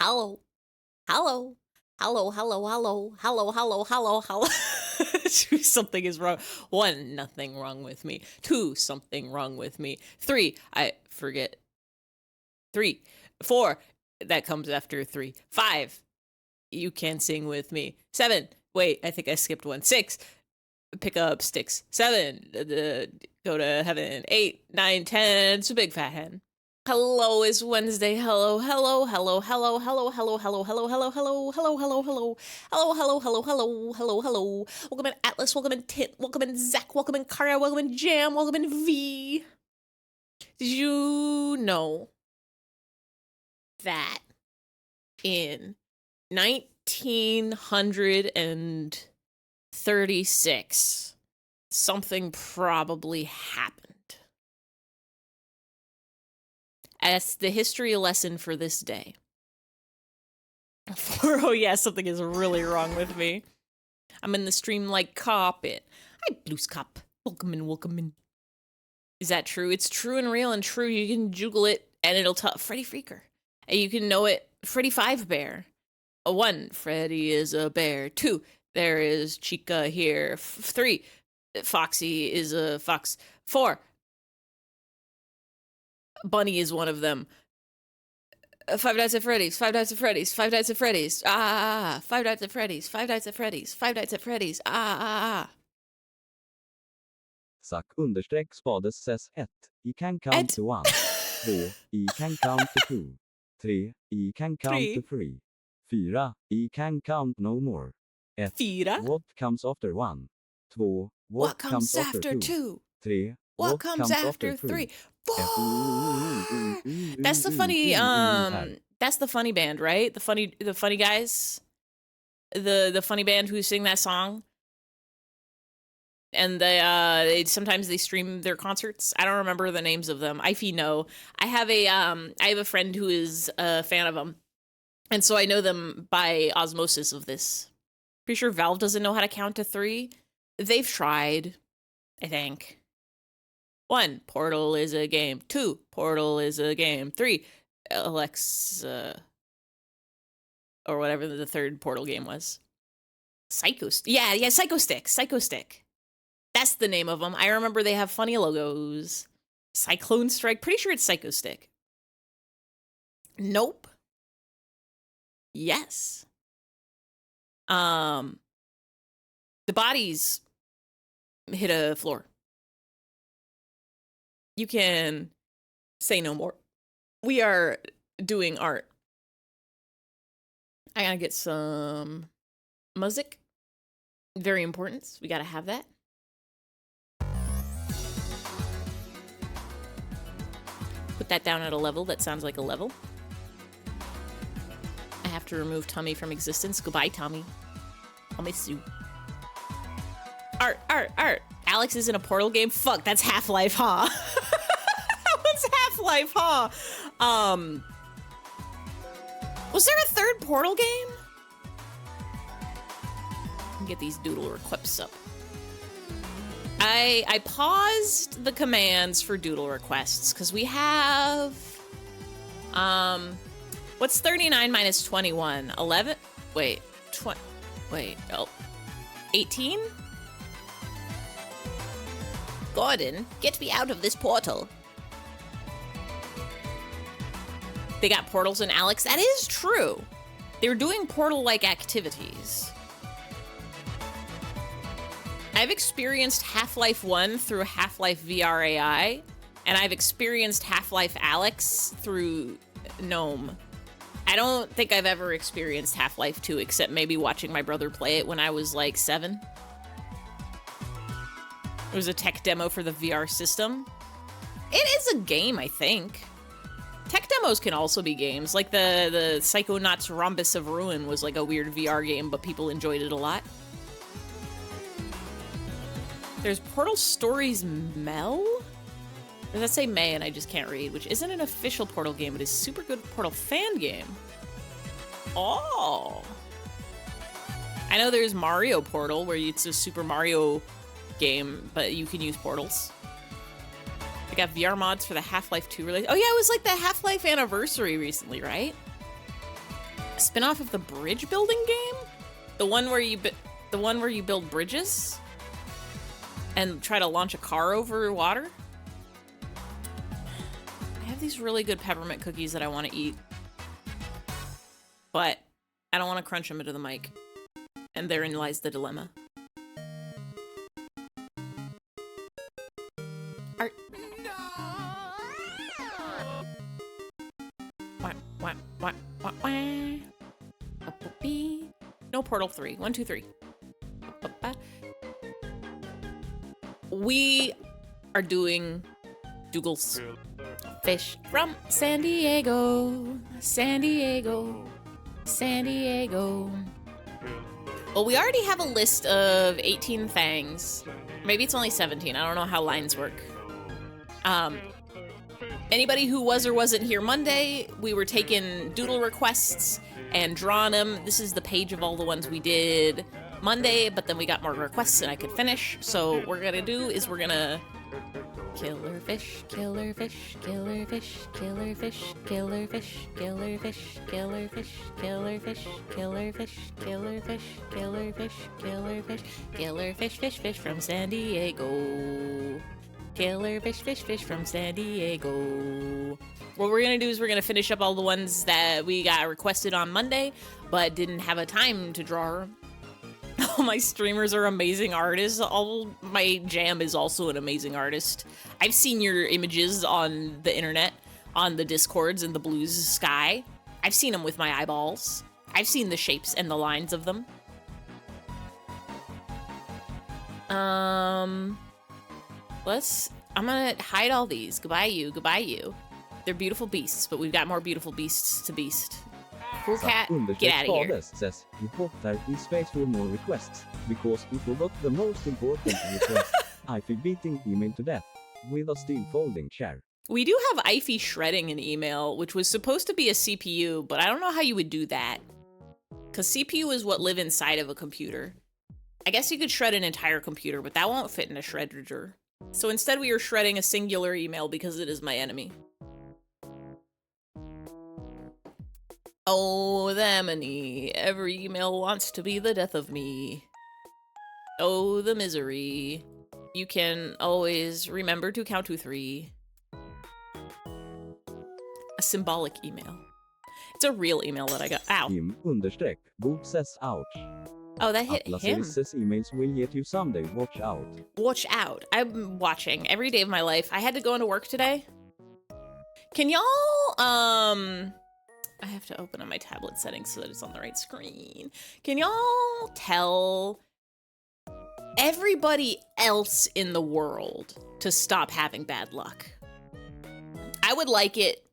Hello. Hello. Hello, hello, hello, hello, hello, hello, hello. Two, something is wrong. One, nothing wrong with me. Two, something wrong with me. Three, I forget. Three, four, that comes after three. Five, you can sing with me. Seven, wait, I think I skipped one. Six, pick up sticks. Seven, go to heaven. 8, 9, 10, it's a big fat hen. Hello, it's Wednesday. Hello, hello, hello, hello, hello, hello, hello, hello, hello, hello, hello, hello, hello, hello, hello, hello, hello, hello, hello. Welcome in Atlas, welcome in Tint, welcome in Zach, welcome in Karya, welcome in Jam, welcome in V. Did you know that in 1936, something probably happened? That's the history lesson for this day. Oh yeah, something is really wrong with me. I'm in the stream like carpet. Hi, Blues Cop. Welcome in, welcome in. Is that true? It's true and real and true. You can juggle it and it'll tell Freddy Freaker. And you can know it. Freddy 5 Bear. 1, Freddy is a bear. 2, there is Chica here. 3, Foxy is a fox. 4, Bunny is one of them. 5 Nights at Freddy's, 5 Nights at Freddy's, 5 Nights at Freddy's, 5 Nights at Freddy's, 5 Nights at Freddy's, 5 Nights at Freddy's, Zack understreck spades says 1. You can count to 1. 2. You can count to 2. 3. You can count to 3. 4. You can count no more. 1. What comes after 1? 2. What comes after 2? 3. What comes after 3? 4. That's the funny that's the funny band, right? The funny guys. The funny band who sing that song. And they sometimes they stream their concerts. I don't remember the names of them. Ify know. I have a friend who is a fan of them. And so I know them by osmosis of this. Pretty sure Valve doesn't know how to count to 3. They've tried, I think. 1, Portal is a game. 2, Portal is a game. 3, Alexa, or whatever the third Portal game was. Psycho Stick. Psycho Stick. That's the name of them. I remember they have funny logos. Cyclone Strike. Pretty sure it's Psycho Stick. Nope. Yes. The bodies hit a floor. You can say no more. We are doing art. I gotta get some music. Very important. We gotta have that. Put that down at a level that sounds like a level. I have to remove Tommy from existence. Goodbye, Tommy. I'll miss you. Art. Alex is in a Portal game? Fuck, that's Half-Life, huh? That was Half-Life, huh? Was there a third Portal game? Get these Doodle requests up. I paused the commands for Doodle requests because we have what's 39 minus 21? 11? Wait, 20. Wait, 18? Gordon, get me out of this portal. They got portals in Alex. That is true. They're doing portal-like activities. I've experienced Half-Life 1 through Half-Life VR AI, and I've experienced Half-Life Alex through GNOME. I don't think I've ever experienced Half-Life 2, except maybe watching my brother play it when I was like 7. It was a tech demo for the VR system. It is a game, I think. Tech demos can also be games. Like the Psychonauts Rhombus of Ruin was like a weird VR game, but people enjoyed it a lot. There's Portal Stories Mel? Or does that say May and I just can't read? Which isn't an official Portal game, but is super good Portal fan game. Oh. I know there's Mario Portal, where it's a Super Mario game, but you can use portals. They got VR mods for the Half-Life 2 release. Oh yeah, it was like the Half-Life anniversary recently, right? spin-off of the bridge building game? The one where you build bridges and try to launch a car over water? I have these really good peppermint cookies that I want to eat, but I don't want to crunch them into the mic. And therein lies the dilemma. Art. No portal 3. 1, 2, 3. We are doing Doodle's fish from San Diego, San Diego, San Diego. Well, we already have a list of 18 things. Maybe it's only 17. I don't know how lines work. Anybody who was or wasn't here Monday, we were taking doodle requests and drawing them. This is the page of all the ones we did Monday, but then we got more requests than I could finish. So what we're gonna do is we're gonna killer fish, killer fish, killer fish, killer fish, killer fish, killer fish, killer fish, killer fish, killer fish, killer fish, killer fish, killer fish, killer fish, fish, fish from San Diego. Killer fish, fish, fish from San Diego. What we're gonna do is we're gonna finish up all the ones that we got requested on Monday, but didn't have a time to draw. All my streamers are amazing artists. All my jam is also an amazing artist. I've seen your images on the internet, on the Discords and the Blues Sky. I've seen them with my eyeballs. I've seen the shapes and the lines of them. I'm gonna hide all these. Goodbye you, goodbye you. They're beautiful beasts, but we've got more beautiful beasts to beast. Cool cat, get out of here. Says, you put there in space for more requests, because you forgot the most important request. I feel beating email to death, with a steel folding chair. We do have Ify shredding an email, which was supposed to be a CPU, but I don't know how you would do that. Because CPU is what live inside of a computer. I guess you could shred an entire computer, but that won't fit in a shredder. So instead we are shredding a singular email because it is my enemy. Oh, the enemy. Every email wants to be the death of me. Oh, the misery. You can always remember to count to 3. A symbolic email. It's a real email that I got. Ow. Him_Bob says ouch. Oh, that hit Atlas him. says emails will get you someday. Watch out. Watch out. I'm watching every day of my life. I had to go into work today. Can y'all, I have to open up my tablet settings so that it's on the right screen. Can y'all tell everybody else in the world to stop having bad luck? I would like it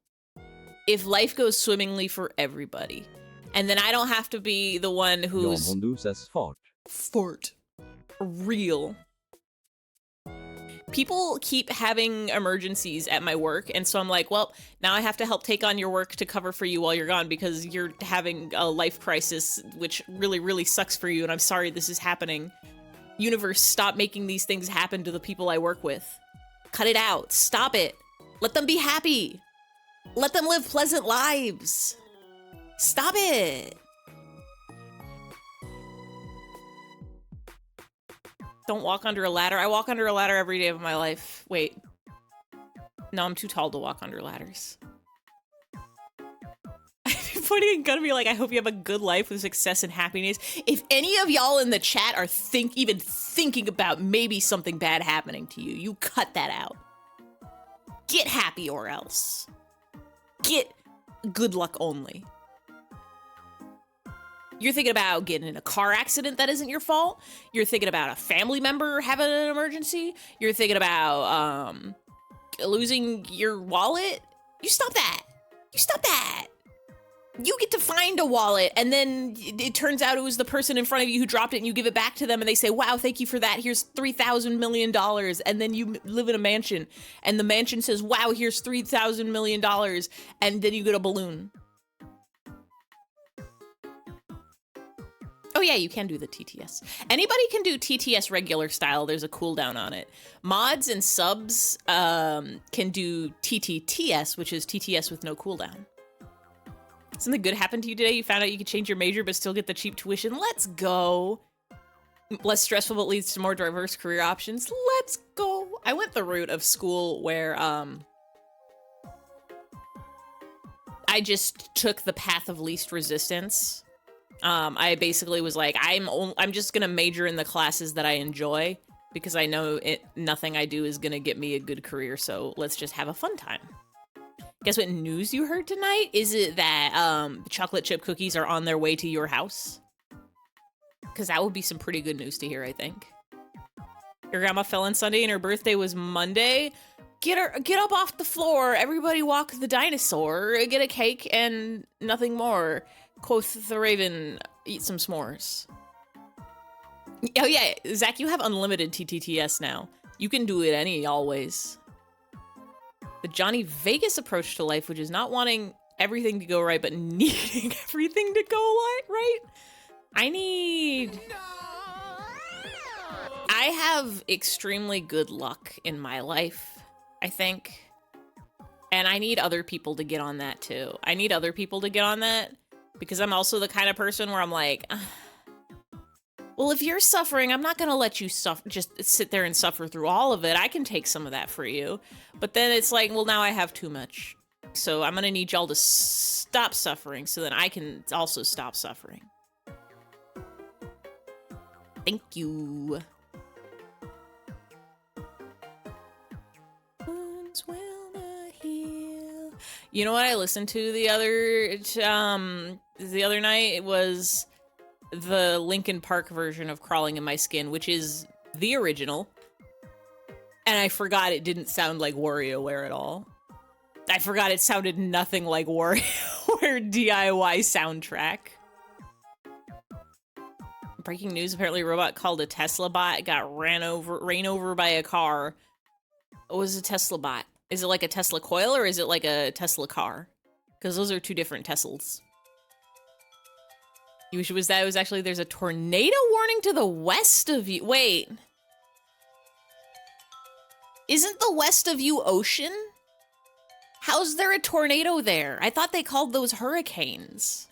if life goes swimmingly for everybody. And then I don't have to be the one who's... says fart. Fart. Real. People keep having emergencies at my work, and so I'm like, well, now I have to help take on your work to cover for you while you're gone because you're having a life crisis, which really, really sucks for you, and I'm sorry this is happening. Universe, stop making these things happen to the people I work with. Cut it out. Stop it. Let them be happy. Let them live pleasant lives. Stop it! Don't walk under a ladder. I walk under a ladder every day of my life. Wait. No, I'm too tall to walk under ladders. Pointing a gun at me like, I hope you have a good life with success and happiness. If any of y'all in the chat are even thinking about maybe something bad happening to you, you cut that out. Get happy or else. Get good luck only. You're thinking about getting in a car accident that isn't your fault. You're thinking about a family member having an emergency. You're thinking about losing your wallet. You stop that. You stop that. You get to find a wallet, and then it turns out it was the person in front of you who dropped it, and you give it back to them, and they say, wow, thank you for that. Here's $3,000 million. And then you live in a mansion, and the mansion says, wow, here's $3,000 million. And then you get a balloon. Oh yeah, you can do the TTS. Anybody can do TTS regular style. There's a cooldown on it. Mods and subs can do TTTS, which is TTS with no cooldown. Something good happened to you today? You found out you could change your major but still get the cheap tuition. Let's go. Less stressful but leads to more diverse career options. Let's go. I went the route of school where I just took the path of least resistance. I basically was like, I'm just gonna major in the classes that I enjoy because I know nothing I do is gonna get me a good career, so let's just have a fun time. Guess what news you heard tonight? Is it that chocolate chip cookies are on their way to your house? Because that would be some pretty good news to hear, I think. Your grandma fell on Sunday and her birthday was Monday. Get up off the floor. Everybody walk the dinosaur. Get a cake and nothing more. Quoth the raven, eat some s'mores. Oh yeah, Zach, you have unlimited TTTS now. You can do it always. The Johnny Vegas approach to life, which is not wanting everything to go right, but needing everything to go right. I have extremely good luck in my life, I think. And I need other people to get on that too. I need other people to get on that because I'm also the kind of person where I'm like, well, if you're suffering, I'm not gonna let you just sit there and suffer through all of it. I can take some of that for you. But then it's like, well, now I have too much. So I'm gonna need y'all to stop suffering so that I can also stop suffering. Thank you. You know what I listened to the other night? It was the Linkin Park version of Crawling in My Skin, which is the original. And I forgot it didn't sound like WarioWare at all. I forgot it sounded nothing like WarioWare DIY soundtrack. Breaking news, apparently a robot called a Tesla bot got ran over by a car. What was a Tesla bot? Is it like a Tesla coil or is it like a Tesla car? Because those are two different Teslas. You wish it was that. It was actually, there's a tornado warning to the west of you. Wait. Isn't the west of you ocean? How's there a tornado there? I thought they called those hurricanes.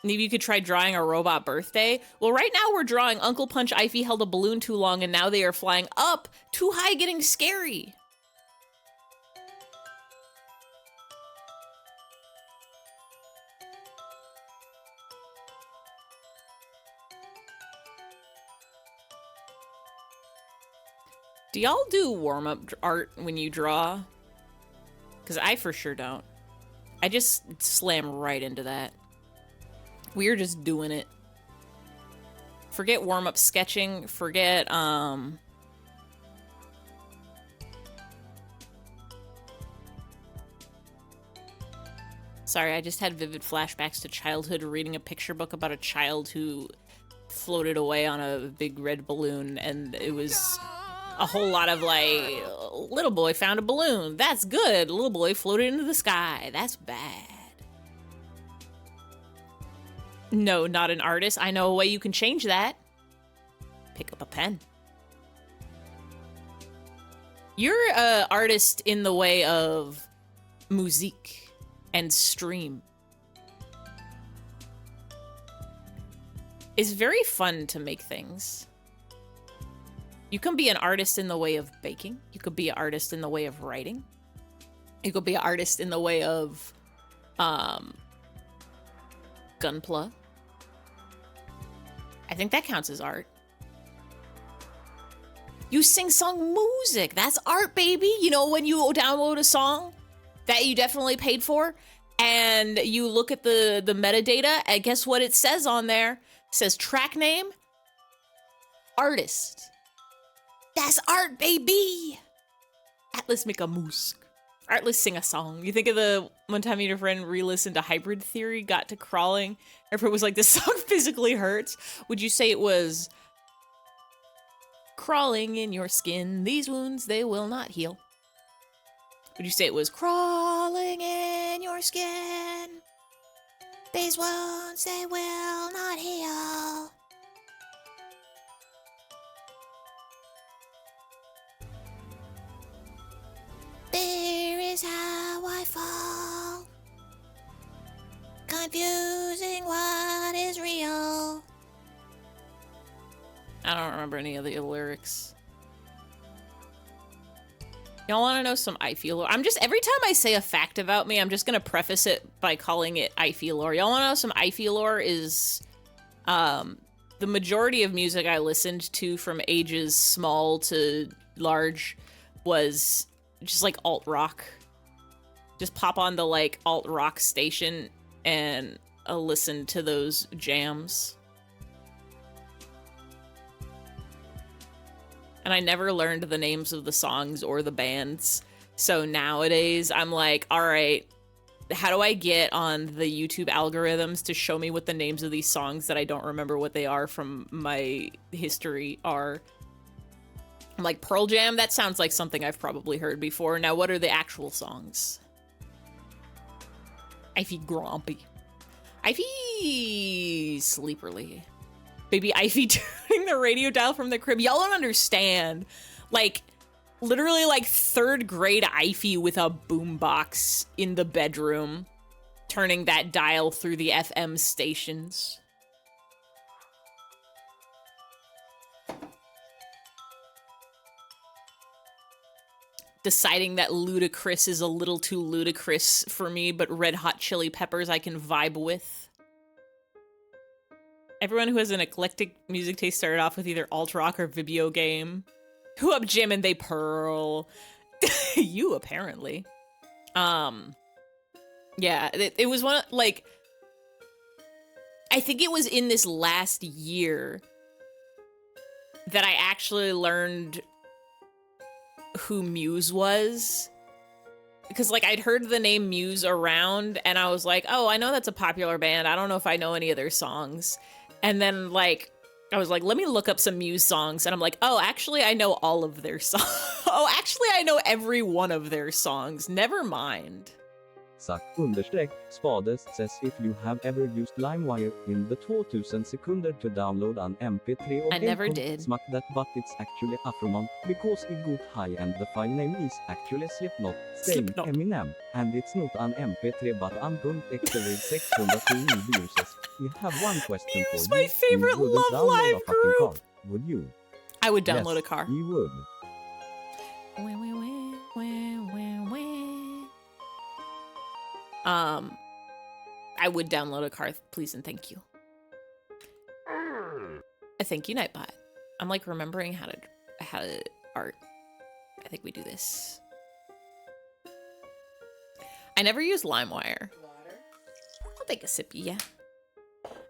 Maybe you could try drawing a robot birthday. Well, right now we're drawing Uncle Punch Ivy held a balloon too long and now they are flying up too high, getting scary. Do y'all do warm-up art when you draw? Because I for sure don't. I just slam right into that. We're just doing it. Forget warm-up sketching. Forget, Sorry, I just had vivid flashbacks to childhood reading a picture book about a child who floated away on a big red balloon, and it was a whole lot of like, little boy found a balloon. That's good. Little boy floated into the sky. That's bad. No, not an artist. I know a way you can change that. Pick up a pen. You're an artist in the way of musique and stream. It's very fun to make things. You can be an artist in the way of baking. You could be an artist in the way of writing. You could be an artist in the way of gunpla. I think that counts as art. You sing song music. That's art, baby. You know, when you download a song that you definitely paid for and you look at the metadata and guess what it says on there? It says track name, artist. That's art, baby. Atlas make a music. Artless sing a song. You think of the one time you and your friend re-listened to Hybrid Theory, got to crawling. Everyone was like, this song physically hurts. Would you say it was crawling in your skin, these wounds, they will not heal? Would you say it was crawling in your skin, these wounds, they will not heal? There is how I fall. confusing what is real. I don't remember any of the lyrics. Y'all want to know some I feel lore? Every time I say a fact about me, I'm just gonna preface it by calling it I feel lore. Y'all want to know some I feel lore? Is the majority of music I listened to from ages small to large was just like alt rock. Just pop on the like alt rock station and listen to those jams. And I never learned the names of the songs or the bands. So nowadays I'm like, all right, how do I get on the YouTube algorithms to show me what the names of these songs that I don't remember what they are from my history are? I'm like, Pearl Jam, that sounds like something I've probably heard before. Now, what are the actual songs? Ivy Grumpy. Ivy Sleeperly. Baby Ivy turning the radio dial from the crib. Y'all don't understand. Like, literally like 3rd grade Ivy with a boombox in the bedroom, turning that dial through the FM stations. Deciding that ludicrous is a little too ludicrous for me, but Red Hot Chili Peppers I can vibe with. Everyone who has an eclectic music taste started off with either alt rock or video game. Who up Jim and they pearl? You apparently. Yeah, it was one of, like, I think it was in this last year that I actually learned who Muse was. Because, like, I'd heard the name Muse around, and I was like, oh, I know that's a popular band. I don't know if I know any of their songs. And then, like, I was like, let me look up some Muse songs. And I'm like, oh, actually, I know all of their songs. Oh, actually, I know every one of their songs. Never mind. Sack_spades says if you have ever used LimeWire in the 2000 sekunder to download an MP3 I never did. Smack that, but it's actually Afroman because it got high and the file name is actually Slipknot, saying Slipknot. Eminem, and it's not an MP3 but .exe with 602 new viruses. We have one question Muse, for you. my favorite You wouldn't Love download Live a fucking group. car, would you? I would download Yes, a car. You would. I would download a car, please and thank you. Thank you, Nightbot. I'm like remembering how to art. I think we do this. I never use LimeWire. I'll take a sip, yeah.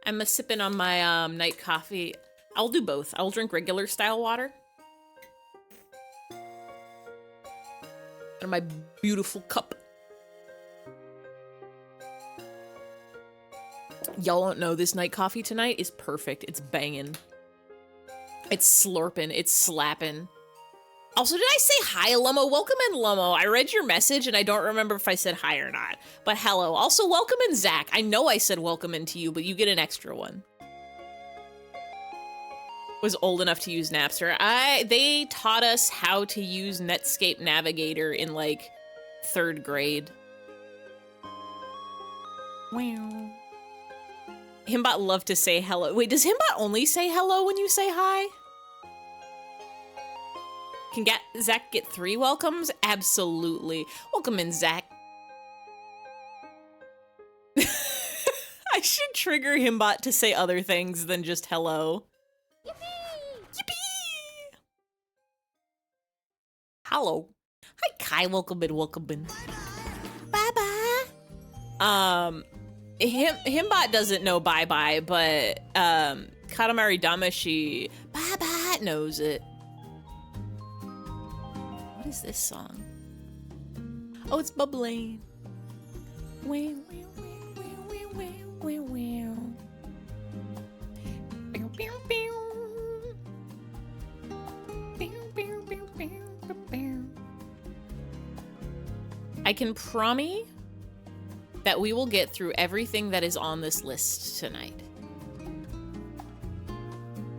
I'm sipping on my night coffee. I'll do both. I'll drink regular style water. In my beautiful cup. Y'all don't know this night coffee tonight is perfect. It's banging. It's slurping. It's slapping. Also, did I say hi, Lummo? Welcome in, Lummo. I read your message and I don't remember if I said hi or not. But hello. Also, welcome in, Zach. I know I said welcome in to you, but you get an extra one. Was old enough to use Napster. They taught us how to use Netscape Navigator in like 3rd grade. Wow. Himbot loved to say hello. Wait, does Himbot only say hello when you say hi? Can Zach get 3 welcomes? Absolutely. Welcome in, Zach. I should trigger Himbot to say other things than just hello. Yippee! Yippee! Hello. Hi, Kai. Welcome in, welcome in. Bye-bye. Himbot doesn't know bye-bye, but Katamari Damashi bye-bye knows it. What is this song? Oh, it's bubbling. I can promise that we will get through everything that is on this list tonight.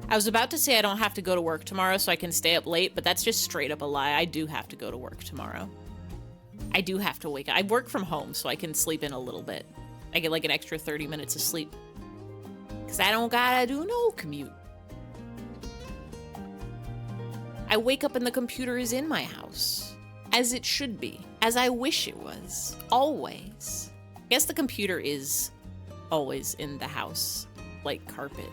I was about to say I don't have to go to work tomorrow so I can stay up late, but that's just straight up a lie. I do have to go to work tomorrow. I do have to wake up. I work from home so I can sleep in a little bit. I get like an extra 30 minutes of sleep. Because I don't gotta do no commute. I wake up and the computer is in my house. As it should be. As I wish it was. Always. I guess the computer is always in the house. Like carpet.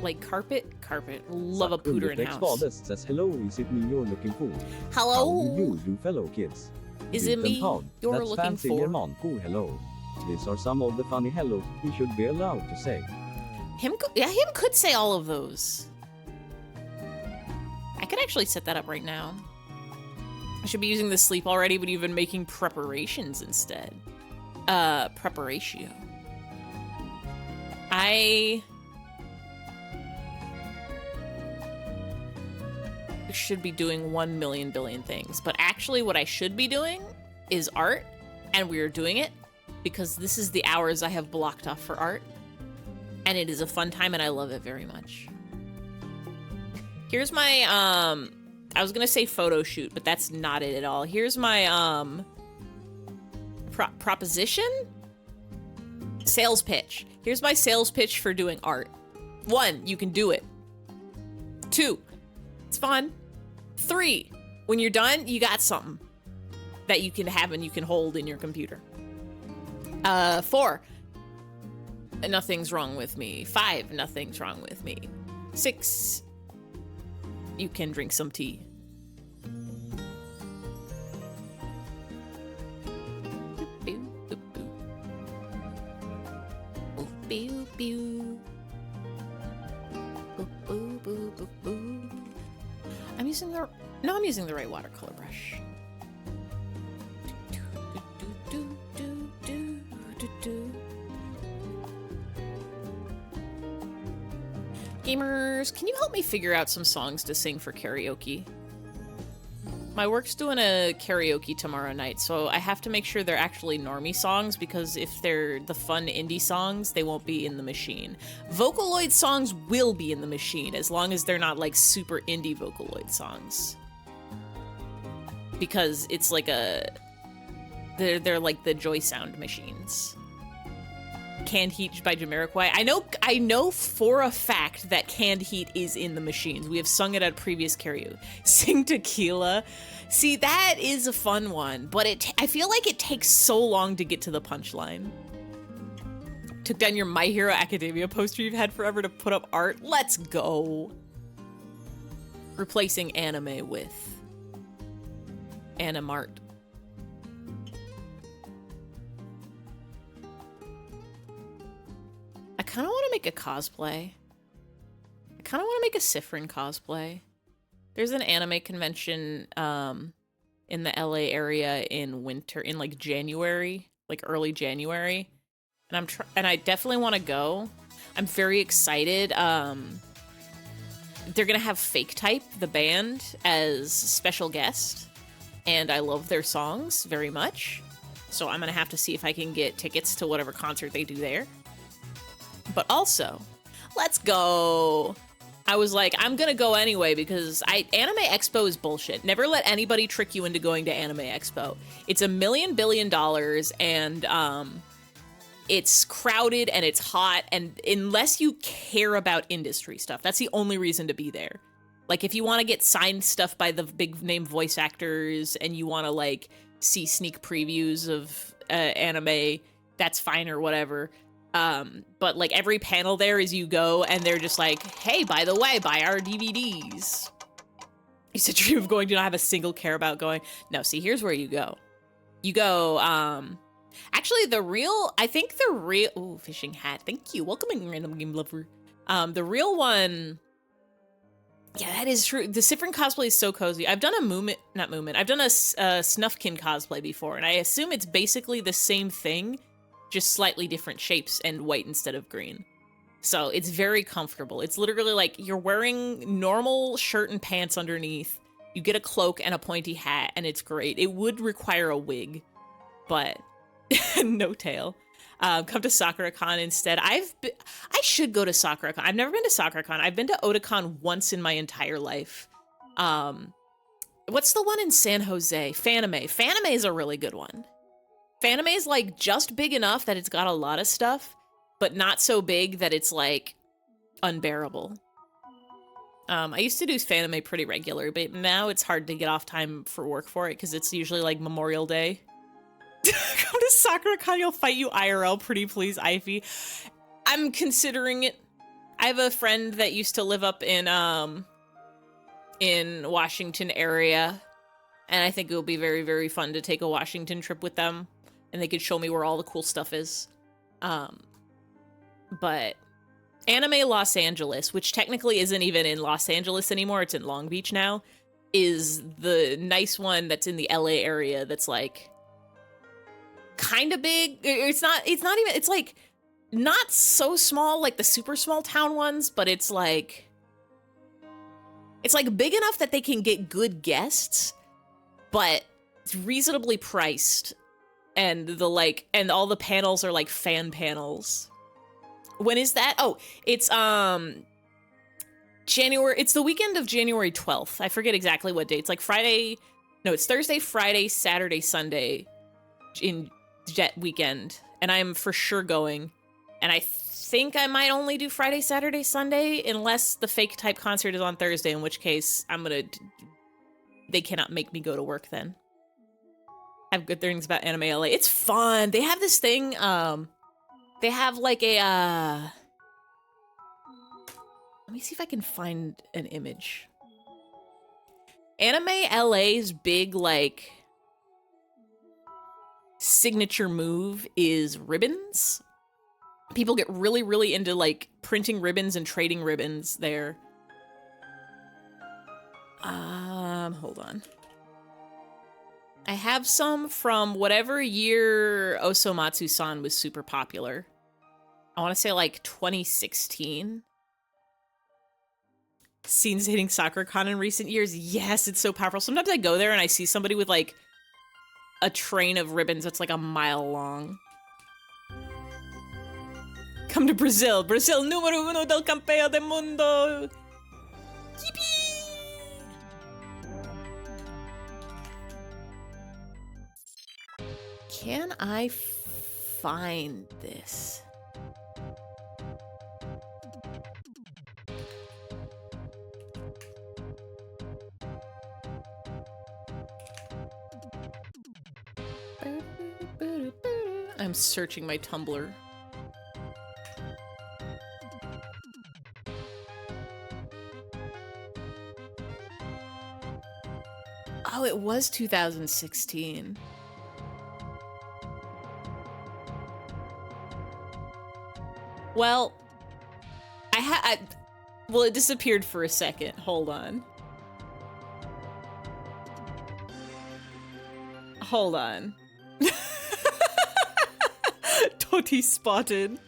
Like carpet? Carpet. Love a pooter in house. Spades says hello, is it me you're looking for? Hello? How do you do, fellow kids? Is it me you're That's looking fancy for? German for hello. These are some of the funny hellos he should be allowed to say. Him could say all of those. I could actually set that up right now. I should be using the sleep already, but even making preparations instead. Preparatio. I should be doing 1 million billion things, but actually what I should be doing is art, and we are doing it because this is the hours I have blocked off for art, and it is a fun time and I love it very much. Here's my, I was gonna say photo shoot, but that's not it at all. Here's my, proposition? Sales pitch. Here's my sales pitch for doing art. 1, you can do it. 2, it's fun. 3, when you're done, you got something that you can have and you can hold in your computer. 4, nothing's wrong with me. 5, nothing's wrong with me. 6, you can drink some tea. I'm using the right watercolor brush. Gamers, can you help me figure out some songs to sing for karaoke? My work's doing a karaoke tomorrow night, so I have to make sure they're actually normie songs, because if they're the fun indie songs, they won't be in the machine. Vocaloid songs will be in the machine, as long as they're not like super indie Vocaloid songs. Because it's like they're like the Joy Sound machines. Canned Heat by Jamiroquai. I know for a fact that Canned Heat is in the machines. We have sung it at previous karaoke. Sing Tequila. See, that is a fun one, but I feel like it takes so long to get to the punchline. Took down your My Hero Academia poster you've had forever to put up art. Let's go. Replacing anime with Animart. I kind of want to make a cosplay. I kind of want to make a Sifrin cosplay. There's an anime convention in the LA area in winter, in like January, like early January. And I definitely want to go. I'm very excited. They're going to have Fake Type, the band, as special guest. And I love their songs very much. So I'm going to have to see if I can get tickets to whatever concert they do there. But also, let's go. I was like, I'm gonna go anyway because Anime Expo is bullshit. Never let anybody trick you into going to Anime Expo. It's $1 million billion and it's crowded and it's hot, and unless you care about industry stuff, that's the only reason to be there. Like if you want to get signed stuff by the big name voice actors and you want to like see sneak previews of anime, that's fine or whatever. But like every panel there is you go and they're just like, hey, by the way, buy our DVDs. It's a dream of going, do not have a single care about going. No, see, here's where you go. You go, actually ooh, fishing hat. Thank you. Welcoming random game lover. The real one, yeah, that is true. The Sifrin cosplay is so cozy. I've done I've done a Snufkin cosplay before, and I assume it's basically the same thing, just slightly different shapes and white instead of green. So it's very comfortable. It's literally like you're wearing normal shirt and pants underneath. You get a cloak and a pointy hat, and it's great. It would require a wig, but no tail. Come to SakuraCon instead. I should go to SakuraCon. I've never been to SakuraCon. I've been to Otakon once in my entire life. What's the one in San Jose? Fanime. Fanime is a really good one. Fanime is like just big enough that it's got a lot of stuff, but not so big that it's like unbearable. I used to do Fanime pretty regular, but now it's hard to get off time for work for it because it's usually like Memorial Day. Come to SakuraCon, you'll fight you IRL, pretty please, Ivy. I'm considering it. I have a friend that used to live up in Washington area, and I think it will be very, very fun to take a Washington trip with them, and they could show me where all the cool stuff is. But Anime Los Angeles, which technically isn't even in Los Angeles anymore, it's in Long Beach now, is the nice one that's in the LA area that's like kind of big. It's not even, it's like not so small like the super small town ones, but it's like big enough that they can get good guests, but it's reasonably priced. And and all the panels are like fan panels. When is that? Oh, it's January. It's the weekend of January 12th. I forget exactly what day. It's like Friday. No, it's Thursday, Friday, Saturday, Sunday in Jet weekend. And I'm for sure going. And I think I might only do Friday, Saturday, Sunday, unless the fake type concert is on Thursday, in which case they cannot make me go to work then. I have good things about Anime LA. It's fun. They have this thing, they have like a, let me see if I can find an image. Anime LA's big, like, signature move is ribbons. People get really, really into, like, printing ribbons and trading ribbons there. Hold on. I have some from whatever year Osomatsu-san was super popular. I want to say like 2016. Scenes hitting SakuraCon in recent years. Yes, it's so powerful. Sometimes I go there and I see somebody with like a train of ribbons that's like a mile long. Come to Brazil. Brazil número uno del campeão del mundo. Yippee! Can I find this? I'm searching my Tumblr. Oh, it was 2016. Well, well, it disappeared for a second. Hold on. Hold on. Toti spotted.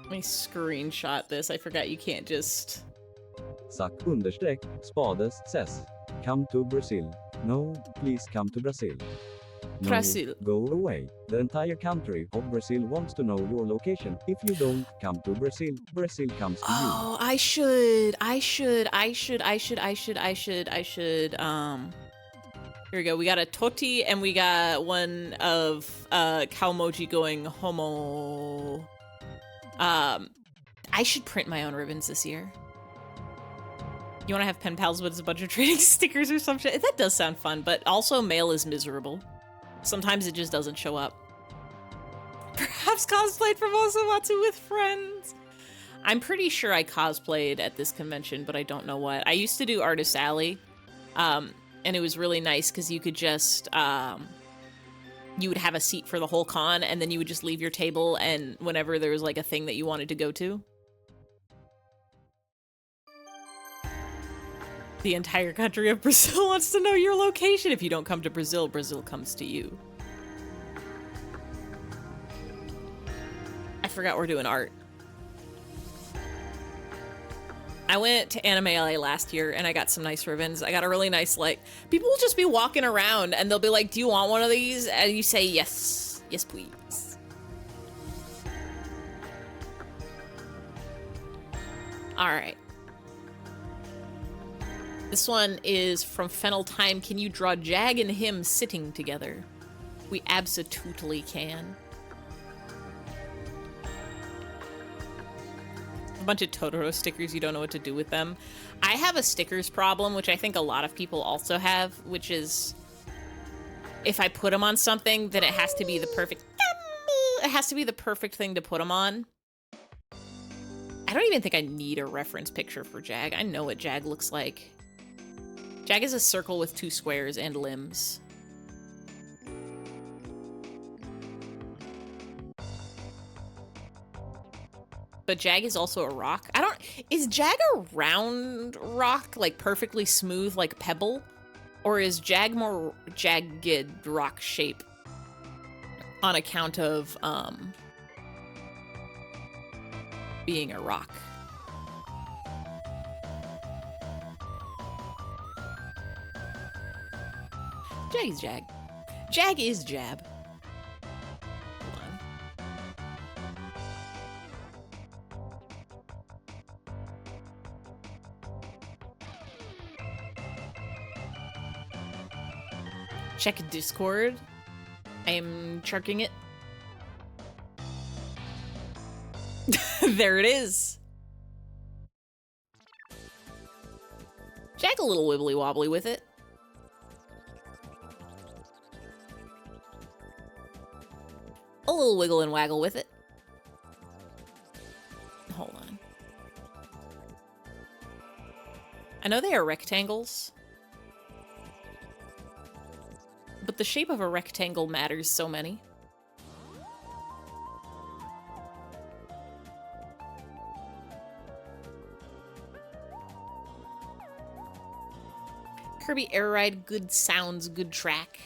Let me screenshot this. I forgot you can't just... Sak_spades says, come to Brazil. No, please come to Brazil. No, Brazil. go away. The entire country of Brazil wants to know your location. If you don't come to Brazil, Brazil comes to you. Oh, I should. Here we go. We got a Toti and we got one of Kalmoji going homo. I should print my own ribbons this year. You want to have pen pals with a bunch of trading stickers or some shit? That does sound fun, but also mail is miserable. Sometimes it just doesn't show up. Perhaps cosplayed from Osomatsu with friends. I'm pretty sure I cosplayed at this convention, but I don't know what. I used to do Artist Alley, and it was really nice because you could just, you would have a seat for the whole con, and then you would just leave your table, and whenever there was like a thing that you wanted to go to. The entire country of Brazil wants to know your location. If you don't come to Brazil, Brazil comes to you. I forgot we're doing art. I went to Anime LA last year and I got some nice ribbons. I got a really nice, like, people will just be walking around and they'll be like, do you want one of these? And you say, yes. Yes, please. All right. This one is from Fennel Time. Can you draw Jag and him sitting together? We absolutely can. A bunch of Totoro stickers, you don't know what to do with them. I have a stickers problem, which I think a lot of people also have, which is if I put them on something, then it has to be the perfect... It has to be the perfect thing to put them on. I don't even think I need a reference picture for Jag. I know what Jag looks like. Jag is a circle with 2 squares and limbs. But Jag is also a rock. Is Jag a round rock, like perfectly smooth like Pebble? Or is Jag more jagged rock shape on account of being a rock? Jag is Jag. Jag is Jab. Hold on. Check Discord. I am checking it. There it is. Jag a little wibbly wobbly with it. A little wiggle and waggle with it. Hold on. I know they are rectangles, but the shape of a rectangle matters so many. Kirby Air Ride, good sounds, good track.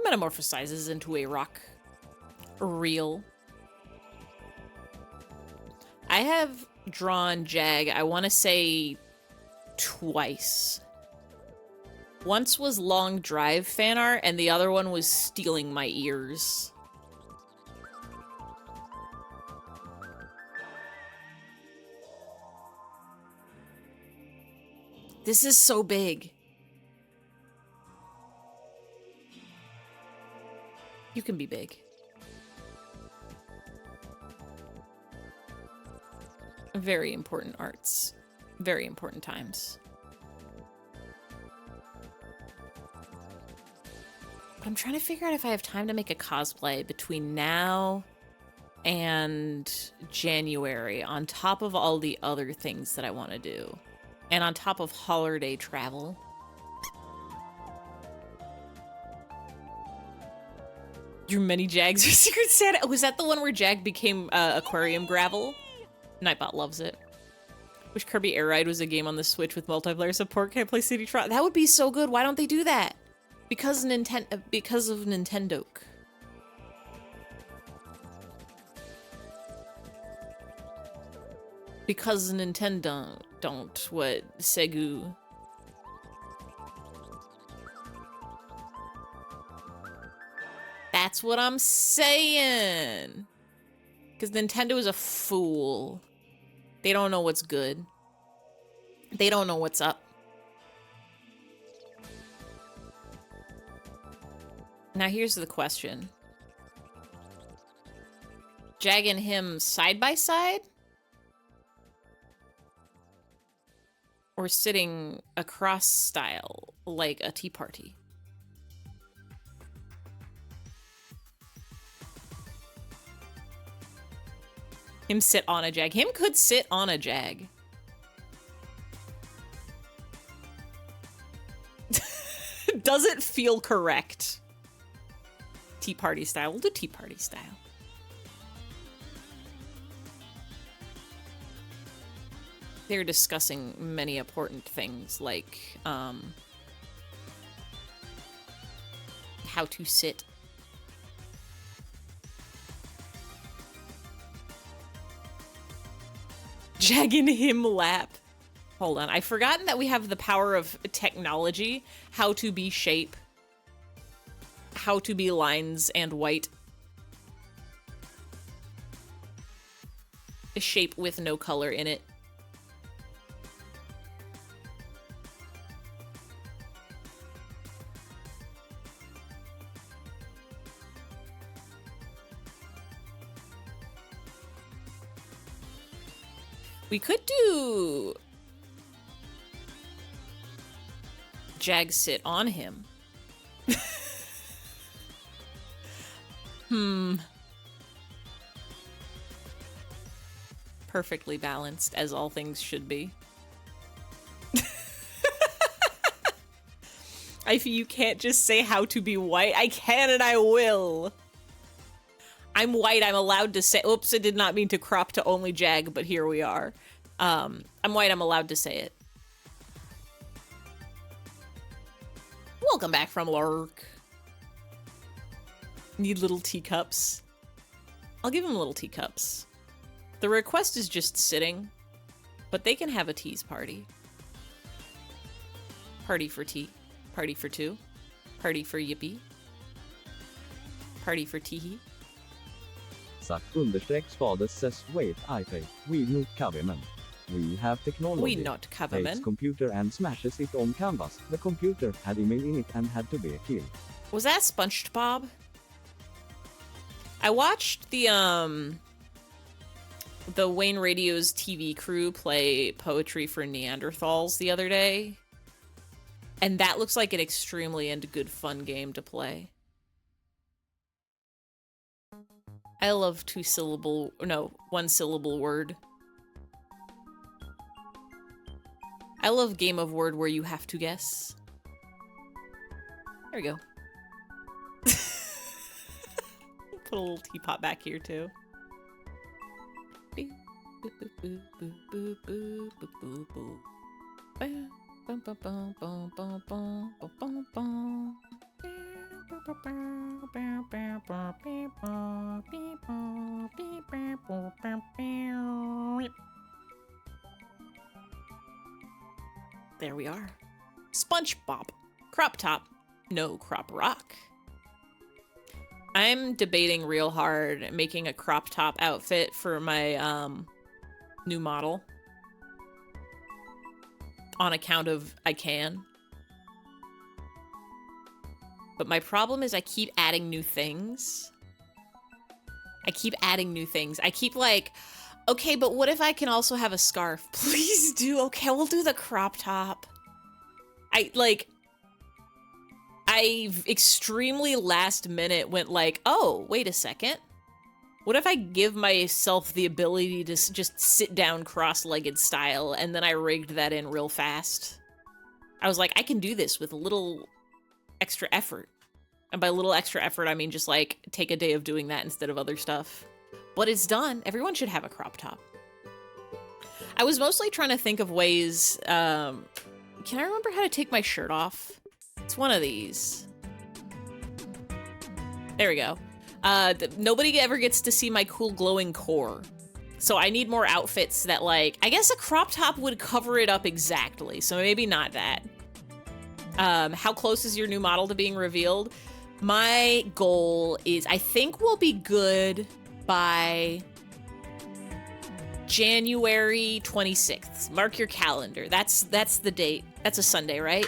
Metamorphosizes into a rock. Real. I have drawn Jag, I want to say twice. Once was Long Drive fan art, and the other one was Stealing My Ears. This is so big. You can be big. Very important arts. Very important times. But I'm trying to figure out if I have time to make a cosplay between now and January, on top of all the other things that I want to do. And on top of holiday travel. Your many Jags are Secret Santa. Was that the one where Jag became aquarium gravel? Nightbot loves it. Wish Kirby Air Ride was a game on the Switch with multiplayer support. Can I play City Trot? That would be so good. Why don't they do that? Because of Nintendo. Because Nintendo don't. What? Segu. That's what I'm saying. Because Nintendo is a fool. They don't know what's good. They don't know what's up. Now here's the question. Jag and him side by side? Or sitting across style like a tea party? Him sit on a Jag. Him could sit on a Jag. Does it feel correct? Tea party style. We'll do tea party style. They're discussing many important things like how to sit. Jag and him lap. Hold on, I've forgotten that we have the power of technology. How to be shape. How to be lines and white. A shape with no color in it. We could do Jag sit on him. Perfectly balanced, as all things should be. If you can't just say how to be white, I can and I will. I'm white, I'm allowed to say— oops, I did not mean to crop to only Jag, but here we are. I'm white, I'm allowed to say it. Welcome back from Lurk. Need little teacups. I'll give him little teacups. The request is just sitting, but they can have a tease party. Party for tea. Party for two. Party for yippee. Party for teehee. Zack_spades says, wait, I pay. We not government. We have technology. We not Takes government. computer and smashes it on canvas. The computer had email in it and had to be killed. Was that SpongeBob? I watched the Wayne Radio's TV crew play Poetry for Neanderthals the other day. And that looks like an extremely and good fun game to play. I love one syllable word. I love game of word where you have to guess. There we go. Put a little teapot back here too. There we are. SpongeBob. Crop top. No crop rock. I'm debating real hard making a crop top outfit for my new model. On account of I can. But my problem is I keep adding new things. I keep like, okay, but what if I can also have a scarf? Please do. Okay, we'll do the crop top. I extremely last minute went like, oh, wait a second. What if I give myself the ability to just sit down cross-legged style, and then I rigged that in real fast? I was like, I can do this with a little extra effort. And by little extra effort, I mean just like take a day of doing that instead of other stuff. But it's done. Everyone should have a crop top. I was mostly trying to think of ways, can I remember how to take my shirt off? It's one of these. There we go. Nobody ever gets to see my cool glowing core. So I need more outfits that like, I guess a crop top would cover it up exactly. So maybe not that. How close is your new model to being revealed? My goal is, I think we'll be good by January 26th. Mark your calendar. That's the date. That's a Sunday, right?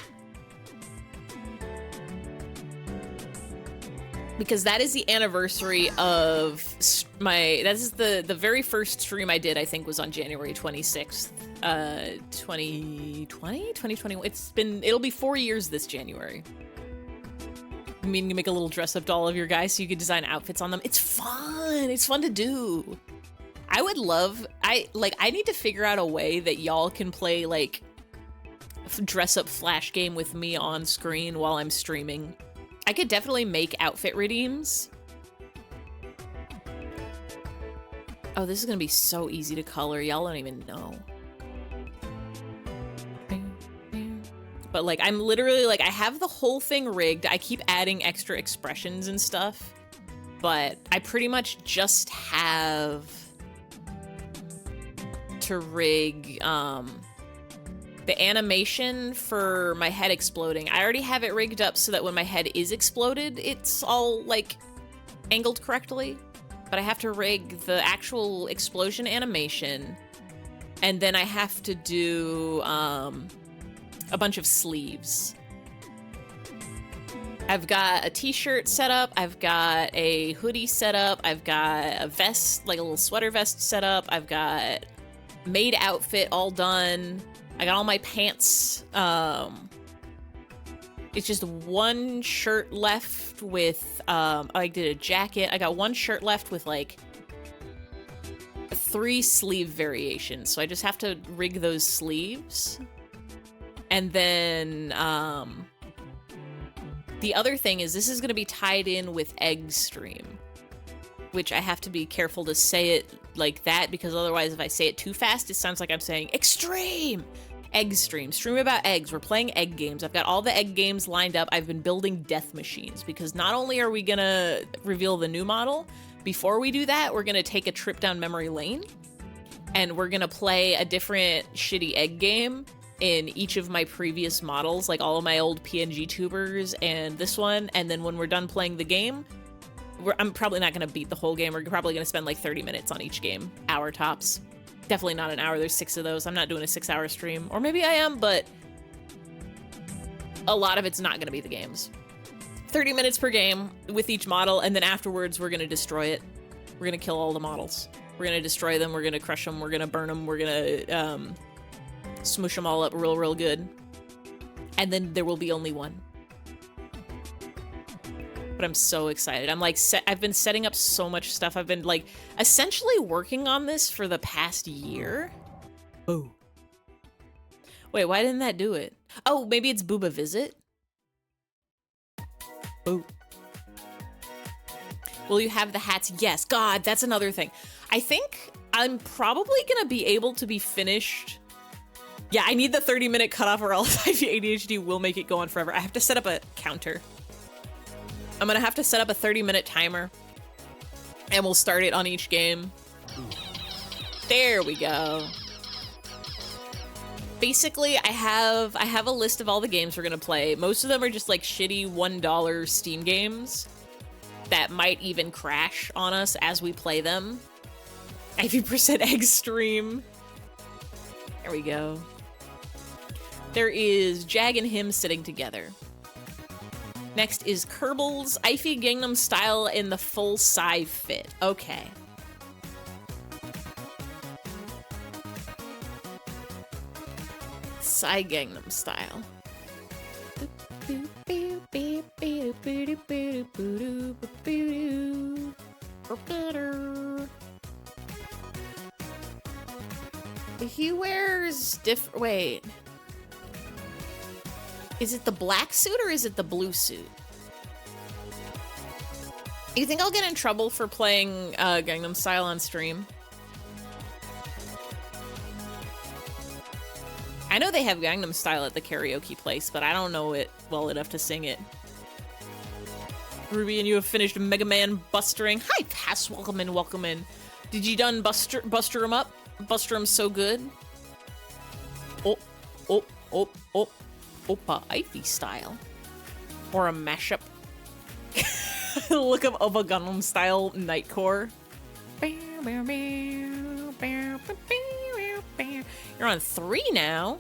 Because that is the anniversary of that is the very first stream I did, I think, was on January 26th, 2020, 2021. It'll be 4 years this January. I mean, you make a little dress-up doll of your guys so you could design outfits on them. It's fun. It's fun to do. I would love, I need to figure out a way that y'all can play, like, dress-up flash game with me on screen while I'm streaming. I could definitely make outfit redeems. Oh, this is gonna be so easy to color. Y'all don't even know. But like, I'm literally like, I have the whole thing rigged. I keep adding extra expressions and stuff, but I pretty much just have to rig, the animation for my head exploding. I already have it rigged up so that when my head is exploded, it's all, like, angled correctly. But I have to rig the actual explosion animation. And then I have to do, a bunch of sleeves. I've got a t-shirt set up. I've got a hoodie set up. I've got a vest, like a little sweater vest set up. I've got maid outfit all done. I got all my pants. It's just one shirt left with, I did a jacket. I got one shirt left with like 3 sleeve variations. So I just have to rig those sleeves. And then, the other thing is this is going to be tied in with Egg Stream, which I have to be careful to say it like that because otherwise if I say it too fast, it sounds like I'm saying extreme. Egg Stream. Stream about eggs. We're playing egg games. I've got all the egg games lined up. I've been building death machines because not only are we gonna reveal the new model, before we do that, we're gonna take a trip down memory lane and we're gonna play a different shitty egg game in each of my previous models, like all of my old PNG tubers and this one. And then when we're done playing the game, I'm probably not gonna beat the whole game. We're probably gonna spend like 30 minutes on each game, hour tops. Definitely not an hour. There's 6 of those. I'm not doing a 6-hour stream. Or maybe I am, but a lot of it's not going to be the games. 30 minutes per game with each model, and then afterwards we're going to destroy it. We're going to kill all the models. We're going to destroy them. We're going to crush them. We're going to burn them. We're going to smoosh them all up real good. And then there will be only one. But I'm so excited. I'm like, I've been setting up so much stuff. I've been like essentially working on this for the past year. Oh. Wait, why didn't that do it? Oh, maybe it's Booba Visit. Oh. Will you have the hats? Yes. God, that's another thing. I think I'm probably gonna be able to be finished. Yeah, I need the 30-minute cutoff or else ADHD will make it go on forever. I have to set up a counter. I'm gonna have to set up a 30-minute timer and we'll start it on each game. There we go. Basically, I have a list of all the games we're gonna play. Most of them are just like shitty $1 Steam games that might even crash on us as we play them. 90% Egg Stream. There we go. There is Jag and him sitting together. Next is Kerbals, Ify Gangnam Style in the full Psy fit. Okay. Psy Gangnam Style. He wears different. Wait. Is it the black suit or is it the blue suit? You think I'll get in trouble for playing Gangnam Style on stream? I know they have Gangnam Style at the karaoke place, but I don't know it well enough to sing it. Ruby and you have finished Mega Man bustering. Hi, Pass. Welcome in, welcome in. Did you done Buster him up? Buster him so good. Oh. Oppa Ify Style. Or a mashup. Look up Oppa Gangnam Style Nightcore. You're on 3 now.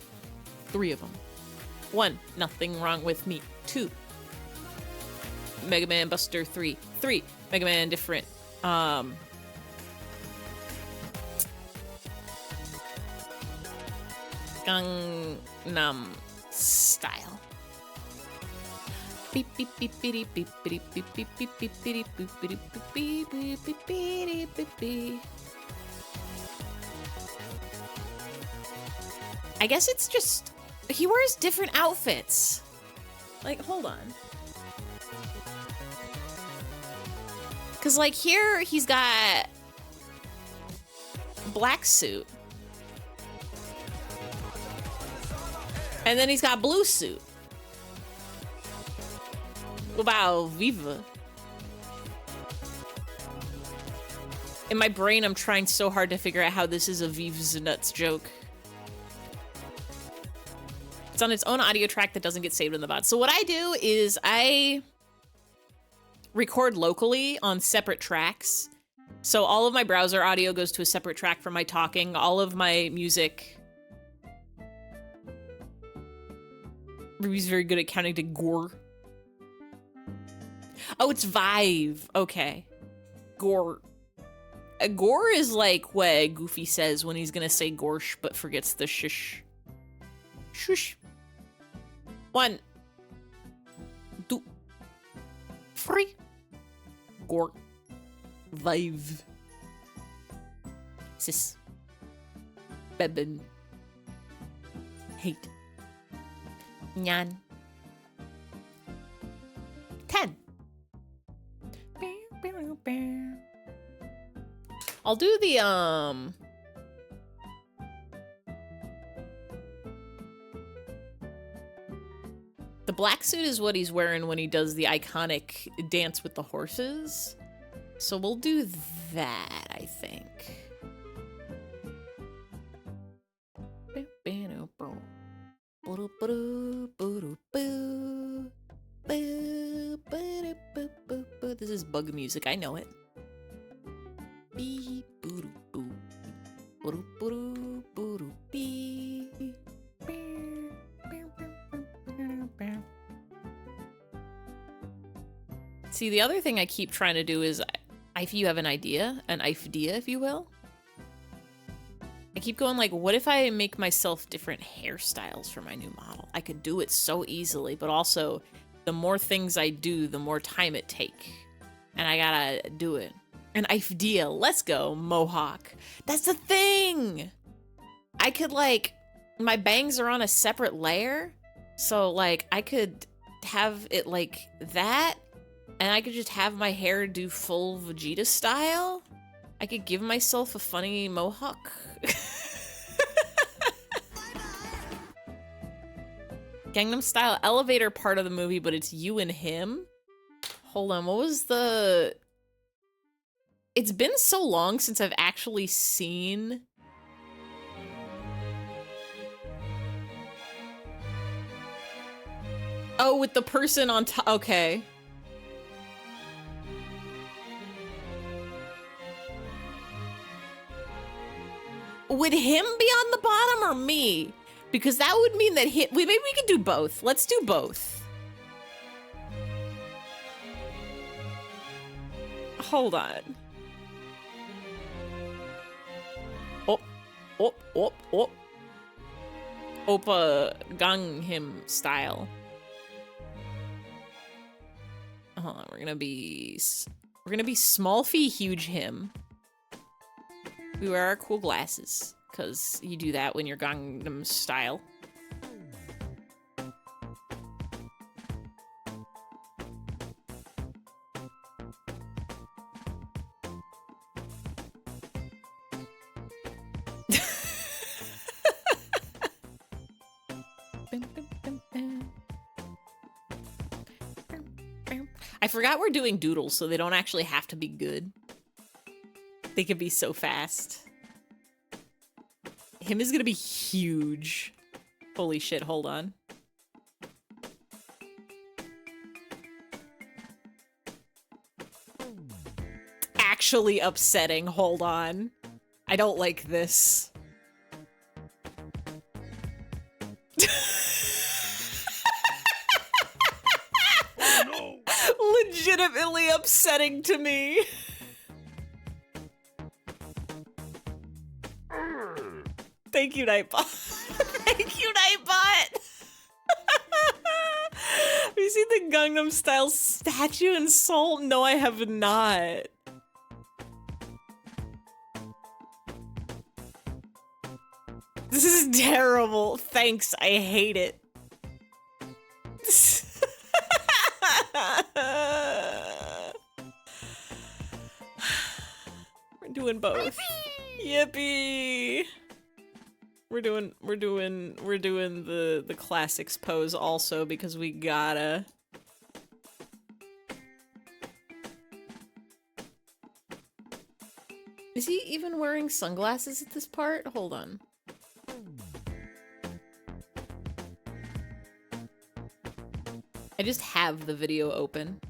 3 of them. 1, nothing wrong with me. 2, Mega Man Buster 3. 3, Mega Man different. Gangnam Style. Beep beep beep beep beep beep beep beep beep beep beep beep beep beep beep beep beep beep beep. I guess it's just he wears different outfits. Like, hold on. Cause like here he's got black suit. And then he's got blue suit. Wow, Viva. In my brain, I'm trying so hard to figure out how this is a Viva's Nuts joke. It's on its own audio track that doesn't get saved in the bot. So what I do is I record locally on separate tracks. So all of my browser audio goes to a separate track for my talking. All of my music... Ruby's very good at counting to gore. Oh, it's Vive. Okay. Gore. Gore is like what Goofy says when he's gonna say gorsh but forgets the shush. Shush. 1, 2, 3. Gore. 5. 6. 7. 8. 9. 10. I'll do the black suit is what he's wearing when he does the iconic dance with the horses. So we'll do that, I think. This is bug music, I know it. See, the other thing I keep trying to do is, if you have an idea, if you will, I keep going like, what if I make myself different hairstyles for my new model? I could do it so easily, but also the more things I do, the more time it take. And I gotta do it. An idea, let's go, mohawk. That's the thing! I could like, my bangs are on a separate layer, so like I could have it like that, and I could just have my hair do full Vegeta style. I could give myself a funny mohawk. Gangnam Style elevator part of the movie, but it's you and him. Hold on, what was the... It's been so long since I've actually seen... Oh, with the person on top, okay. Would him be on the bottom or me? Because that would mean that maybe we could do both. Let's do both. Hold on. Oh. Oppa Gangnam style. Hold on, we're gonna be small fee, huge him. We wear our cool glasses, because you do that when you're Gangnam Style. I forgot we're doing doodles, so they don't actually have to be good. They could be so fast. Him is gonna be huge. Holy shit, hold on. Actually upsetting, hold on. I don't like this. Oh no! Legitimately upsetting to me. Thank you, Nightbot. Thank you, Nightbot. Have you seen the Gangnam Style statue in Seoul? No, I have not. This is terrible. Thanks, I hate it. We're doing both. Yippee! We're doing the classics pose also because we gotta. Is he even wearing sunglasses at this part? Hold on. I just have the video open.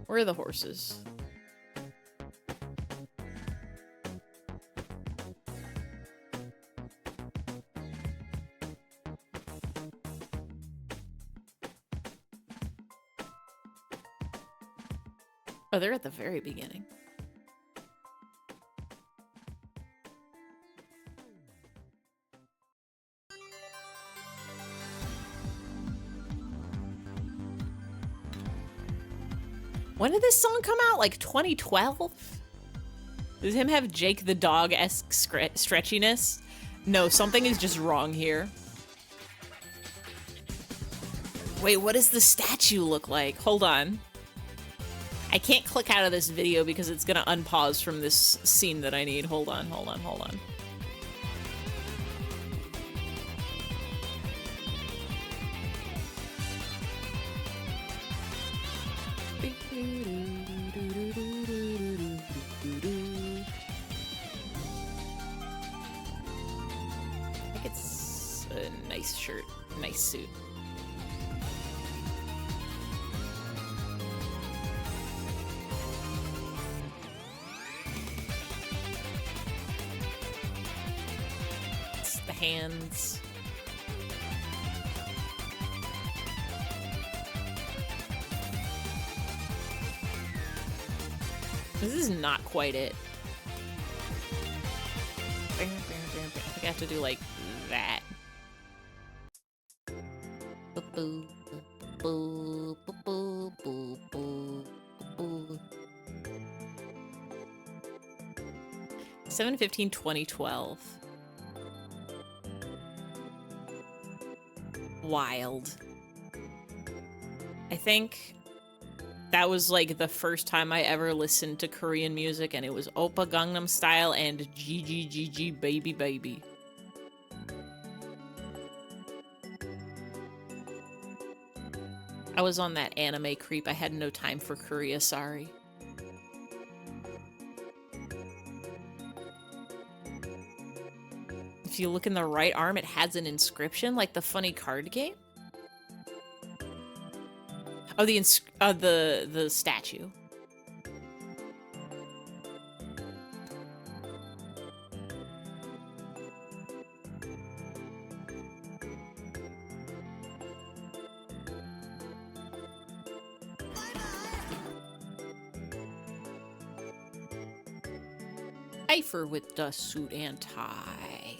Where are the horses? Oh, they're at the very beginning. When did this song come out? Like 2012? Does him have Jake the Dog-esque stretchiness? No, something is just wrong here. Wait, what does the statue look like? Hold on. I can't click out of this video because it's gonna unpause from this scene that I need. Hold on, hold on, hold on. I think it's a nice shirt, nice suit. It's the hands. This is not quite it. I think I have to do like that. 7/15/2012. Wild. I think that was like the first time I ever listened to Korean music, and it was Oppa Gangnam Style and GGGG Baby Baby. I was on that anime creep. I had no time for Korea, sorry. If you look in the right arm, it has an inscription like the funny card game. Oh, the statue. Cipher with the suit and tie.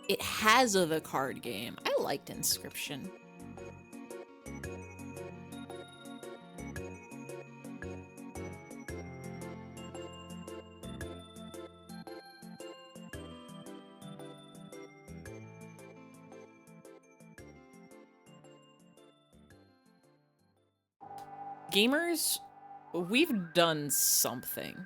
It has the card game. I liked Inscription. Gamers, we've done something.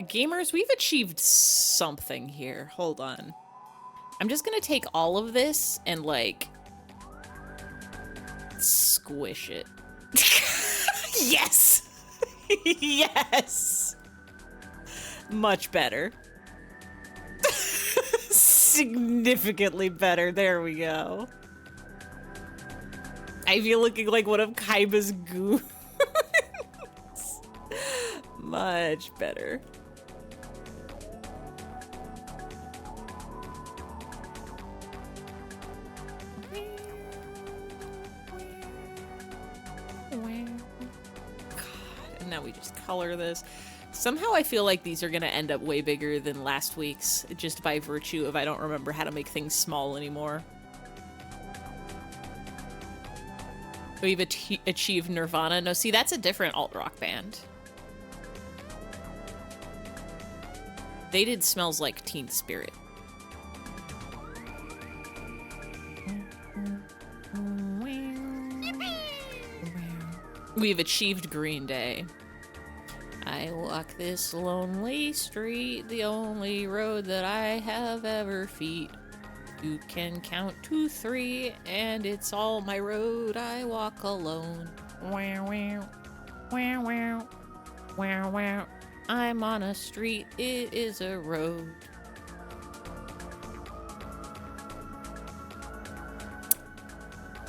Gamers, we've achieved something here. Hold on. I'm just gonna take all of this and, like, squish it. Yes! Yes! Much better. Significantly better. There we go. I feel looking like one of Kaiba's goons. Much better. Now we just color this. Somehow I feel like these are gonna end up way bigger than last week's, just by virtue of I don't remember how to make things small anymore. We've achieved Nirvana. No, see, that's a different alt-rock band. They did Smells Like Teen Spirit. We've achieved Green Day. I walk this lonely street, the only road that I have ever feet. You can count to 3, and it's all my road. I walk alone. Wow, wow, wow, wow, wow, wow. I'm on a street, it is a road.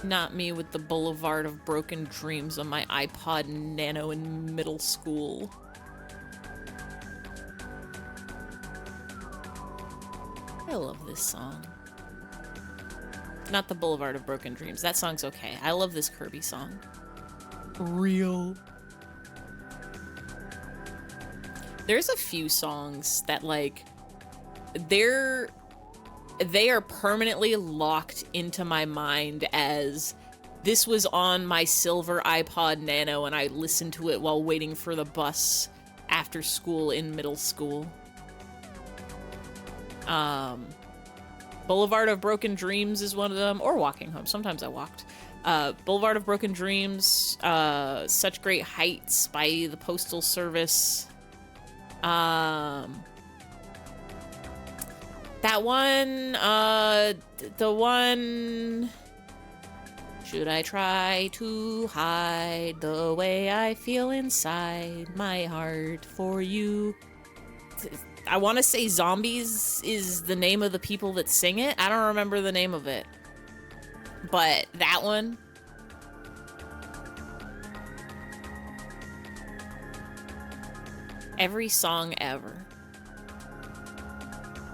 Not me with the Boulevard of Broken Dreams on my iPod Nano in middle school. I love this song. Not the Boulevard of Broken Dreams. That song's okay. I love this Kirby song. Real. There's a few songs that, like, they're they are permanently locked into my mind as this was on my silver iPod Nano and I listened to it while waiting for the bus after school in middle school. Boulevard of Broken Dreams is one of them, or Walking Home. Sometimes I walked. Boulevard of Broken Dreams, Such Great Heights by the Postal Service. That one, the one... Should I try to hide the way I feel inside my heart for you? I want to say Zombies is the name of the people that sing it. I don't remember the name of it. But that one. Every song ever.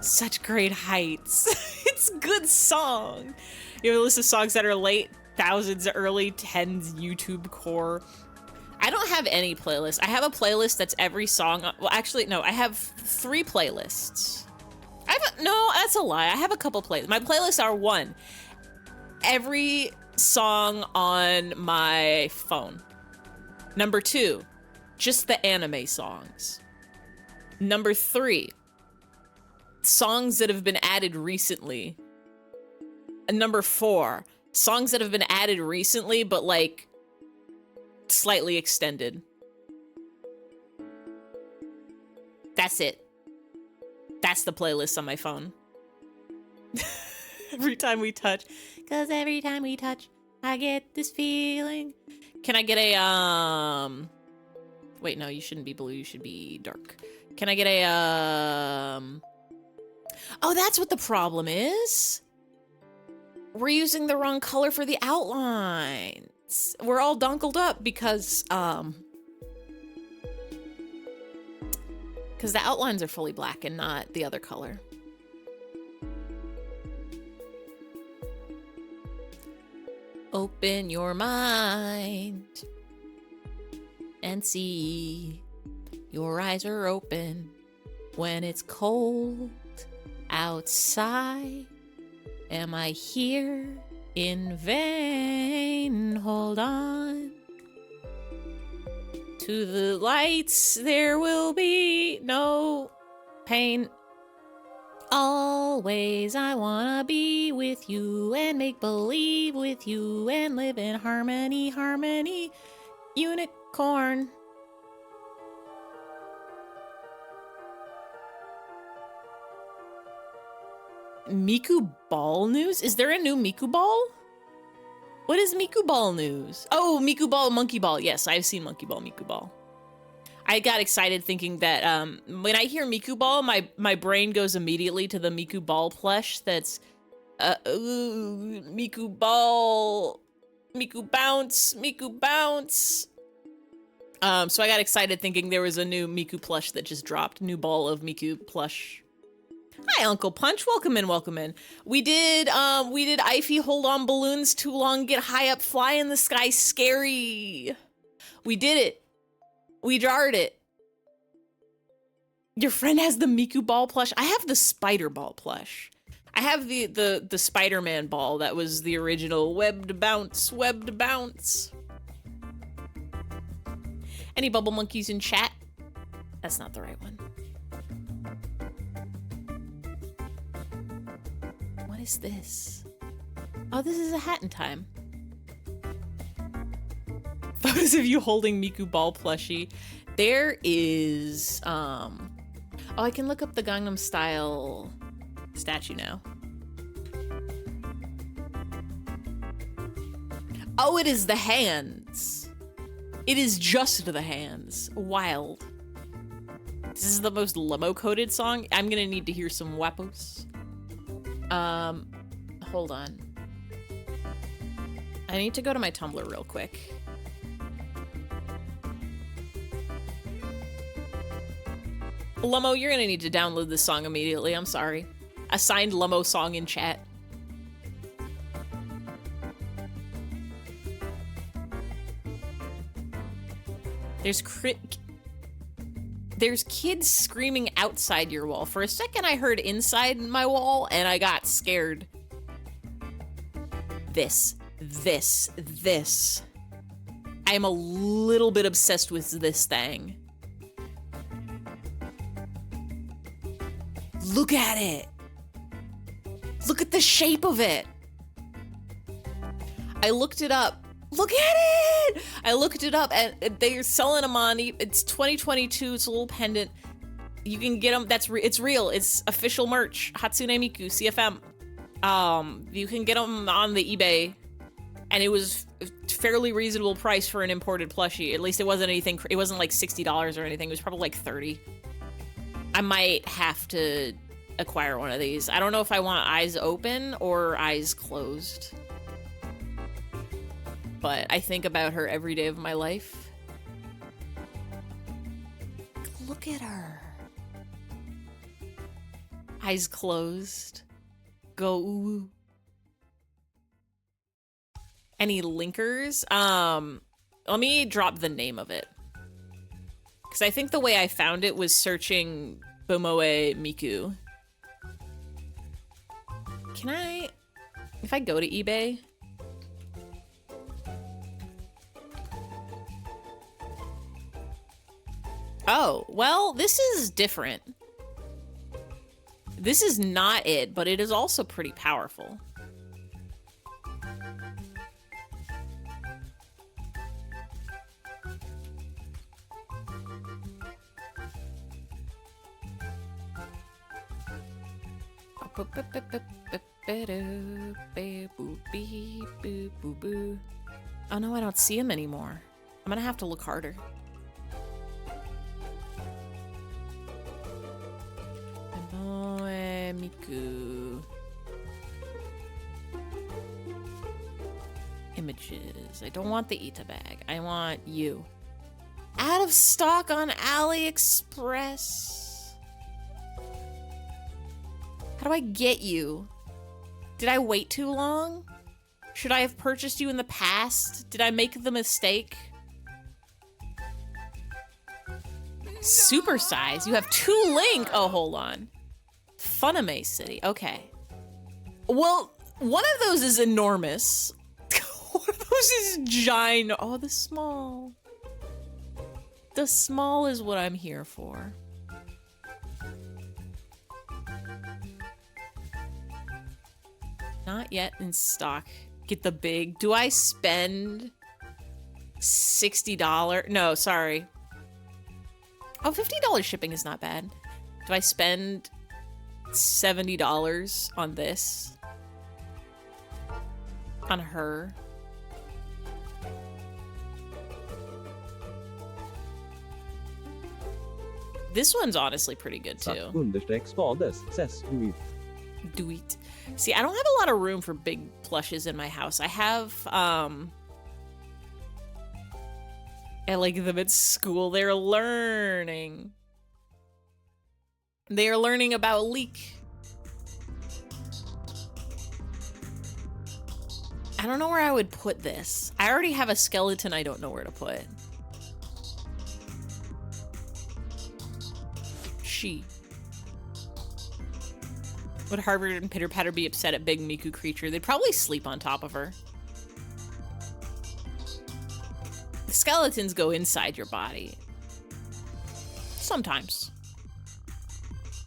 Such Great Heights. It's a good song. You have a list of songs that are late thousands, early tens YouTube core. I don't have any playlist. I have a playlist that's every song. Well, actually, no, I have 3 playlists. No, that's a lie. I have a couple playlists. My playlists are 1, every song on my phone. Number 2, just the anime songs. Number 3, songs that have been added recently. And number 4, songs that have been added recently, but like slightly extended. That's it. That's the playlist on my phone. Every time we touch. 'Cause every time we touch, I get this feeling. Can I get a, wait, no, you shouldn't be blue, you should be dark. Can I get a, oh, that's what the problem is. We're using the wrong color for the outlines. We're all dunkled up because the outlines are fully black and not the other color. Open your mind and see. Your eyes are open when it's cold outside. Am I here in vain? Hold on to the lights. There will be no pain. Always I wanna be with you and make believe with you and live in harmony, harmony, unicorn. Miku Ball news? Is there a new Miku Ball? What is Miku Ball news? Oh, Miku Ball, Monkey Ball. Yes, I've seen Monkey Ball, Miku Ball. I got excited thinking that when I hear Miku Ball, my brain goes immediately to the Miku Ball plush that's Miku Ball, Miku Bounce, Miku Bounce. So I got excited thinking there was a new Miku plush that just dropped. New ball of Miku plush. Hi, Uncle Punch. Welcome in, welcome in. We did Ify hold on balloons too long, get high up, fly in the sky, scary. We did it. We jarred it. Your friend has the Miku Ball plush. I have the Spider Ball plush. I have the Spider-Man ball that was the original webbed bounce, webbed bounce. Any bubble monkeys in chat? That's not the right one. What is this? Oh, this is a hat in time. Photos of you holding Miku Ball plushie. There is, oh, I can look up the Gangnam Style statue now. Oh, it is the hands. It is just the hands. Wild. This is the most limo-coded song. I'm gonna need to hear some wapos. Hold on. I need to go to my Tumblr real quick. Lummo, you're gonna need to download this song immediately. I'm sorry. Assigned Lummo song in chat. There's There's kids screaming outside your wall. For a second, I heard inside my wall, and I got scared. This. I am a little bit obsessed with this thing. Look at it. Look at the shape of it. I looked it up. Look at it! I looked it up and they're selling them on, it's 2022, it's a little pendant. You can get them, it's real, it's official merch. Hatsune Miku, CFM. You can get them on the eBay and it was a fairly reasonable price for an imported plushie. At least it wasn't anything, it wasn't like $60 or anything, it was probably like 30. I might have to acquire one of these. I don't know if I want eyes open or eyes closed. But I think about her every day of my life. Look at her. Eyes closed. Go ooh. Any linkers? Let me drop the name of it. Because I think the way I found it was searching Bomoe Miku. Can I... If I go to eBay... Oh, well, this is different. This is not it, but it is also pretty powerful. Oh no, I don't see him anymore. I'm gonna have to look harder. Miku. Images. I don't want the Ita bag. I want you. Out of stock on AliExpress. How do I get you? Did I wait too long? Should I have purchased you in the past? Did I make the mistake? Super size. You have 2 link. Oh, hold on. Funame City. Okay. Well, one of those is enormous. One of those is giant. Oh, the small. The small is what I'm here for. Not yet in stock. Get the big. Do I spend $60? No, sorry. Oh, $50 shipping is not bad. Do I spend $70 on this? On her? This one's honestly pretty good too. _spades says do it. Do it. See, I don't have a lot of room for big plushes in my house. I have, I like them at school. They're learning. They are learning about leak. I don't know where I would put this. I already have a skeleton I don't know where to put. She. Would Harvard and Pitter Patter be upset at Big Miku creature? They'd probably sleep on top of her. The skeletons go inside your body. Sometimes.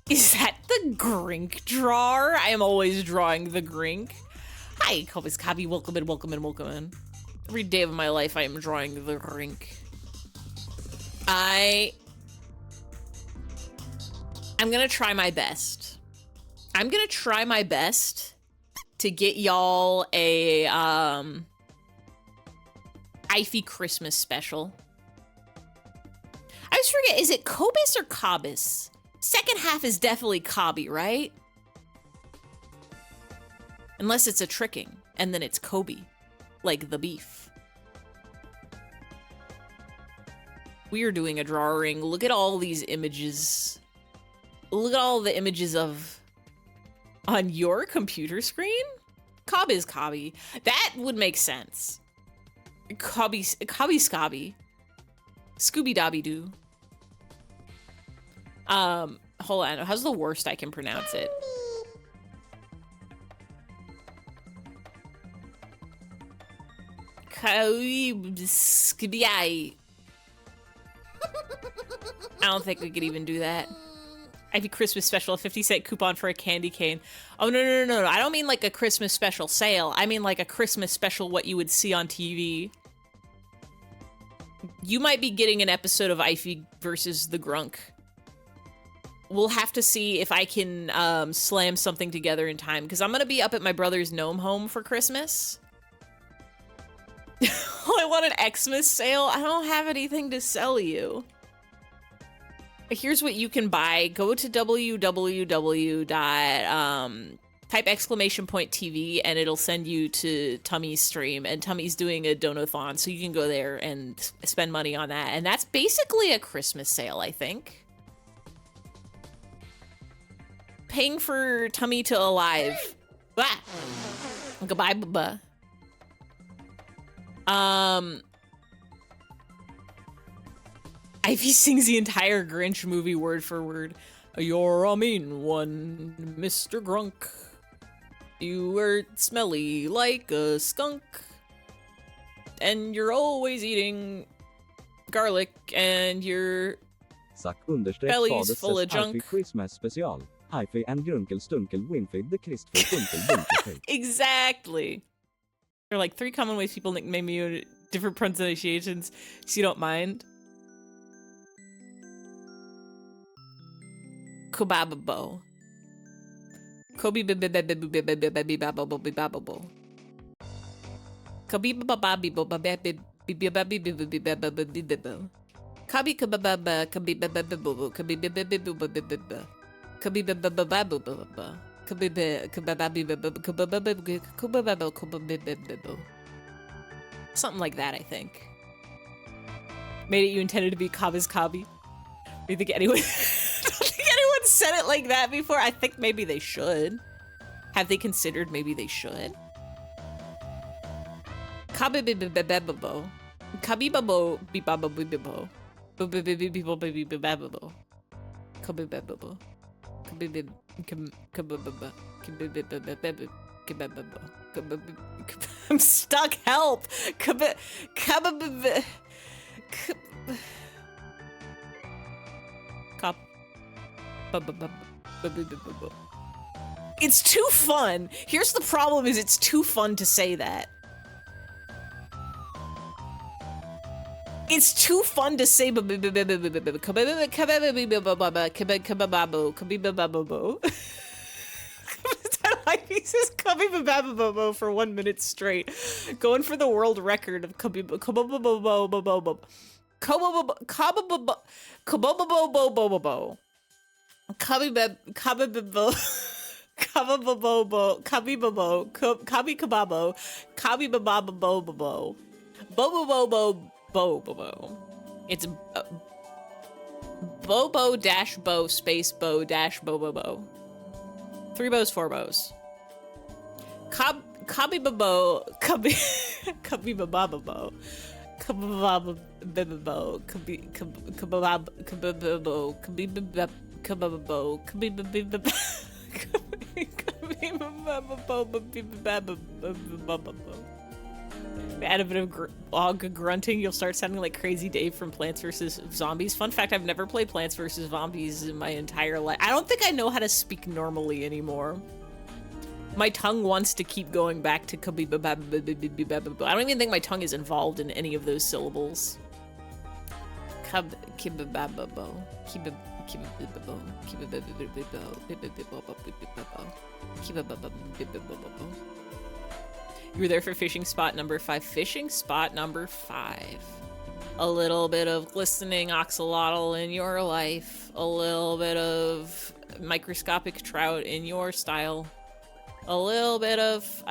Is that the Grink drawer? I am always drawing the Grink. Hi, Kobis Kabi. Welcome in, welcome in, welcome in. Every day of my life, I am drawing the Grink. I'm gonna try my best. I'm gonna try my best to get y'all a, Ify Christmas special. I always forget, is it Kobis or Kabis? Second half is definitely Kabi, right? Unless it's a tricking, and then it's Kobe, like the beef. We are doing a drawing. Look at all these images. Look at all the images of... On your computer screen? Cobb is Cobby. That would make sense. Cobby Scobby. Scooby Dobby Doo. Hold on. How's the worst I can pronounce it? I don't think we could even do that. Ivy Christmas special, a 50-cent coupon for a candy cane. Oh, no. I don't mean like a Christmas special sale. I mean like a Christmas special what you would see on TV. You might be getting an episode of Ivy versus the Grunk. We'll have to see if I can slam something together in time, because I'm going to be up at my brother's gnome home for Christmas. I want an Xmas sale. I don't have anything to sell you. Here's what you can buy. Go to type !TV and it'll send you to Tummy's stream, and Tummy's doing a donathon, so you can go there and spend money on that. And that's basically a Christmas sale, I think. Paying for Tummy to alive. Ah. Goodbye, bye. Ivy sings the entire Grinch movie word for word. You're a mean one, Mr. Grunk. You were smelly like a skunk. And you're always eating garlic, and your belly's full of junk. Christmas special. Hi-fi and grunkel stunkel winfid the Christopher funkel bunkel. Exactly. There are like 3 common ways people nickname you, different pronunciations, so you don't mind. Kobababo. Kobe bababo. Kobe bababo. Kabi kababa kabi bababo kabi bababo kabi bababo. Something like that, I think. Made it you intended to be Kaba's Kabi. Do you think anyone said it like that before? I think maybe they should. Have they considered maybe they should? Kabibibibibabo. Kabibabo bibabo bibibo. Bibibibibo bibibabo. Kabibabo. Kabibib kabibaba. I'm stuck, help! It's too fun. Here's the problem, is it's too fun to say that. It's too fun to say he says Kabibababobo for 1 minute straight. Going for the world record of Kabibabobobobobo. Kabababo. Kabibabo. Kabababo. Kabibabo. Kabikababo. Kabibababobobo. Bobobobo. It's Bobo dash Bo space Bo dash Bobobo. 3 bows, 4 bows. Kabibabo. Kabibababo. Kabababo. Kabibabo. Kabababo. Kabibabo. Add a bit of grunting, you'll start sounding like Crazy Dave from Plants vs. Zombies. Fun fact, I've never played Plants vs. Zombies in my entire life. I don't think I know how to speak normally anymore. My tongue wants to keep going back to kabibabababababababab. I don't even think my tongue is involved in any of those syllables. Kibabababo. Kibabababo. Kibabababo. You were there for fishing spot number 5. Fishing spot number 5. A little bit of glistening axolotl in your life. A little bit of microscopic trout in your style. A little bit of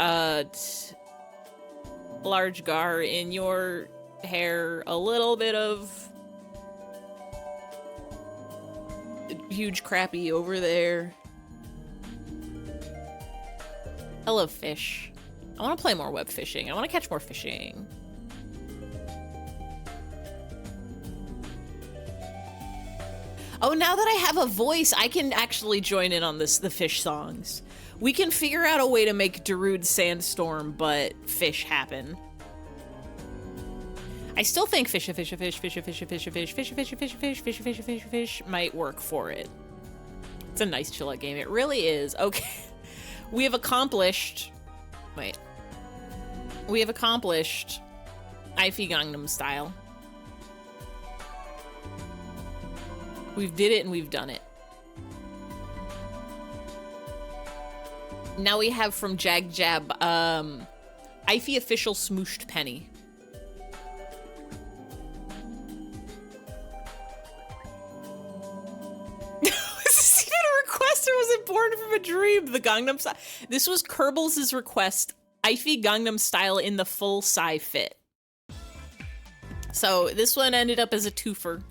large gar in your hair. A little bit of huge crappie over there. I love fish. I want to play more web fishing. I want to catch more fishing. Oh, now that I have a voice, I can actually join in on the fish songs. We can figure out a way to make Darude Sandstorm, but fish happen. I still think fish might work for it. It's a nice chill out game. It really is. Okay. We have accomplished... Wait. We have accomplished Ify Gangnam Style. We've did it and we've done it. Now we have from Jag Jab, Ify Official Smooshed Penny. Or was it born from a dream? The Gangnam Style. This was Kerbals' request. Ify Gangnam Style in the full Psy fit. So this one ended up as a twofer.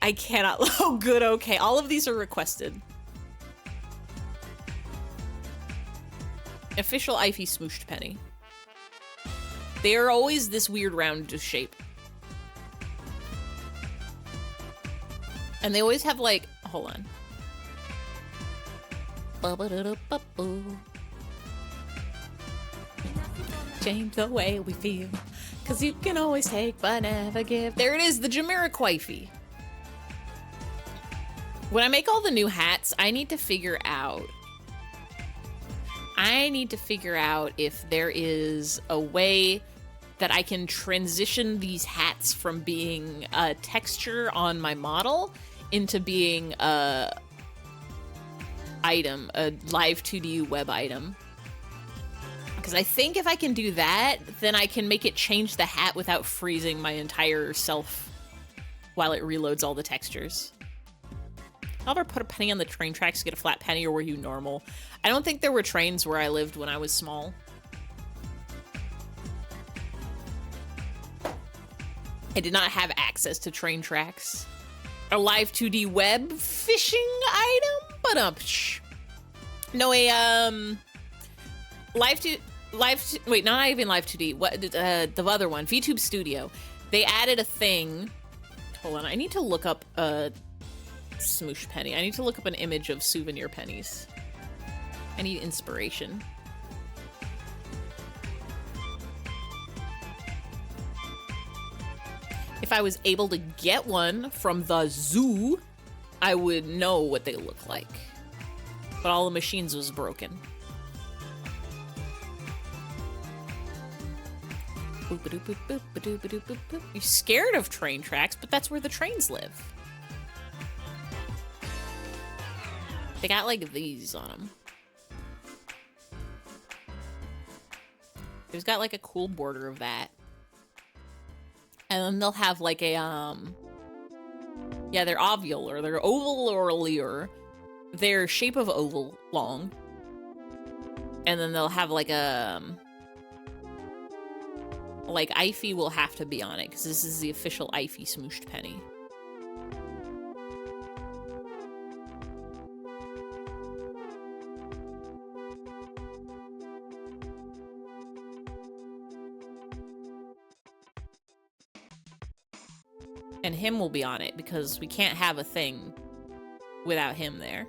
I cannot. Oh, good. Okay. All of these are requested. Official Ify Smooshed Penny. They are always this weird round shape. And they always have like, hold on. Change the way we feel, cause you can always take but never give. There it is, the Jamiroquai. When I make all the new hats, I need to figure out if there is a way that I can transition these hats from being a texture on my model into being a item, a live 2D web item. Because I think if I can do that, then I can make it change the hat without freezing my entire self while it reloads all the textures. I'll ever put a penny on the train tracks to get a flat penny, or were you normal? I don't think there were trains where I lived when I was small. I did not have access to train tracks. A live 2D web fishing item? But no, wait, not even live 2D. What the other one, VTube Studio. They added a thing. Hold on, I need to look up a smoosh penny. I need to look up an image of souvenir pennies. I need inspiration. If I was able to get one from the zoo, I would know what they look like. But all the machines was broken. You're scared of train tracks, but that's where the trains live. They got like these on them. There's got like a cool border of that. And then they'll have like a, yeah, they're ovular, or they're oval or leer. They're shape of oval long. And then they'll have like a, like Ify will have to be on it, because this is the official Ify Smooshed Penny. And him will be on it, because we can't have a thing without him there.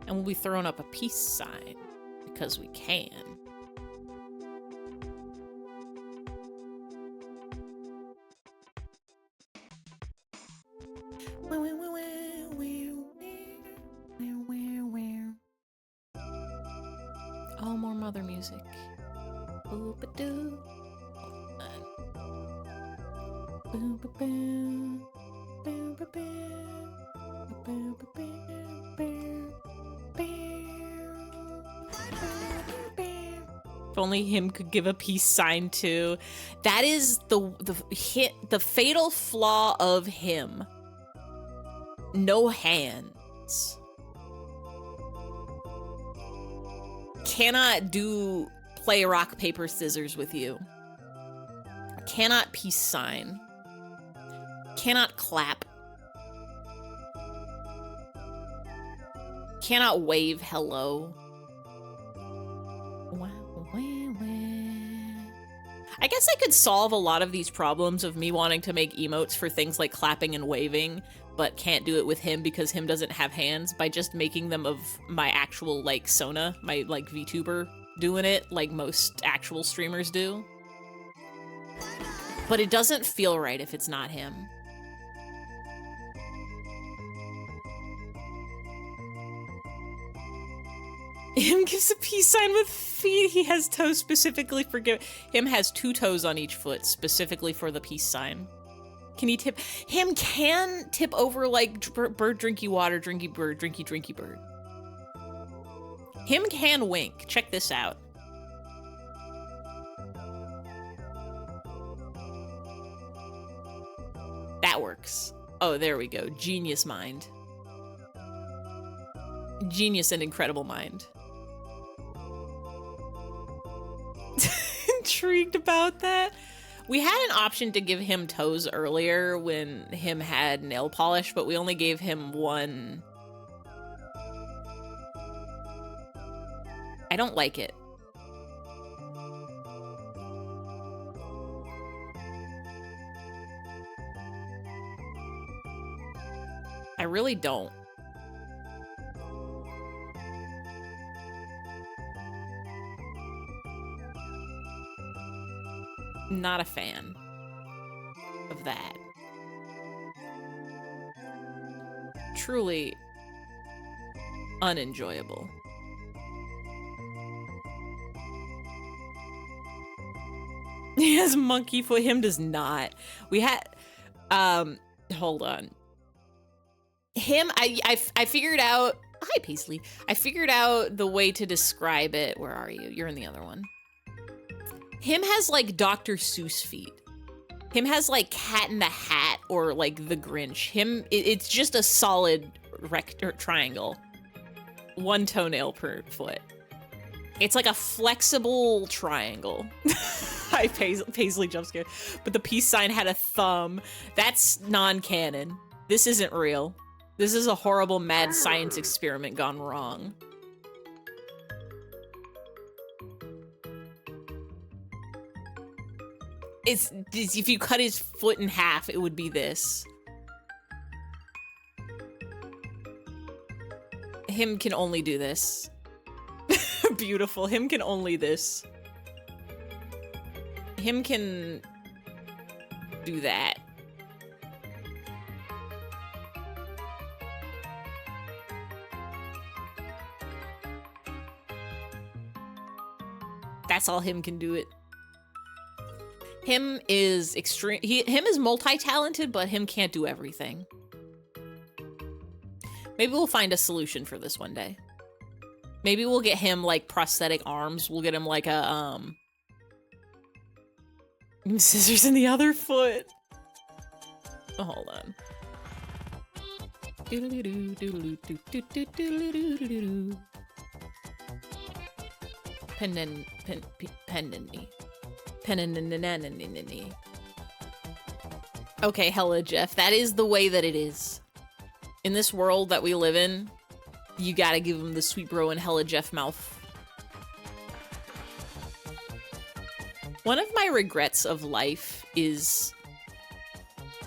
And we'll be throwing up a peace sign, because we can. Oh, more mother music. Boop-a-doo. Boop-a-boo. Boop-a-boo. If only him could give a peace sign too. That is the fatal flaw of him. No hands. Cannot play rock, paper, scissors with you. Cannot peace sign. Cannot clap. Cannot wave hello. I guess I could solve a lot of these problems of me wanting to make emotes for things like clapping and waving, but can't do it with him because him doesn't have hands, by just making them of my actual, like, Sona, my, like, VTuber doing it like most actual streamers do. But it doesn't feel right if it's not him. Him gives a peace sign with feet. He has toes specifically for him has 2 toes on each foot specifically for the peace sign. Can he tip? Him can tip over like bird drinky water, drinky bird, drinky bird. Him can wink. Check this out. That works. Oh, there we go. Genius mind. Genius and incredible mind. Intrigued about that. We had an option to give him toes earlier when him had nail polish, but we only gave him 1. I don't like it. I really don't. Not a fan of that. Truly unenjoyable. He has monkey foot. Him does not. We had hold on. Him, I figured out. Hi, Paisley. I figured out the way to describe it. Where are you? You're in the other one. Him has like Dr. Seuss feet. Him has like Cat in the Hat or like the Grinch. Him, it's just a solid triangle. 1 toenail per foot. It's like a flexible triangle. Hi, Paisley jump scare. But the peace sign had a thumb. That's non-canon. This isn't real. This is a horrible mad science experiment gone wrong. It's if you cut his foot in half, it would be this. Him can only do this. Beautiful. Him can only this. Him can do that. That's all him can do it. Him is extreme. Him is multi-talented, but him can't do everything. Maybe we'll find a solution for this one day. Maybe we'll get him like prosthetic arms. We'll get him like a scissors in the other foot. Oh, hold on. Okay, hella Jeff. That is the way that it is. In this world that we live in, you gotta give him the sweet bro and hella Jeff mouth. One of my regrets of life is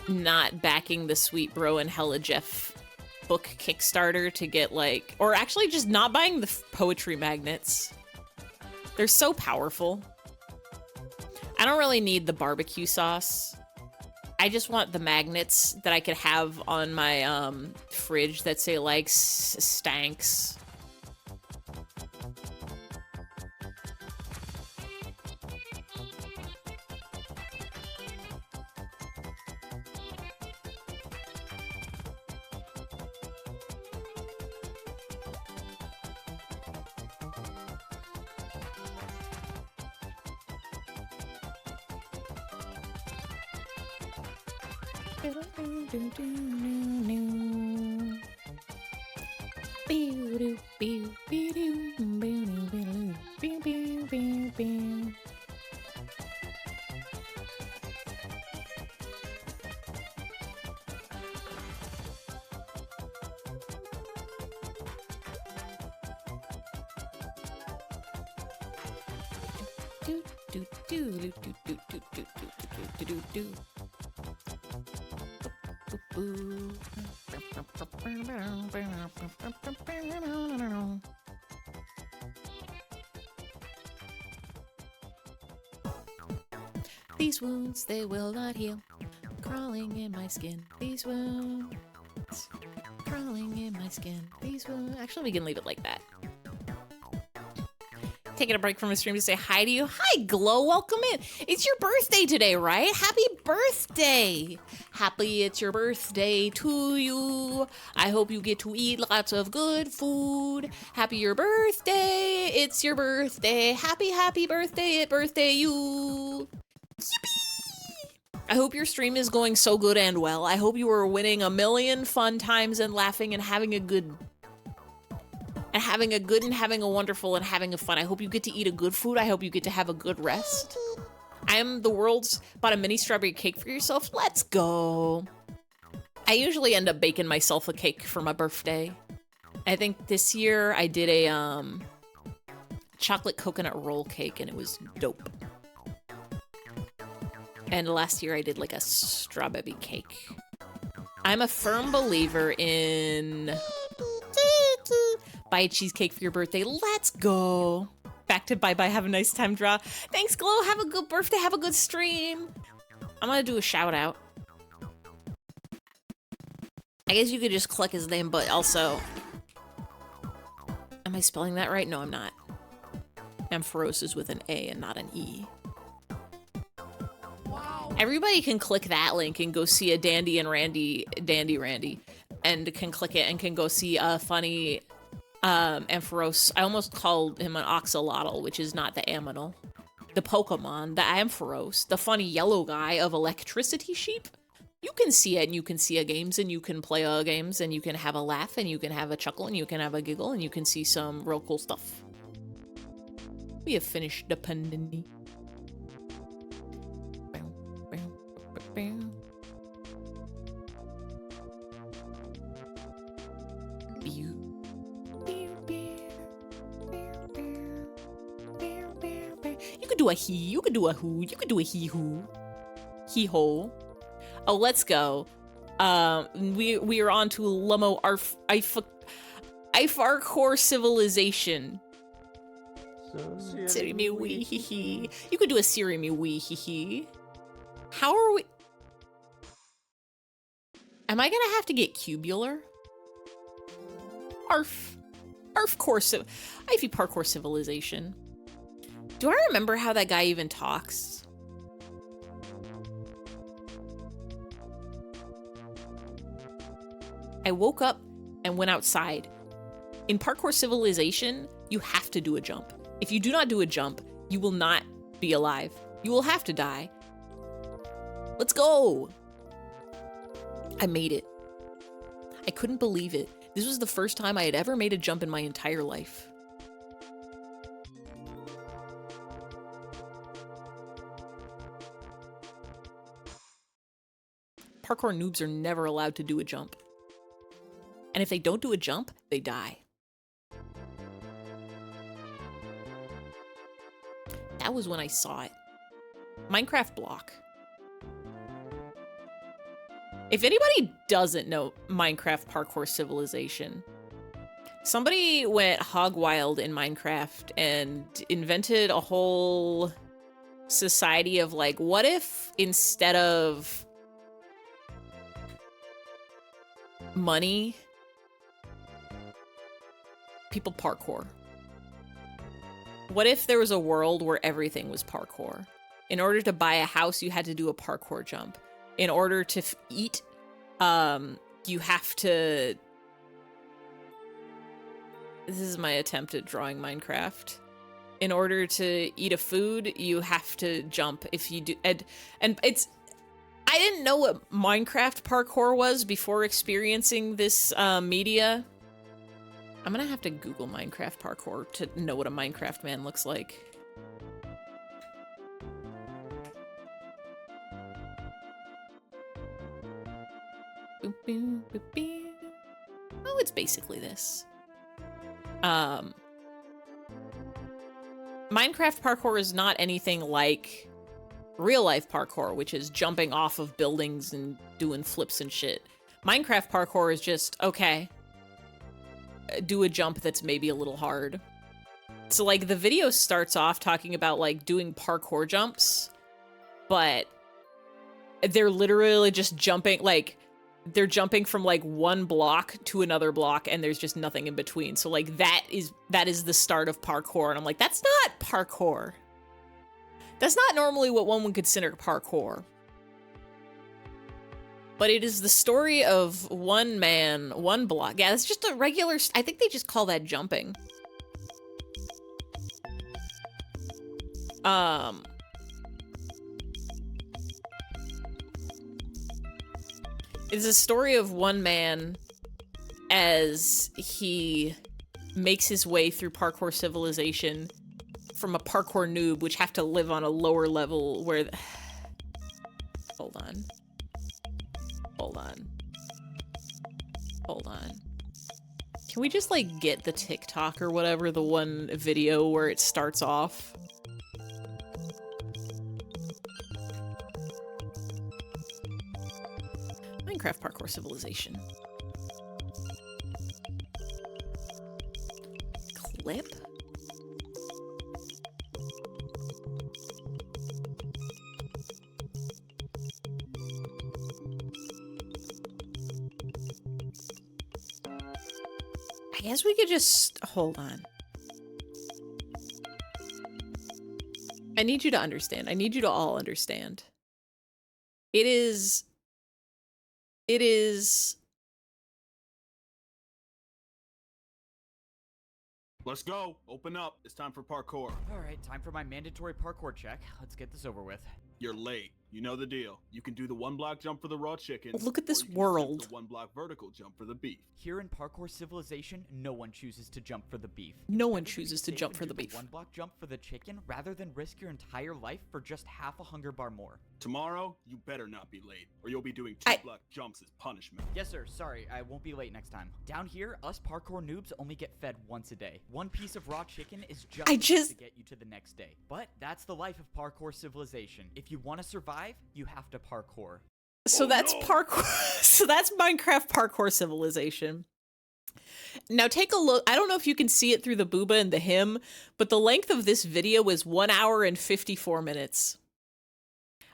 not backing the sweet bro and hella Jeff book Kickstarter to get like, or actually just not buying the poetry magnets. They're so powerful. I don't really need the barbecue sauce. I just want the magnets that I could have on my fridge that say like stanks. Do do do do do do do do do do do do. These wounds, they will not heal. Crawling in my skin. These wounds. Crawling in my skin. These wounds. Actually, we can leave it like that. Taking a break from the stream to say hi to you. Hi, Glow. Welcome in. It's your birthday today, right? Happy birthday. Happy it's your birthday to you. I hope you get to eat lots of good food. Happy your birthday. It's your birthday. Happy, happy birthday you. I hope your stream is going so good and well. I hope you are winning a million fun times and laughing and having a good and having a wonderful and having a fun. I hope you get to eat a good food. I hope you get to have a good rest. I am the world's bought a mini strawberry cake for yourself. Let's go. I usually end up baking myself a cake for my birthday. I think this year I did a chocolate coconut roll cake and it was dope. And last year I did like a strawberry cake. I'm a firm believer in buy a cheesecake for your birthday. Let's go. Back to bye-bye. Have a nice time, Draw. Thanks, Glow. Have a good birthday. Have a good stream. I'm gonna do a shout out. I guess you could just click his name, but also... Am I spelling that right? No, I'm not. Ampharos is with an A and not an E. Everybody can click that link and go see a Dandy Randy, and can click it and can go see a funny Ampharos. I almost called him an Oxalotl, which is not the Aminal. The Pokemon, the Ampharos, the funny yellow guy of Electricity Sheep. You can see it and you can see a games and you can play games and you can have a laugh and you can have a chuckle and you can have a giggle and you can see some real cool stuff. We have finished the pendant. You could do a he, you could do a who, you could do a he-who. He-ho. Oh, let's go. We are on to Lumo Ifar Core Civilization. Sirimi wee hee hee. You could do a Sirimi wee hee hee. How are we? Am I gonna have to get cubular? Arf. Arf Core Ivy Parkour Civilization. Do I remember how that guy even talks? I woke up and went outside. In Parkour Civilization, you have to do a jump. If you do not do a jump, you will not be alive. You will have to die. Let's go! I made it. I couldn't believe it. This was the first time I had ever made a jump in my entire life. Parkour noobs are never allowed to do a jump. And if they don't do a jump, they die. That was when I saw it. Minecraft block. If anybody doesn't know Minecraft Parkour Civilization, somebody went hog wild in Minecraft and invented a whole society of like, what if instead of money, people parkour? What if there was a world where everything was parkour? In order to buy a house, you had to do a parkour jump. In order to eat, you have to... This is my attempt at drawing Minecraft. In order to eat a food, you have to jump. If you do... And it's... I didn't know what Minecraft parkour was before experiencing this media. I'm gonna have to Google Minecraft parkour to know what a Minecraft man looks like. Boop, boop, boop, boop. Oh, it's basically this. Minecraft parkour is not anything like real life parkour, which is jumping off of buildings and doing flips and shit. Minecraft parkour is just, okay, do a jump that's maybe a little hard. So like the video starts off talking about like doing parkour jumps, but they're literally just jumping, like they're jumping from like one block to another block and there's just nothing in between. So like that is the start of parkour. And I'm like, that's not parkour. That's not normally what one would consider parkour. But it is the story of one man, one block. Yeah, it's just a regular, I think they just call that jumping. It's a story of one man as he makes his way through parkour civilization from a parkour noob, which have to live on a lower level where... Hold on. Hold on. Hold on. Can we just, like, get the TikTok or whatever, the one video where it starts off? Minecraft parkour civilization. Clip? I guess we could just hold on. I need you to understand. I need you to all understand. It is... Let's go. Open up. It's time for parkour. All right, time for my mandatory parkour check. Let's get this over with. You're late. You know the deal. You can do the one block jump for the raw chicken. Look at this or you can world. attempt the one block vertical jump for the beef. Here in parkour civilization, no one chooses to jump for the beef. No one Better to chooses be to safe jump and for do the beef. One block jump for the chicken rather than risk your entire life for just half a hunger bar more. Tomorrow, you better not be late, or you'll be doing two block jumps as punishment. Yes, sir. Sorry, I won't be late next time. Down here, us parkour noobs only get fed once a day. One piece of raw chicken is just enough to get you to the next day. But that's the life of parkour civilization. If you want to survive, you have to parkour. So that's parkour. So that's Minecraft parkour civilization. Now take a look. I don't know if you can see it through the booba and the him, but the length of this video is 1 hour and 54 minutes.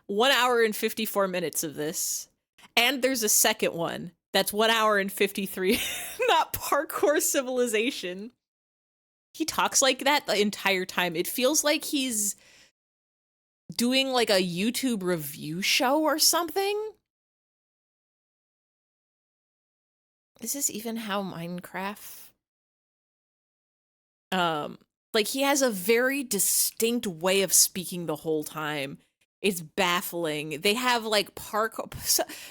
1 hour and 54 minutes of this. And there's a second one that's 1 hour and 53. Not parkour civilization. He talks like that the entire time. It feels like he's doing like a YouTube review show or something. Is this even how Minecraft? Like he has a very distinct way of speaking the whole time. It's baffling. They have like parkour.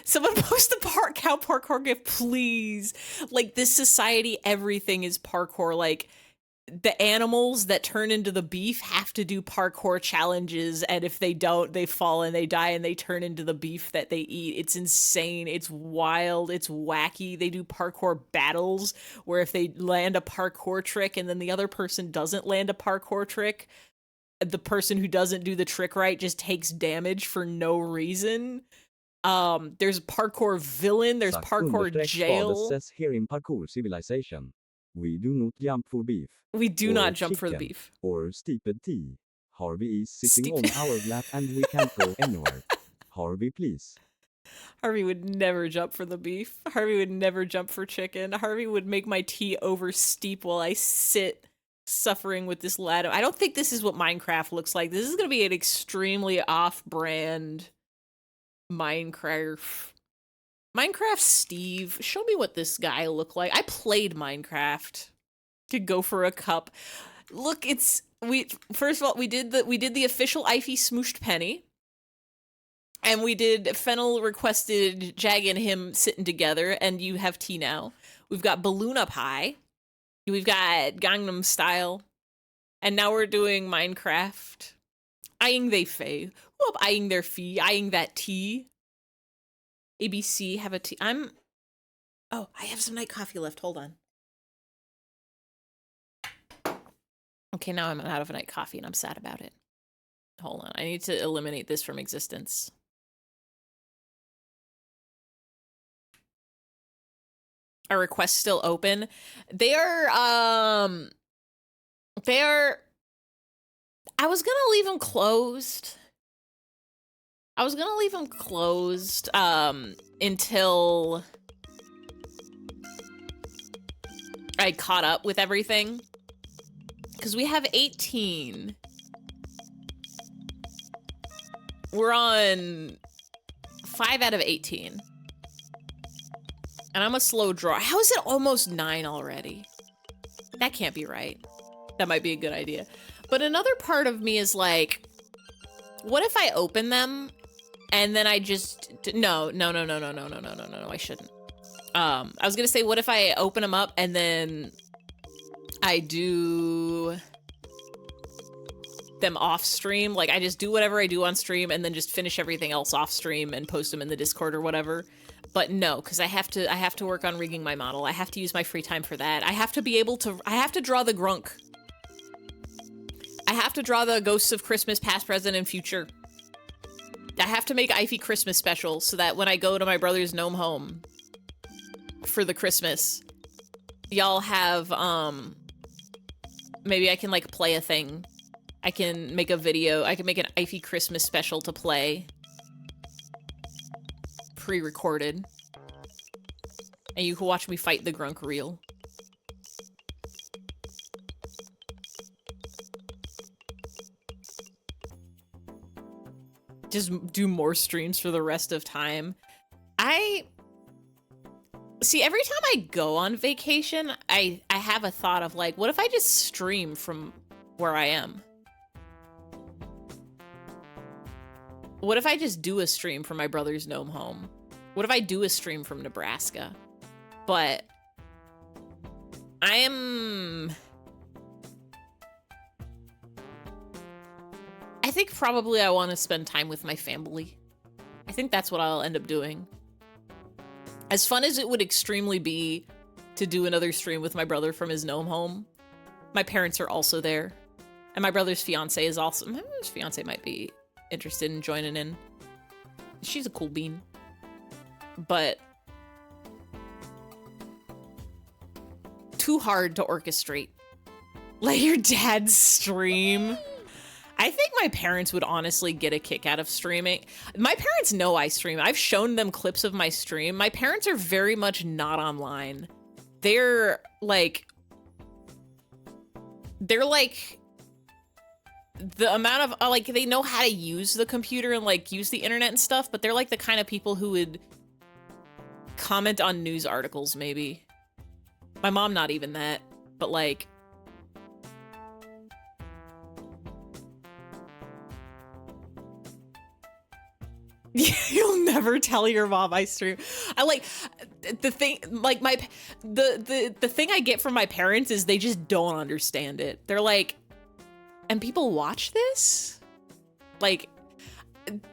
Someone post the cow parkour gif, please. Like this society, everything is parkour. Like the animals that turn into the beef have to do parkour challenges, and if they don't, they fall and they die and they turn into the beef that they eat. It's insane. It's wild. It's wacky. They do parkour battles where if they land a parkour trick and then the other person doesn't land a parkour trick, the person who doesn't do the trick right just takes damage for no reason. There's parkour villain. There's parkour jail. Says here in parkour civilization. We do not jump for beef. We do not jump for the beef. Or stupid tea. Harvey is sitting on our lap and we can't go anywhere. Harvey, please. Harvey would never jump for the beef. Harvey would never jump for chicken. Harvey would make my tea over steep while I sit suffering with this ladder. I don't think this is what Minecraft looks like. This is going to be an extremely off-brand Minecraft. Minecraft Steve, show me what this guy looked like. I played Minecraft. Could go for a cup. Look, first of all, we did the official Ify smooshed penny. And we did Fennel requested Jag and him sitting together, and you have tea now. We've got Balloon Up High. We've got Gangnam Style. And now we're doing Minecraft. Eyeing they fey. Whoop, eyeing their fee, eyeing that tea. ABC, have a tea. Oh, I have some night coffee left. Hold on. Okay, now I'm out of night coffee and I'm sad about it. Hold on, I need to eliminate this from existence. Are requests still open? They are, I was gonna leave them closed. Until I caught up with everything. Because we have 18. We're on 5 out of 18. And I'm a slow drawer. How is it almost 9 already? That can't be right. That might be a good idea. But another part of me is like, what if I open them and then I just, no, I shouldn't. I was gonna say, what if I open them up and then I do them off stream? Like I just do whatever I do on stream and then just finish everything else off stream and post them in the Discord or whatever. But no, because I have to work on rigging my model. I have to use my free time for that. I have to draw the grunk. I have to draw the ghosts of Christmas past, present, and future. I have to make Ify Christmas special so that when I go to my brother's gnome home for the Christmas, y'all have, maybe I can like play a thing. I can make a video. I can make an Ify Christmas special to play. Pre-recorded. And you can watch me fight the grunk reel. Just do more streams for the rest of time. See, every time I go on vacation, I have a thought of like, what if I just stream from where I am? What if I just do a stream from my brother's gnome home? What if I do a stream from Nebraska? But I think probably I want to spend time with my family. I think that's what I'll end up doing. As fun as it would extremely be to do another stream with my brother from his gnome home, my parents are also there. And my brother's fiance is also, his fiance might be interested in joining in. She's a cool bean. But too hard to orchestrate. Let your dad stream. I think my parents would honestly get a kick out of streaming. My parents know I stream. I've shown them clips of my stream. My parents are very much not online. They're like the amount of like, they know how to use the computer and like use the internet and stuff, but they're like the kind of people who would comment on news articles maybe. My mom, not even that, but like, you'll never tell your mom I stream. I like the thing, like the thing I get from my parents is they just don't understand it. They're like, and people watch this? Like,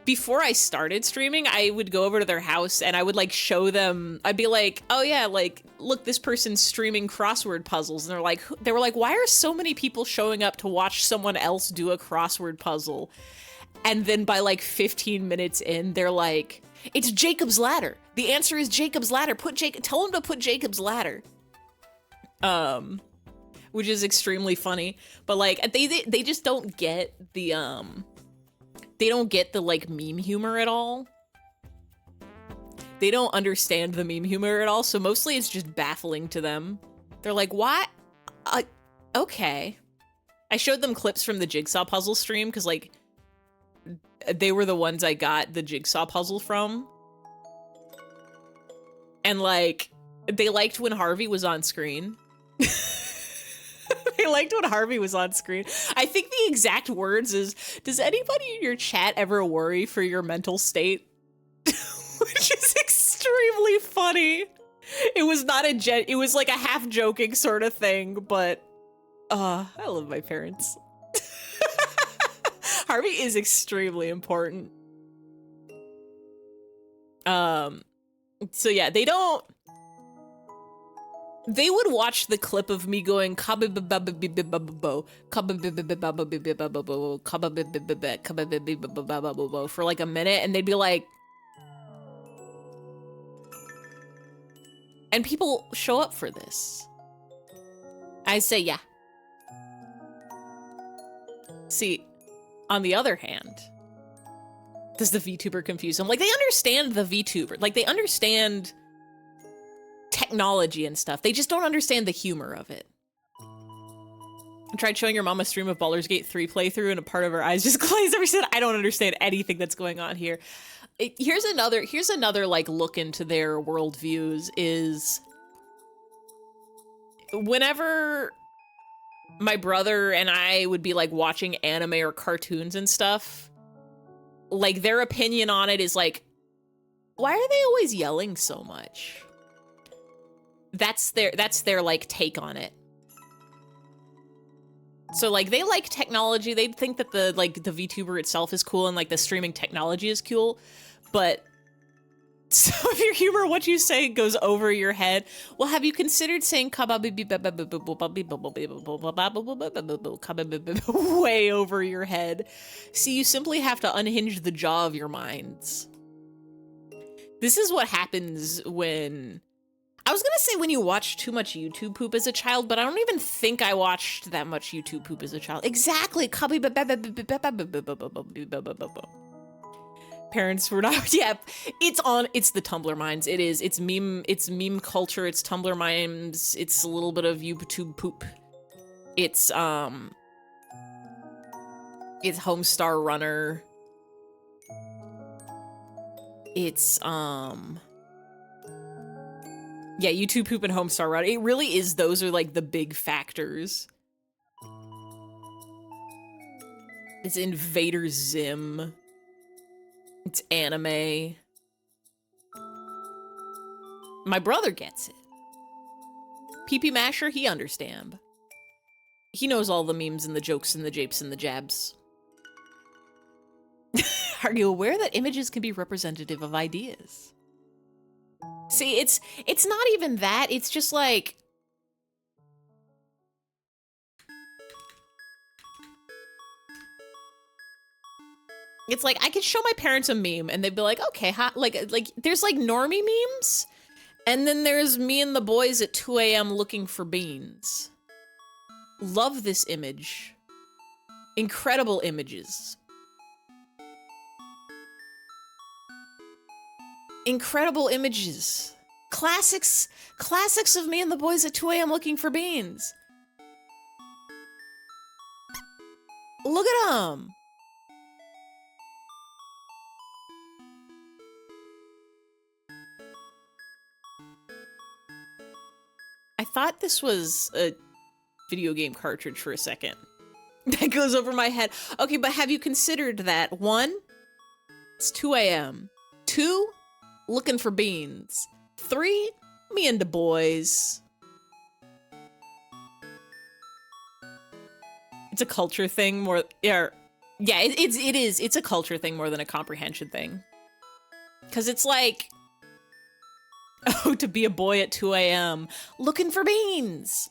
before I started streaming, I would go over to their house and I would like show them, I'd be like, oh yeah, like, look, this person's streaming crossword puzzles. And they were like, why are so many people showing up to watch someone else do a crossword puzzle? And then by like 15 minutes in, they're like, it's Jacob's Ladder. The answer is Jacob's Ladder. Tell him to put Jacob's Ladder. Which is extremely funny. But like, they just don't get the, they don't get the like meme humor at all. They don't understand the meme humor at all. So mostly it's just baffling to them. They're like, what? Okay. I showed them clips from the jigsaw puzzle stream because like, they were the ones I got the jigsaw puzzle from. And like, they liked when Harvey was on screen. They liked when Harvey was on screen. I think the exact words is, does anybody in your chat ever worry for your mental state? Which is extremely funny. It was not it was like a half joking sort of thing, but I love my parents. Harvey is extremely important. So yeah, they don't They would watch the clip of me going for like a minute, and they'd be like, and people show up for this. I say, yeah. See, on the other hand, does the VTuber confuse them? Like, they understand the VTuber. Like, they understand technology and stuff. They just don't understand the humor of it. I tried showing your mom a stream of Baldur's Gate 3 playthrough and a part of her eyes just glazed over. She said, I don't understand anything that's going on here. Here's another like look into their worldviews is whenever my brother and I would be like watching anime or cartoons and stuff, like their opinion on it is like, why are they always yelling so much? That's their like take on it. So like they like technology. They think that the VTuber itself is cool and like the streaming technology is cool, but some of your humor, what you say, goes over your head. Well, have you considered saying way over your head? See, you simply have to unhinge the jaw of your minds. This is what happens when... I was gonna say when you watch too much YouTube poop as a child, but I don't even think I watched that much YouTube poop as a child. Exactly. Parents were not, yeah, it's the Tumblr minds. It is, it's meme culture, it's Tumblr memes, it's a little bit of YouTube poop. It's Homestar Runner. It's, yeah, YouTube poop and Homestar Runner. It really is, those are like the big factors. It's Invader Zim. It's anime. My brother gets it. PP Masher, he understand. He knows all the memes and the jokes and the japes and the jabs. Are you aware that images can be representative of ideas? See, it's not even that. It's just like... It's like, I could show my parents a meme and they'd be like, okay, like there's like normie memes, and then there's me and the boys at 2 a.m. looking for beans. Love this image. Incredible images. Incredible images. Classics of me and the boys at 2 a.m. looking for beans. Look at them. I thought this was a video game cartridge for a second. That goes over my head. Okay, but have you considered that? 1, it's 2 a.m. 2, looking for beans. 3, me and the boys. It's a culture thing more, yeah, it is. It's a culture thing more than a comprehension thing. Cause it's like, oh, to be a boy at 2 a.m. looking for beans.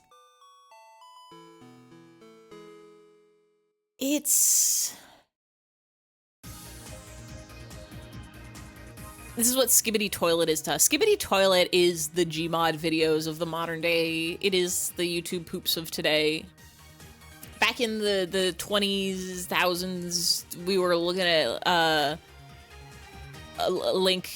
It's... This is what Skibbity Toilet is to us. Skibbity Toilet is the Gmod videos of the modern day. It is the YouTube poops of today. Back in the 20s, thousands, we were looking at Link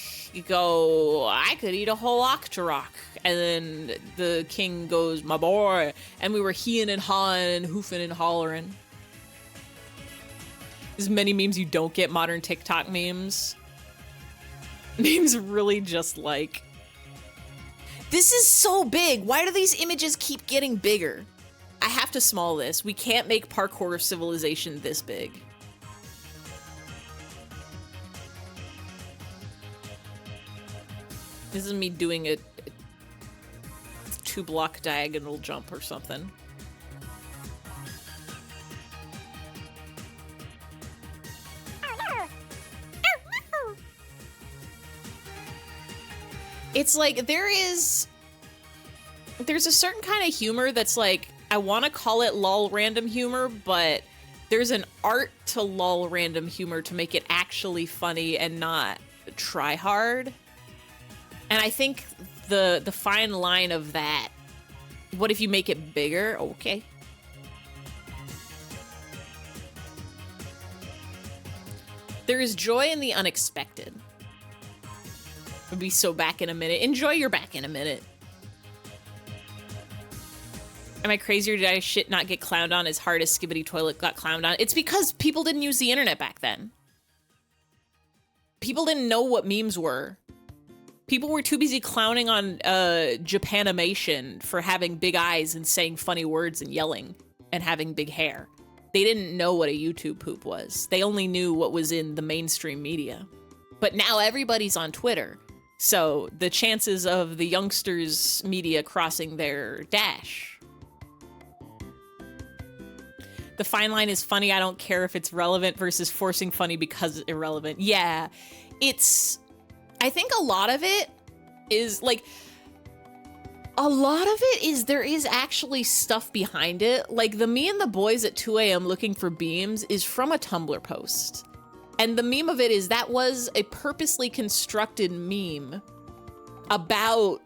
go, I could eat a whole Octorok. And then the king goes, my boy. And we were heeing and hawing and hoofing and hollering. There's many memes you don't get, modern TikTok memes. Memes really just like, this is so big. Why do these images keep getting bigger? I have to small this. We can't make Parkour Civilization this big. This is me doing a 2-block diagonal jump or something. It's like there is there's a certain kind of humor that's like, I want to call it lol random humor, but there's an art to lol random humor to make it actually funny and not try hard. And I think the fine line of that, what if you make it bigger? Okay. There is joy in the unexpected. Would be so back in a minute. Enjoy your back in a minute. Am I crazy or did I shit not get clowned on as hard as Skibbity Toilet got clowned on? It's because people didn't use the internet back then. People didn't know what memes were. People were too busy clowning on Japanimation for having big eyes and saying funny words and yelling and having big hair. They didn't know what a YouTube poop was. They only knew what was in the mainstream media. But now everybody's on Twitter. So the chances of the youngsters' media crossing their dash. The fine line is funny, I don't care if it's relevant versus forcing funny because it's irrelevant. Yeah, I think a lot of it is like, there is actually stuff behind it. Like the me and the boys at 2 a.m. looking for beams is from a Tumblr post. And the meme of it is that was a purposely constructed meme about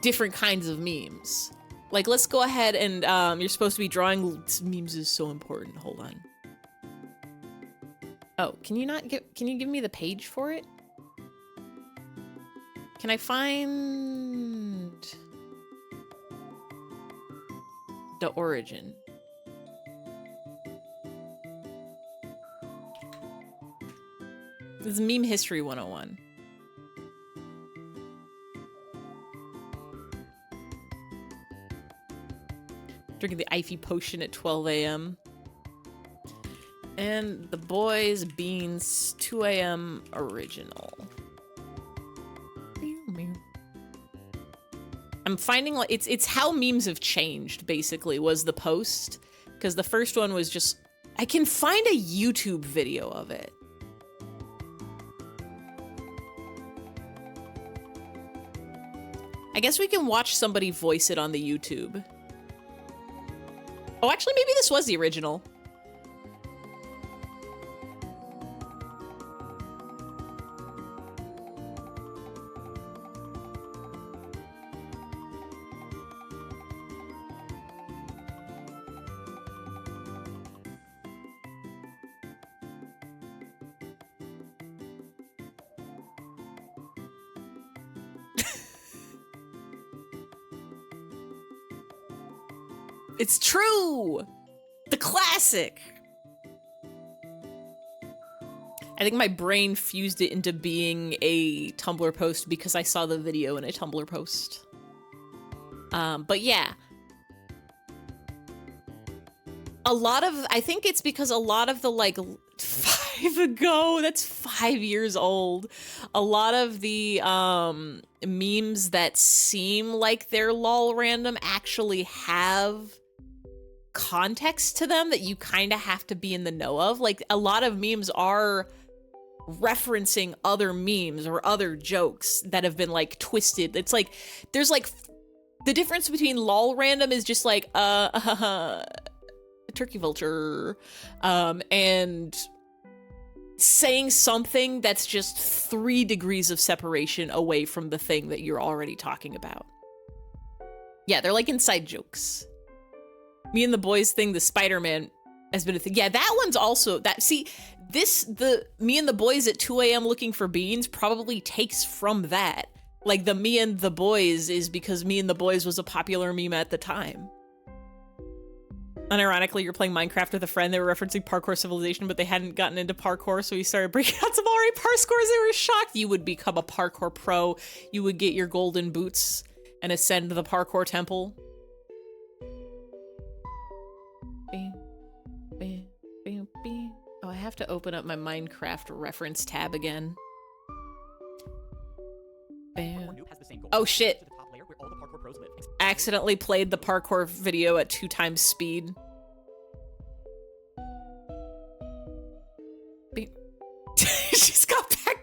different kinds of memes. Like, let's go ahead and, you're supposed to be drawing, memes is so important, hold on. Oh, can you give me the page for it? Can I find the origin? This is Meme History 101. Drinking the Ify potion at 12 a.m. And the boys beans 2 a.m. original. I'm finding like it's how memes have changed basically was the post, because the first one was just, I can find a YouTube video of it. I guess we can watch somebody voice it on the YouTube. Oh, actually, maybe this was the original. It's true! The classic! I think my brain fused it into being a Tumblr post because I saw the video in a Tumblr post. But yeah. I think it's because a lot of the, like, 5 ago, that's 5 years old. A lot of the, memes that seem like they're lol random actually have context to them that you kind of have to be in the know of. Like, a lot of memes are referencing other memes or other jokes that have been, like, twisted. It's like, there's, like, the difference between lol random is just like, turkey vulture, and saying something that's just 3 degrees of separation away from the thing that you're already talking about. Yeah, they're like inside jokes. Me and the boys thing, the Spider-Man has been a thing. Yeah, that one's also that. See, the me and the boys at 2 a.m. looking for beans probably takes from that. Like the me and the boys is because me and the boys was a popular meme at the time. Unironically, you're playing Minecraft with a friend. They were referencing parkour civilization, but they hadn't gotten into parkour, so he started breaking out some already parkour scores. They were shocked. You would become a parkour pro. You would get your golden boots and ascend to the parkour temple. Oh, I have to open up my Minecraft reference tab again. Oh shit. Accidentally played the parkour video at 2 times speed. She's got back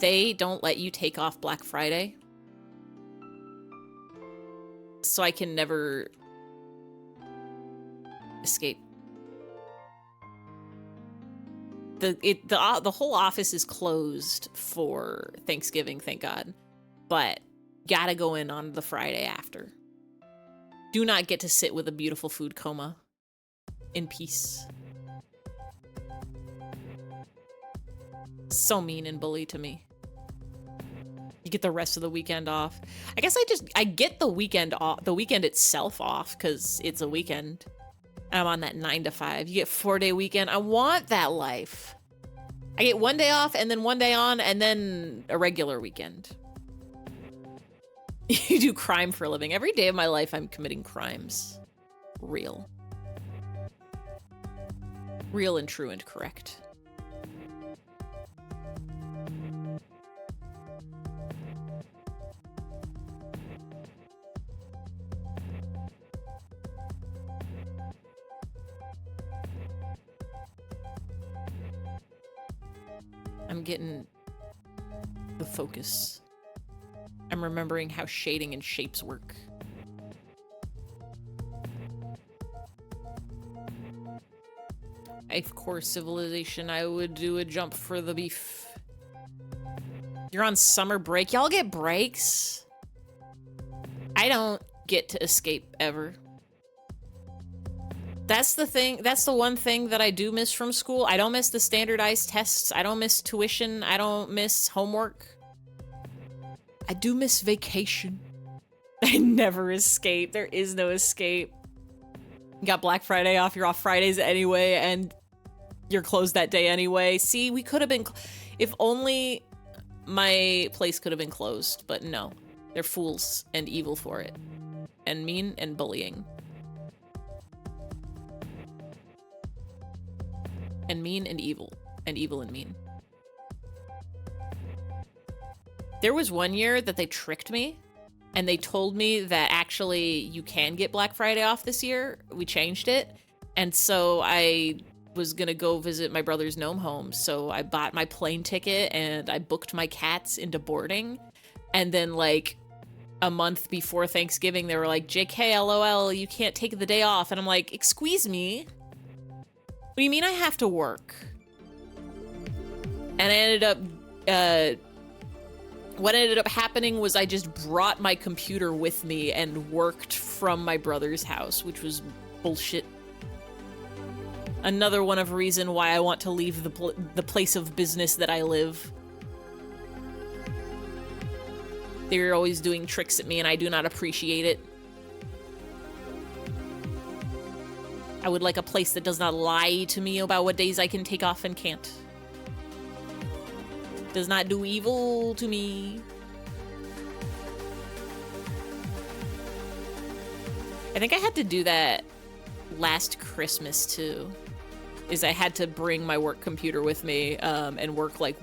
they don't let you take off Black Friday. So I can never escape. The whole office is closed for Thanksgiving, thank God. But gotta go in on the Friday after. Do not get to sit with a beautiful food coma in peace. So mean and bully to me. You get the rest of the weekend off. I guess I get the weekend off, the weekend itself off, because it's a weekend. I'm on that 9 to 5. You get 4-day weekend. I want that life. I get 1 day off and then 1 day on and then a regular weekend. You do crime for a living. Every day of my life I'm committing crimes. Real. Real and true and correct. I'm getting the focus. I'm remembering how shading and shapes work. Of course, civilization, I would do a jump for the beef. You're on summer break. Y'all get breaks? I don't get to escape ever. That's the thing. That's the one thing that I do miss from school. I don't miss the standardized tests. I don't miss tuition. I don't miss homework. I do miss vacation. I never escape. There is no escape. You got Black Friday off. You're off Fridays anyway, and you're closed that day anyway. See, we could have been... If only my place could have been closed, but no. They're fools and evil for it. And mean and bullying. And mean and evil. And evil and mean. There was one year that they tricked me. And they told me that actually you can get Black Friday off this year. We changed it. And so I was gonna go visit my brother's gnome home. So I bought my plane ticket and I booked my cats into boarding. And then like a month before Thanksgiving, they were like, JK, LOL, you can't take the day off. And I'm like, excuse me? What do you mean I have to work? And I ended up, what ended up happening was I just brought my computer with me and worked from my brother's house, which was bullshit. Another one of reason why I want to leave the place of business that I live. They're always doing tricks at me and I do not appreciate it. I would like a place that does not lie to me about what days I can take off and can't. Does not do evil to me. I think I had to do that last Christmas too. Is I had to bring my work computer with me and work like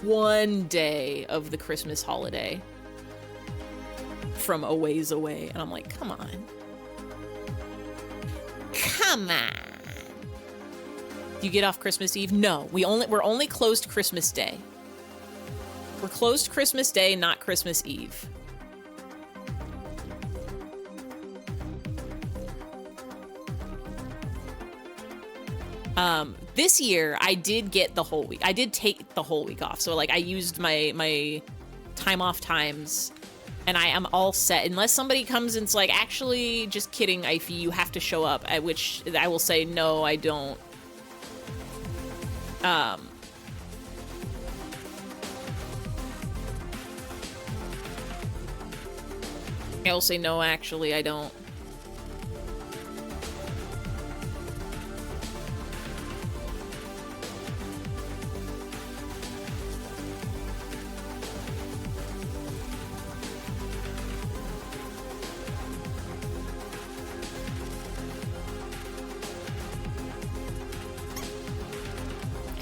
1 day of the Christmas holiday from a ways away. And I'm like, come on. Come on. You get off Christmas Eve? No, we're only closed Christmas Day. We're closed Christmas Day, not Christmas Eve. This year I did get the whole week. I did take the whole week off. So like I used my time off times and I am all set. Unless somebody comes and's like, actually, just kidding, Ify, you have to show up. At which I will say, no, I don't. I will say, no, actually, I don't.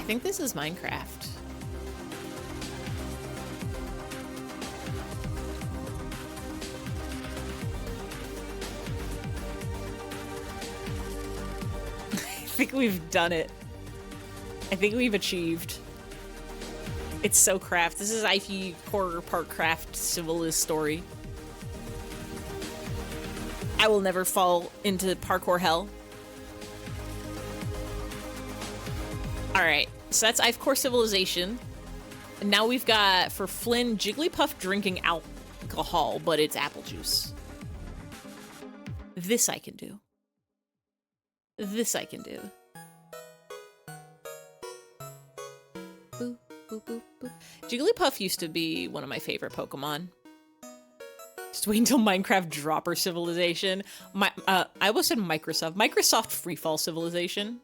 I think this is Minecraft. I think we've done it. I think we've achieved. It's so craft. This is Ivy Horror Park Craft Civilist story. I will never fall into parkour hell. Alright, so that's Ive Core Civilization. And now we've got, for Flynn, Jigglypuff drinking alcohol, but it's apple juice. This I can do. This I can do. Boop, boop, boop, boop. Jigglypuff used to be one of my favorite Pokemon. Just wait until Minecraft Dropper Civilization. I almost said Microsoft. Microsoft Freefall Civilization.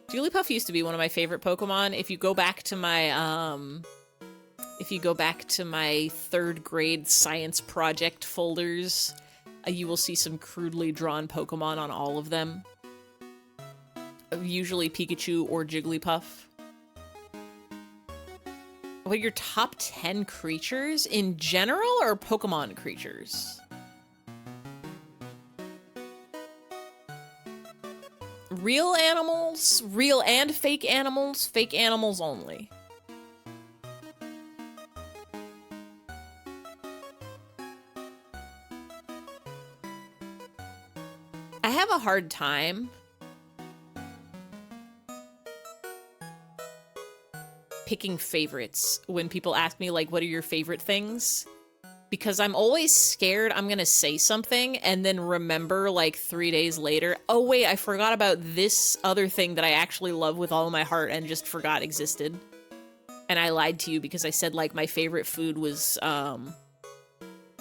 Jigglypuff used to be one of my favorite Pokemon. If you go back to my, third grade science project folders, you will see some crudely drawn Pokemon on all of them. Usually Pikachu or Jigglypuff. What are your top 10 creatures in general or Pokemon creatures? Real animals, real and fake animals only. I have a hard time picking favorites when people ask me, like, what are your favorite things? Because I'm always scared I'm gonna say something and then remember, like, 3 days later, oh wait, I forgot about this other thing that I actually love with all my heart and just forgot existed. And I lied to you because I said, like, my favorite food was,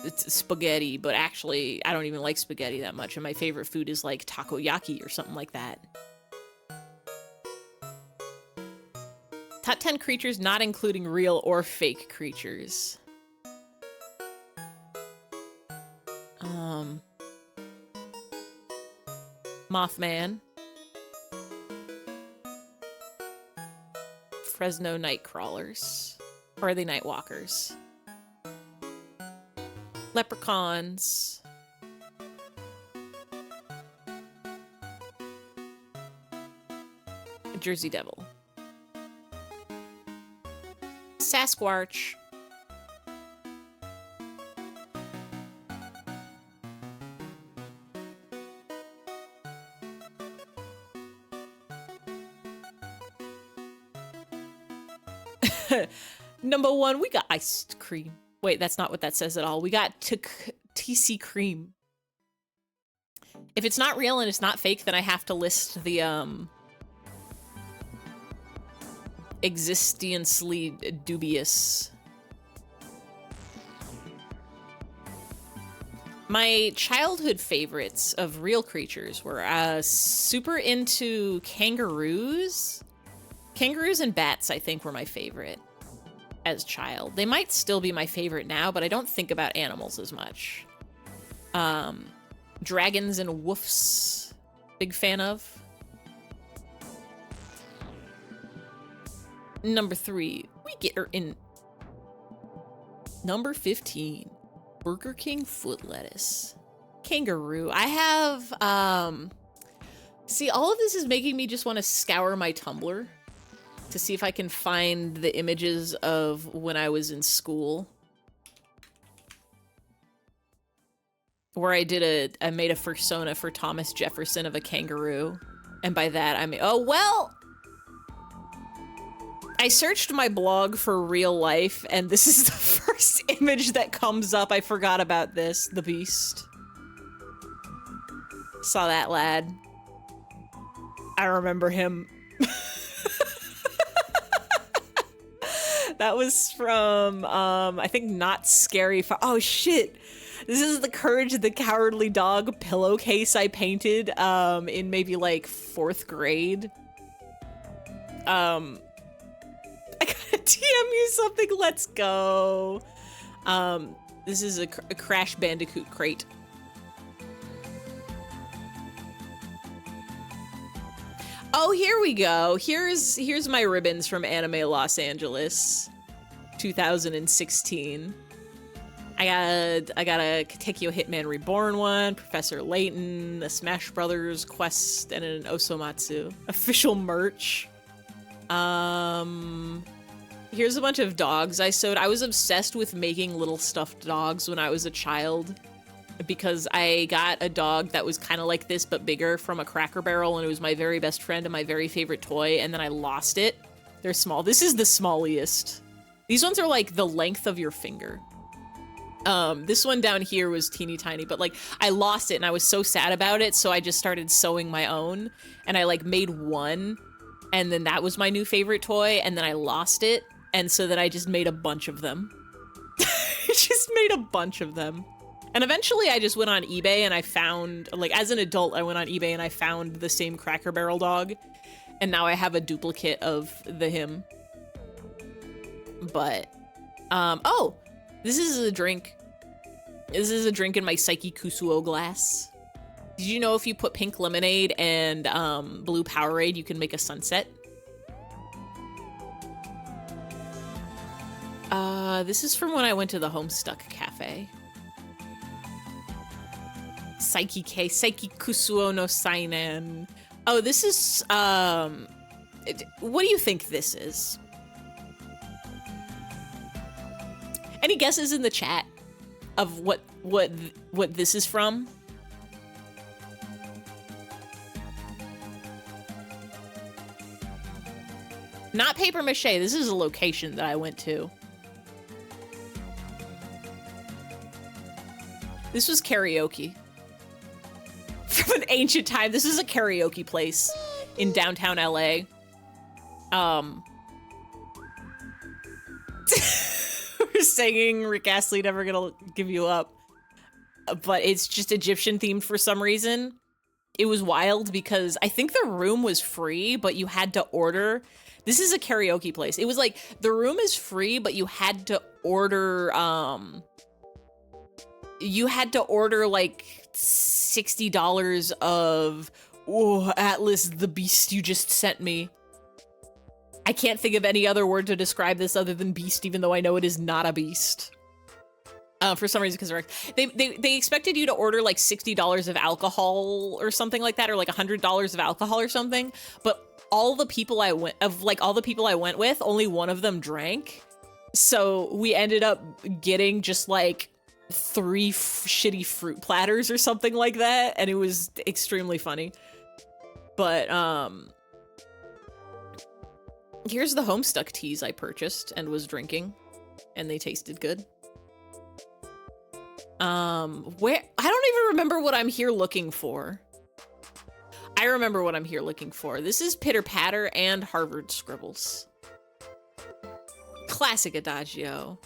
it's spaghetti, but actually, I don't even like spaghetti that much, and my favorite food is, like, takoyaki or something like that. Top 10 creatures not including real or fake creatures. Mothman. Fresno Nightcrawlers. Or are they Nightwalkers? Leprechauns. Jersey Devil. Sasquatch. Number 1, we got iced cream. Wait, that's not what that says at all. We got TC cream. If it's not real and it's not fake, then I have to list the existentially dubious. My childhood favorites of real creatures were super into kangaroos. Kangaroos and bats, I think, were my favorite as child. They might still be my favorite now, but I don't think about animals as much. Dragons and woofs, big fan of. Number 3, we get her in. Number 15, Burger King foot lettuce. Kangaroo. I have, see, all of this is making me just want to scour my Tumblr to see if I can find the images of when I was in school. Where I made a persona for Thomas Jefferson of a kangaroo. And by that, I mean, oh, well, I searched my blog for real life, and this is the first image that comes up. I forgot about this. The beast. Saw that lad. I remember him. That was from, I think Not Scary. Oh, shit. This is the Courage of the Cowardly Dog pillowcase I painted in maybe, like, 4th grade. I gotta DM you something. Let's go. This is a Crash Bandicoot crate. Oh, here we go. Here's my ribbons from Anime Los Angeles, 2016. I got a Katekyo Hitman Reborn one, Professor Layton, a Smash Brothers quest, and an Osomatsu. Official merch. Here's a bunch of dogs I sewed. I was obsessed with making little stuffed dogs when I was a child because I got a dog that was kind of like this but bigger from a Cracker Barrel, and it was my very best friend and my very favorite toy, and then I lost it. They're small. This is the smalliest. These ones are like the length of your finger. This one down here was teeny tiny, but like I lost it and I was so sad about it, so I just started sewing my own, and I like made one, and then that was my new favorite toy, and then I lost it, and so then I just made a bunch of them. I just made a bunch of them. And eventually I just went on eBay and I found, like as an adult, I went on eBay and I found the same Cracker Barrel dog, and now I have a duplicate of him. But, oh, this is a drink. This is a drink in my Psyche Kusuo glass. Did you know if you put pink lemonade and blue Powerade, you can make a sunset? This is from when I went to the Homestuck Cafe. Psyche Kusuo no Sainan. Oh, this is, what do you think this is? Any guesses in the chat of what this is from? Not paper mache. This is a location that I went to. This was karaoke. From an ancient time. This is a karaoke place in downtown LA. We're singing Rick Astley, Never Gonna Give You Up. But it's just Egyptian themed for some reason. It was wild because I think the room was free, but you had to order. This is a karaoke place. It was like, the room is free, but you had to order, like $60 of Atlas the Beast you just sent me. I can't think of any other word to describe this other than beast, even though I know it is not a beast. For some reason, because they expected you to order like $60 of alcohol or something like that, or like $100 of alcohol or something. But all the people I went with, only one of them drank. So we ended up getting just like 3 shitty fruit platters or something like that, and it was extremely funny. But here's the Homestuck teas I purchased and was drinking, and they tasted good. Where I don't even remember what I'm here looking for. I remember what I'm here looking for. This is Pitter Patter and Harvard Scribbles. Classic Adagio.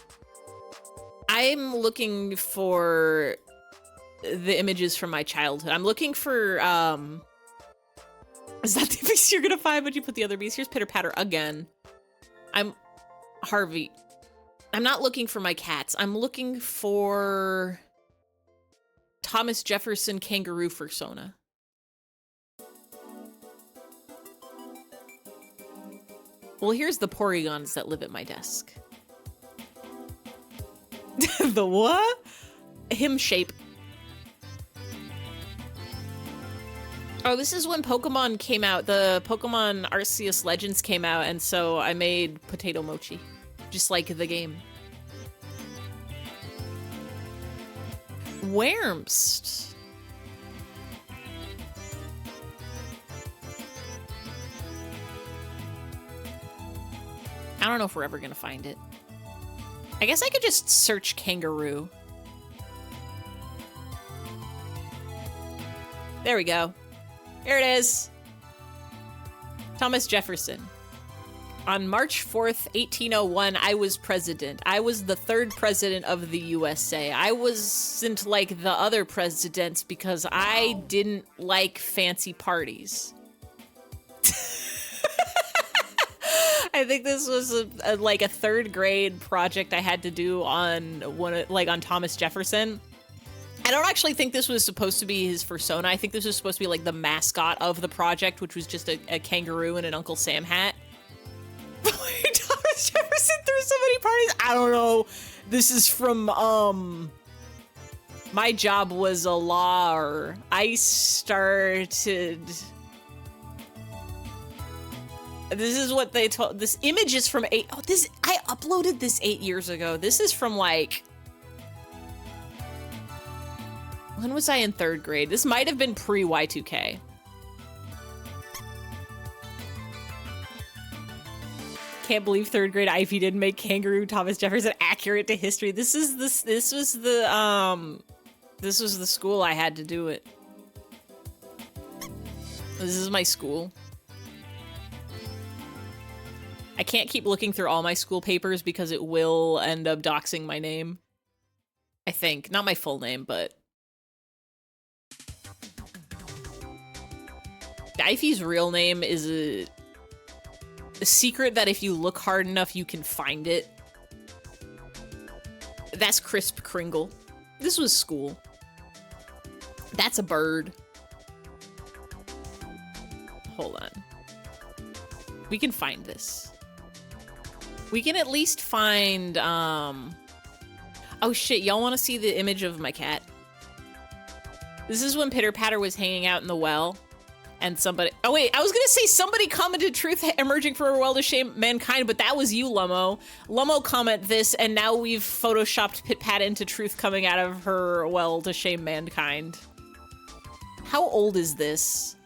I'm looking for the images from my childhood. I'm looking for, is that the beast you're gonna find when you put the other beast? Here's Pitter Patter again. I'm Harvey. I'm not looking for my cats. I'm looking for Thomas Jefferson kangaroo fursona. Well, here's the Porygons that live at my desk. The what? Him shape. Oh, this is when Pokemon came out. The Pokemon Arceus Legends came out, and so I made potato mochi. Just like the game. Wurmst. I don't know if we're ever gonna find it. I guess I could just search kangaroo. There we go. Here it is. Thomas Jefferson. On March 4th, 1801, I was president. I was the 3rd president of the USA. I wasn't like the other presidents because I didn't like fancy parties. I think this was like a 3rd grade project I had to do on on Thomas Jefferson. I don't actually think this was supposed to be his persona. I think this was supposed to be like the mascot of the project, which was just a kangaroo in an Uncle Sam hat. Thomas Jefferson threw so many parties. I don't know. This is from My Job Was a Law. I started. This is what they told. This image is from I uploaded this 8 years ago. This is from like, when was I in 3rd grade? This might have been pre-Y2K. Can't believe 3rd grade Ivy didn't make Kangaroo Thomas Jefferson accurate to history. This was the school I had to do it. This is my school. I can't keep looking through all my school papers because it will end up doxing my name. I think. Not my full name, but... Ivy's real name is a secret that if you look hard enough, you can find it. That's Crisp Kringle. This was school. That's a bird. Hold on. We can find this. We can at least find, oh shit, y'all want to see the image of my cat? This is when Pitter Patter was hanging out in the well, and somebody, oh wait, I was gonna say somebody commented truth emerging from a well to shame mankind, but that was you, Lummo. Lummo comment this, and now we've photoshopped Pit Pat into truth coming out of her well to shame mankind. How old is this?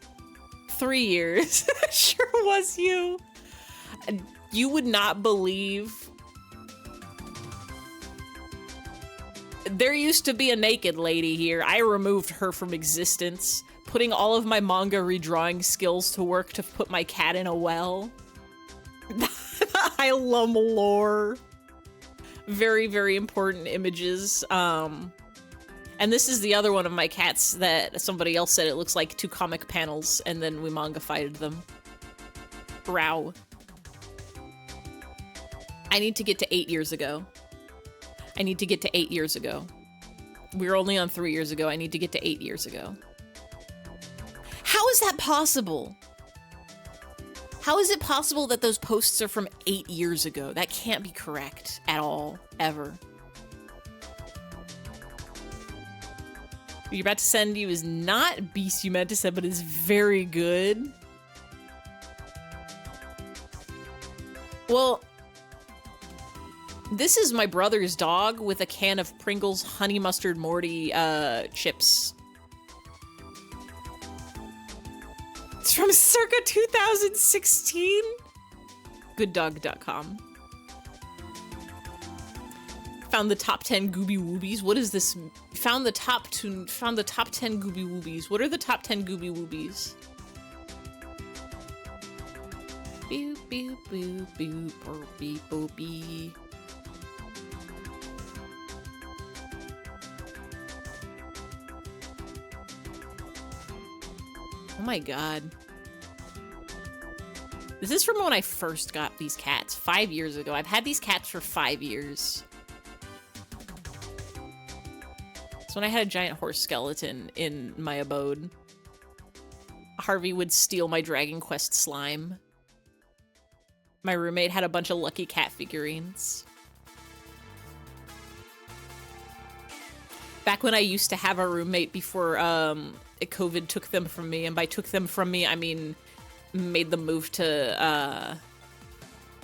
3 years. Sure was you. You would not believe. There used to be a naked lady here. I removed her from existence, putting all of my manga redrawing skills to work to put my cat in a well. I love lore. Very, very important images. And this is the other one of my cats that somebody else said it looks like 2 comic panels, and then we manga-fighted them. Row. I need to get to 8 years ago. I need to get to 8 years ago. We were only on 3 years ago. I need to get to 8 years ago. How is that possible? How is it possible that those posts are from 8 years ago? That can't be correct at all, ever. What you're about to send you is not Beast you meant to send, but is very good. Well, this is my brother's dog with a can of Pringles Honey Mustard Morty chips. It's from circa 2016. Gooddog.com. Found the top 10 Gooby Woobies. What is this? Found the top 10 Gooby Woobies. What are the top 10 Gooby Woobies? Boop, boop, boop, boop, boop, boop, boop, boop. Oh my god. This is from when I first got these cats, 5 years ago. I've had these cats for 5 years. It's when I had a giant horse skeleton in my abode. Harvey would steal my Dragon Quest slime. My roommate had a bunch of Lucky Cat figurines. Back when I used to have a roommate before COVID took them from me, and by took them from me, I mean made them move to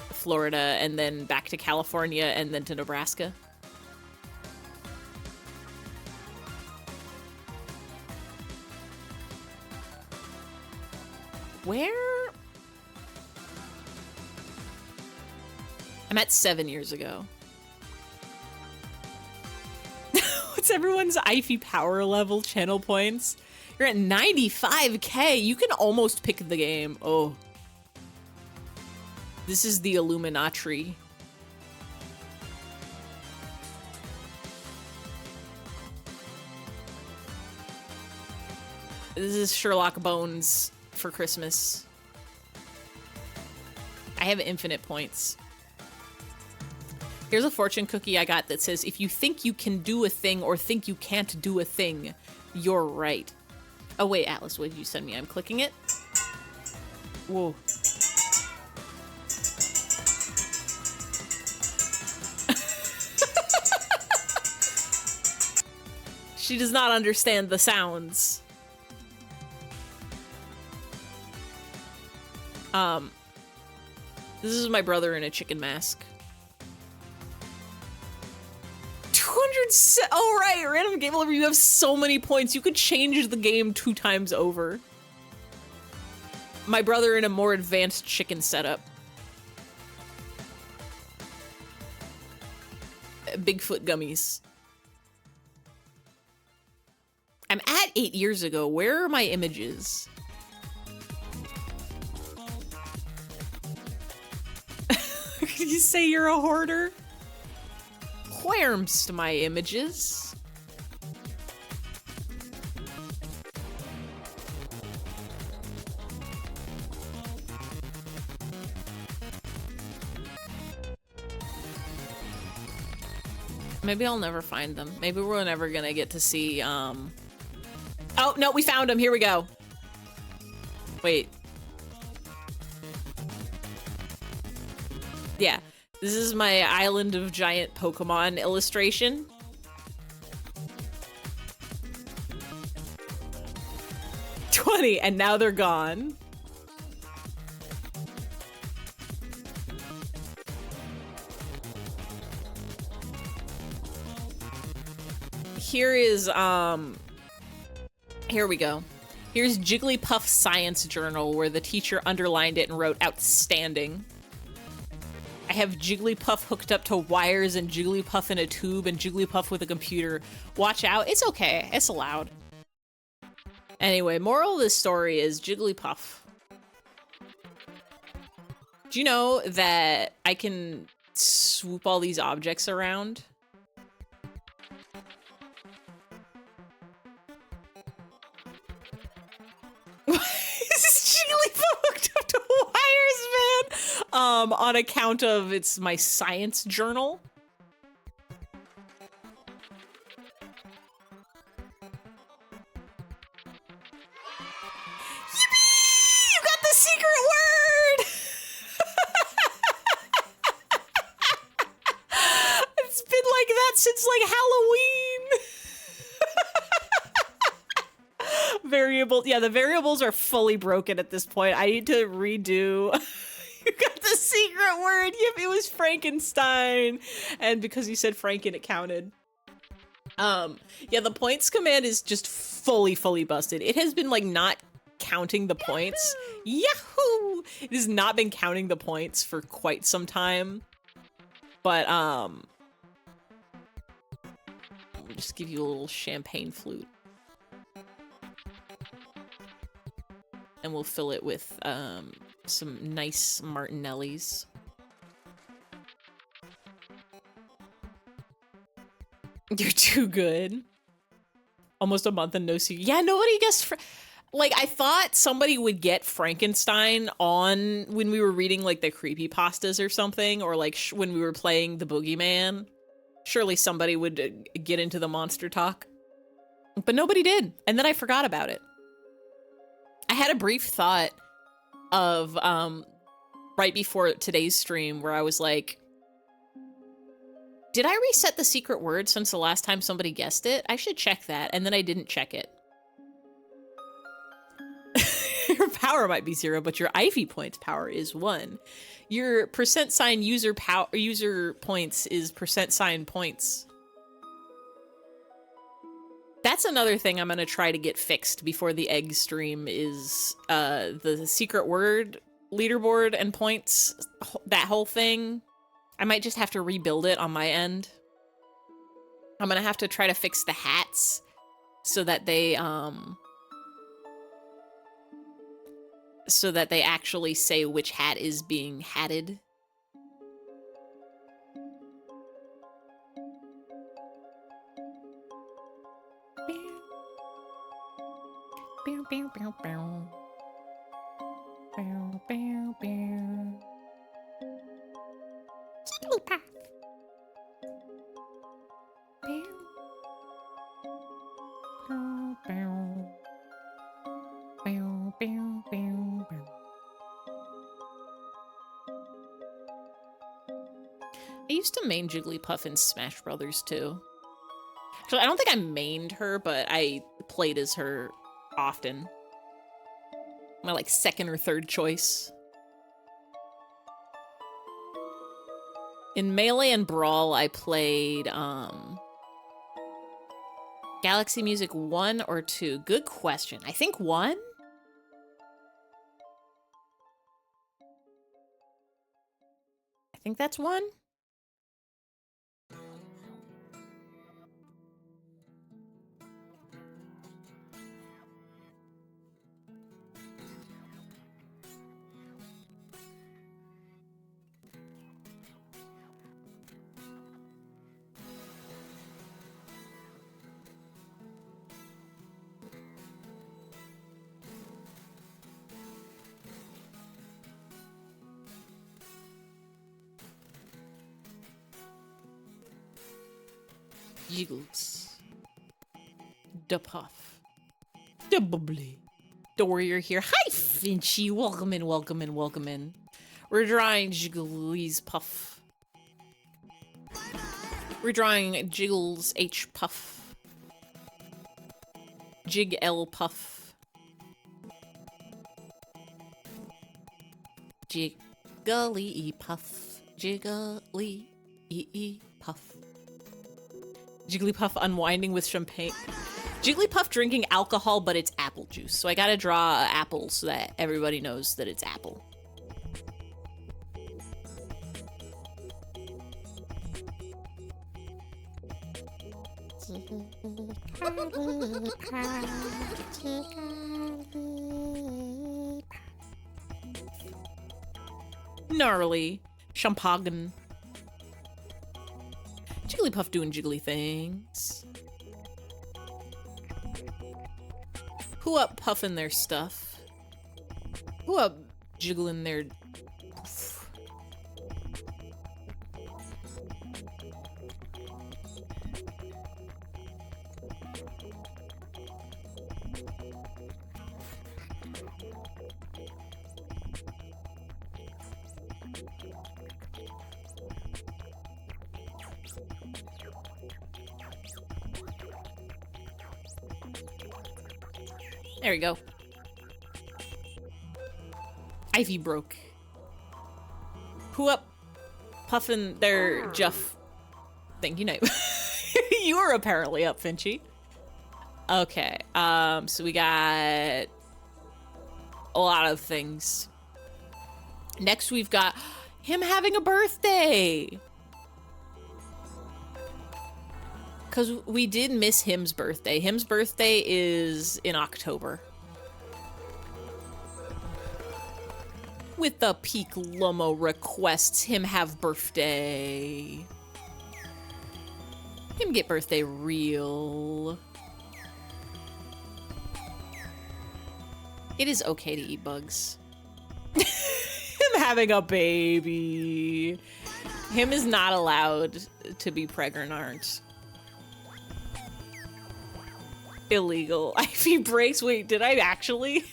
Florida and then back to California and then to Nebraska. Where? I'm at 7 years ago. What's everyone's Ivy power level channel points? You're at 95k. You can almost pick the game. Oh. This is the Illuminati. This is Sherlock Bones for Christmas. I have infinite points. Here's a fortune cookie I got that says, if you think you can do a thing or think you can't do a thing, you're right. Oh wait, Atlas, what did you send me? I'm clicking it. Whoa. She does not understand the sounds. This is my brother in a chicken mask. 200. Oh, right. Random game over. You have so many points. You could change the game 2 times over. My brother in a more advanced chicken setup. Bigfoot gummies. I'm at 8 years ago. Where are my images? Can you say you're a hoarder? Where's my images? Maybe I'll never find them. Maybe we're never gonna get to see, Oh, no, we found them. Here we go. Wait. Yeah. This is my Island of Giant Pokemon illustration. $20, and now they're gone. Here is, here we go. Here's Jigglypuff's science journal where the teacher underlined it and wrote outstanding. I have Jigglypuff hooked up to wires and Jigglypuff in a tube and Jigglypuff with a computer. Watch out. It's okay. It's allowed. Anyway, moral of this story is Jigglypuff. Do you know that I can swoop all these objects around? Hooked up to wires, man. On account of it's my science journal. Yippee! You got the secret word. It's been like that since like Halloween. Variable, yeah, the variables are fully broken at this point. I need to redo. You got the secret word. Yep, it was Frankenstein, and because you said Franken, it counted. Yeah, the points command is just fully busted. It has been like not counting the points. Yahoo! It has not been counting the points for quite some time, but I'll just give you a little champagne flute. And we'll fill it with some nice Martinellis. You're too good. Almost a month and no see. Yeah, nobody guessed. Like, I thought somebody would get Frankenstein on when we were reading like the creepypastas or something, or like when we were playing the Boogeyman. Surely somebody would get into the monster talk, but nobody did. And then I forgot about it. I had a brief thought of right before today's stream where I was like, did I reset the secret word since the last time somebody guessed it? I should check that. And then I didn't check it. Your power might be 0, but your Ivy points power is 1. Your % user points is % points. That's another thing I'm gonna try to get fixed before the egg stream is the secret word leaderboard and points. That whole thing. I might just have to rebuild it on my end. I'm gonna have to try to fix the hats so that they actually say which hat is being hatted. Jigglypuff. I used to main Jigglypuff in Smash Brothers too. Actually, I don't think I mained her, but I played as her often. My like second or third choice. In Melee and Brawl, I played Galaxy Music 1 or 2. Good question. I think 1? I think that's 1. Jiggles. Da Puff. Da Bubbly. The Warrior here. Hi, Finchy. Welcome in, welcome in, welcome in. We're drawing Jiggly's Puff. We're drawing Jiggles H Puff. Jig L Puff. Jiggly E Puff. Jiggly E Puff. Jigglypuff unwinding with champagne. Jigglypuff drinking alcohol, but it's apple juice. So I gotta draw an apple so that everybody knows that it's apple. Gnarly. Champagne. Jigglypuff doing jiggly things. Who up puffing their stuff? Who up jiggling their... There we go. Ivy broke. Who up puffing their Juff? Thank you, Night. You were apparently up, Finchy. Okay, so we got a lot of things. Next, we've got him having a birthday. Because we did miss Him's birthday. Him's birthday is in October. With the Peak Lomo requests him have birthday. Him get birthday real. It is okay to eat bugs. Him having a baby. Him is not allowed to be pregnant. Illegal. Ivy breaks. Wait, did I actually?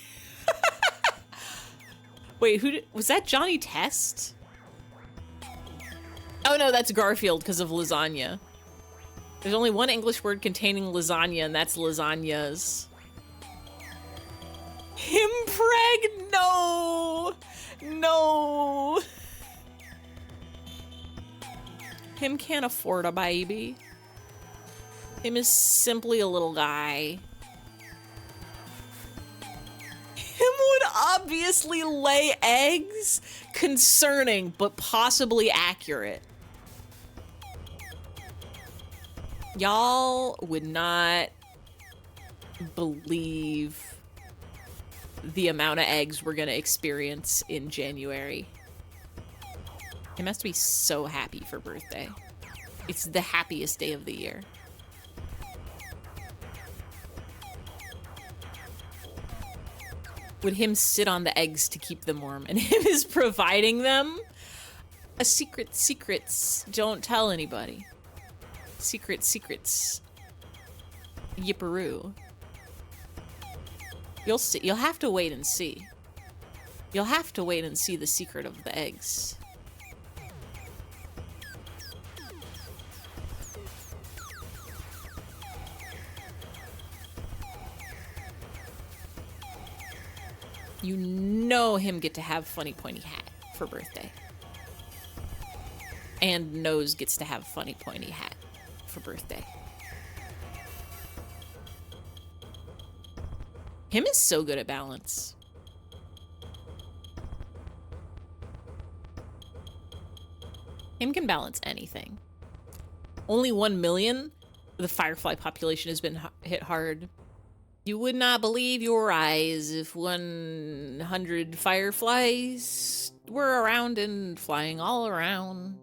Wait, was that Johnny Test? Oh no, that's Garfield because of lasagna. There's only one English word containing lasagna, and that's lasagnas. Him preg? No! No! Him can't afford a baby. Him is simply a little guy. Him would obviously lay eggs? Concerning, but possibly accurate. Y'all would not believe the amount of eggs we're gonna experience in January. Him has to be so happy for birthday. It's the happiest day of the year. Would him sit on the eggs to keep them warm, and him is providing them? A secrets. Don't tell anybody. Secrets. Yipperoo. You'll see. You'll have to wait and see. You'll have to wait and see the secret of the eggs. You know him get to have funny pointy hat for birthday. And Nose gets to have a funny pointy hat for birthday. Him is so good at balance. Him can balance anything. Only 1 million? The firefly population has been hit hard. You would not believe your eyes if 100 fireflies were around and flying all around.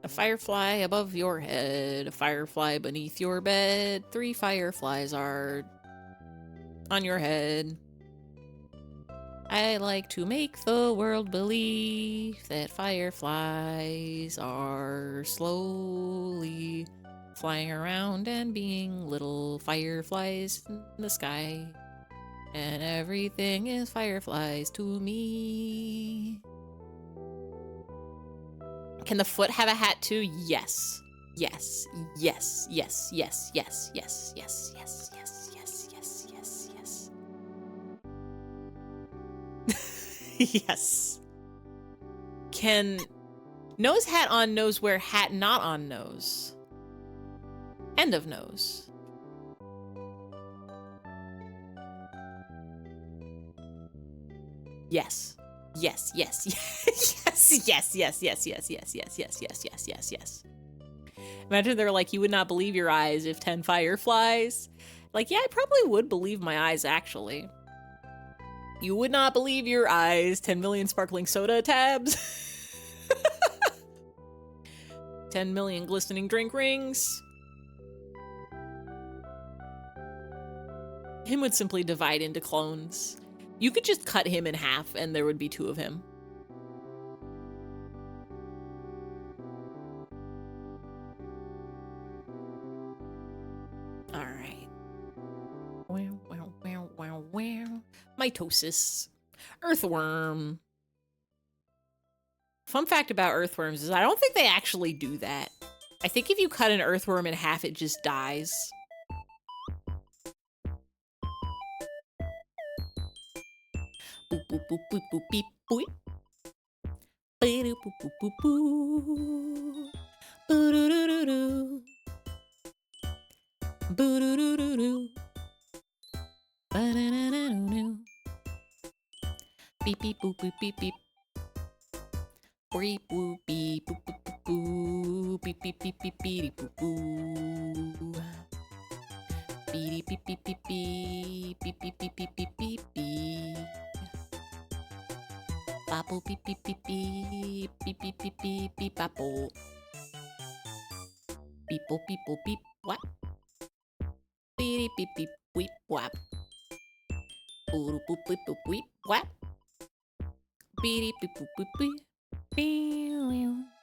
A firefly above your head, a firefly beneath your bed. 3 fireflies are on your head. I like to make the world believe that fireflies are slowly flying around and being little fireflies in the sky. And everything is fireflies to me. Can the foot have a hat too? Yes. Yes. Yes. Yes. Yes. Yes. Yes. Yes. Yes. Yes. Yes. Yes. Yes. Yes. Yes. Can nose hat on nose wear hat not on nose? End of nose. Yes. Yes, yes, yes, yes, yes, yes, yes, yes, yes, yes, yes, yes, yes, yes. Imagine they're like, you would not believe your eyes if 10 fireflies. Like, yeah, I probably would believe my eyes, actually. You would not believe your eyes, 10 million sparkling soda tabs. 10 million glistening drink rings. Him would simply divide into clones. You could just cut him in half and there would be 2 of him. All right. Wow, wow, wow, wow, wow. Mitosis. Earthworm. Fun fact about earthworms is I don't think they actually do that. I think if you cut an earthworm in half, it just dies. Boop, boop, boop, boop, boop, beep, boop. Boop, boop, boop, boop, boop. Boo-doo-doo-doo-doo. Boo-doo-doo-doo-doo. Ba-da-da-da-doo-doo. Beep, beep, boop, boop, beep, beep. Beep, boop, beep, boop, boop, boop, boop. Beep, beep, beep, beep, beep, boop, boop. Beep, beep, beep, beep, beep. Beep, beep, beep, beep, beep, beep, beep. Bapple, beep, beep, beep, beep. Beep, beep, beep, beep, beep, bapple. Beep, boop, beep, boop, beep, what? Beep, beep, beep, beep, wap. Boop, boop, beep, boop, beep, wap. Beep, beep, boop, boop, beep.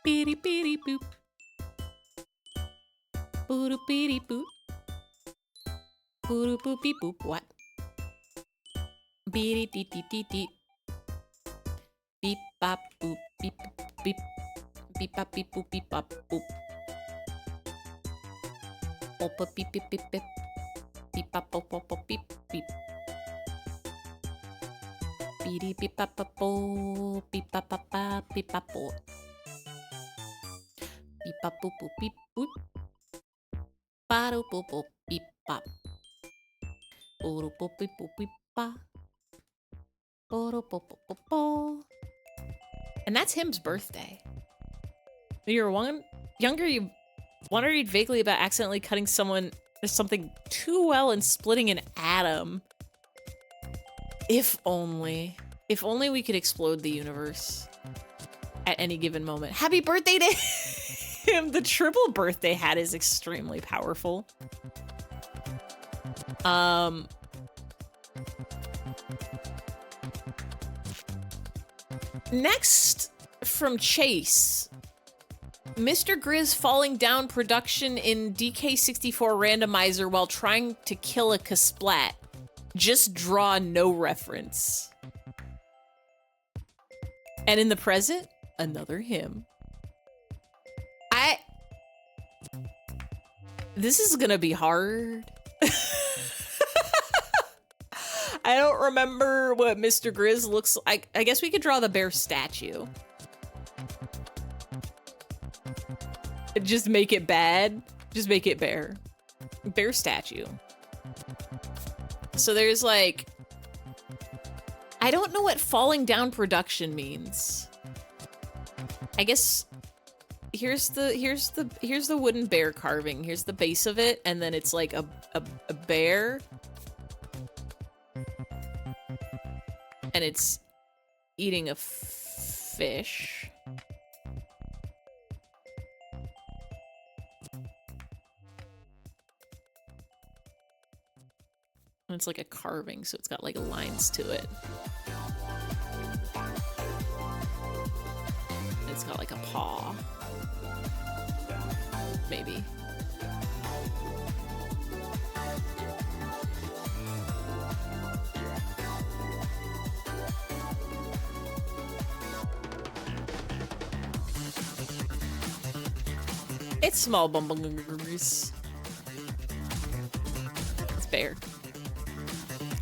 Beep, beep, beep, boop. Boop, beep, boop. Boop, boop, beep, boop, what? Beep, beep, beep, beep, beep. Beep, bop, boop, beep, beep. Beep, bop, beep, boop, beep, bop, boop. Boop, beep, beep, beep, beep. Beep, bop, boop, boop, boop, beep, beep. Beep, beep, bop, bop, boop. Beep, bop, bop, bop, beep, bop, boop. Beep, bop, boop, boop, beep, boop. Ba-do, boop, boop, beep, bop. Boop, boop, beep, boop, beep, bop. Boop, boop, boop, boop, boop. And that's him's birthday. When you were younger, you wondered vaguely about accidentally cutting someone or something too well and splitting an atom. If only we could explode the universe at any given moment. Happy birthday to him! The triple birthday hat is extremely powerful. Next, from Chase. Mr. Grizz falling down production in DK64 randomizer while trying to kill a Kasplat. Just draw no reference. And in the present, another hymn. This is gonna be hard. I don't remember what Mr. Grizz looks like. I guess we could draw the bear statue. just make it bad. Just make it bear. Bear statue. So there's like, I don't know what falling down production means. I guess here's the wooden bear carving. Here's the base of it, and then it's like a bear. And it's eating a fish. And it's like a carving, so it's got like lines to it. It's got like a paw. Maybe. It's small bumblegoose. It's bear.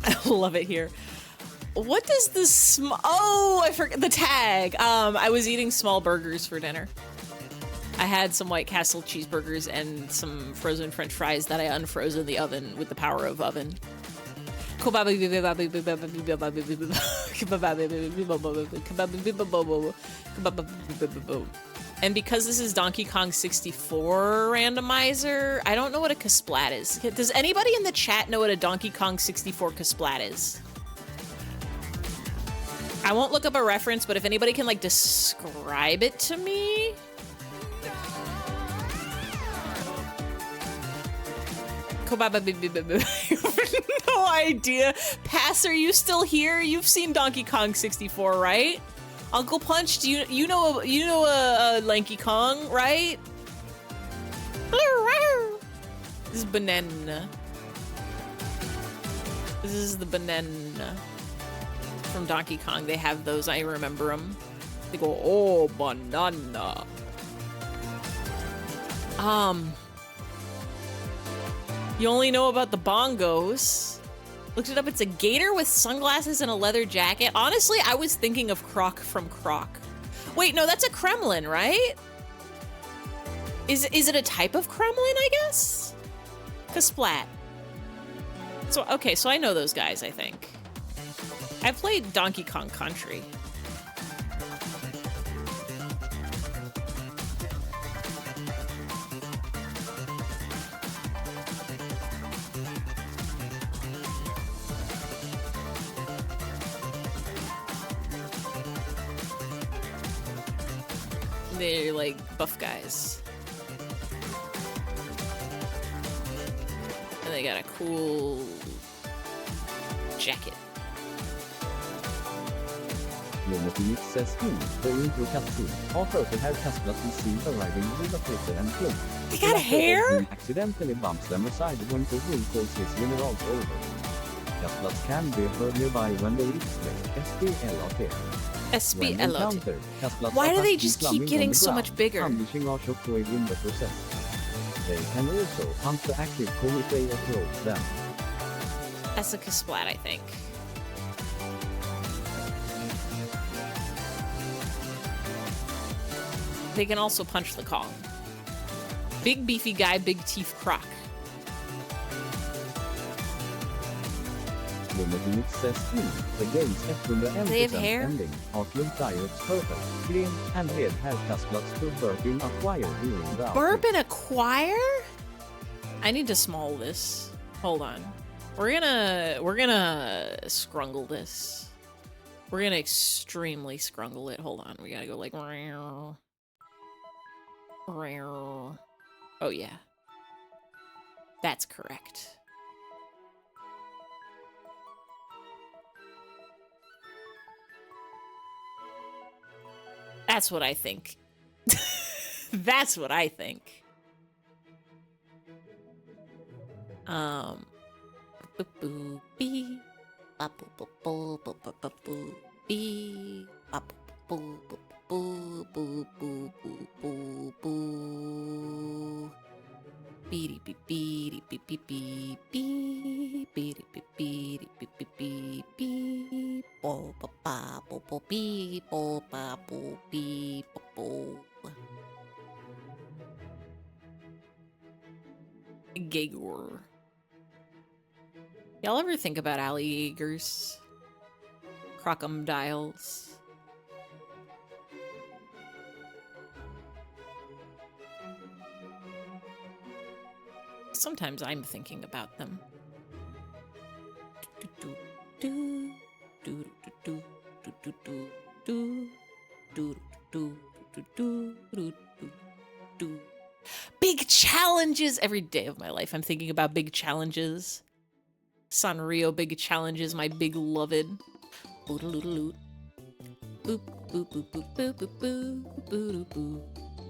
I love it here. What does the oh, I forgot the tag. I was eating small burgers for dinner. I had some White Castle cheeseburgers and some frozen French fries that I unfroze in the oven with the power of oven. And because this is Donkey Kong 64 randomizer, I don't know what a Kasplat is. Does anybody in the chat know what a Donkey Kong 64 Kasplat is? I won't look up a reference, but if anybody can like describe it to me. No idea. Pass, are you still here? You've seen Donkey Kong 64, right? Uncle Punch, do you know a Lanky Kong, right? This is banana. This is the banana from Donkey Kong. They have those. I remember them. They go, oh, banana. You only know about the bongos. Looked it up. It's a gator with sunglasses and a leather jacket. Honestly, I was thinking of Croc from Croc. Wait, no, that's a Kremlin, right? Is it a type of Kremlin, I guess? Kasplat. So, okay, so I know those guys, I think. I played Donkey Kong Country. They're like buff guys. And they got a cool jacket. Limited says who, the intro cutscene. Author to have Kasplat is seen arriving with a filter and cloak. They got hair? Accidentally bumps them aside when the Who calls his minerals over. Kasplats can be heard nearby when they reach their SPLOT. SPLOT. Why do they just keep getting so much bigger? Unleashing our shockwave in the process. They can also hunt the active core if they approach them. That's a Kasplat, I think. They can also punch the Kong. Big beefy guy, big teeth croc. Limited says the game's 101% ending. Outlook diets perfect. Green and red hair Kasplats to burp in acquire during the burp and acquire? I need to small this. Hold on. We're gonna scrungle this. We're gonna extremely scrungle it. Hold on. We gotta go like oh yeah. That's correct. That's what I think. That's what I think. alligator. Y'all ever think about alligators? Crocodiles. Sometimes I'm thinking about them. Big challenges! Every day of my life I'm thinking about big challenges. Sanrio big challenges, my big loved. Boop boop boop boop boop boop boop boop boop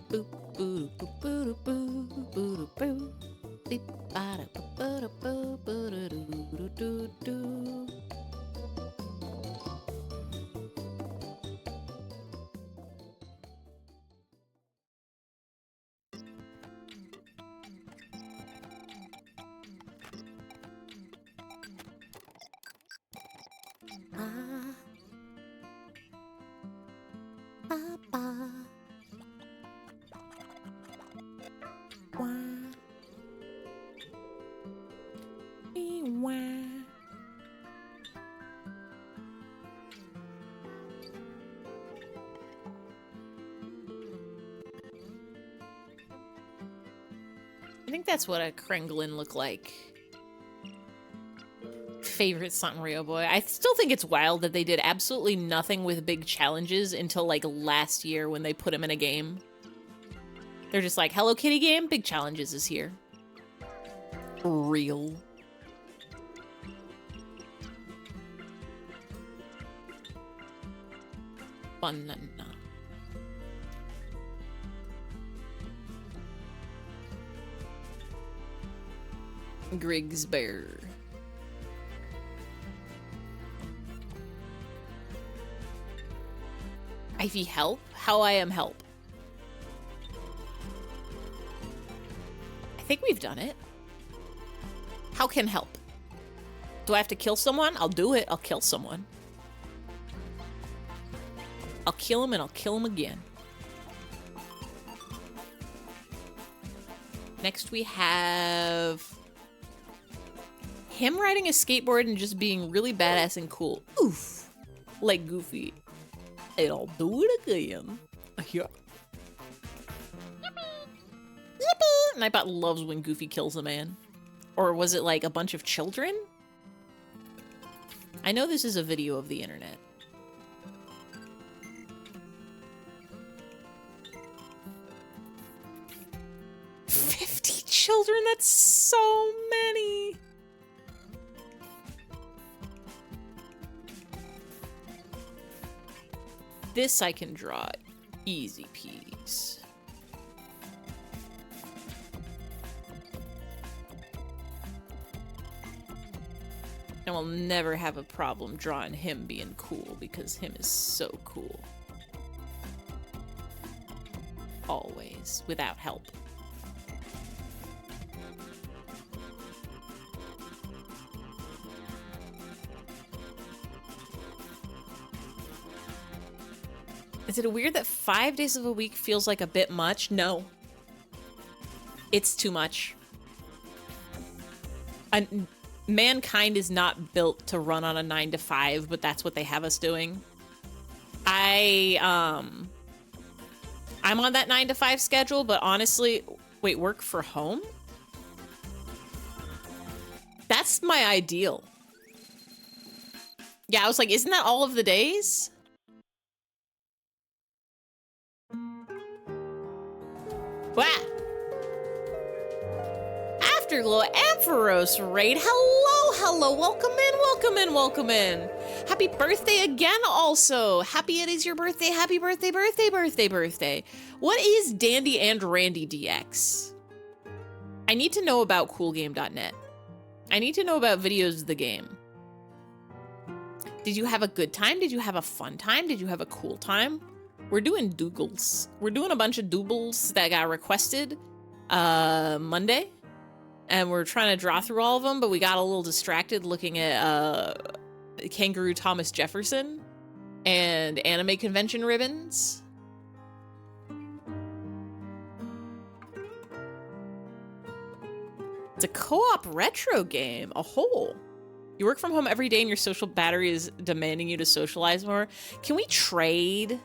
boop boop boop boop boop boop. I think that's what a Krenglin look like. Favorite Sanrio boy. I still think it's wild that they did absolutely nothing with big challenges until like last year when they put him in a game. They're just like, Hello Kitty game, big challenges is here. Real. Banana. Griggs Bear. Ivy help? How I am help? I think we've done it. How can help? Do I have to kill someone? I'll do it. I'll kill someone. I'll kill him and I'll kill him again. Next we have him riding a skateboard and just being really badass and cool. Oof. Like Goofy. And I'll do it again. Yeah. Yippee! Nightbot loves when Goofy kills a man. Or was it like a bunch of children? I know this is a video of the internet. Children, that's so many. This I can draw easy peas. And we'll never have a problem drawing him being cool because him is so cool. Always, without help. Is it weird that 5 days of a week feels like a bit much? No. It's too much. Mankind is not built to run on a 9 to 5, but that's what they have us doing. I'm on that 9 to 5 schedule, but honestly, wait, work for home? That's my ideal. Yeah, I was like, isn't that all of the days? Wow. Afterglow Ampharos raid. Hello, welcome in, welcome in, welcome in. Happy birthday again also. Happy it is your birthday, happy birthday, birthday, birthday, birthday. What is Dandy and Randy DX? I need to know about coolgame.net. I need to know about videos of the game. Did you have a good time? Did you have a fun time? Did you have a cool time? We're doing doodles. We're doing a bunch of doodles that got requested Monday. And we're trying to draw through all of them, but we got a little distracted looking at Kangaroo Thomas Jefferson and anime convention ribbons. It's a co-op retro game. A whole. You work from home every day and your social battery is demanding you to socialize more. Can we trade?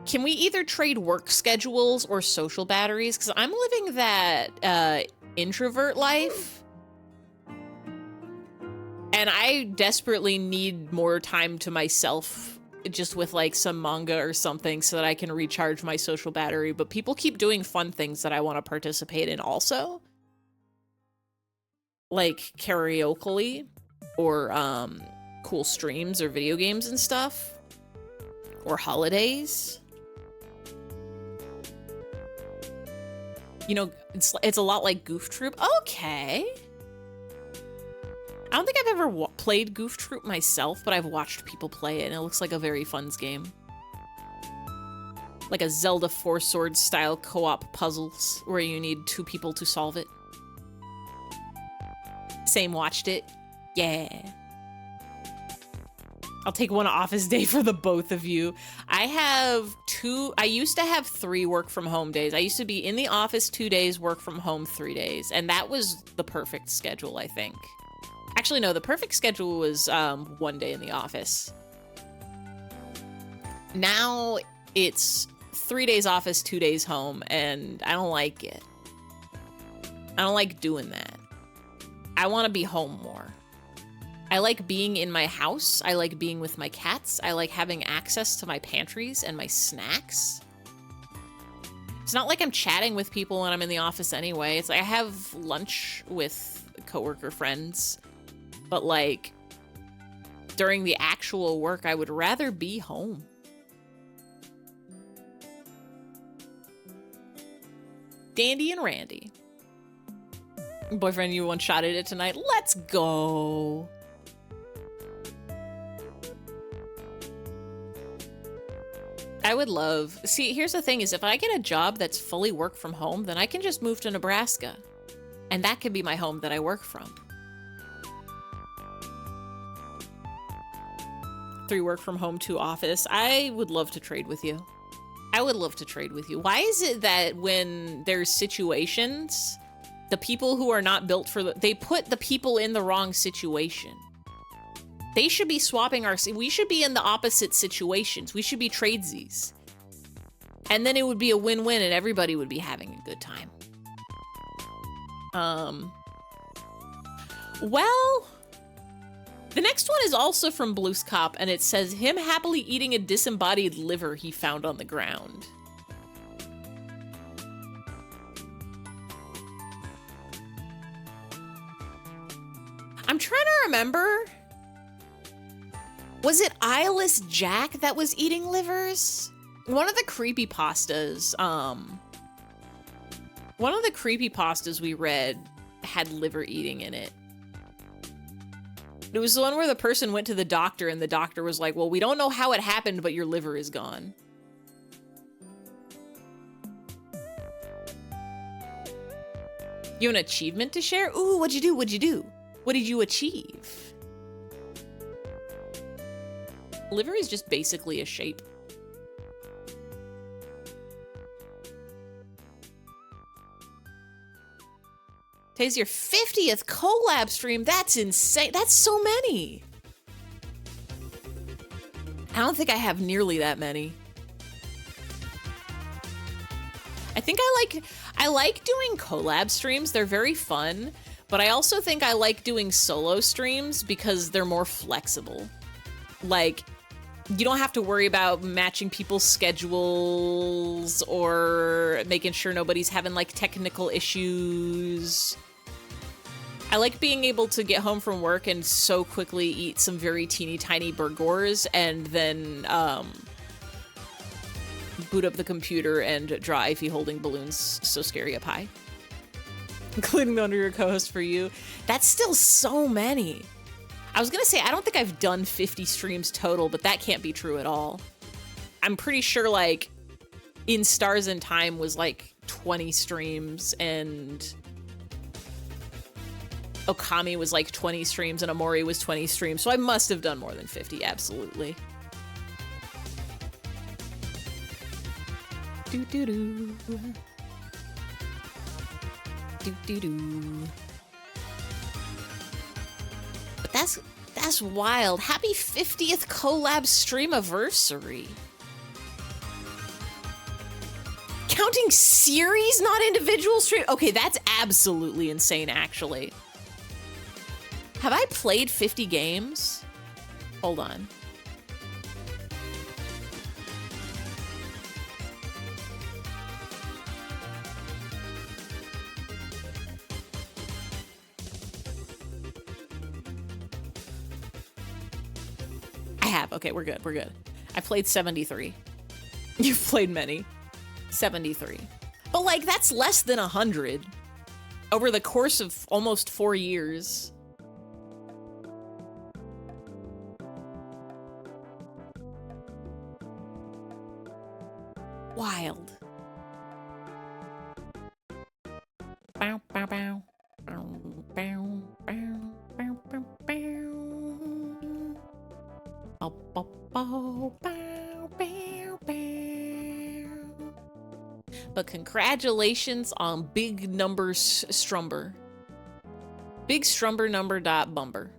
Can we either trade work schedules or social batteries? Because I'm living that introvert life. And I desperately need more time to myself, just with like some manga or something so that I can recharge my social battery. But people keep doing fun things that I want to participate in also. Like karaoke or cool streams or video games and stuff. Or holidays. You know, it's a lot like Goof Troop. Okay. I don't think I've ever played Goof Troop myself, but I've watched people play it, and it looks like a very fun game. Like a Zelda Four Swords style co-op puzzles where you need 2 people to solve it. Same watched it. Yeah. I'll take one office day for the both of you. I used to have 3 work from home days. I used to be in the office 2 days, work from home 3 days. And that was the perfect schedule, I think. Actually, no, the perfect schedule was 1 day in the office. Now it's 3 days office, 2 days home, and I don't like it. I don't like doing that. I want to be home more. I like being in my house. I like being with my cats. I like having access to my pantries and my snacks. It's not like I'm chatting with people when I'm in the office anyway. It's like I have lunch with coworker friends, but like during the actual work, I would rather be home. Dandy and Randy. Boyfriend, you one-shotted it tonight. Let's go. I would love... See, here's the thing is if I get a job that's fully work from home, then I can just move to Nebraska. And that could be my home that I work from. 3 work from home, 2 office. I would love to trade with you. I would love to trade with you. Why is it that when there's situations, the people who are not built for they put the people in the wrong situation? They should be swapping we should be in the opposite situations. We should be tradesies. And then it would be a win-win and everybody would be having a good time. Well, the next one is also from Blues Cop, and it says, him happily eating a disembodied liver he found on the ground. I'm trying to remember. Was it Eyeless Jack that was eating livers? One of the creepypastas, we read had liver eating in it. It was the one where the person went to the doctor and the doctor was like, well, we don't know how it happened, but your liver is gone. You have an achievement to share? Ooh, what'd you do? What'd you do? What did you achieve? Liver is just basically a shape. Today's your 50th collab stream. That's insane. That's so many. I don't think I have nearly that many. I think I like doing collab streams. They're very fun, but I also think I like doing solo streams because they're more flexible. Like, you don't have to worry about matching people's schedules or making sure nobody's having like technical issues. I like being able to get home from work and so quickly eat some very teeny tiny burgers and then boot up the computer and draw Ify holding balloons so scary up high. Including the under your co-host for you. That's still so many. I was gonna say, I don't think I've done 50 streams total, but that can't be true at all. I'm pretty sure, like, in Stars in Time was, like, 20 streams, and Okami was, like, 20 streams, and Amori was 20 streams, so I must have done more than 50, absolutely. Doo-doo-doo. But that's wild. Happy 50th collab streamiversary. Counting series, not individual stream. Okay, that's absolutely insane, actually. Have I played 50 games? Hold on. I have. Okay, we're good. We're good. I played 73. You've played many. 73. But, like, that's less than 100 over the course of almost 4 years. Wild. Bow, bow, bow. Bow, bow, bow, bow, bow, bow. Bow, bow, bow, bow, bow, bow. But congratulations on Big Numbers Strumber. Big Strumber number dot bumber.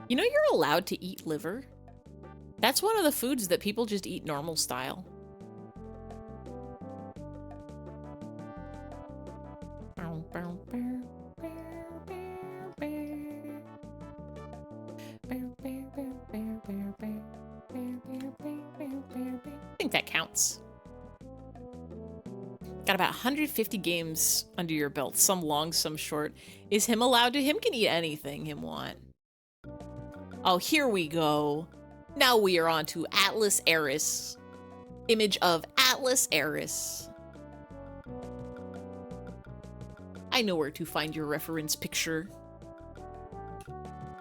You know you're allowed to eat liver? That's one of the foods that people just eat normal style. I think that counts. Got about 150 games under your belt, some long, some short. Is him allowed to? Him can eat anything him want. Oh, here we go. Now we are on to Atlas Eris. Image of Atlas Eris. I know where to find your reference picture.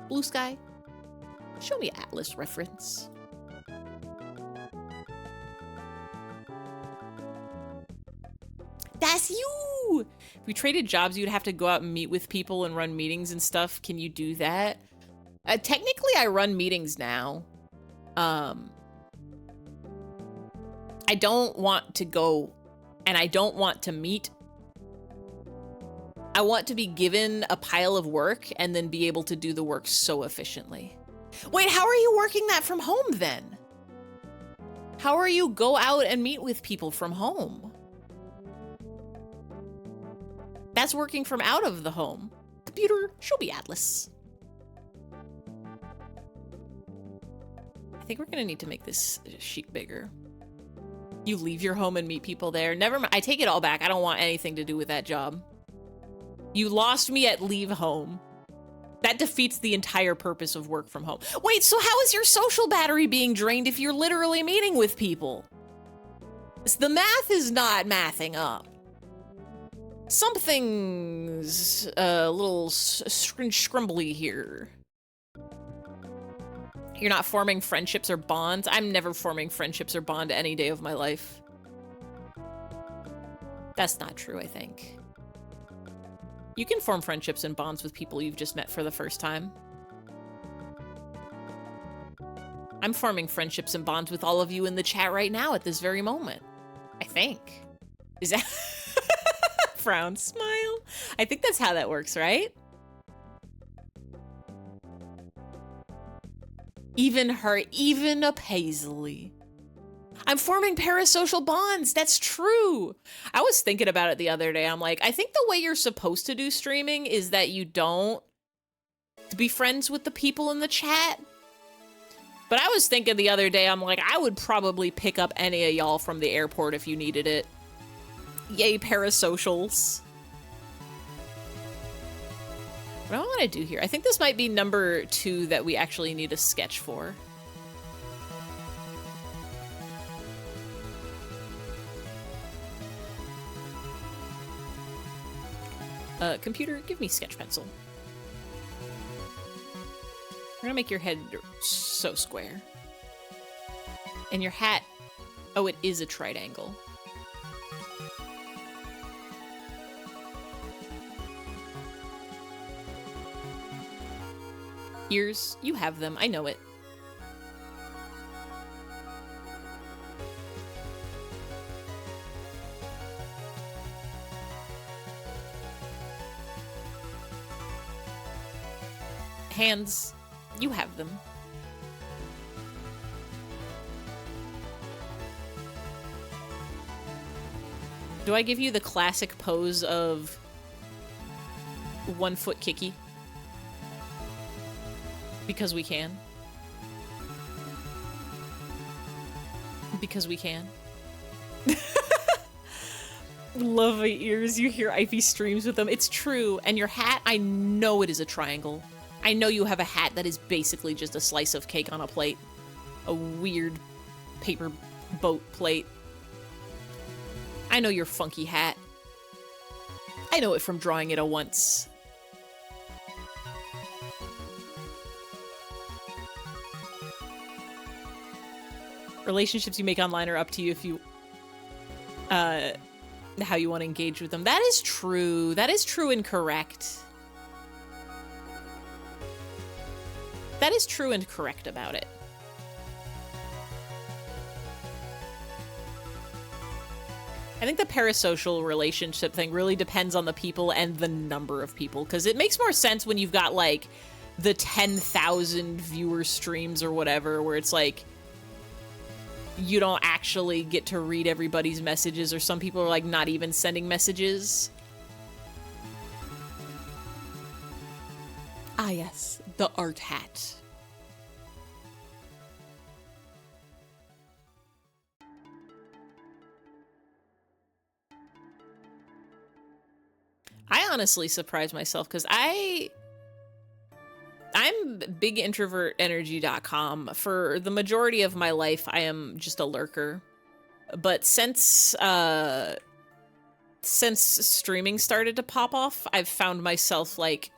Blue sky. Show me Atlas reference. That's you! If we traded jobs, you'd have to go out and meet with people and run meetings and stuff. Can you do that? Technically, I run meetings now. I don't want to go and I don't want to meet. I want to be given a pile of work and then be able to do the work so efficiently. Wait, how are you working that from home then? How are you go out and meet with people from home? That's working from out of the home. Computer, show me Atlas. I think we're gonna need to make this sheet bigger. You leave your home and meet people there. Never mind. I take it all back. I don't want anything to do with that job. You lost me at leave home. That defeats the entire purpose of work from home. Wait, so how is your social battery being drained if you're literally meeting with people? The math is not mathing up. Something's a little scrumbly here. You're not forming friendships or bonds? I'm never forming friendships or bond any day of my life. That's not true, I think. You can form friendships and bonds with people you've just met for the first time. I'm forming friendships and bonds with all of you in the chat right now at this very moment. I think. Is that... Frown, smile? I think that's how that works, right? Even her, even a Paisley. I'm forming parasocial bonds. That's true. I was thinking about it the other day. I'm like, I think the way you're supposed to do streaming is that you don't be friends with the people in the chat. But I was thinking the other day, I'm like, I would probably pick up any of y'all from the airport if you needed it. Yay, parasocials. What do I want to do here? I think this might be number 2 that we actually need a sketch for. Computer, give me sketch pencil. We're gonna make your head so square. And your hat, oh, it is a triangle. Ears, you have them, I know it. Hands, you have them. Do I give you the classic pose of 1 foot kicky? Because we can. Because we can. Love my ears. You hear Ivy streams with them. It's true. And your hat, I know it is a triangle. I know you have a hat that is basically just a slice of cake on a plate. A weird paper boat plate. I know your funky hat. I know it from drawing it a once. Relationships you make online are up to you if you, how you want to engage with them. That is true. That is true and correct. That is true and correct about it. I think the parasocial relationship thing really depends on the people and the number of people, because it makes more sense when you've got, like, the 10,000 viewer streams or whatever, where it's like, you don't actually get to read everybody's messages, or some people are, like, not even sending messages. Ah, yes, the art hat. I honestly surprised myself because I'm bigintrovertenergy.com. For the majority of my life, I am just a lurker. But since streaming started to pop off, I've found myself, like,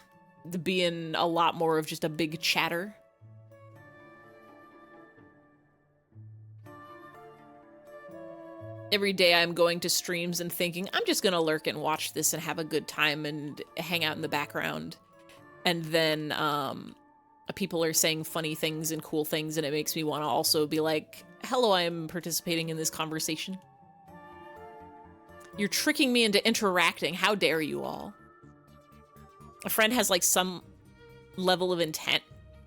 being a lot more of just a big chatter. Every day I'm going to streams and thinking, I'm just gonna lurk and watch this and have a good time and hang out in the background. And then people are saying funny things and cool things, and it makes me want to also be like, hello, I'm participating in this conversation. You're tricking me into interacting. How dare you all? A friend has, like, some level of intent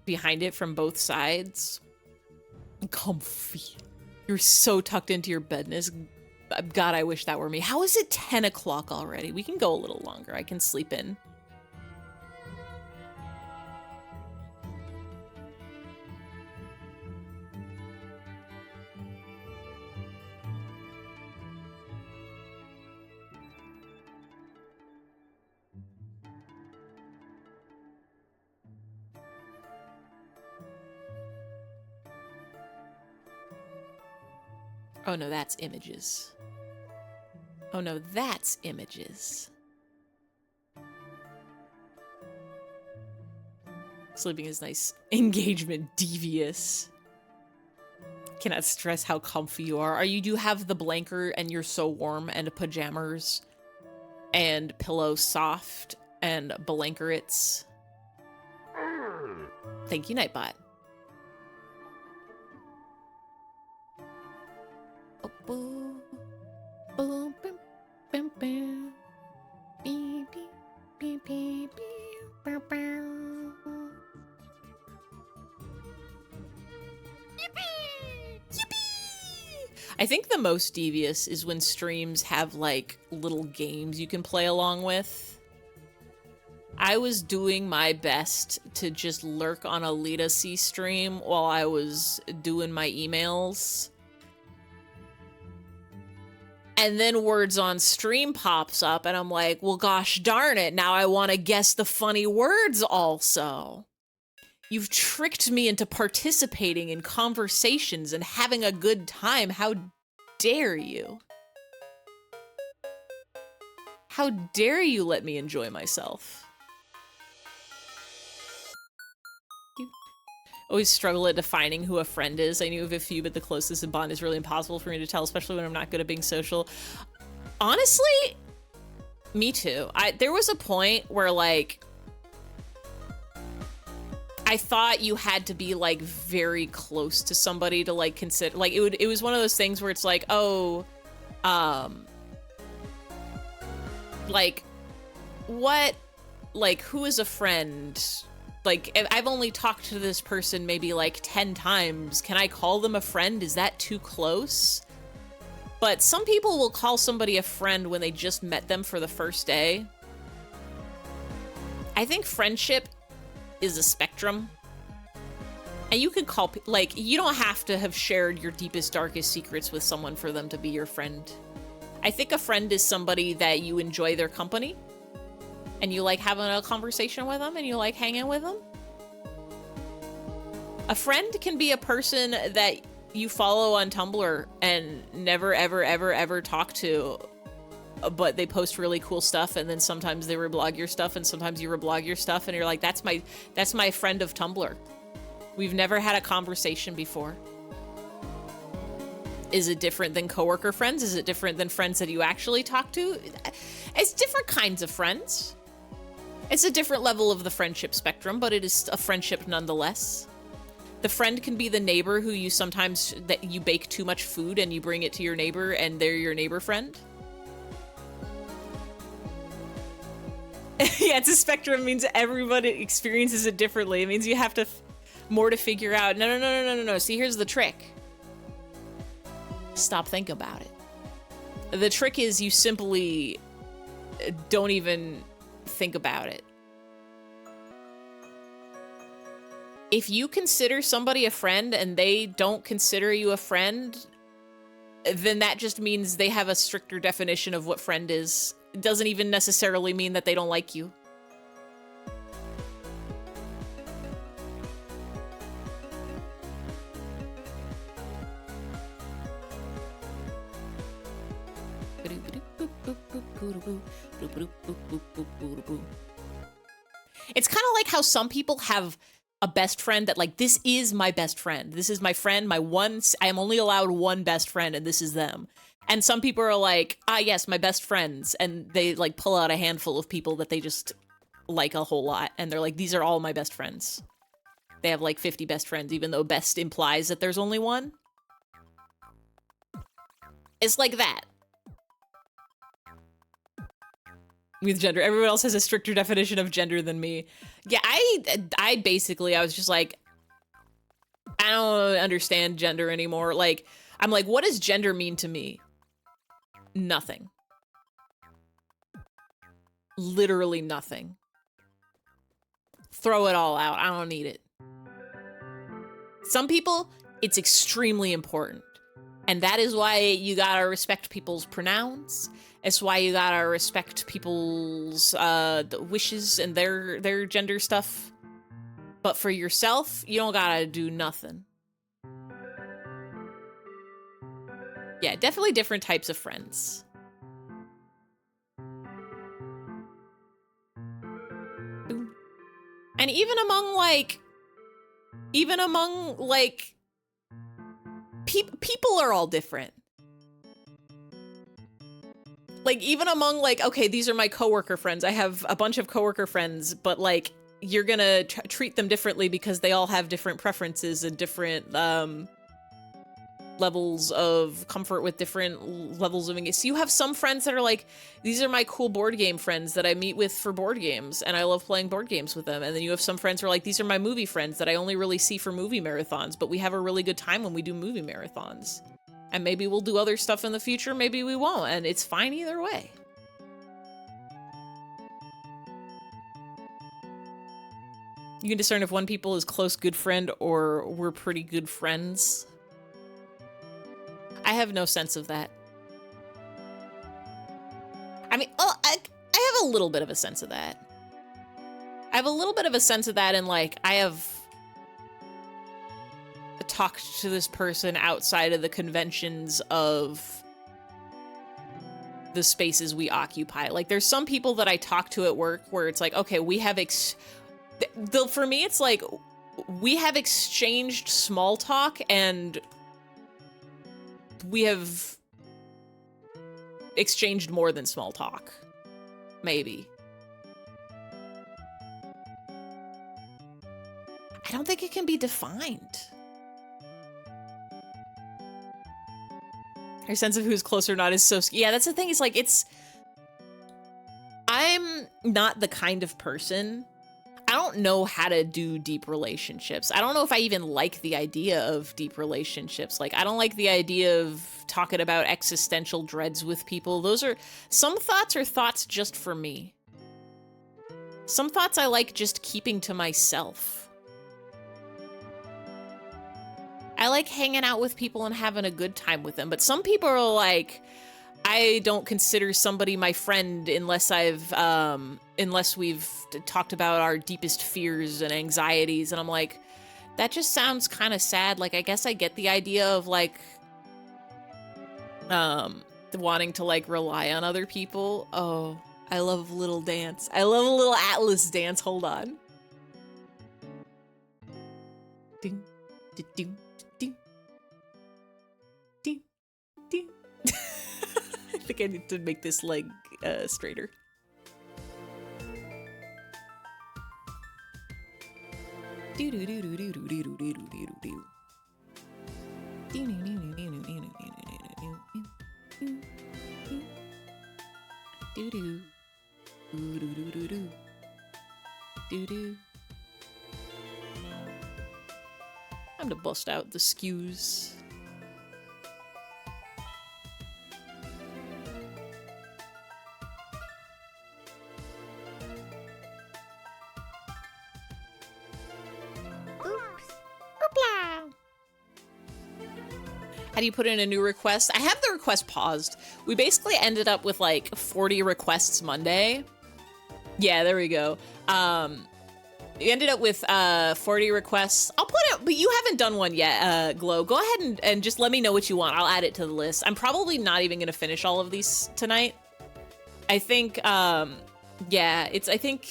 behind it from both sides. Comfy. You're so tucked into your bedness. God, I wish that were me. How is it 10 o'clock already? We can go a little longer. I can sleep in. Oh no, that's images. Oh no, that's images. Sleeping is nice. Engagement devious. Cannot stress how comfy you are. You do have the blanker and you're so warm, and pajamas and pillow soft and blankets. Thank you, Nightbot. Boom, boom, boom, boom, boom. Beep, beep, beep, beep, beep, bow, bow. Yippee! Yippee! I think the most devious is when streams have, like, little games you can play along with. I was doing my best to just lurk on a Lita C stream while I was doing my emails. And then words on stream pops up, and I'm like, well, gosh darn it, now I want to guess the funny words also. You've tricked me into participating in conversations and having a good time. How dare you? How dare you let me enjoy myself? Always struggle at defining who a friend is. I knew of a few, but the closest in bond is really impossible for me to tell, especially when I'm not good at being social. Honestly, me too. There was a point where, like, I thought you had to be, like, very close to somebody to, like, consider, like, it was one of those things where it's like, oh, like, what, like, who is a friend? Like, if I've only talked to this person maybe like 10 times. Can I call them a friend? Is that too close? But some people will call somebody a friend when they just met them for the first day. I think friendship is a spectrum. And you can call, like, you don't have to have shared your deepest, darkest secrets with someone for them to be your friend. I think a friend is somebody that you enjoy their company. And you like having a conversation with them and you like hanging with them. A friend can be a person that you follow on Tumblr and never, ever, ever, ever talk to, but they post really cool stuff, and then sometimes they reblog your stuff, and sometimes you reblog your stuff, and you're like, that's my friend of Tumblr. We've never had a conversation before. Is it different than coworker friends? Is it different than friends that you actually talk to? It's different kinds of friends. It's a different level of the friendship spectrum, but it is a friendship nonetheless. The friend can be the neighbor who you sometimes, that you bake too much food and you bring it to your neighbor and they're your neighbor friend. Yeah, it's a spectrum. It means everybody experiences it differently. It means you have to more to figure out. No. See, here's the trick. Stop thinking about it. The trick is you simply don't even think about it. If you consider somebody a friend and they don't consider you a friend, then that just means they have a stricter definition of what friend is. It doesn't even necessarily mean that they don't like you. It's kind of like how some people have a best friend that, like, this is my best friend. This is my friend, my one, I am only allowed one best friend and this is them. And some people are like, ah, yes, my best friends. And they like pull out a handful of people that they just like a whole lot. And they're like, these are all my best friends. They have like 50 best friends, even though best implies that there's only one. It's like that. With gender. Everyone else has a stricter definition of gender than me. Yeah, I basically, I was just like, I don't understand gender anymore. Like, I'm like, what does gender mean to me? Nothing. Literally nothing. Throw it all out. I don't need it. Some people, it's extremely important. And that is why you gotta respect people's pronouns. It's why you gotta respect people's wishes and their gender stuff. But for yourself, you don't gotta do nothing. Yeah, definitely different types of friends. And even among people are all different. Like, even among, like, okay, these are my coworker friends. I have a bunch of coworker friends, but, like, you're gonna treat them differently because they all have different preferences and different, levels of comfort with different levels of engagement. So you have some friends that are like, these are my cool board game friends that I meet with for board games, and I love playing board games with them. And then you have some friends who are like, these are my movie friends that I only really see for movie marathons, but we have a really good time when we do movie marathons. And maybe we'll do other stuff in the future, maybe we won't, and it's fine either way. You can discern if one people is close good friend or we're pretty good friends. I have no sense of that. I mean, oh, I have a little bit of a sense of that. I have a little bit of a sense of that, and like, I have talked to this person outside of the conventions of the spaces we occupy. Like, there's some people that I talk to at work where it's like, okay, we have for me, it's like, we have exchanged small talk and we have exchanged more than small talk. Maybe. I don't think it can be defined. Your sense of who's close or not is so... Yeah, that's the thing. It's like, I'm not the kind of person... I don't know how to do deep relationships. I don't know if I even like the idea of deep relationships. Like, I don't like the idea of talking about existential dreads with people. Some thoughts are thoughts just for me. Some thoughts I like just keeping to myself. I like hanging out with people and having a good time with them, but some people are like, I don't consider somebody my friend unless we've talked about our deepest fears and anxieties, and I'm like, that just sounds kind of sad. Like, I guess I get the idea of like, wanting to like rely on other people. Oh, I love a little dance. I love a little Atlas dance. Hold on. Ding, ding, ding, ding, ding, ding. I think I need to make this leg straighter. Do do do do do do do do do do do. Do do. Do do do do do. Do do. Time to bust out the skews. How do you put in a new request? I have the request paused. We basically ended up with like 40 requests Monday. Yeah, there we go. We ended up with 40 requests. I'll put it, but you haven't done one yet, Glow. Go ahead and just let me know what you want. I'll add it to the list. I'm probably not even gonna finish all of these tonight. I think, yeah, I think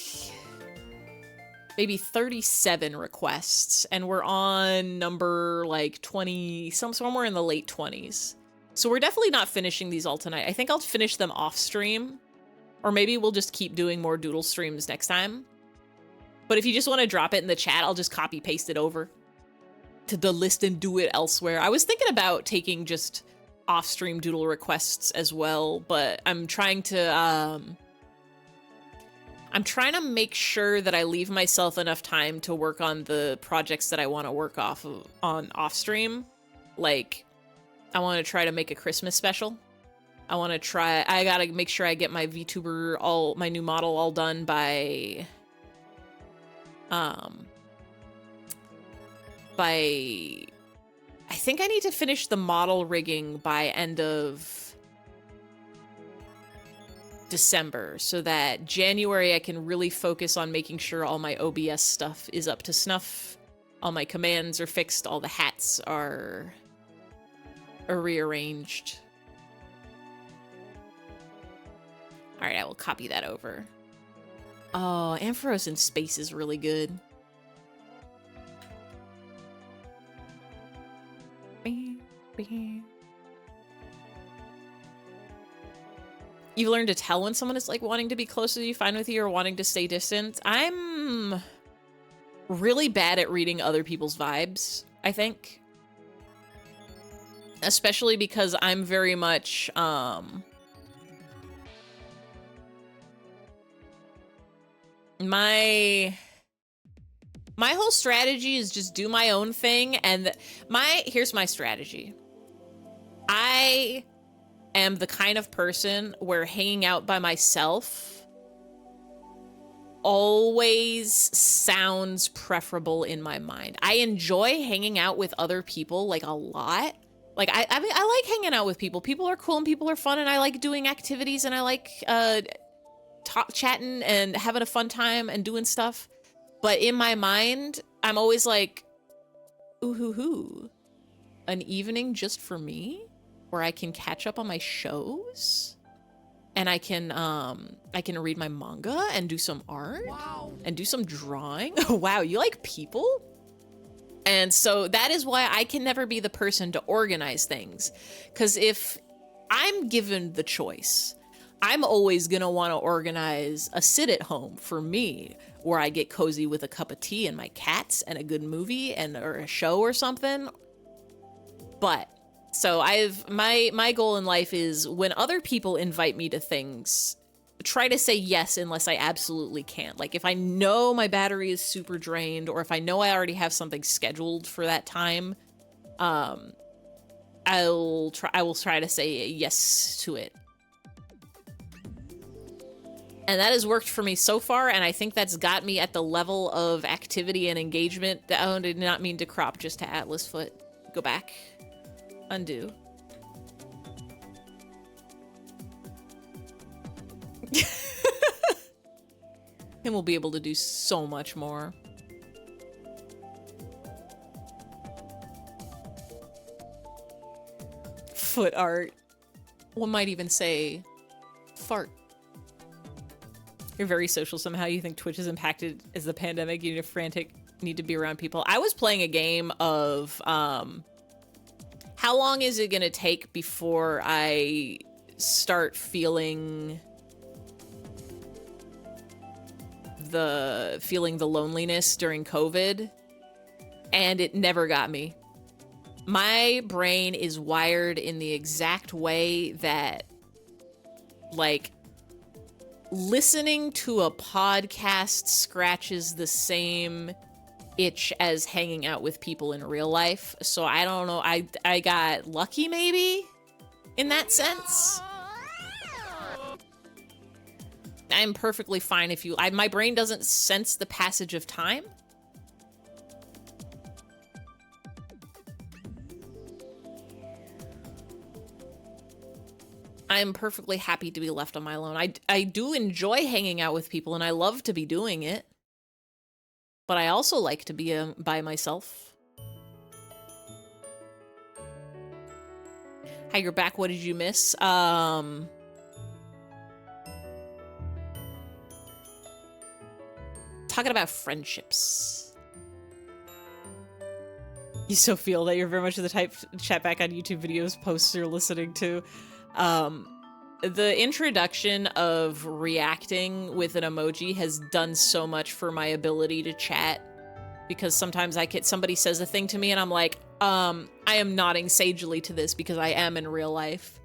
maybe 37 requests, and we're on number like 20, somewhere in the late 20s. So we're definitely not finishing these all tonight. I think I'll finish them off stream, or maybe we'll just keep doing more Doodle streams next time. But if you just want to drop it in the chat, I'll just copy paste it over to the list and do it elsewhere. I was thinking about taking just off stream Doodle requests as well, but I'm trying to make sure that I leave myself enough time to work on the projects that I want to work on off stream. Like, I want to try to make a Christmas special. I gotta make sure I get my VTuber, my new model all done by I think I need to finish the model rigging by end of December, so that January I can really focus on making sure all my OBS stuff is up to snuff, all my commands are fixed, all the hats are rearranged. All right, I will copy that over. Oh, Ampharos in space is really good. You've learned to tell when someone is like wanting to be closer to you, fine with you, or wanting to stay distant. I'm really bad at reading other people's vibes, I think. Especially because I'm very much, my whole strategy is just do my own thing, and here's my strategy. I am the kind of person where hanging out by myself always sounds preferable in my mind. I enjoy hanging out with other people like a lot. Like I like hanging out with people. People are cool and people are fun, and I like doing activities, and I like chatting and having a fun time and doing stuff. But in my mind, I'm always like, ooh hoo hoo, an evening just for me where I can catch up on my shows, and I can read my manga and do some art. Wow. And do some drawing. Wow, you like people? And so that is why I can never be the person to organize things. Because if I'm given the choice, I'm always gonna want to organize a sit at home for me, where I get cozy with a cup of tea and my cats and a good movie or a show or something. But so my goal in life is when other people invite me to things, try to say yes unless I absolutely can't. Like, if I know my battery is super drained, or if I know I already have something scheduled for that time, I will try to say yes to it. And that has worked for me so far, and I think that's got me at the level of activity and engagement. Oh, I did not mean to crop just to Atlas foot. Go back. Undo. And we'll be able to do so much more. Foot art. One might even say fart. You're very social somehow. You think Twitch is impacted as the pandemic. You need to be around people. I was playing a game of how long is it gonna take before I start feeling the loneliness during COVID, and it never got me. My brain is wired in the exact way that, like, listening to a podcast scratches the same itch as hanging out with people in real life. So I don't know, I got lucky maybe in that sense. I'm perfectly fine if you, my brain doesn't sense the passage of time. I'm perfectly happy to be left on my own. I do enjoy hanging out with people, and I love to be doing it. But I also like to be by myself. Hi, you're back. What did you miss? Talking about friendships. You so feel that you're very much the type to chat back on YouTube videos, posts you're listening to. The introduction of reacting with an emoji has done so much for my ability to chat, because sometimes somebody says a thing to me and I'm like, I am nodding sagely to this because I am in real life.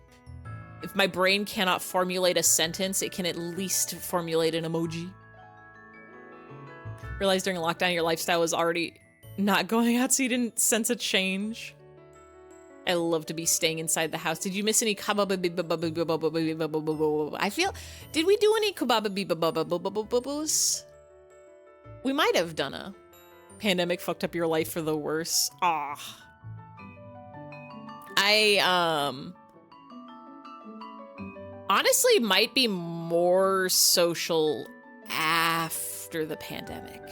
If my brain cannot formulate a sentence, it can at least formulate an emoji. Realized during lockdown your lifestyle was already not going out, so you didn't sense a change. I love to be staying inside the house. Did you miss any kababa? I feel, did we do any kababa? We might have done a pandemic fucked up your life for the worse. Ah. I honestly might be more social after the pandemic.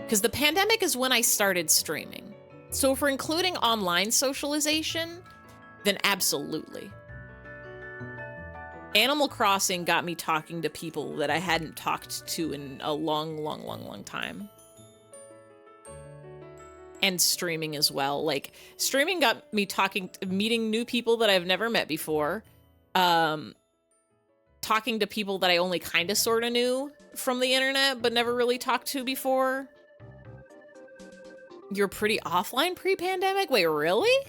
Because the pandemic is when I started streaming. So if we're including online socialization, then absolutely. Animal Crossing got me talking to people that I hadn't talked to in a long time. And streaming as well. Like, streaming got me meeting new people that I've never met before. Talking to people that I only kind of sort of knew from the internet, but never really talked to before. You're pretty offline pre-pandemic? Wait, really?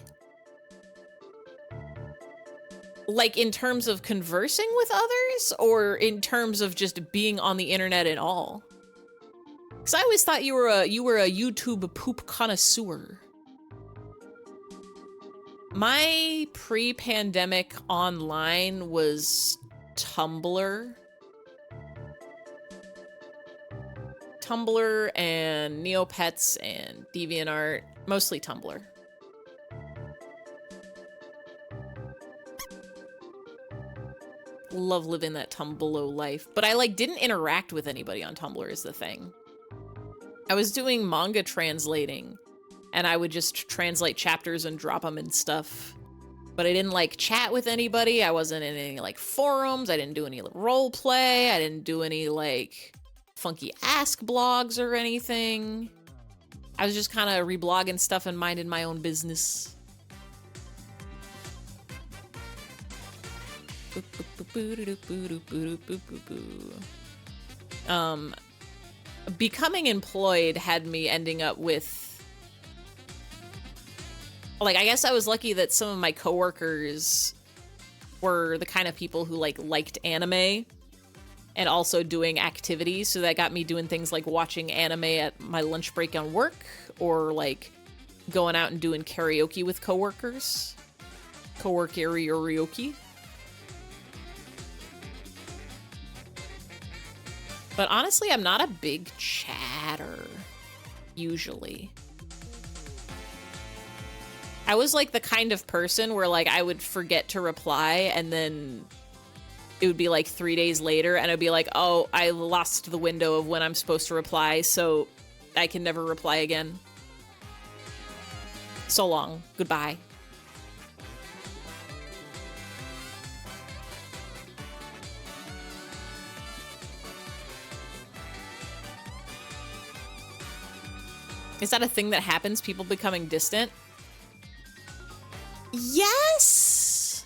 Like, in terms of conversing with others, or in terms of just being on the internet at all? Because I always thought you were a YouTube poop connoisseur. My pre-pandemic online was Tumblr. Tumblr and Neopets and DeviantArt, mostly Tumblr. Love living that Tumblr life, but I like didn't interact with anybody on Tumblr is the thing. I was doing manga translating, and I would just translate chapters and drop them and stuff. But I didn't like chat with anybody. I wasn't in any like forums. I didn't do any role play. I didn't do any like funky ask blogs or anything. I was just kind of reblogging stuff and minding my own business. Becoming employed had me ending up with, like, I guess I was lucky that some of my coworkers were the kind of people who like liked anime and also doing activities. So that got me doing things like watching anime at my lunch break on work, or like going out and doing karaoke with coworkers. Karaoke. But honestly, I'm not a big chatter, usually. I was like the kind of person where like I would forget to reply, and then it would be like 3 days later and I'd be like, oh, I lost the window of when I'm supposed to reply, so I can never reply again. So long. Goodbye. Is that a thing that happens? People becoming distant? Yes!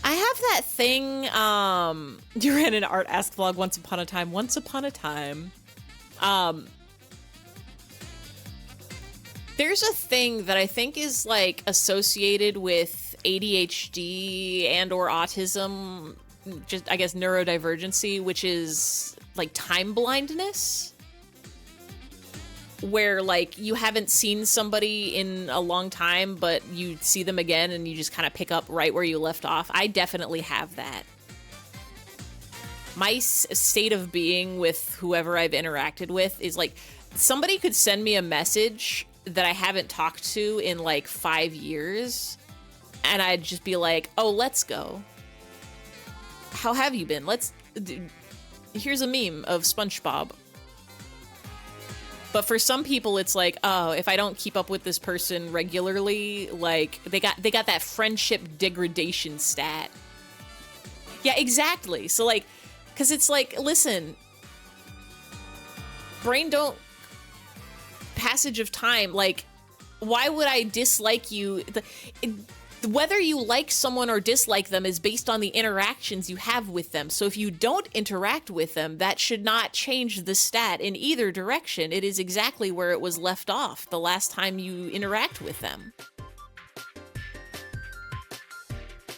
I have that thing, you ran an art ask vlog once upon a time. There's a thing that I think is like associated with ADHD and or autism, just I guess neurodivergency, which is like time blindness, where like you haven't seen somebody in a long time, but you see them again and you just kind of pick up right where you left off. I definitely have that. My state of being with whoever I've interacted with is like, somebody could send me a message that I haven't talked to in like 5 years, and I'd just be like, oh, let's go. How have you been? Here's a meme of SpongeBob. But for some people, it's like, oh, if I don't keep up with this person regularly, like they got that friendship degradation stat. Yeah, exactly. So like, because it's like, listen, brain don't passage of time. Like, why would I dislike you? Whether you like someone or dislike them is based on the interactions you have with them. So if you don't interact with them, that should not change the stat in either direction. It is exactly where it was left off the last time you interact with them.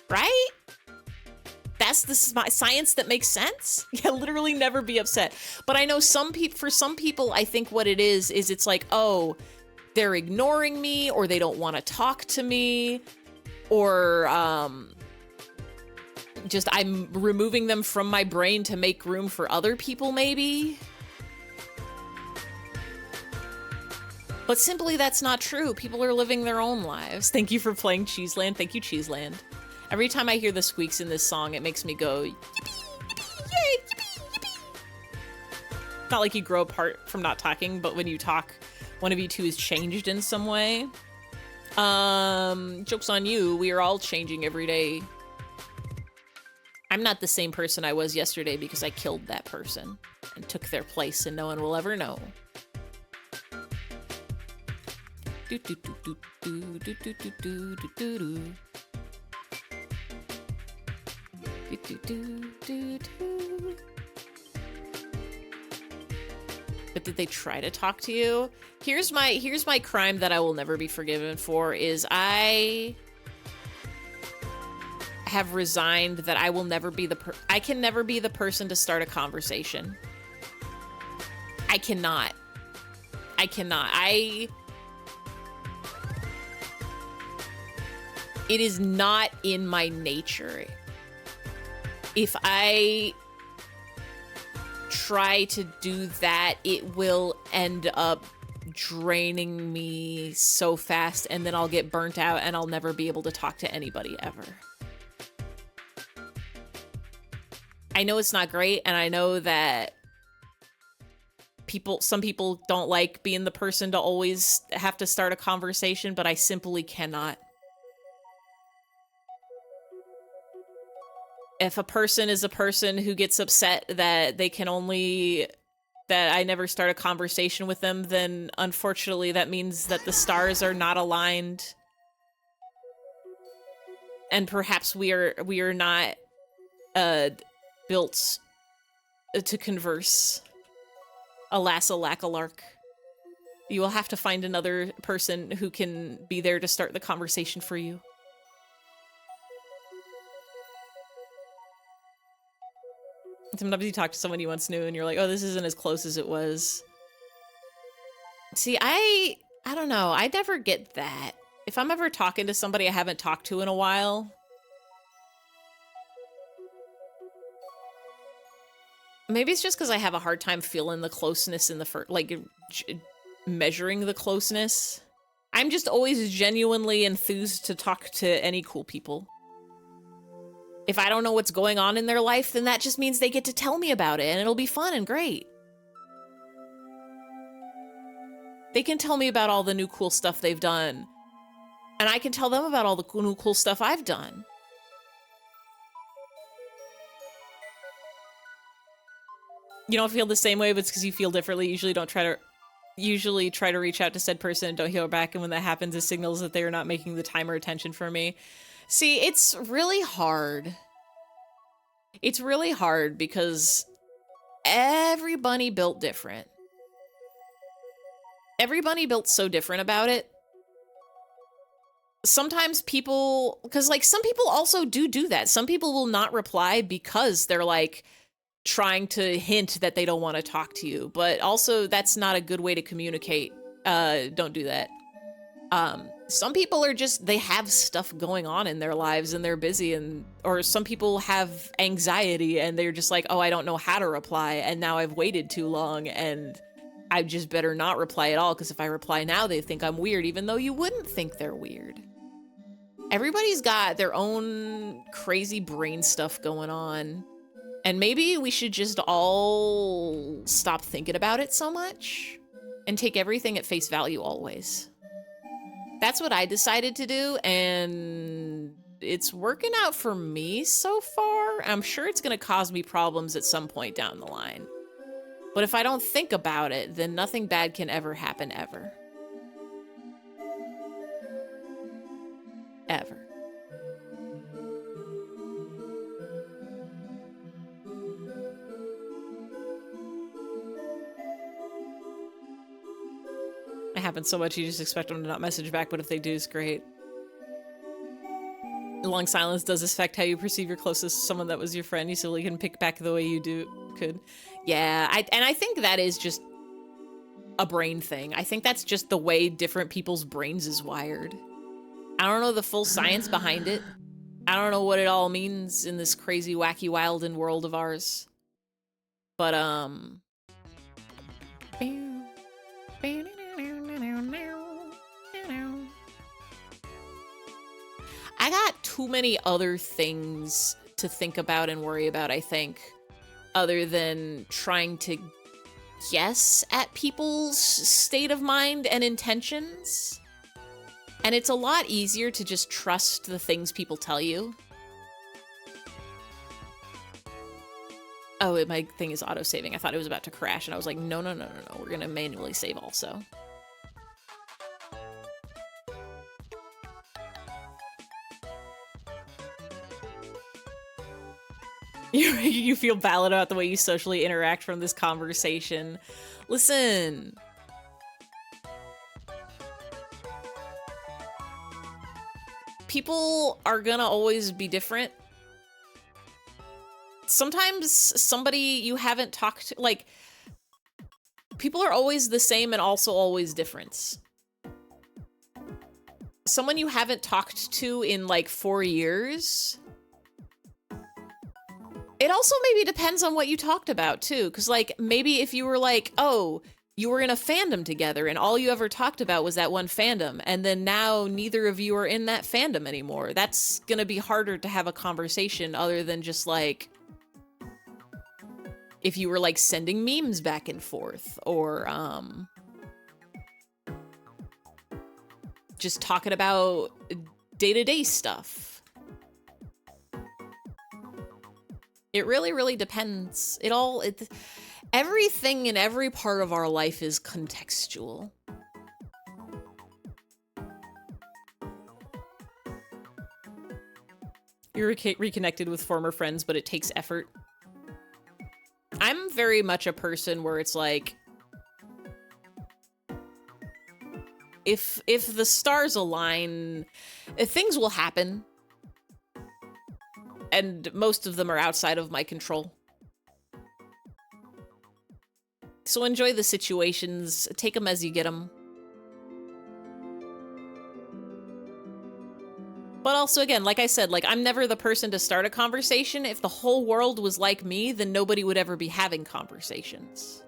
Right? That's the science that makes sense. Yeah, literally never be upset. But I know for some people, I think what it is it's like, oh, they're ignoring me, or they don't want to talk to me, or just I'm removing them from my brain to make room for other people, maybe. But simply, that's not true. People are living their own lives. Thank you for playing Cheeseland. Thank you, Cheeseland. Every time I hear the squeaks in this song, it makes me go, yippee, yippee, yay, yippee, yippee. Not like you grow apart from not talking, but when you talk, one of you two is changed in some way. Joke's on you. We are all changing every day. I'm not the same person I was yesterday because I killed that person and took their place, and no one will ever know. Do do do do do do do do do do do. Do, do, do, do, do. But did they try to talk to you? Here's my crime that I will never be forgiven for is I have resigned that I will never be I can never be the person to start a conversation. I cannot. It is not in my nature. If I try to do that, it will end up draining me so fast, and then I'll get burnt out and I'll never be able to talk to anybody ever. I know it's not great, and I know that some people don't like being the person to always have to start a conversation, but I simply cannot. If a person is a person who gets upset that I never start a conversation with them, then unfortunately that means that the stars are not aligned. And perhaps we are not built to converse. Alas, alack-a-lark. You will have to find another person who can be there to start the conversation for you. Sometimes you talk to someone you once knew and you're like, oh, this isn't as close as it was. See, I don't know. I never get that. If I'm ever talking to somebody I haven't talked to in a while, maybe it's just because I have a hard time feeling the closeness in the first, like, measuring the closeness. I'm just always genuinely enthused to talk to any cool people. If I don't know what's going on in their life, then that just means they get to tell me about it, and it'll be fun and great. They can tell me about all the new cool stuff they've done, and I can tell them about all the new cool stuff I've done. You don't feel the same way, but it's because you feel differently. Usually try to reach out to said person and don't hear back, and when that happens, it signals that they are not making the time or attention for me. See, it's really hard. It's really hard because every bunny built different. Every bunny built so different about it. Sometimes people, because like some people also do that. Some people will not reply because they're like trying to hint that they don't want to talk to you, but also that's not a good way to communicate. Don't do that. Some people are just, they have stuff going on in their lives and they're busy, and or some people have anxiety and they're just like, oh, I don't know how to reply, and now I've waited too long and I just better not reply at all, because if I reply now they think I'm weird, even though you wouldn't think they're weird. Everybody's got their own crazy brain stuff going on, and maybe we should just all stop thinking about it so much and take everything at face value always. That's what I decided to do, and it's working out for me so far. I'm sure it's going to cause me problems at some point down the line. But if I don't think about it, then nothing bad can ever happen, ever. Ever. It happens so much, you just expect them to not message back, but if they do, it's great. Long silence does affect how you perceive your closest someone that was your friend. You still can pick back the way you could. Yeah, I think that is just a brain thing. I think that's just the way different people's brains is wired. I don't know the full science behind it. I don't know what it all means in this crazy, wacky, wild and world of ours. But, I got too many other things to think about and worry about, I think, other than trying to guess at people's state of mind and intentions. And it's a lot easier to just trust the things people tell you. Oh, my thing is auto-saving. I thought it was about to crash, and I was like, no. We're gonna manually save also. You feel valid about the way you socially interact from this conversation. Listen. People are gonna always be different. Sometimes somebody you haven't talked to, like, people are always the same and also always different. Someone you haven't talked to in like 4 years. It also maybe depends on what you talked about too. Because like maybe if you were like, oh, you were in a fandom together and all you ever talked about was that one fandom, and then now neither of you are in that fandom anymore. That's gonna be harder to have a conversation other than just like, if you were like sending memes back and forth, or just talking about day-to-day stuff. It really, really depends. Everything in every part of our life is contextual. You're reconnected with former friends, but it takes effort. I'm very much a person where it's like, if the stars align, things will happen. And most of them are outside of my control. So enjoy the situations, take them as you get them. But also, again, like I said, like, I'm never the person to start a conversation. If the whole world was like me, then nobody would ever be having conversations.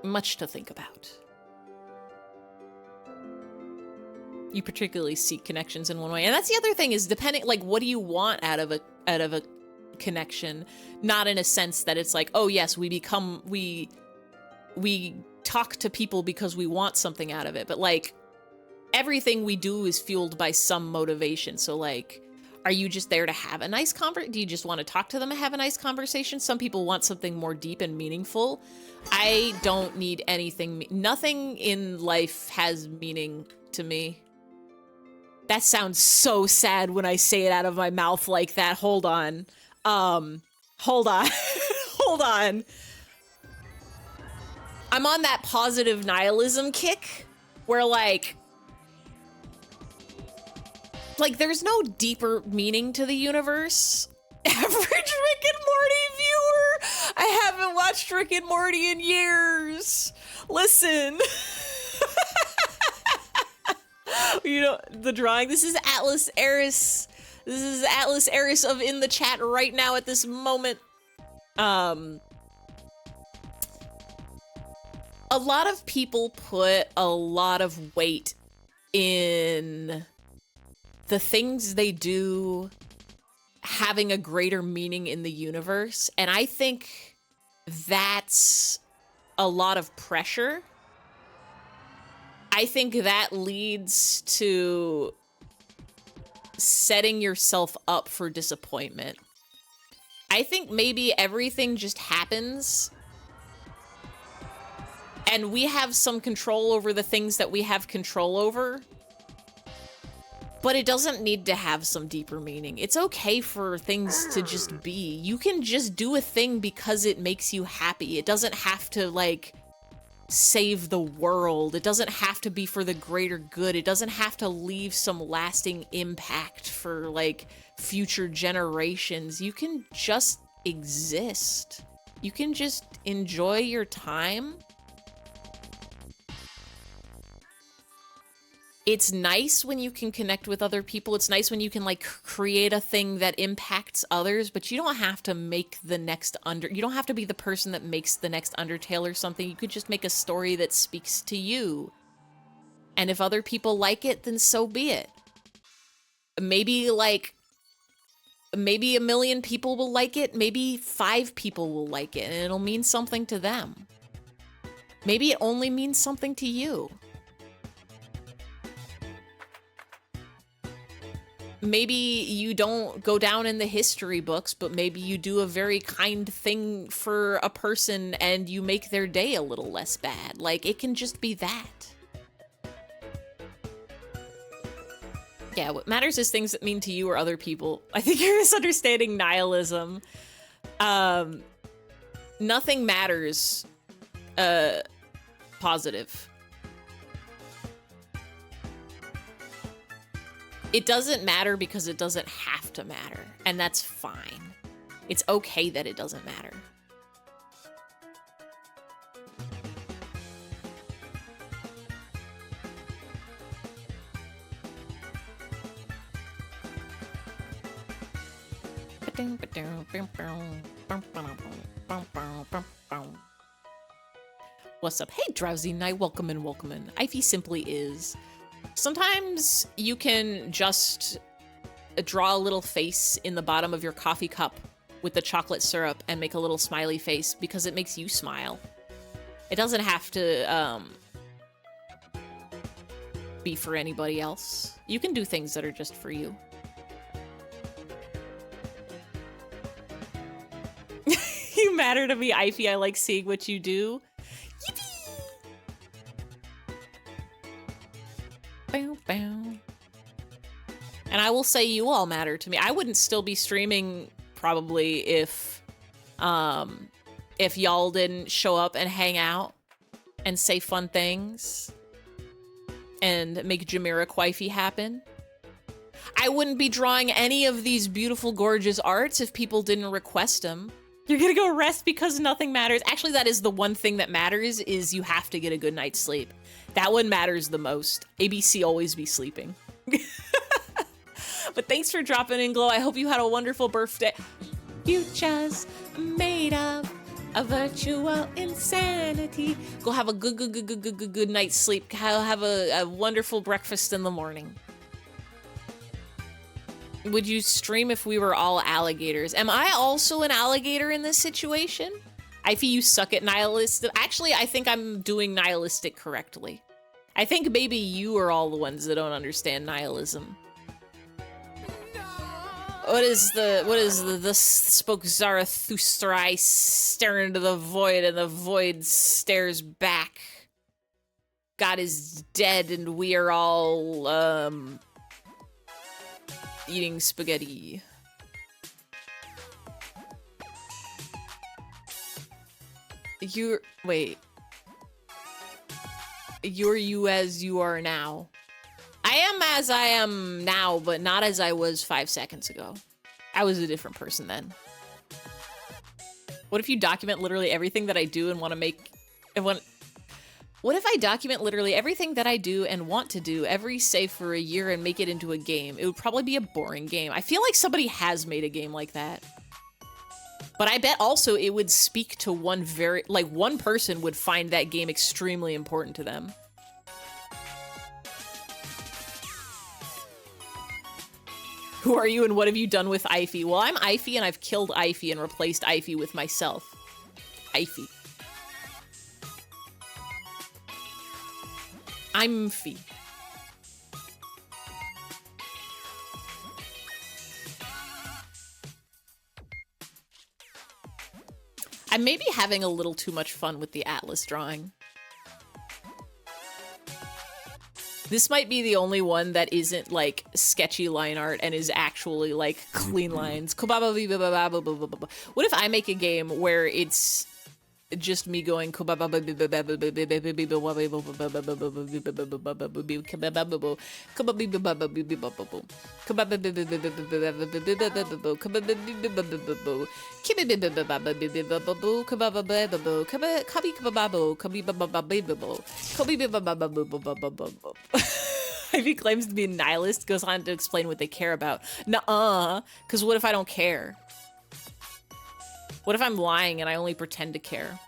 Much to think about. You particularly seek connections in one way. And that's the other thing, is depending, like, what do you want out of a connection? Not in a sense that it's like, oh yes, we talk to people because we want something out of it, but like, everything we do is fueled by some motivation. So like, are you just there to have a nice conversation? Do you just want to talk to them and have a nice conversation? Some people want something more deep and meaningful. I don't need anything. Nothing in life has meaning to me. That sounds so sad when I say it out of my mouth like that. Hold on. Hold on. Hold on. I'm on that positive nihilism kick where like there's no deeper meaning to the universe. Average Rick and Morty viewer. I haven't watched Rick and Morty in years. Listen. You know, the drawing. This is Atlas Eris. This is Atlas Eris of in the chat right now at this moment. A lot of people put a lot of weight in the things they do having a greater meaning in the universe, and I think that's a lot of pressure. I think that leads to setting yourself up for disappointment. I think maybe everything just happens and we have some control over the things that we have control over, but it doesn't need to have some deeper meaning. It's okay for things to just be. You can just do a thing because it makes you happy. It doesn't have to, like, save the world. It doesn't have to be for the greater good. It doesn't have to leave some lasting impact for, like, future generations. You can just exist. You can just enjoy your time. It's nice when you can connect with other people. It's nice when you can, like, create a thing that impacts others, but you don't have to make the next you don't have to be the person that makes the next Undertale or something. You could just make a story that speaks to you. And if other people like it, then so be it. Maybe, like, maybe 1 million people will like it. Maybe 5 people will like it, and it'll mean something to them. Maybe it only means something to you. Maybe you don't go down in the history books, but maybe you do a very kind thing for a person and you make their day a little less bad. Like, it can just be that. Yeah, what matters is things that mean to you or other people. I think you're misunderstanding nihilism. Nothing matters positive. It doesn't matter because it doesn't have to matter, and that's fine. It's okay that it doesn't matter. What's up? Hey, Drowsy Night, welcome in, welcome in. Ivy simply is. Sometimes you can just draw a little face in the bottom of your coffee cup with the chocolate syrup and make a little smiley face because it makes you smile. It doesn't have to be for anybody else. You can do things that are just for you. You matter to me, Ivy. I like seeing what you do. Bow, bow. And I will say you all matter to me. I wouldn't still be streaming probably if if y'all didn't show up and hang out and say fun things and make Jamiroquai happen. I wouldn't be drawing any of these beautiful, gorgeous arts if people didn't request them. You're gonna go rest because nothing matters. Actually, that is the one thing that matters, is you have to get a good night's sleep. That one matters the most. ABC always be sleeping. But thanks for dropping in, Glow. I hope you had a wonderful birthday. Futures made of a virtual insanity. Go have a good night's sleep. Have a wonderful breakfast in the morning. Would you stream if we were all alligators? Am I also an alligator in this situation? I feel you suck at nihilistic. Actually, I think I'm doing nihilistic correctly. I think maybe you are all the ones that don't understand nihilism. What is the spoke Zarathustra staring into the void and the void stares back? God is dead and we are all, eating spaghetti. Wait. You're you as you are now. I am as I am now, but not as I was 5 seconds ago. I was a different person then. What if you document literally everything that I do and want to make... What if I document literally everything that I do and want to do every save for a year and make it into a game? It would probably be a boring game. I feel like somebody has made a game like that. But I bet also it would speak to one person would find that game extremely important to them. Who are you and what have you done with Ify? Well, I'm Ify and I've killed Ify and replaced Ify with myself. Ify. I'm Fee. I may be having a little too much fun with the Atlas drawing. This might be the only one that isn't like sketchy line art and is actually like clean lines. What if I make a game where it's just me going If he claims to be a nihilist, goes on to explain what they care about. Nuh-uh, because what if I don't care? What if I'm lying and I only pretend to care?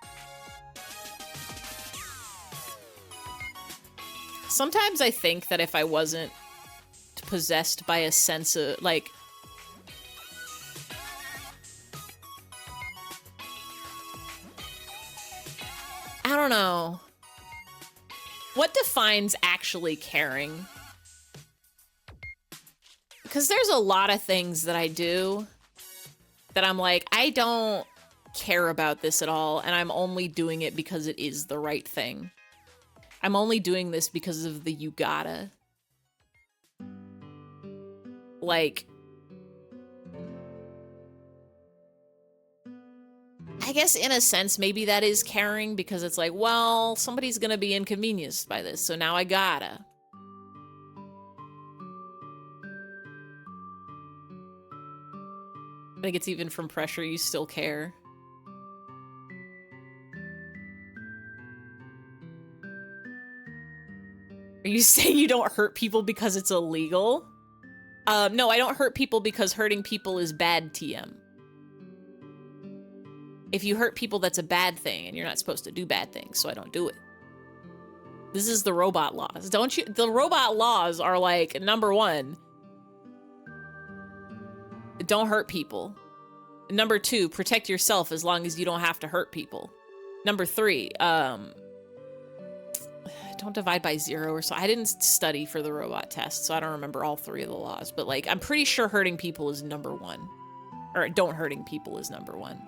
Sometimes I think that if I wasn't possessed by a sense of, like... I don't know. What defines actually caring? Because there's a lot of things that I do that I'm like, I don't care about this at all, and I'm only doing it because it is the right thing. I'm only doing this because of the you gotta. Like, I guess in a sense, maybe that is caring because it's like, well, somebody's gonna be inconvenienced by this, so now I gotta. I think it's even from pressure, you still care. Are you saying you don't hurt people because it's illegal? No, I don't hurt people because hurting people is bad TM. If you hurt people, that's a bad thing, and you're not supposed to do bad things, so I don't do it. This is the robot laws. Don't you? The robot laws are like, number 1, don't hurt people. Number 2, protect yourself as long as you don't have to hurt people. Number 3, don't divide by 0 or so. I didn't study for the robot test, so I don't remember all 3 of the laws, but like, I'm pretty sure hurting people is number 1. Or don't hurting people is number 1.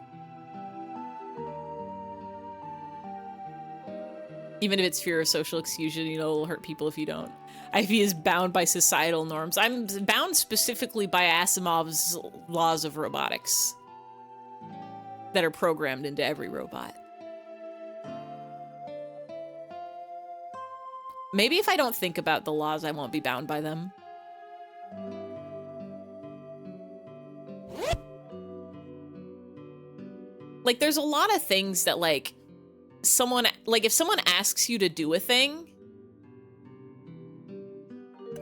Even if it's fear of social exclusion, you know, it'll hurt people if you don't. Ivy is bound by societal norms. I'm bound specifically by Asimov's laws of robotics. that are programmed into every robot. Maybe if I don't think about the laws, I won't be bound by them. Like, there's a lot of things that, like, if someone asks you to do a thing,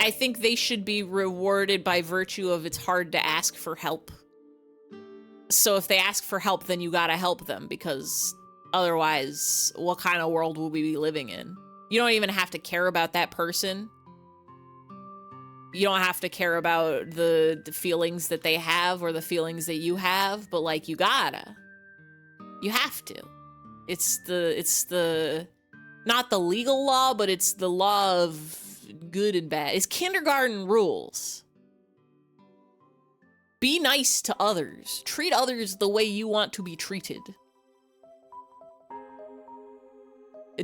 I think they should be rewarded by virtue of it's hard to ask for help. So if they ask for help, then you gotta help them, because otherwise, what kind of world will we be living in? You don't even have to care about that person. You don't have to care about the feelings that they have or the feelings that you have, but, like, you gotta. You have to. It's the not the legal law, but it's the law of good and bad. It's kindergarten rules. Be nice to others. Treat others the way you want to be treated.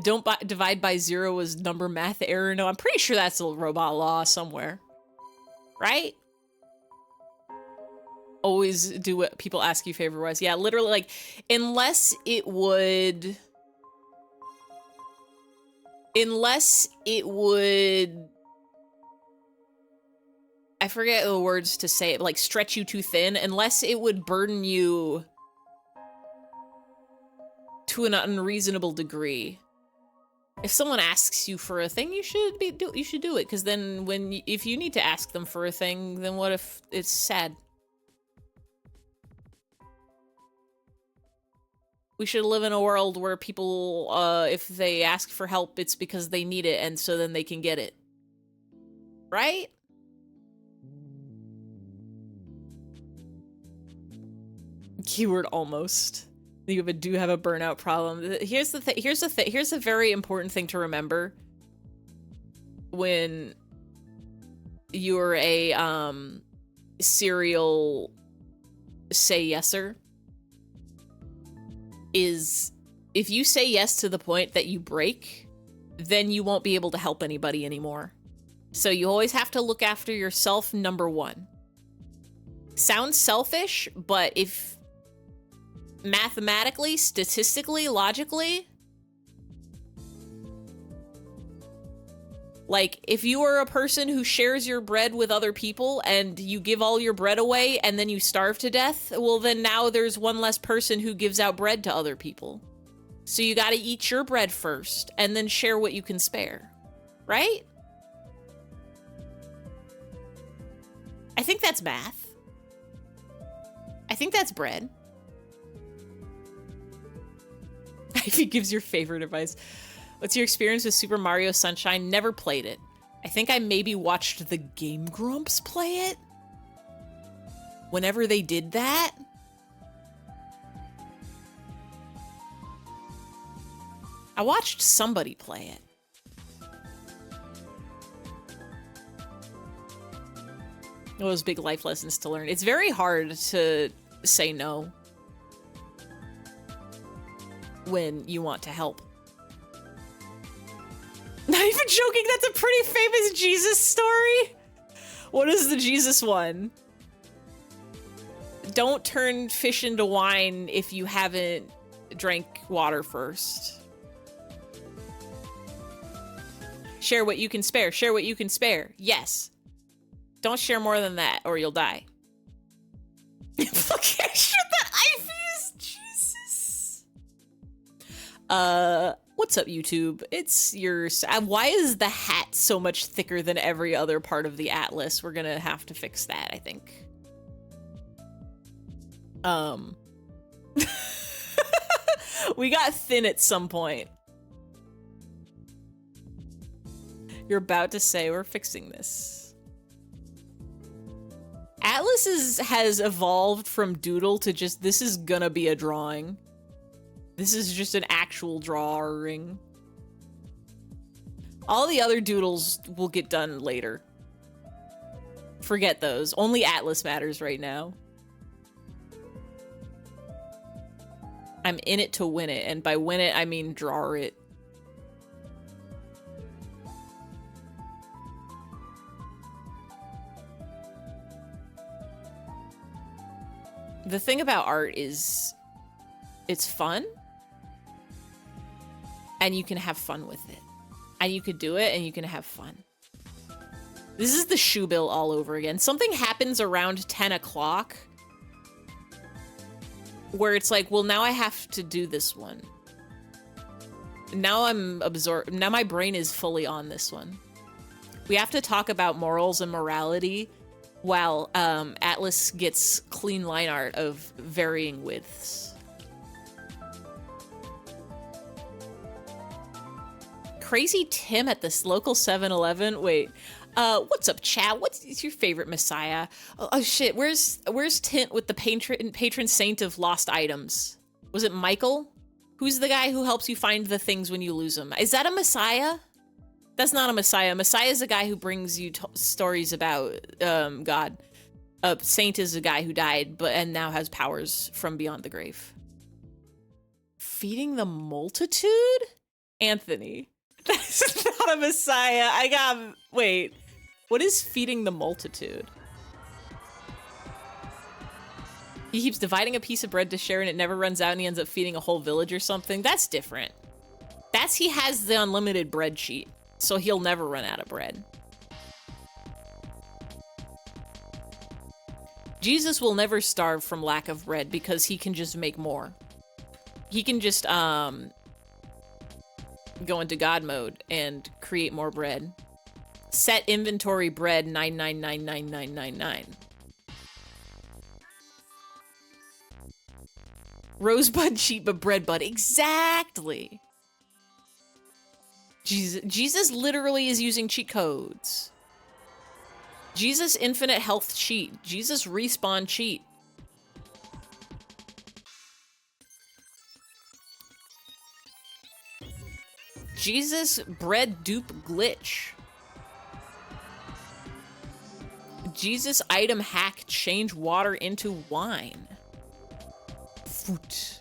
Don't divide by 0 as number math error. No, I'm pretty sure that's a robot law somewhere. Right? Always do what people ask you favor-wise. Yeah, literally, like, unless it would... I forget the words to say it, like, stretch you too thin, unless it would burden you to an unreasonable degree. If someone asks you for a thing, you should do it, because then if you need to ask them for a thing, then what if it's sad? We should live in a world where people, if they ask for help, it's because they need it, and so then they can get it. Right? Keyword almost. You do have a burnout problem. Here's a very important thing to remember when you're a serial say yeser. Is if you say yes to the point that you break, then you won't be able to help anybody anymore. So you always have to look after yourself, number one. Sounds selfish, but if mathematically, statistically, logically, like, if you are a person who shares your bread with other people and you give all your bread away and then you starve to death, well, then now there's one less person who gives out bread to other people. So you gotta eat your bread first and then share what you can spare. Right? I think that's math. I think that's bread. Ivy gives your favorite advice. What's your experience with Super Mario Sunshine? Never played it. I think I maybe watched the Game Grumps play it. Whenever they did that. I watched somebody play it. Those big life lessons to learn. It's very hard to say no when you want to help. Not even joking, that's a pretty famous Jesus story. What is the Jesus one? Don't turn fish into wine if you haven't drank water first. Share what you can spare. Share what you can spare. Yes. Don't share more than that or you'll die. Fucking shit, that Ivy is Jesus. What's up, YouTube? It's your... Why is the hat so much thicker than every other part of the atlas? We're gonna have to fix that, I think. We got thin at some point. You're about to say we're fixing this. Atlas has evolved from Doodle to just, this is gonna be a drawing. This is just an actual drawing. All the other doodles will get done later. Forget those. Only Atlas matters right now. I'm in it to win it, and by win it, I mean draw it. The thing about art is it's fun. And you can have fun with it. And you could do it and you can have fun. This is the shoe bill all over again. Something happens around 10 o'clock where it's like, well, now I have to do this one. Now I'm absorbed. Now my brain is fully on this one. We have to talk about morals and morality while Atlas gets clean line art of varying widths. Crazy Tim at this local 7-Eleven. Wait, what's up, chat? What's your favorite messiah? Oh shit, where's Tint with the patron saint of lost items? Was it Michael? Who's the guy who helps you find the things when you lose them? Is that a messiah? That's not a messiah. Messiah is a guy who brings you stories about God. A saint is a guy who died and now has powers from beyond the grave. Feeding the multitude? Anthony. That's not a messiah. Wait. What is feeding the multitude? He keeps dividing a piece of bread to share and it never runs out and he ends up feeding a whole village or something. That's different. He has the unlimited bread sheet, so he'll never run out of bread. Jesus will never starve from lack of bread because he can just make more. He can just go into God mode and create more bread. Set inventory bread 9999999. Rosebud cheat but bread bud. Exactly. Jesus literally is using cheat codes. Jesus infinite health cheat. Jesus respawn cheat. Jesus bread dupe glitch. Jesus item hack change water into wine. Foot.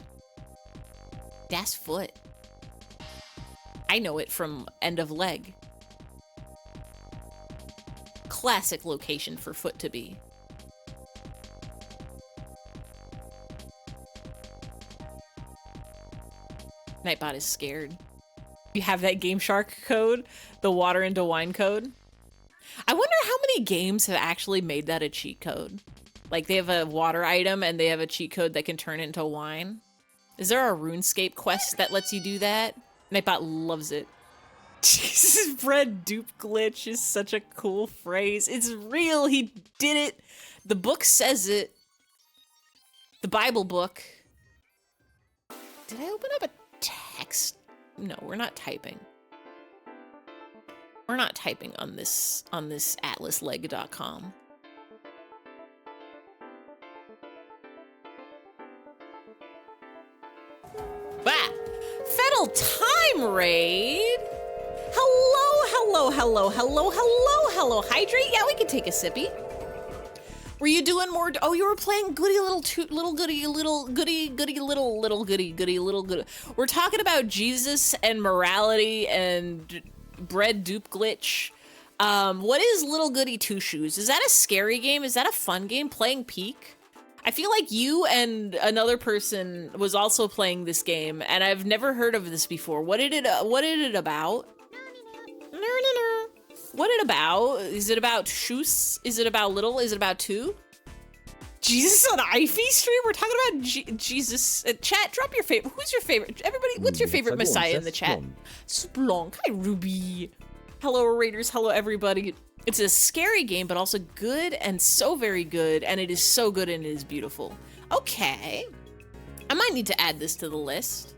Das foot. I know it from end of leg. Classic location for foot to be. Nightbot is scared. You have that Game Shark code, the water into wine code. I wonder how many games have actually made that a cheat code. Like they have a water item and they have a cheat code that can turn it into wine. Is there a RuneScape quest that lets you do that? Nightbot loves it. Jesus, bread dupe glitch is such a cool phrase. It's real. He did it. The book says it. The Bible book. Did I open up a text? No, we're not typing. We're not typing on this atlasleg.com. Bah! Fennel time raid. Hello, hydrate. Yeah, we can take a sippy. Were you doing more? Oh, you were playing goody little goody. We're talking about Jesus and morality and bread dupe glitch. What is Little Goody Two Shoes? Is that a scary game? Is that a fun game? Playing Peak? I feel like you and another person was also playing this game, and I've never heard of this before. What is it about? What it about? Is it about shoes? Is it about little? Is it about two? Jesus on Ivy stream? We're talking about Jesus. Chat, drop your favorite. Who's your favorite? Everybody, what's your favorite messiah in the chat? Splonk. Hi, Ruby. Hello, Raiders. Hello, everybody. It's a scary game, but also good and so very good. And it is so good and it is beautiful. Okay. I might need to add this to the list.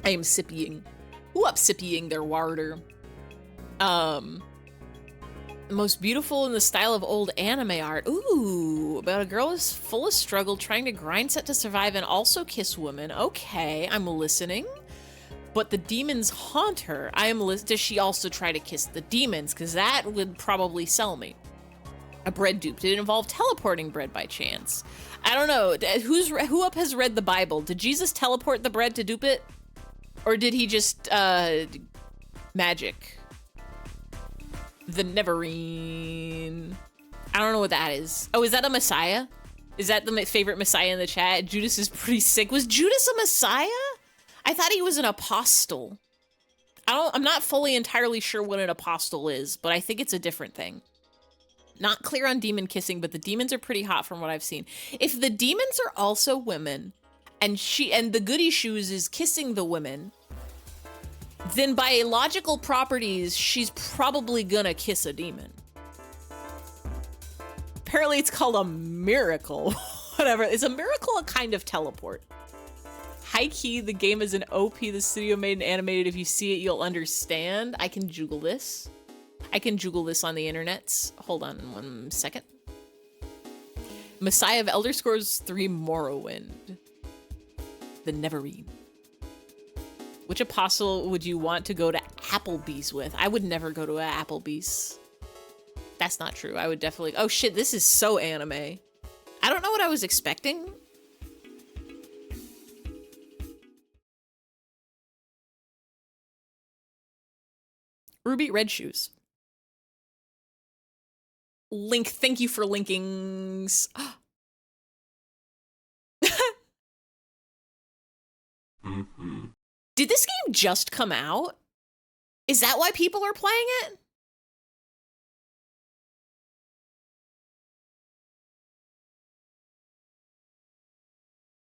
I am sippying. Who up sippying their warder? Most beautiful in the style of old anime art. Ooh, about a girl who's full of struggle, trying to grind set to survive and also kiss women. Okay, I'm listening. But the demons haunt her. Does she also try to kiss the demons? Because that would probably sell me. A bread dupe. Did it involve teleporting bread by chance? I don't know. Who up has read the Bible? Did Jesus teleport the bread to dupe it? Or did he just, magic? The Neverine. I don't know what that is. Oh, is that a messiah? Is that the favorite Messiah in the chat? Judas is pretty sick. Was Judas a Messiah? I thought he was an apostle. I'm not fully entirely sure what an apostle is, but I think it's a different thing. Not clear on demon kissing, but the demons are pretty hot from what I've seen. If the demons are also women, and the goody shoes is kissing the women, then by logical properties, she's probably gonna kiss a demon. Apparently it's called a miracle. Whatever. Is a miracle a kind of teleport? High key, the game is an OP the studio made and animated. If you see it, you'll understand. I can juggle this. I can juggle this on the internets. Hold on 1 second. Messiah of Elder Scrolls 3 Morrowind. The Neverine. Which apostle would you want to go to Applebee's with? I would never go to an Applebee's. That's not true. I would definitely... Oh shit, this is so anime. I don't know what I was expecting. Ruby Red Shoes. Link, thank you for linkings. Did this game just come out? Is that why people are playing it?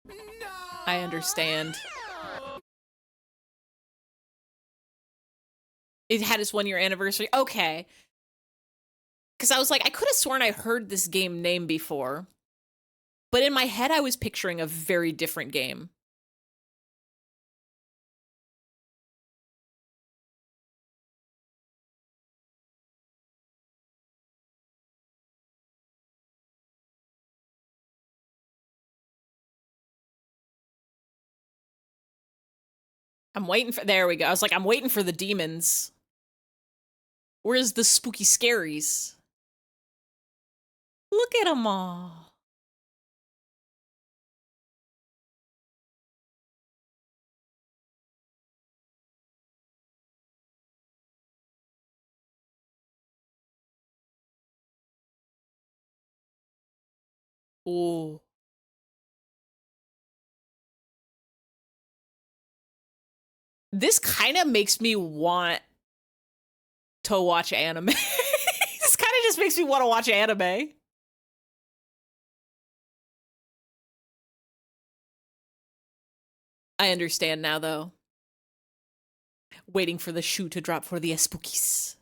No! I understand. It had its 1-year anniversary. Okay. Because I was like, I could have sworn I heard this game name before. But in my head, I was picturing a very different game. I'm waiting for... There we go. I was like, I'm waiting for the demons. Where's the spooky scaries? Look at them all. Ooh. This kind of makes me want to watch anime. This kind of just makes me want to watch anime. I understand now, though. Waiting for the shoe to drop for the spookies.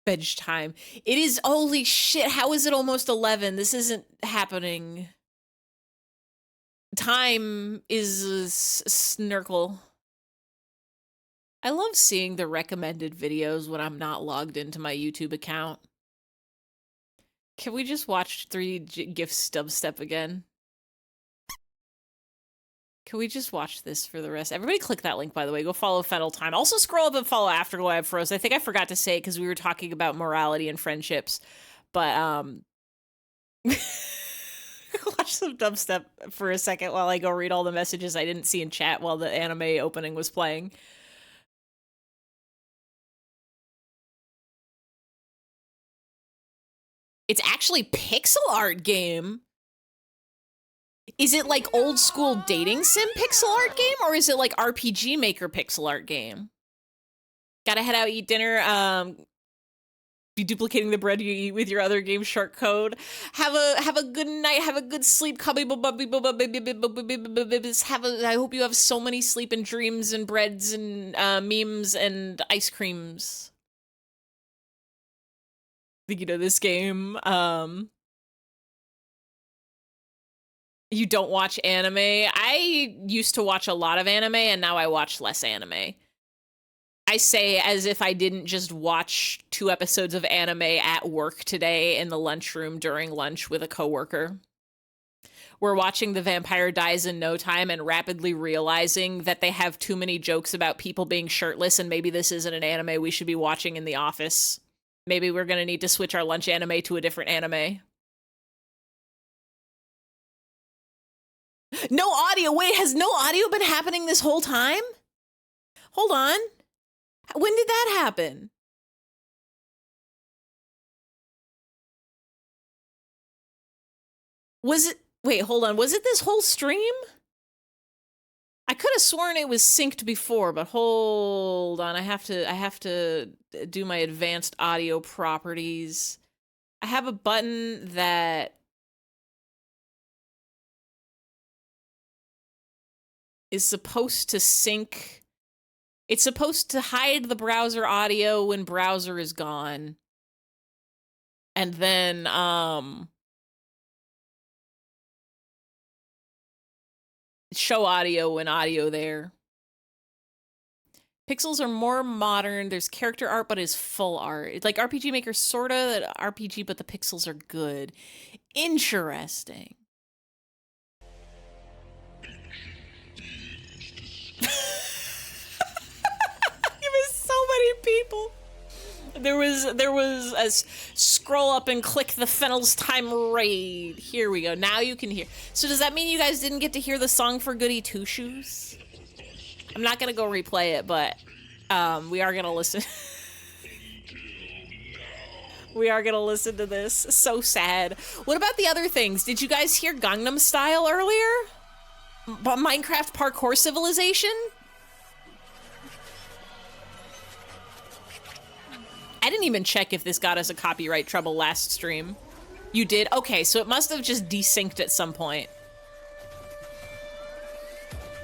Veg time. It is, holy shit, how is it almost 11? This isn't happening. Time is a snurkle. I love seeing the recommended videos when I'm not logged into my YouTube account. Can we just watch 3 GIFs dubstep again? Can we just watch this for the rest? Everybody click that link, by the way. Go follow Fennel Time. Also scroll up and follow Afterglow. I froze. I think I forgot to say it because we were talking about morality and friendships. But, watch some dubstep for a second while I go read all the messages I didn't see in chat while the anime opening was playing. It's actually pixel art game. Is it like old school dating sim pixel art game, or is it like RPG Maker pixel art game? Gotta head out, eat dinner. Be duplicating the bread you eat with your other game, Shark Code. Have a good night. Have a good sleep. I hope you have so many sleep and dreams and breads and memes and ice creams. I think you know this game. You don't watch anime. I used to watch a lot of anime, and now I watch less anime. I say as if I didn't just watch 2 episodes of anime at work today in the lunchroom during lunch with a coworker. We're watching The Vampire Dies in No Time and rapidly realizing that they have too many jokes about people being shirtless, and maybe this isn't an anime we should be watching in the office. Maybe we're gonna need to switch our lunch anime to a different anime. No audio. Wait, has no audio been happening this whole time? Hold on. When did that happen? Was it, wait, hold on. Was it this whole stream? I could have sworn it was synced before, but hold on. I have to do my advanced audio properties. I have a button that is supposed to sync. It's supposed to hide the browser audio when browser is gone. And then, show audio when audio there. Pixels are more modern. There's character art, but it's full art. It's like RPG Maker, sorta RPG, but the pixels are good. Interesting. It was so many people. There was a scroll up and click the Fennel's Time raid. Here we go. Now you can hear. So does that mean you guys didn't get to hear the song for Goody Two Shoes? I'm not gonna go replay it, but we are gonna listen. We are gonna listen to this. So sad. What about the other things? Did you guys hear Gangnam Style earlier? Minecraft Parkour Civilization? I didn't even check if this got us a copyright trouble last stream. You did? Okay, so it must have just desynced at some point.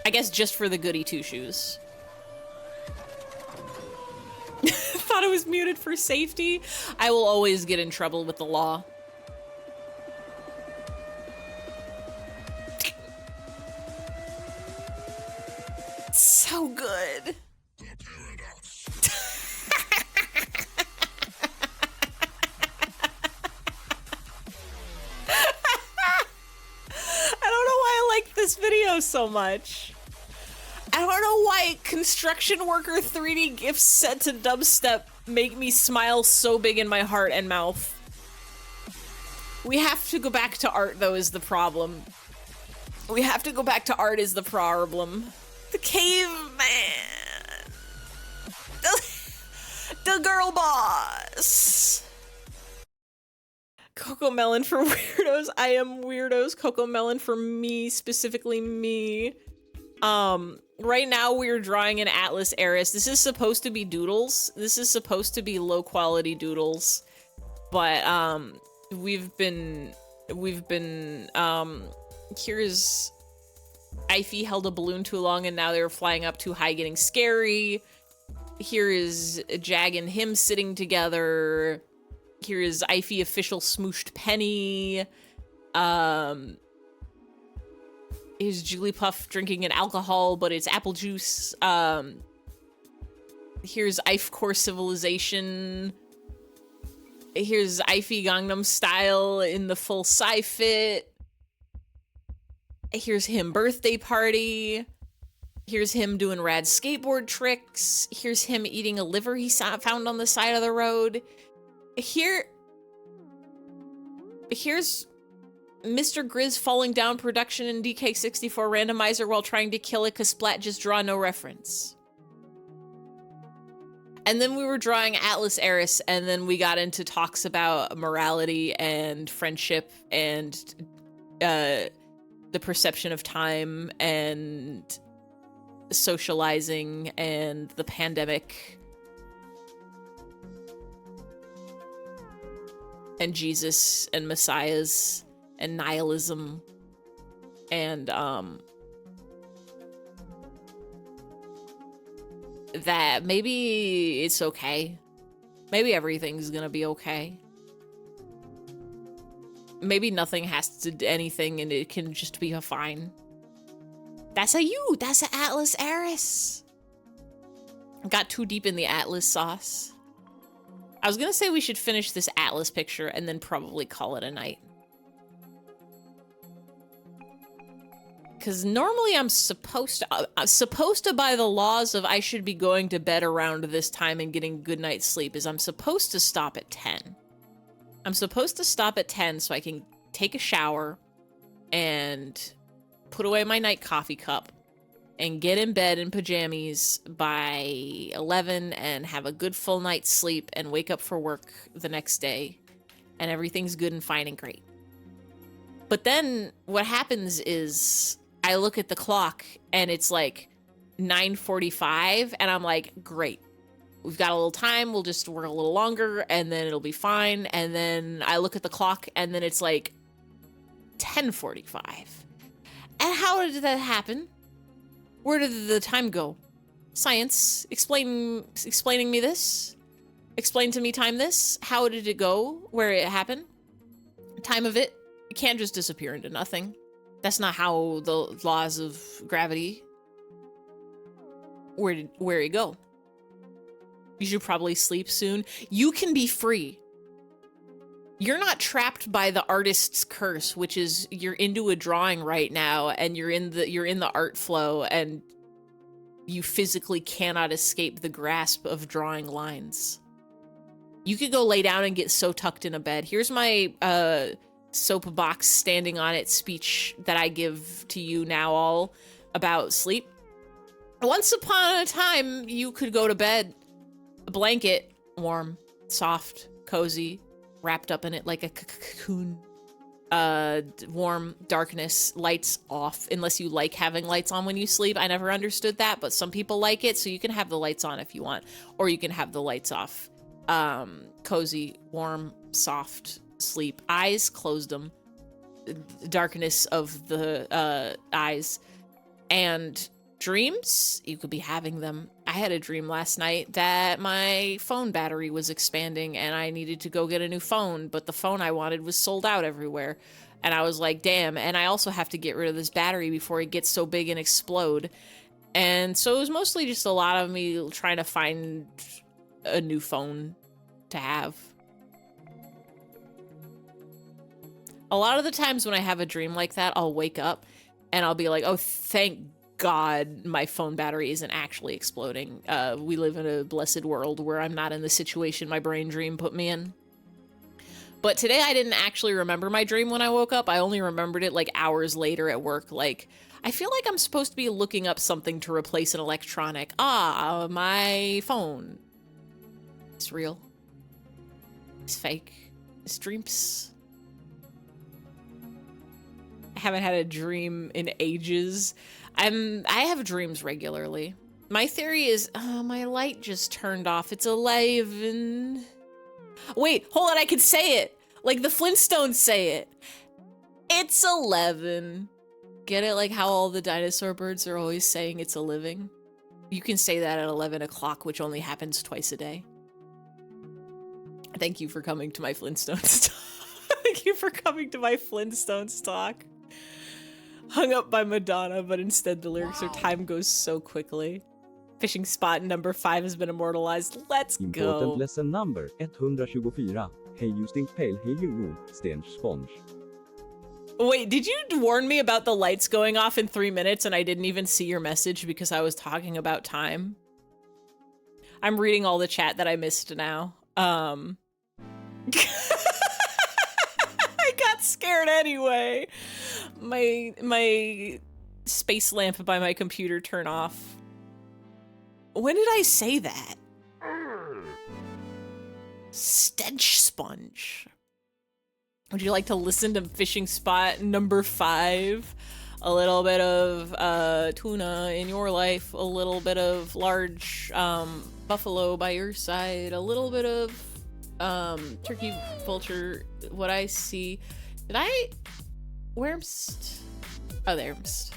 I guess just for the Goody Two Shoes. Thought it was muted for safety. I will always get in trouble with the law. So good. I don't know why I like this video so much. I don't know why construction worker 3D gifs set to dubstep make me smile so big in my heart and mouth. We have to go back to art, though, is the problem. We have to go back to art is the problem. The caveman. The girl boss. Coco Melon for weirdos. I am weirdos. Coco Melon for me, specifically me. Right now we're drawing an Atlas Eris. This is supposed to be doodles. This is supposed to be low quality doodles. But, we've been, here's Ivy held a balloon too long and now they're flying up too high getting scary. Here is Jag and him sitting together. Here is Ivy official smooshed penny. Here's Jigglypuff drinking an alcohol, but it's apple juice. Here's Core Civilization. Here's Ivy Gangnam Style in the full sci-fit. Here's him birthday party. Here's him doing rad skateboard tricks. Here's him eating a liver he found on the side of the road. Here's Mr. Grizz falling down production in DK64 randomizer while trying to kill it 'cause Splat just draw no reference. And then we were drawing Atlas Eris, and then we got into talks about morality and friendship and the perception of time and socializing and the pandemic and Jesus and messiahs and nihilism and that maybe it's okay. Maybe everything's gonna be okay. Maybe nothing has to do anything and it can just be a fine. That's a you. That's an Atlas Eris. Got too deep in the Atlas sauce. I was gonna say we should finish this Atlas picture and then probably call it a night. Because normally I'm supposed to, by the laws of I should be going to bed around this time and getting good night's sleep, is I'm supposed to stop at 10. I'm supposed to stop at 10 so I can take a shower and put away my night coffee cup and get in bed in pajamas by 11 and have a good full night's sleep and wake up for work the next day and everything's good and fine and great. But then what happens is I look at the clock and it's like 9:45 and I'm like, great. We've got a little time. We'll just work a little longer and then it'll be fine. And then I look at the clock and then it's like 10:45. And how did that happen? Where did the time go? Science, explaining me this. Explain to me time this. How did it go? Where it happened? Time of it. It can't just disappear into nothing. That's not how the laws of gravity. Where it go? You should probably sleep soon. You can be free. You're not trapped by the artist's curse, which is you're into a drawing right now and you're in the art flow and you physically cannot escape the grasp of drawing lines. You could go lay down and get so tucked in a bed. Here's my soapbox standing on it speech that I give to you now all about sleep. Once upon a time, you could go to bed, a blanket, warm, soft, cozy, wrapped up in it like a cocoon. Warm, darkness, lights off, unless you like having lights on when you sleep. I never understood that, but some people like it, so you can have the lights on if you want, or you can have the lights off. Cozy, warm, soft sleep. Eyes, closed them. Darkness of the eyes. And dreams, you could be having them. I had a dream last night that my phone battery was expanding and I needed to go get a new phone, but the phone I wanted was sold out everywhere. And I was like, damn, and I also have to get rid of this battery before it gets so big and explode. And so it was mostly just a lot of me trying to find a new phone to have. A lot of the times when I have a dream like that, I'll wake up and I'll be like, oh, thank God my phone battery isn't actually exploding. We live in a blessed world where I'm not in the situation my brain dream put me in. But today I didn't actually remember my dream when I woke up. I only remembered it like hours later at work. Like, I feel like I'm supposed to be looking up something to replace an electronic. My phone. It's real. It's fake. It's dreams. I haven't had a dream in ages. I have dreams regularly. My theory is, my light just turned off. It's 11. Wait, hold on, I can say it. Like the Flintstones say it. It's 11. Get it? Like how all the dinosaur birds are always saying it's a living? You can say that at 11 o'clock, which only happens twice a day. Thank you for coming to my Flintstones talk. Thank you for coming to my Flintstones talk. Hung up by Madonna, but instead the lyrics are time goes so quickly. Fishing spot number 5 has been immortalized. Let's go. Important lesson number 124. Hey you stink pale, hey you stench sponge. Wait, did you warn me about the lights going off in 3 minutes and I didn't even see your message because I was talking about time? I'm reading all the chat that I missed now. I got scared anyway. My space lamp by my computer turned off. When did I say that? Stench sponge. Would you like to listen to fishing spot number 5? A little bit of tuna in your life, a little bit of large buffalo by your side, a little bit of turkey vulture. What I see. Did I? Where's? Oh, there's.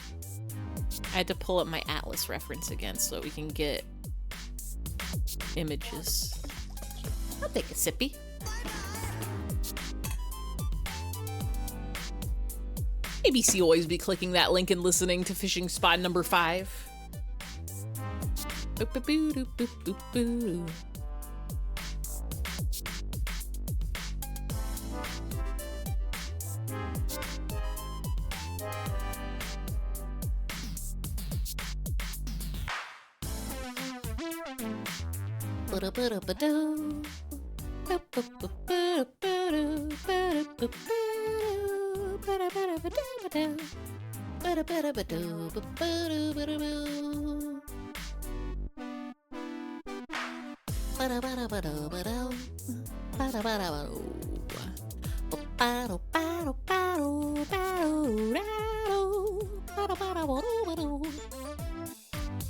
I had to pull up my Atlas reference again so we can get images. I'll take a sippy. ABC always be clicking that link and listening to fishing spot number 5. Boop, boop, boop, boop, boop, boop, boop.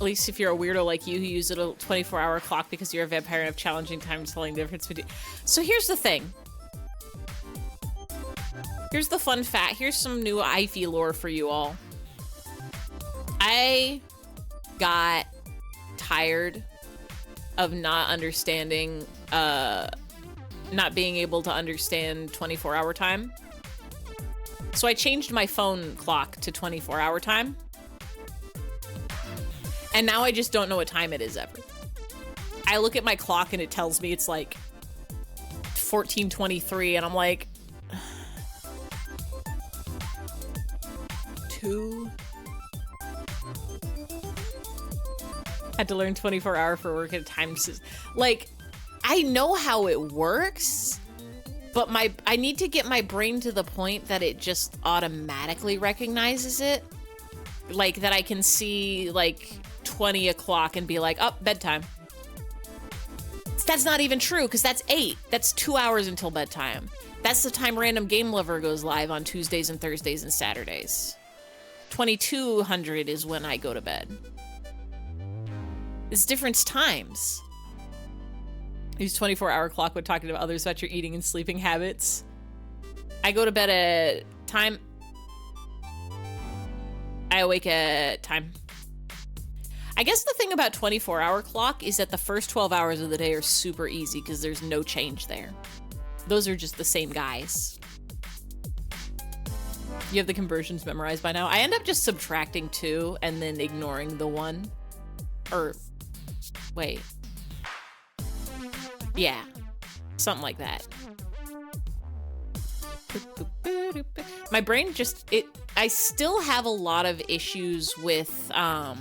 least if you're a weirdo like you who uses a 24-hour clock because you're a vampire and have challenging time telling the difference between... So here's the thing. Here's the fun fact. Here's some new Ivy lore for you all. I got tired of not understanding, not being able to understand 24-hour time. So I changed my phone clock to 24-hour time. And now I just don't know what time it is ever. I look at my clock and it tells me it's like 14:23 and I'm like... 2... Had to learn 24-hour for work at a time. Like, I know how it works, but I need to get my brain to the point that it just automatically recognizes it. Like, that I can see, like, 20 o'clock and be like, oh, bedtime. That's not even true, because that's 8. That's 2 hours until bedtime. That's the time Random Game Lover goes live on Tuesdays and Thursdays and Saturdays. 2200 is when I go to bed. It's different times. Use 24-hour clock when talking to others about your eating and sleeping habits. I go to bed at time. I awake at time. I guess the thing about 24-hour clock is that the first 12 hours of the day are super easy because there's no change there. Those are just the same guys. You have the conversions memorized by now. I end up just subtracting 2 and then ignoring the 1. Or, wait. Yeah, something like that. My brain just, I still have a lot of issues with the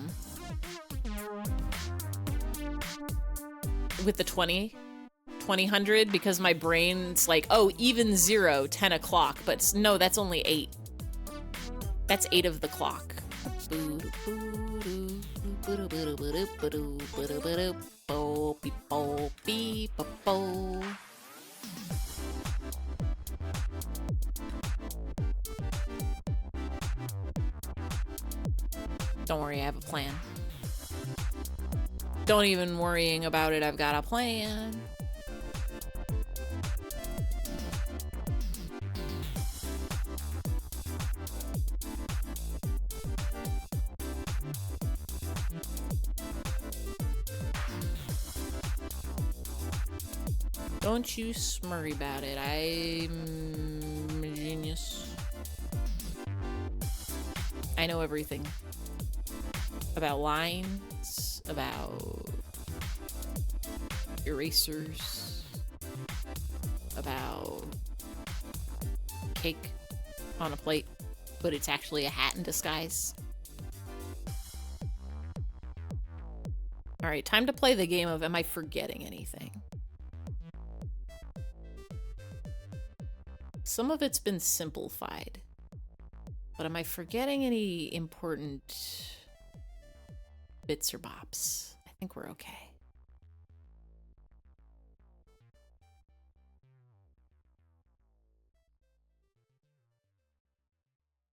2000 because my brain's like, oh, even 0, 10 o'clock, but no, that's only 8. That's 8 of the clock. Don't worry, I have a plan. Don't even worrying about it, I've got a plan. Don't you smurry about it. I'm a genius. I know everything. About lines, about erasers, about cake on a plate, but it's actually a hat in disguise. All right, time to play the game of am I forgetting anything? Some of it's been simplified, but am I forgetting any important bits or bops? I think we're okay.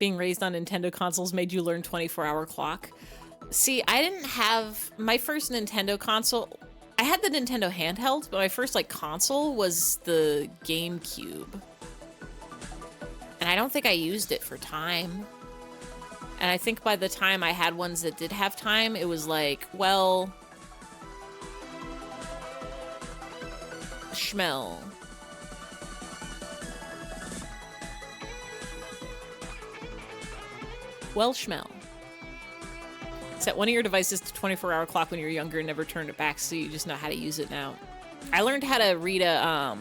Being raised on Nintendo consoles made you learn 24-hour clock. See, I didn't have my first Nintendo console. I had the Nintendo handheld, but my first like console was the GameCube. And I don't think I used it for time. And I think by the time I had ones that did have time, it was like, well, schmel. Well, schmel. Set one of your devices to 24-hour clock when you were younger and never turned it back, so you just know how to use it now. I learned how to read a,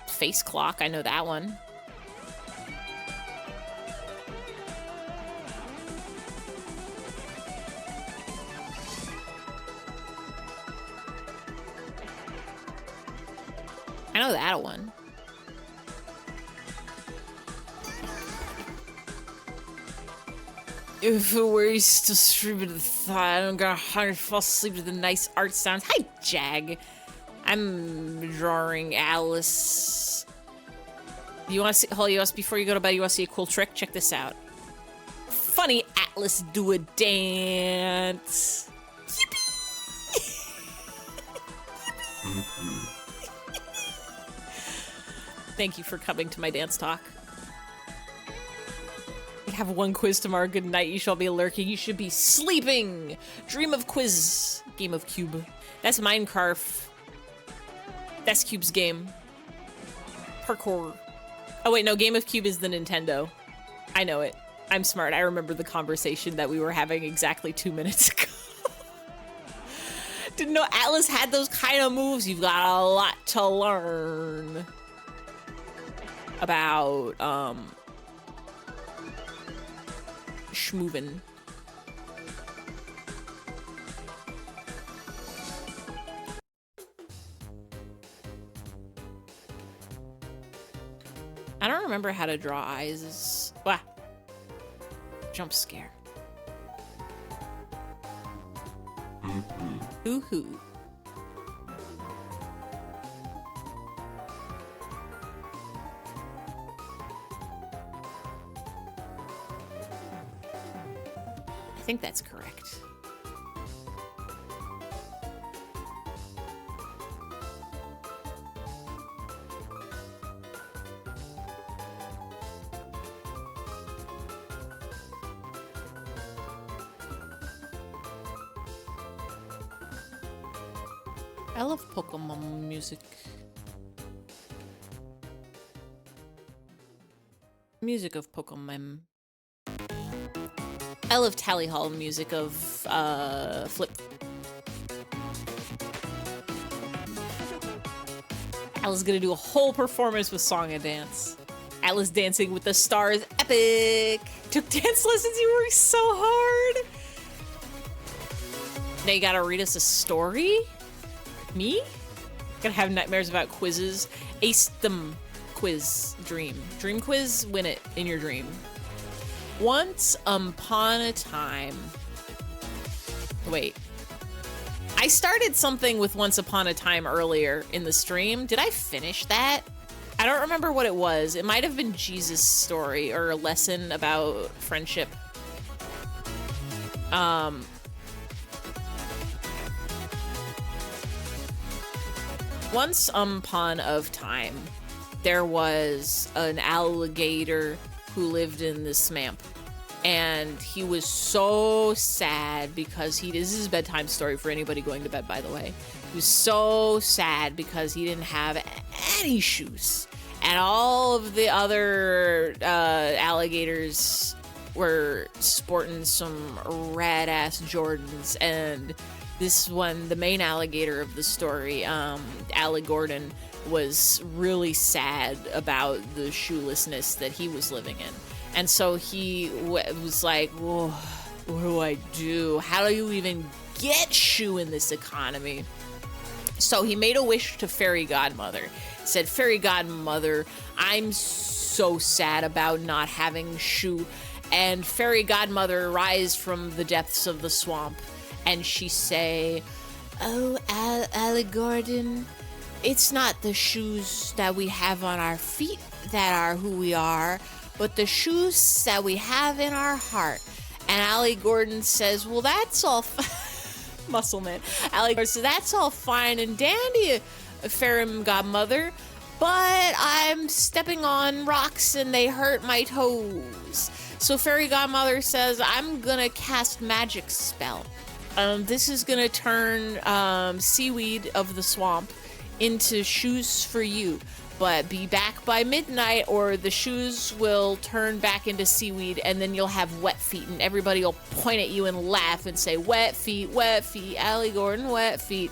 face clock. I know that one. I know that one. If it were you still streaming the thought, I don't got hard to fall asleep to the nice art sounds. Hi, Jag. I'm drawing Alice. You want to see? Hold, before you go to bed, you want to see a cool trick? Check this out. funny Atlas do a dance. Thank you for coming to my dance talk. We have one quiz tomorrow. Good night. You shall be lurking. You should be sleeping. Dream of quiz. Game of cube. That's Minecraft. That's Cube's game. Parkour. Oh wait, no. Game of Cube is the Nintendo. I know it. I'm smart. I remember the conversation that we were having exactly 2 minutes ago. Didn't know Atlas had those kind of moves. You've got a lot to learn about schmoovin'. I don't remember how to draw eyes. Wah. Jump scare. Hoo-hoo. I think that's correct. I love Pokemon music. Music of Pokemon. I love Tally Hall music of Flip. Alice gonna do a whole performance with song and dance. Alice Dancing with the Stars, epic! Took dance lessons, you worked so hard! Now you gotta read us a story? Me? Gonna have nightmares about quizzes. Ace them quiz dream. Dream quiz, win it in your dream. Once upon a time. Wait. I started something with Once Upon a Time earlier in the stream. Did I finish that? I don't remember what it was. It might have been Jesus' story or a lesson about friendship. Once upon a time, there was an alligator who lived in this swamp, and he was so sad because this is a bedtime story for anybody going to bed, by the way. He was so sad because he didn't have any shoes, and all of the other alligators were sporting some rad-ass Jordans, and this one, the main alligator of the story, Allie Gordon, was really sad about the shoelessness that he was living in. And so he was like, whoa, what do I do? How do you even get shoe in this economy? So he made a wish to Fairy Godmother. He said, Fairy Godmother, I'm so sad about not having shoe. And Fairy Godmother rise from the depths of the swamp, and she say, oh, Allie Gordon, it's not the shoes that we have on our feet that are who we are, but the shoes that we have in our heart. And Allie Gordon says, well, that's all muscle man. Allie Gordon says, that's all fine and dandy, Fairy Godmother, but I'm stepping on rocks and they hurt my toes. So Fairy Godmother says, I'm gonna cast magic spell. This is gonna turn seaweed of the swamp into shoes for you, but be back by midnight or the shoes will turn back into seaweed, and then you'll have wet feet and everybody will point at you and laugh and say, wet feet, Allie Gordon, wet feet.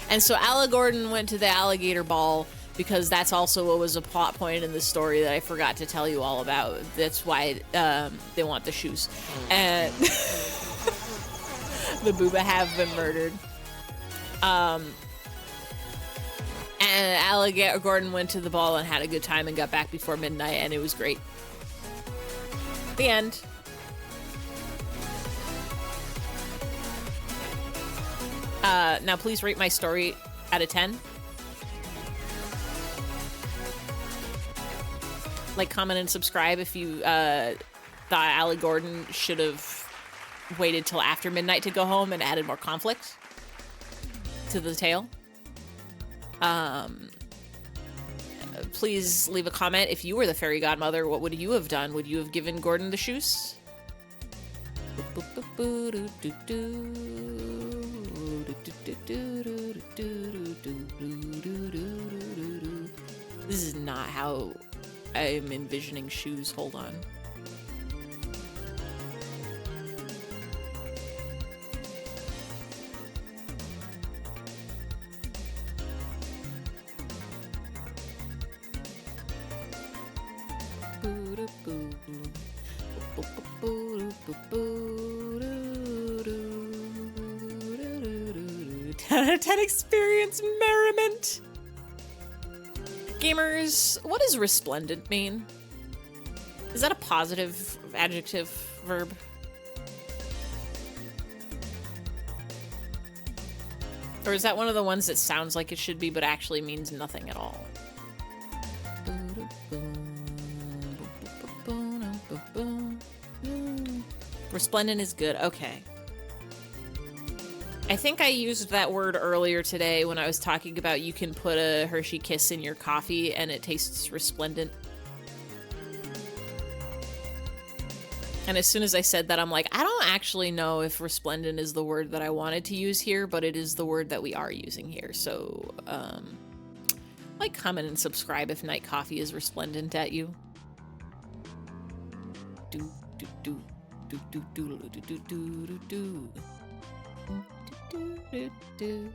And so Allie Gordon went to the alligator ball, because that's also what was a plot point in the story that I forgot to tell you all about. That's why they want the shoes. And the booba have been murdered. And Alligator Gordon went to the ball and had a good time and got back before midnight, and it was great. The end. Now please rate my story out of 10. Like, comment, and subscribe if you thought Allie Gordon should have waited till after midnight to go home and added more conflict to the tale. Please leave a comment. If you were the fairy godmother, what would you have done? Would you have given Gordon the shoes? This is not how I'm envisioning shoes. Hold on. Ten experience merriment. Gamers, what does resplendent mean? Is that a positive adjective verb? Or is that one of the ones that sounds like it should be but actually means nothing at all? Resplendent is good. Okay. I think I used that word earlier today when I was talking about you can put a Hershey Kiss in your coffee and it tastes resplendent. And as soon as I said that, I'm like, I don't actually know if resplendent is the word that I wanted to use here, but it is the word that we are using here. So, like, comment and subscribe if night coffee is resplendent at you. Do do do do do do do do do do do.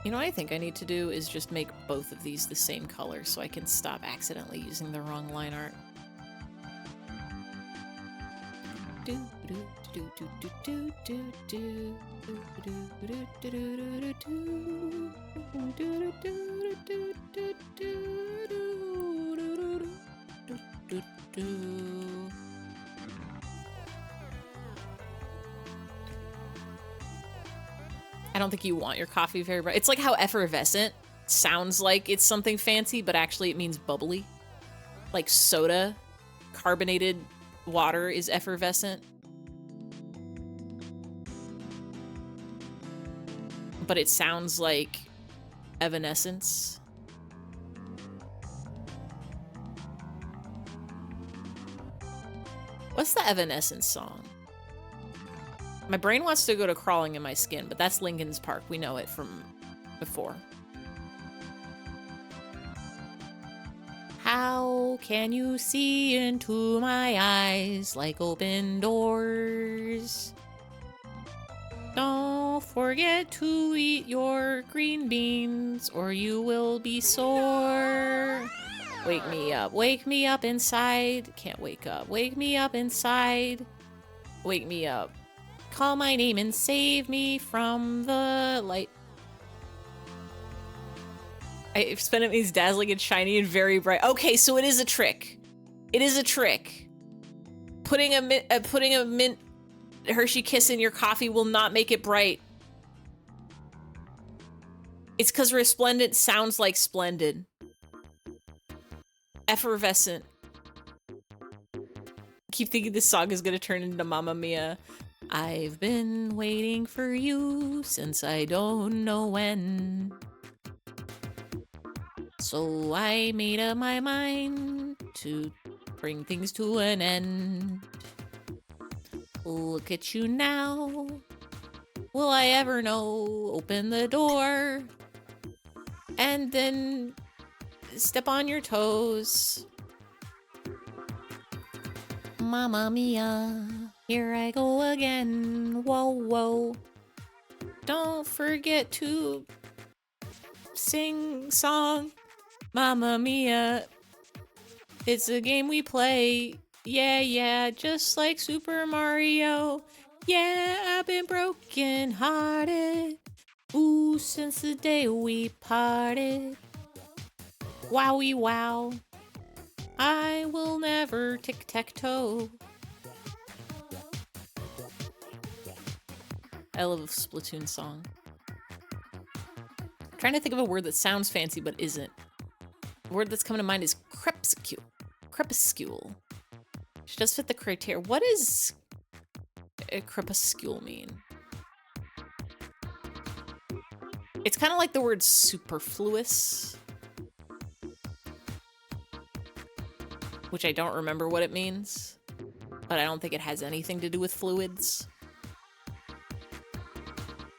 You know what I think I need to do is just make both of these the same color so I can stop accidentally using the wrong line art. I don't think you want your coffee very bright. It's like how effervescent sounds like it's something fancy, but actually it means bubbly. Like soda, carbonated water is effervescent. But it sounds like evanescence. What's the Evanescence song? My brain wants to go to Crawling in My Skin, but that's Linkin's Park. We know it from before. How can you see into my eyes like open doors? Don't forget to eat your green beans or you will be sore. Wake me up inside. Can't wake up. Wake me up inside. Wake me up. Call my name and save me from the light. I've spent it means dazzling and shiny and very bright. Okay, so it is a trick. It is a trick. Putting a mint Hershey Kiss in your coffee will not make it bright. It's because resplendent sounds like splendid. Effervescent. Keep thinking this song is gonna turn into Mamma Mia. I've been waiting for you since I don't know when. So I made up my mind to bring things to an end. Look at you now. Will I ever know? Open the door. And then step on your toes. Mamma Mia. Here I go again. Whoa, whoa. Don't forget to sing song. Mamma Mia. It's a game we play. Yeah, yeah, just like Super Mario. Yeah, I've been broken hearted. Ooh, since the day we parted. Wowie wow. I will never tic-tac-toe. I love a Splatoon song. I'm trying to think of a word that sounds fancy but isn't. The word that's coming to mind is crepuscule. Crepuscule. She does fit the criteria. What does a crepuscule mean? It's kind of like the word superfluous, which I don't remember what it means, but I don't think it has anything to do with fluids.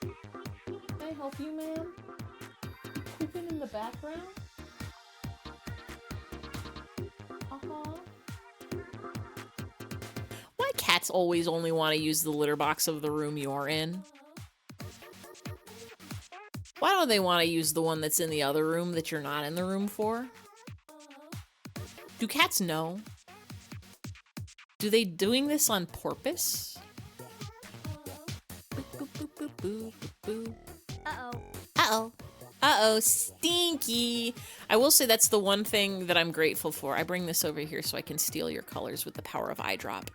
Can I help you, ma'am? Pooping in the background? Uh-huh. Why cats always only want to use the litter box of the room you're in? Why don't they want to use the one that's in the other room that you're not in the room for? Do cats know? Do they doing this on purpose? Uh-oh. Uh-oh. Uh-oh, stinky. I will say that's the one thing that I'm grateful for. I bring this over here so I can steal your colors with the power of eye drop.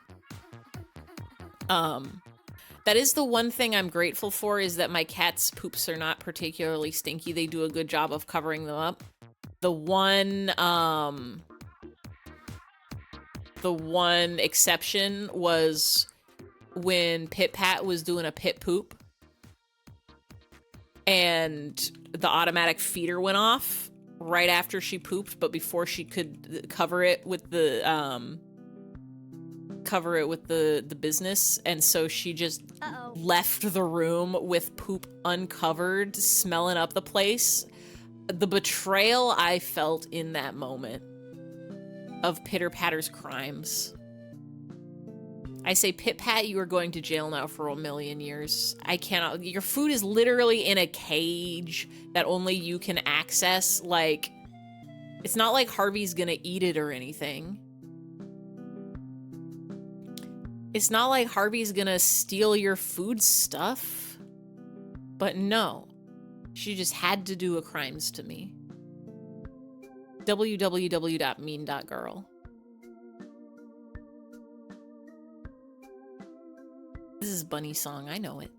That is the one thing I'm grateful for, is that my cat's poops are not particularly stinky. They do a good job of covering them up. The one exception was when Pit Pat was doing a pit poop and the automatic feeder went off right after she pooped, but before she could cover it with the business, and so she just left the room with poop uncovered, smelling up the place. The betrayal I felt in that moment of Pitter Patter's crimes. I say, Pit Pat, you are going to jail now for 1,000,000 years. I cannot. Your food is literally in a cage that only you can access. Like, it's not like Harvey's gonna eat it or anything. It's not like Harvey's gonna steal your food stuff. But no, she just had to do a crimes to me. www.mean.girl. This is Bunny song, I know it.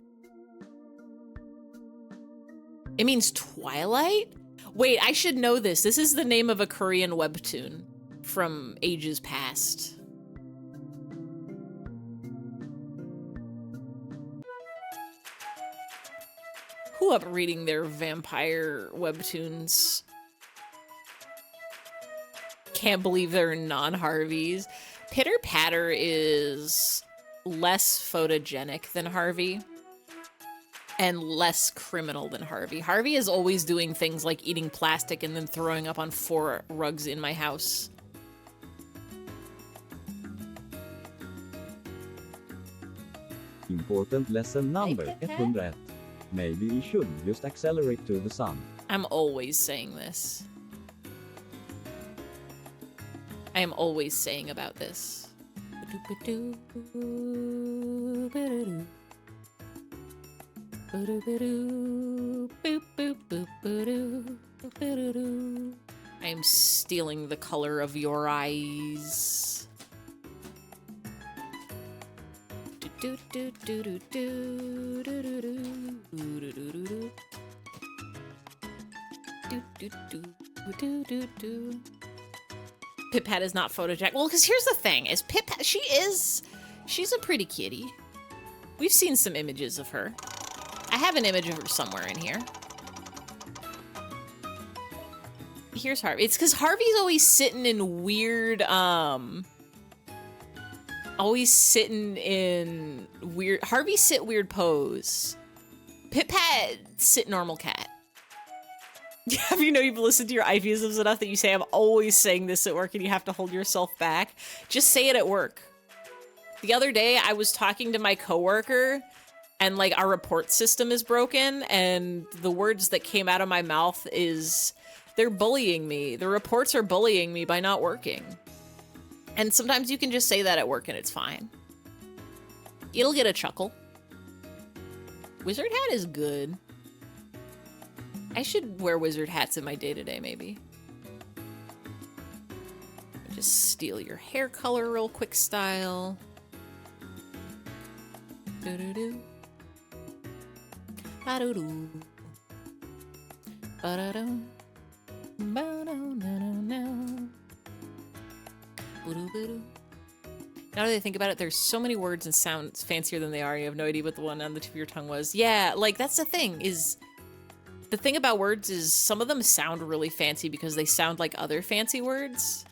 It means twilight? Wait, I should know this. This is the name of a Korean webtoon from ages past. Who up reading their vampire webtoons? Can't believe they're non-Harveys. Pitter Patter is less photogenic than Harvey and less criminal than Harvey. Harvey is always doing things like eating plastic and then throwing up on 4 rugs in my house. Important lesson number 101. Maybe we should just accelerate to the sun. I'm always saying this. I am always saying about this. I am stealing the color of your eyes. Pit Pat is not photogenic. Well, because here's the thing, is Pit Pat, she's a pretty kitty. We've seen some images of her. I have an image of her somewhere in here. Here's Harvey. It's because Harvey's always sitting in weird, Harvey sit weird pose. Pit Pat sit normal cat. Have you know you've listened to your Ivyisms enough that you say, I'm always saying this at work, and you have to hold yourself back? Just say it at work. The other day, I was talking to my coworker, and like our report system is broken, and the words that came out of my mouth is, they're bullying me. The reports are bullying me by not working. And sometimes you can just say that at work and it's fine. It'll get a chuckle. Wizard hat is good. I should wear wizard hats in my day-to-day, maybe. Just steal your hair color real quick style. Do-do-do. Ba-do-do. Ba-da-do. Ba-do-do-do-do. Boo-doo-boo-doo. Now that I think about it, there's so many words and sounds fancier than they are. You have no idea what the one on the tip of your tongue was. Yeah, like that's the thing is, the thing about words is some of them sound really fancy because they sound like other fancy words.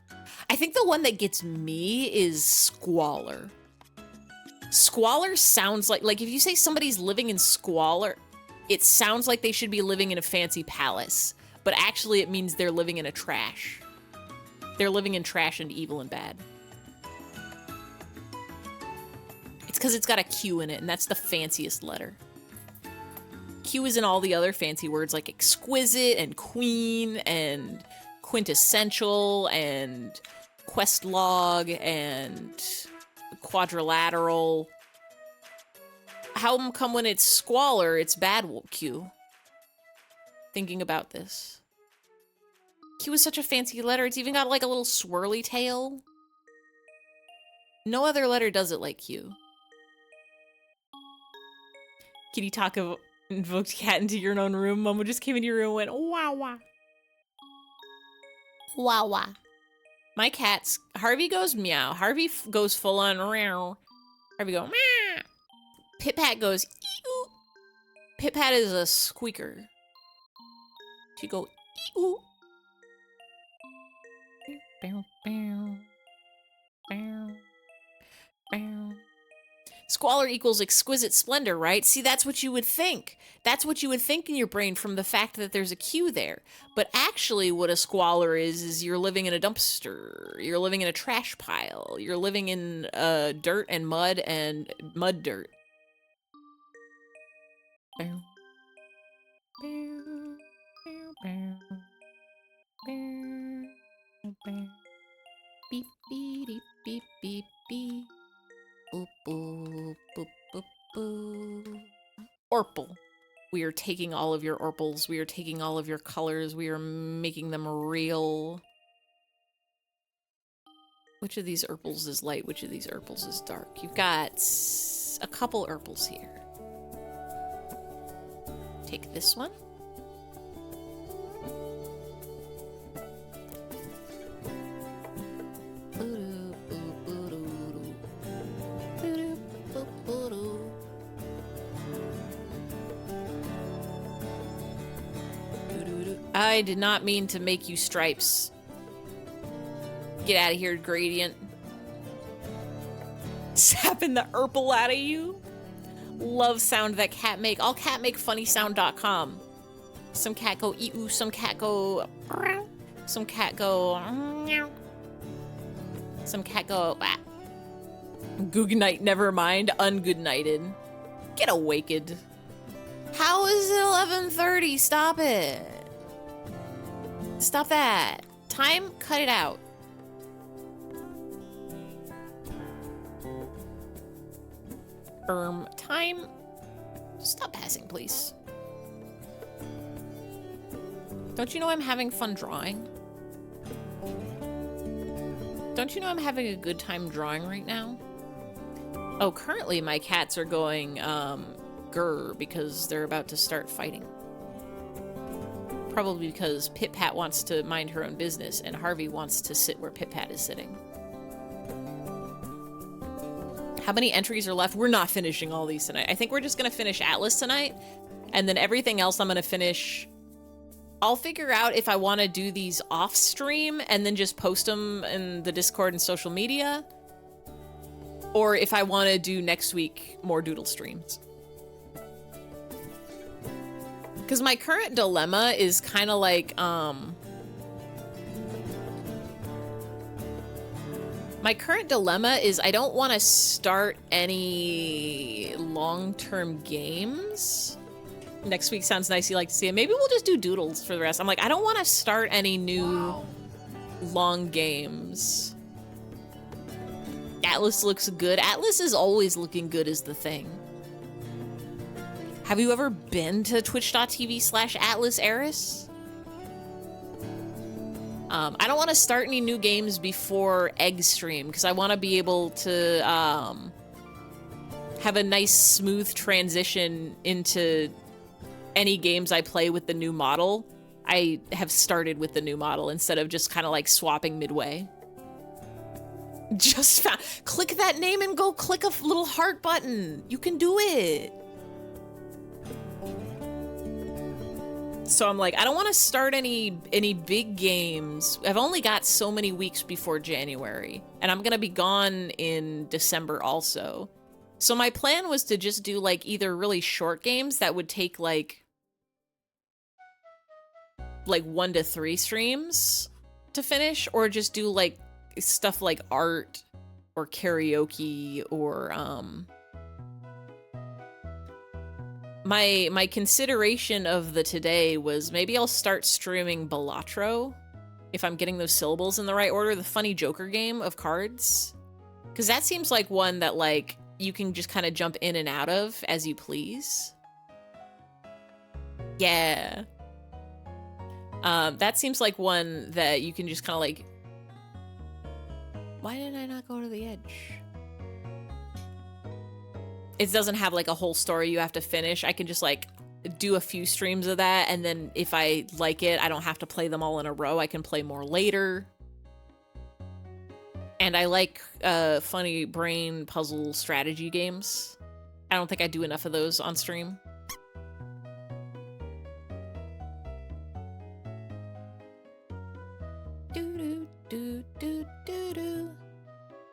I think the one that gets me is squalor. Squalor sounds like if you say somebody's living in squalor, it sounds like they should be living in a fancy palace, but actually it means they're living in a trash. They're living in trash and evil and bad. It's because it's got a Q in it, and that's the fanciest letter. Q is in all the other fancy words like exquisite and queen and quintessential and quest log and quadrilateral. How come when it's squalor, it's bad Q? Thinking about this. Q is such a fancy letter. It's even got like a little swirly tail. No other letter does it like Q. Kitty Taco invoked cat into your own room. Momo just came into your room and went, wow, wow. Wow, wow. My cat's, Harvey goes meow. Harvey goes full on meow. Harvey go meow. Pit Pat goes ew. Pit Pat is a squeaker. She go ew. Bow, bow, bow, bow. Squalor equals exquisite splendor, right? See, that's what you would think. That's what you would think in your brain from the fact that there's a Q there. But actually what a squalor is you're living in a dumpster. You're living in a trash pile. You're living in dirt and mud dirt. Bow, bow, bow, bow, bow. Beep, beep, beep, beep, beep, beep. Boop, boop, boop, boop, boop. Orpal. We are taking all of your orpals. We are taking all of your colors. We are making them real. Which of these orpals is light? Which of these orpals is dark? You've got a couple orpals here. Take this one. I did not mean to make you stripes. Get out of here, gradient. Sapping the Urple out of you. Love sound that cat make. All cat make funnysound.com. Some cat go ew, some cat go some cat go meow. Some cat go ah. Goognight, never mind. Ungoodnighted. Get awaked. How is it 11:30? Stop it. Stop that. Time, cut it out. Time. Stop passing, please. Don't you know I'm having fun drawing? Don't you know I'm having a good time drawing right now? Oh, currently my cats are going, grr, because they're about to start fighting. Probably because Pit Pat wants to mind her own business and Harvey wants to sit where Pit Pat is sitting. How many entries are left? We're not finishing all these tonight. I think we're just going to finish Atlas tonight. And then everything else I'm going to finish. I'll figure out if I want to do these off stream and then just post them in the Discord and social media. Or if I want to do next week more Doodle streams. Because my current dilemma is kind of like, my current dilemma is I don't want to start any long-term games. Next week sounds nice, you like to see it. Maybe we'll just do doodles for the rest. I'm like, I don't want to start any new long games. Atlas looks good. Atlas is always looking good is the thing. Have you ever been to twitch.tv/Atlas Eris? I don't want to start any new games before Egg Stream because I want to be able to have a nice smooth transition into any games I play with the new model. I have started with the new model instead of just kind of like swapping midway. Just found. Click that name and go click a little heart button. You can do it. So I'm like, I don't want to start any big games. I've only got so many weeks before January, and I'm gonna be gone in December also. So my plan was to just do like either really short games that would take like 1 to 3 streams to finish, or just do like stuff like art or karaoke or my consideration of the today was maybe I'll start streaming Balatro, if I'm getting those syllables in the right order, the funny Joker game of cards. Because that seems like one that like you can just kind of jump in and out of as you please. Yeah. That seems like one that you can just kind of like... Why did I not go to the edge? It doesn't have like a whole story you have to finish. I can just like do a few streams of that, and then if I like it, I don't have to play them all in a row. I can play more later. And I like funny brain puzzle strategy games. I don't think I do enough of those on stream.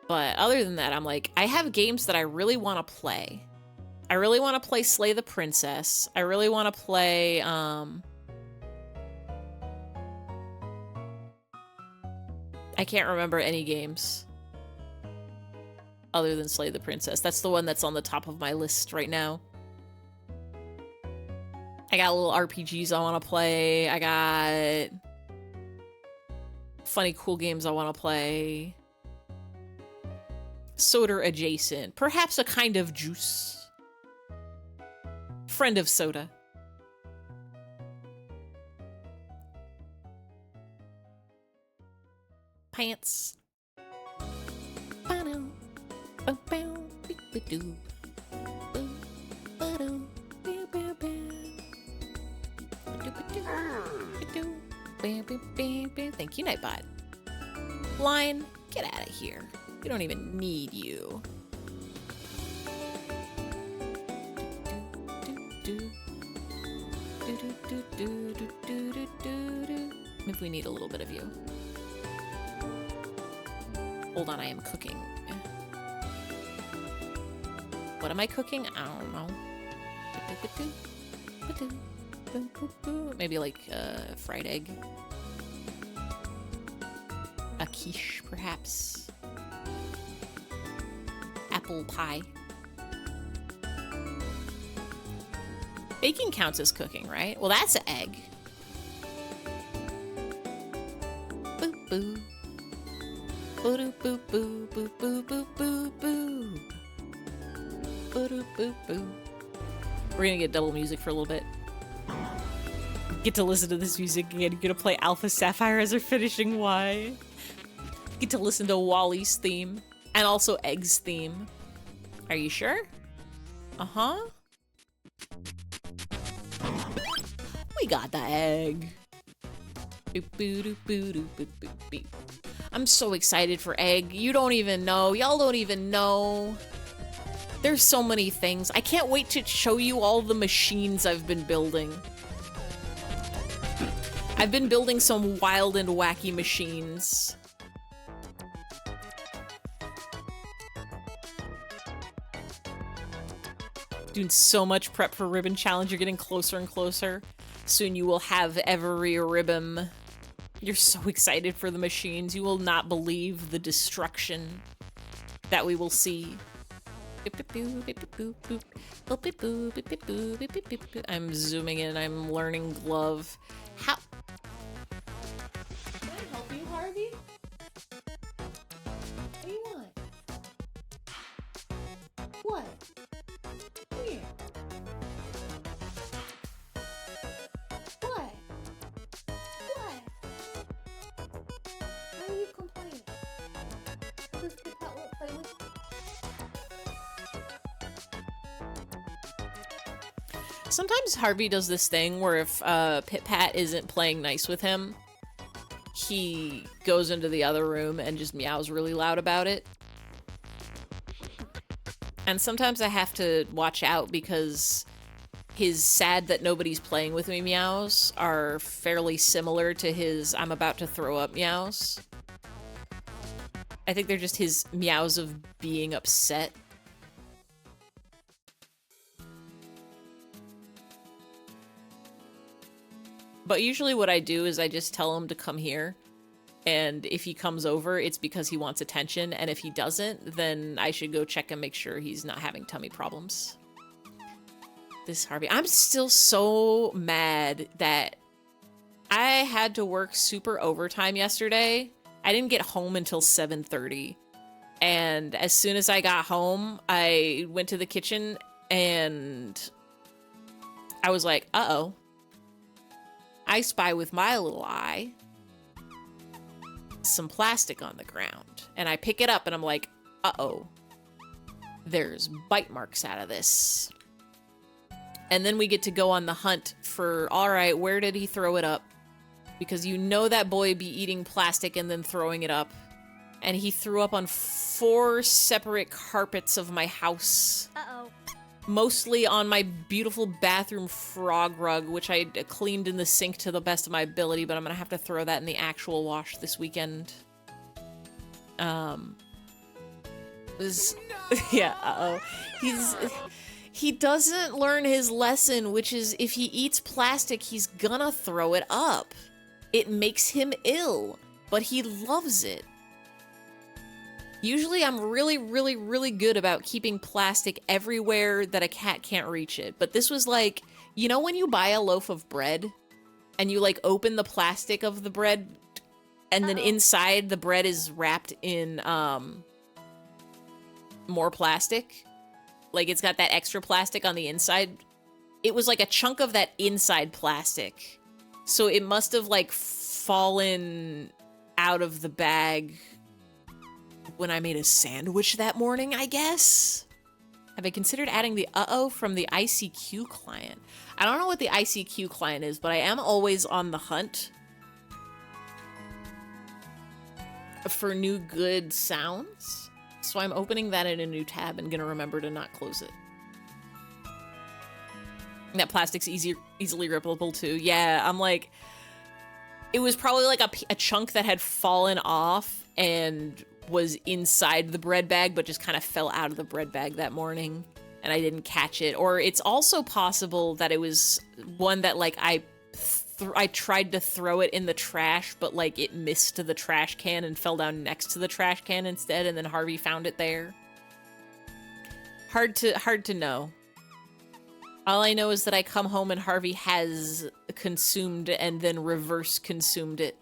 But other than that, I'm like, I have games that I really want to play. I really want to play Slay the Princess. I really want to play, I can't remember any games other than Slay the Princess. That's the one that's on the top of my list right now. I got little RPGs I want to play. I got funny, cool games I want to play. Soda adjacent. Perhaps a kind of juice. Friend of soda. Pants. Thank you, Nightbot. Line, get out of here. We don't even need you. Maybe we need a little bit of you. Hold on, I am cooking. What am I cooking? I don't know. Maybe like a fried egg. A quiche, perhaps. Apple pie. Baking counts as cooking, right? Well, that's an egg. Boo boo. Boo boo boo boo boo boo boo boo. Boo boo boo. We're gonna get double music for a little bit. Get to listen to this music again. You're gonna play Alpha Sapphire as our finishing Y. Get to listen to Wally's theme. And also Egg's theme. Are you sure? Uh-huh. We got the egg. Boop, boo, doo, boo, doo, boop, boop, boop. I'm so excited for Egg. You don't even know. Y'all don't even know. There's so many things. I can't wait to show you all the machines I've been building. I've been building some wild and wacky machines. Doing so much prep for Ribbon Challenge. You're getting closer and closer. Soon you will have every ribbon. You're so excited for the machines. You will not believe the destruction that we will see. I'm zooming in. I'm learning glove. How? Can I help you, Harvey? What do you want? What? Here. What? What? Why are you complaining? This kid that won't play with you. Sometimes Harvey does this thing where if Pit Pat isn't playing nice with him, he goes into the other room and just meows really loud about it. And sometimes I have to watch out because his sad that nobody's playing with me meows are fairly similar to his I'm about to throw up meows. I think they're just his meows of being upset. But usually what I do is I just tell him to come here. And if he comes over, it's because he wants attention. And if he doesn't, then I should go check and make sure he's not having tummy problems. This Harvey. I'm still so mad that I had to work super overtime yesterday. I didn't get home until 7:30. And as soon as I got home, I went to the kitchen and I was like, uh-oh. I spy with my little eye some plastic on the ground. And I pick it up and I'm like, uh-oh. There's bite marks out of this. And then we get to go on the hunt for, all right, where did he throw it up? Because you know that boy be eating plastic and then throwing it up. And he threw up on 4 separate carpets of my house. Uh-oh. Mostly on my beautiful bathroom frog rug, which I cleaned in the sink to the best of my ability, but I'm gonna have to throw that in the actual wash this weekend. Yeah, uh-oh. He doesn't learn his lesson, which is if he eats plastic, he's gonna throw it up. It makes him ill, but he loves it. Usually I'm really, really, really good about keeping plastic everywhere that a cat can't reach it. But this was like, you know when you buy a loaf of bread and you like open the plastic of the bread and then inside the bread is wrapped in more plastic? Like it's got that extra plastic on the inside. It was like a chunk of that inside plastic. So it must have like fallen out of the bag when I made a sandwich that morning, I guess? Have I considered adding the uh-oh from the ICQ client? I don't know what the ICQ client is, but I am always on the hunt for new good sounds. So I'm opening that in a new tab and gonna remember to not close it. And that plastic's easily rippable too. Yeah, I'm like, it was probably like a chunk that had fallen off and was inside the bread bag, but just kind of fell out of the bread bag that morning and I didn't catch it. Or it's also possible that it was one that like I tried to throw it in the trash, but like it missed the trash can and fell down next to the trash can instead, and then Harvey found it there. Hard to know. All I know is that I come home and Harvey has consumed and then reverse consumed it.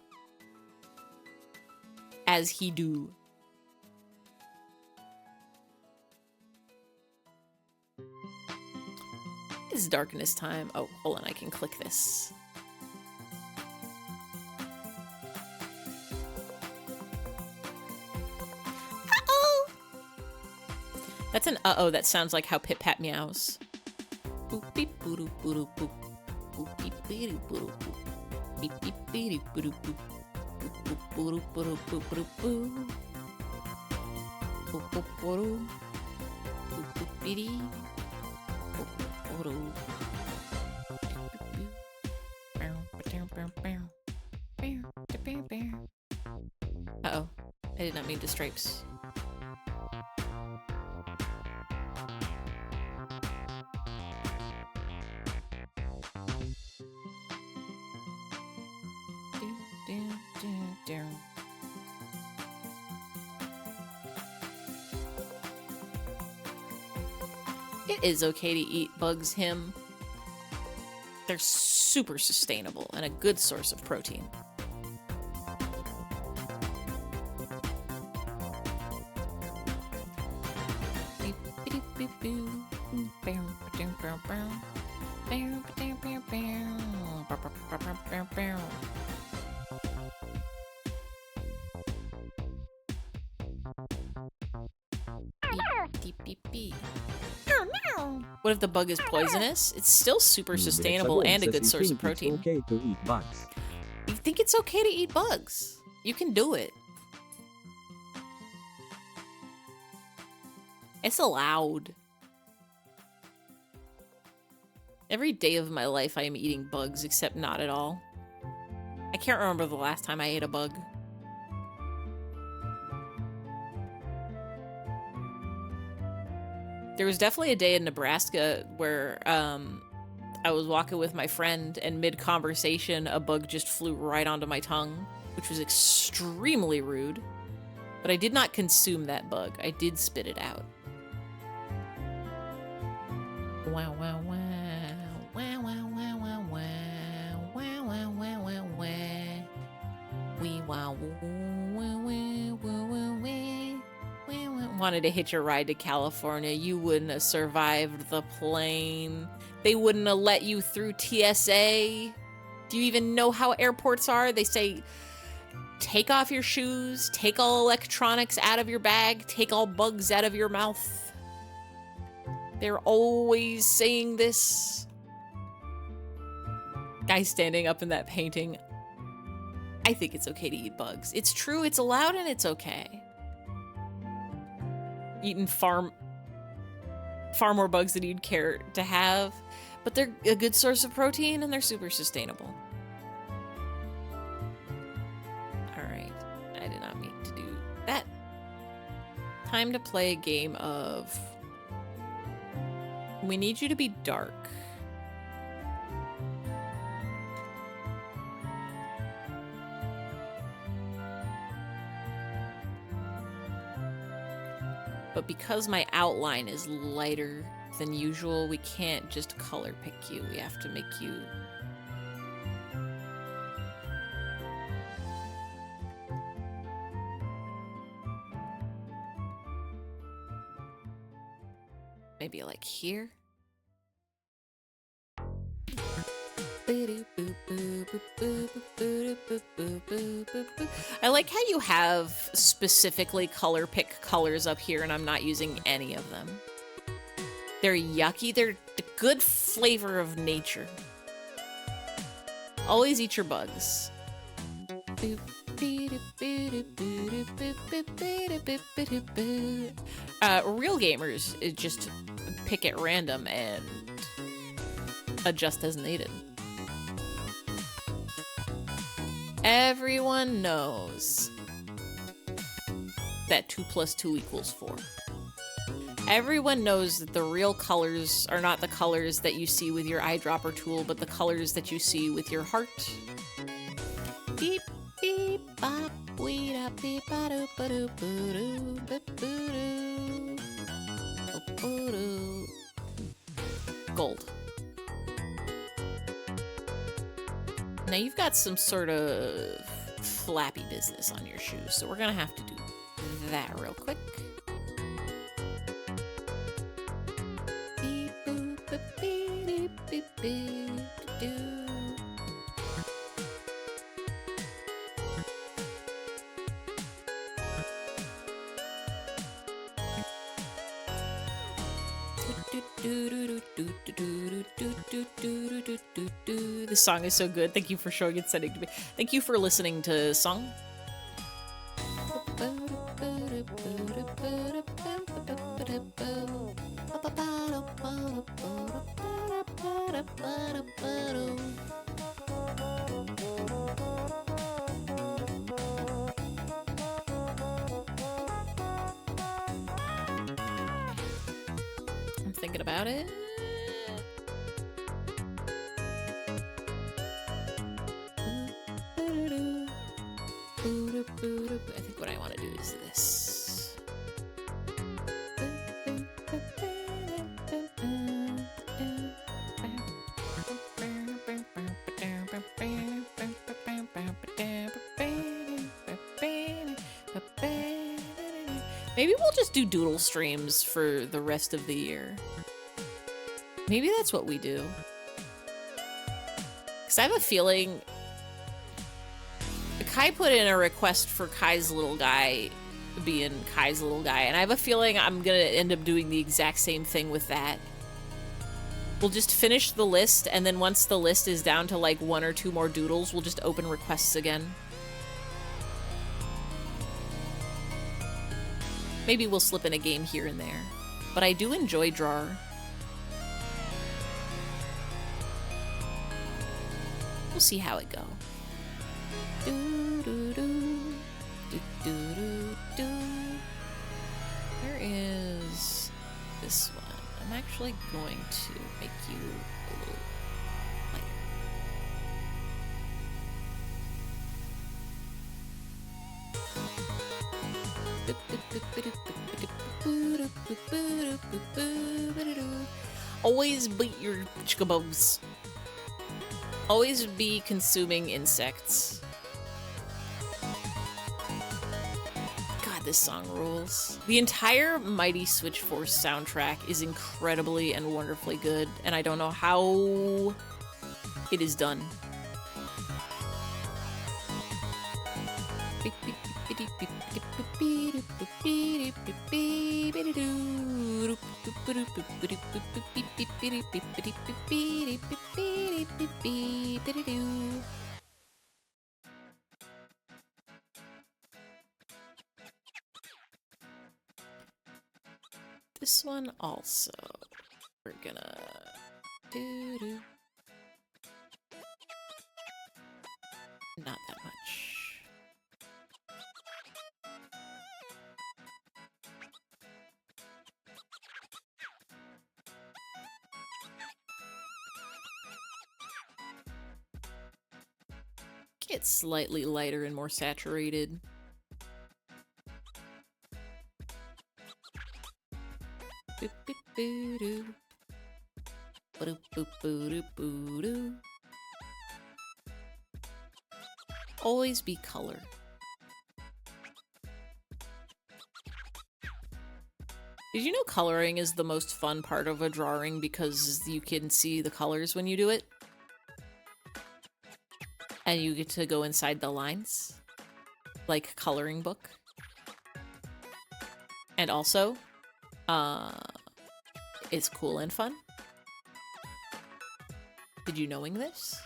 As he do. It's darkness time. Oh, hold on, I can click this. Uh-oh! That's an uh-oh that sounds like how Pit Pat meows. Boop beep boo doo boo doo boop. Boop beep bee doo boo doo boop. Beep beep bee doo boo doo boop. Boop boop boo doo boo doo boop boo doo boo. Boop boop boo doo. Boop boop bee dee. Boop boop boo doo. Uh-oh. I did not mean to stripes. It is okay to eat bugs, him. They're super sustainable and a good source of protein. What if the bug is poisonous? It's still super sustainable and a good source of protein. It's okay to eat bugs. You think it's okay to eat bugs? You can do it. It's allowed. Every day of my life I am eating bugs, except not at all. I can't remember the last time I ate a bug. There was definitely a day in Nebraska where I was walking with my friend, and mid-conversation, a bug just flew right onto my tongue, which was extremely rude. But I did not consume that bug. I did spit it out. Wow, wow, wow. Wow, wow, wow, wow, wow. Wow, wow, wow, wow, wow. Wee, wow, wanted to hitch a ride to California. You wouldn't have survived the plane. They wouldn't have let you through TSA. Do you even know how airports are? They say, take off your shoes, take all electronics out of your bag, take all bugs out of your mouth. They're always saying this. Guy standing up in that painting. I think it's okay to eat bugs. It's true, it's allowed, and it's okay. Eating far more bugs than you'd care to have, but they're a good source of protein and they're super sustainable. Alright, I did not mean to do that. Time to play a game of... We need you to be dark. But because my outline is lighter than usual, we can't just color pick you. We have to make you... Maybe like here? I like how you have specifically color pick colors up here and I'm not using any of them. They're yucky. They're the good flavor of nature. Always eat your bugs. Real gamers just pick at random and adjust as needed. Everyone knows that 2 + 2 = 4. Everyone knows that the real colors are not the colors that you see with your eyedropper tool, but the colors that you see with your heart. Beep, beep, bop, wee da beep ba doo ba doo boo doo ba boo doo. Gold. Now you've got some sort of flappy business on your shoes, so we're gonna have to do that real quick. Beep, boop, beep, beep, beep, beep, doo. This song is so good. Thank you for showing it, sending to me. Thank you for listening to song. I'm thinking about it. I think what I want to do is this. Maybe we'll just do Doodle streams for the rest of the year. Maybe that's what we do. Because I have a feeling... Kai put in a request for Kai's little guy being Kai's little guy, and I have a feeling I'm gonna end up doing the exact same thing with that. We'll just finish the list, and then once the list is down to like 1 or 2 more doodles, we'll just open requests again. Maybe we'll slip in a game here and there. But I do enjoy Drawer. We'll see how it go. Where is this one? I'm actually going to make you a little lighter. Always beat your chickaboos. Always be consuming insects. God, this song rules. The entire Mighty Switch Force soundtrack is incredibly and wonderfully good, and I don't know how it is done. This one also, we're gonna do not that much. Get slightly lighter and more saturated. Always be color. Did you know coloring is the most fun part of a drawing because you can see the colors when you do it? And you get to go inside the lines, like coloring book. And also, it's cool and fun. Did you knowing this?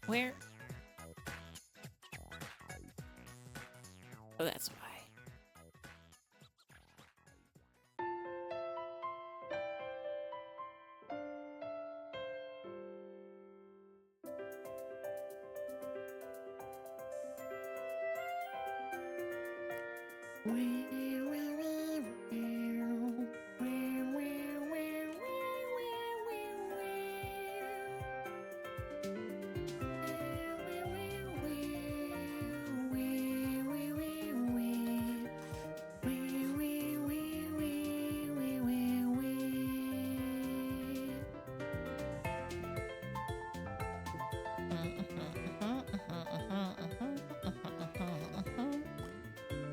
Where? Oh, that's why.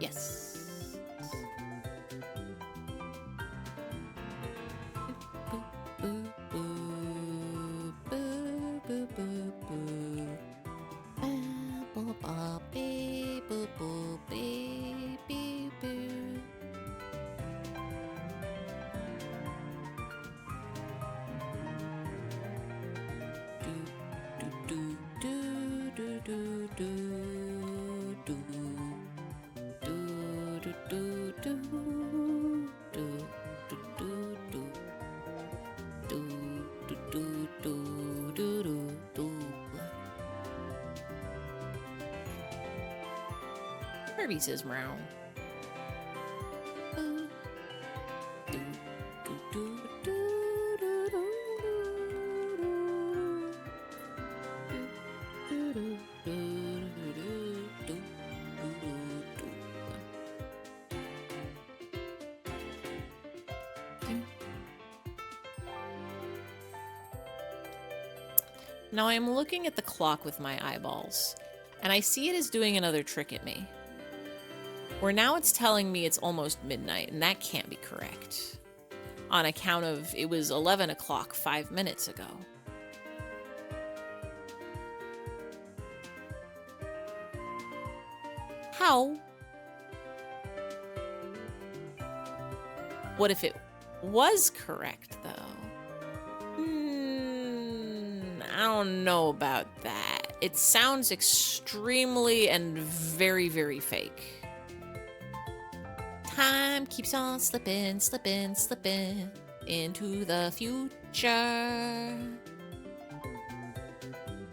Yes. Herbie says meow. Now I'm looking at the clock with my eyeballs, and I see it is doing another trick at me. Where now it's telling me it's almost midnight, and that can't be correct. On account of it was 11 o'clock 5 minutes ago. How? What if it was correct, though? I don't know about that. It sounds extremely and very, very fake. Time keeps on slipping, slipping, slipping into the future.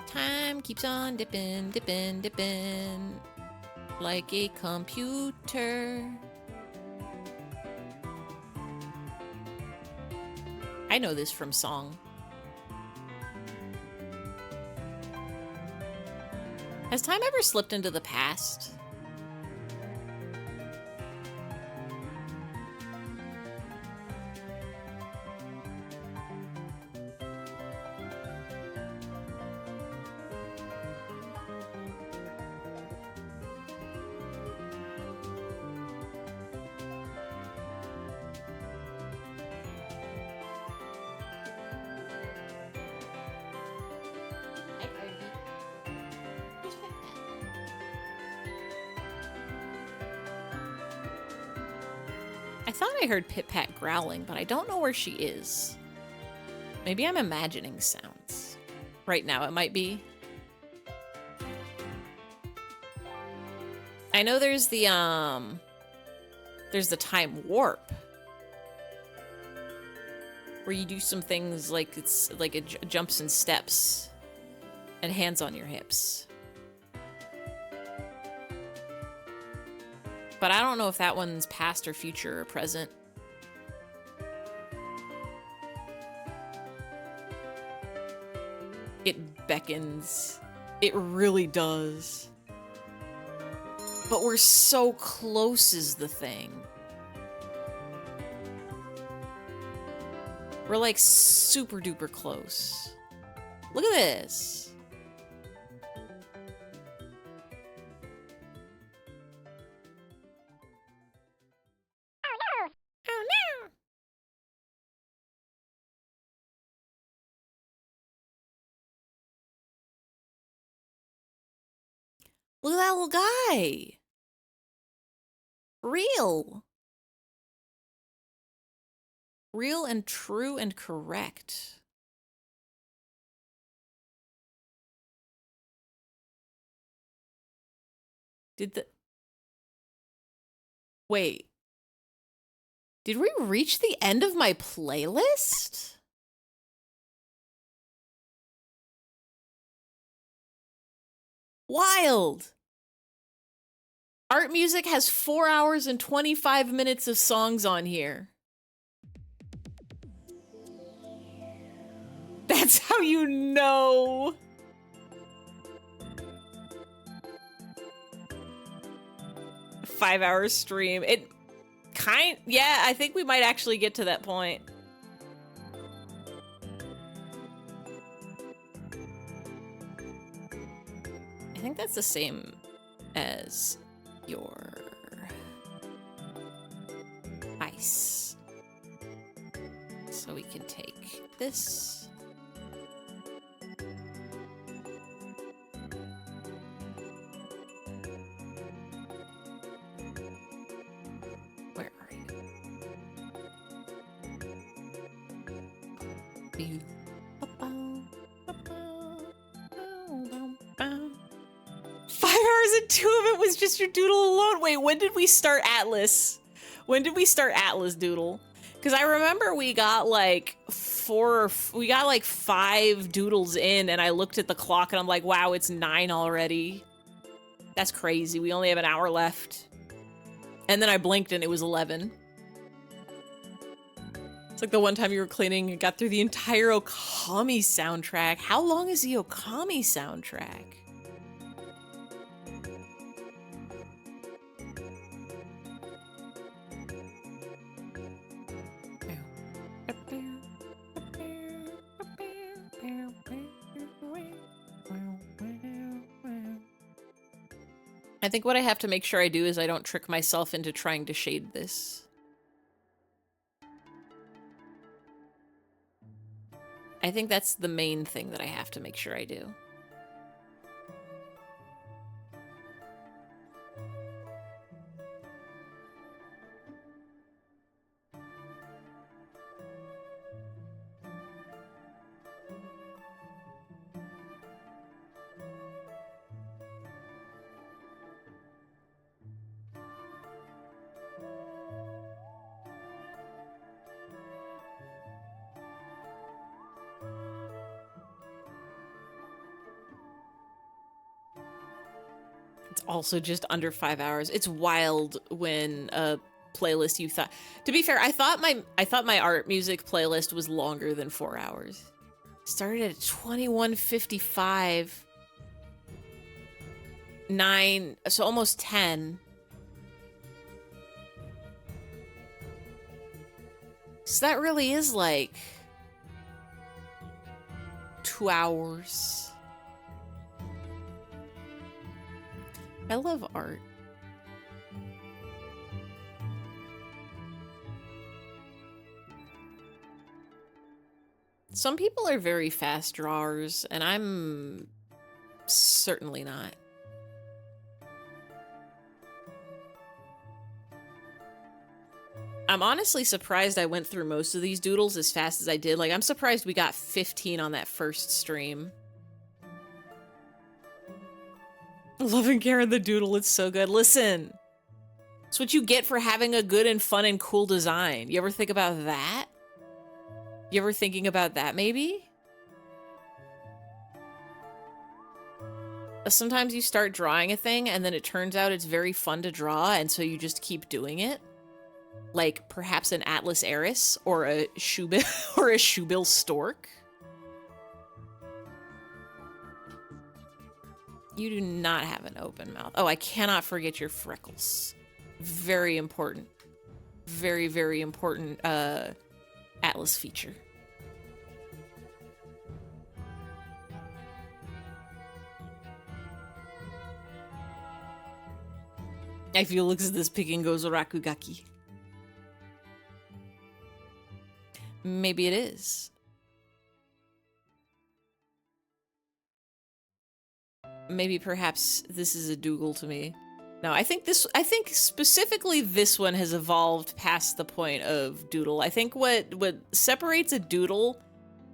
Time keeps on dipping, dipping, dipping like a computer. I know this from song. Has time ever slipped into the past? I thought I heard Pit Pat growling, but I don't know where she is. Maybe I'm imagining sounds. Right now it might be. I know there's the time warp. Where you do some things like it's like it jumps and steps and hands on your hips. But I don't know if that one's past or future or present. It beckons. It really does. But we're so close is the thing. We're like super duper close. Look at this. Look at that little guy. Real. Real and true and correct. Wait. Did we reach the end of my playlist? Wild. Art Music has 4 hours and 25 minutes of songs on here. That's how you know. A 5-hour stream. Yeah, I think we might actually get to that point. I think that's the same as your ice. So we can take this. Where are you? 5 hours and 2 of it was just your Doodle alone. Wait, when did we start Atlas? When did we start Atlas, Doodle? Because I remember we got like 5 Doodles in, and I looked at the clock and I'm like, wow, it's 9 already. That's crazy. We only have an hour left. And then I blinked and it was 11. It's like the one time you were cleaning and got through the entire Okami soundtrack. How long is the Okami soundtrack? I think what I have to make sure I do is I don't trick myself into trying to shade this. I think that's the main thing that I have to make sure I do. It's also just under 5 hours. It's wild when a playlist you thought. To be fair, I thought my art music playlist was longer than 4 hours. Started at 21:55. 9, so almost 10. So that really is like 2 hours. I love art. Some people are very fast drawers, and I'm certainly not. I'm honestly surprised I went through most of these doodles as fast as I did. Like, I'm surprised we got 15 on that first stream. Loving Karen the Doodle, it's so good. Listen, it's what you get for having a good and fun and cool design. You ever think about that? You ever thinking about that, maybe? Sometimes you start drawing a thing and then it turns out it's very fun to draw, and so you just keep doing it. Like perhaps an Atlas Eris or a Shoebill or a Shoebill Stork. You do not have an open mouth. Oh, I cannot forget your freckles. Very important. Very, very important Atlas feature. If you look at this picking goes Rakugaki. Maybe it is. Maybe perhaps this is a Doodle to me. No, I think specifically this one has evolved past the point of Doodle. I think what separates a Doodle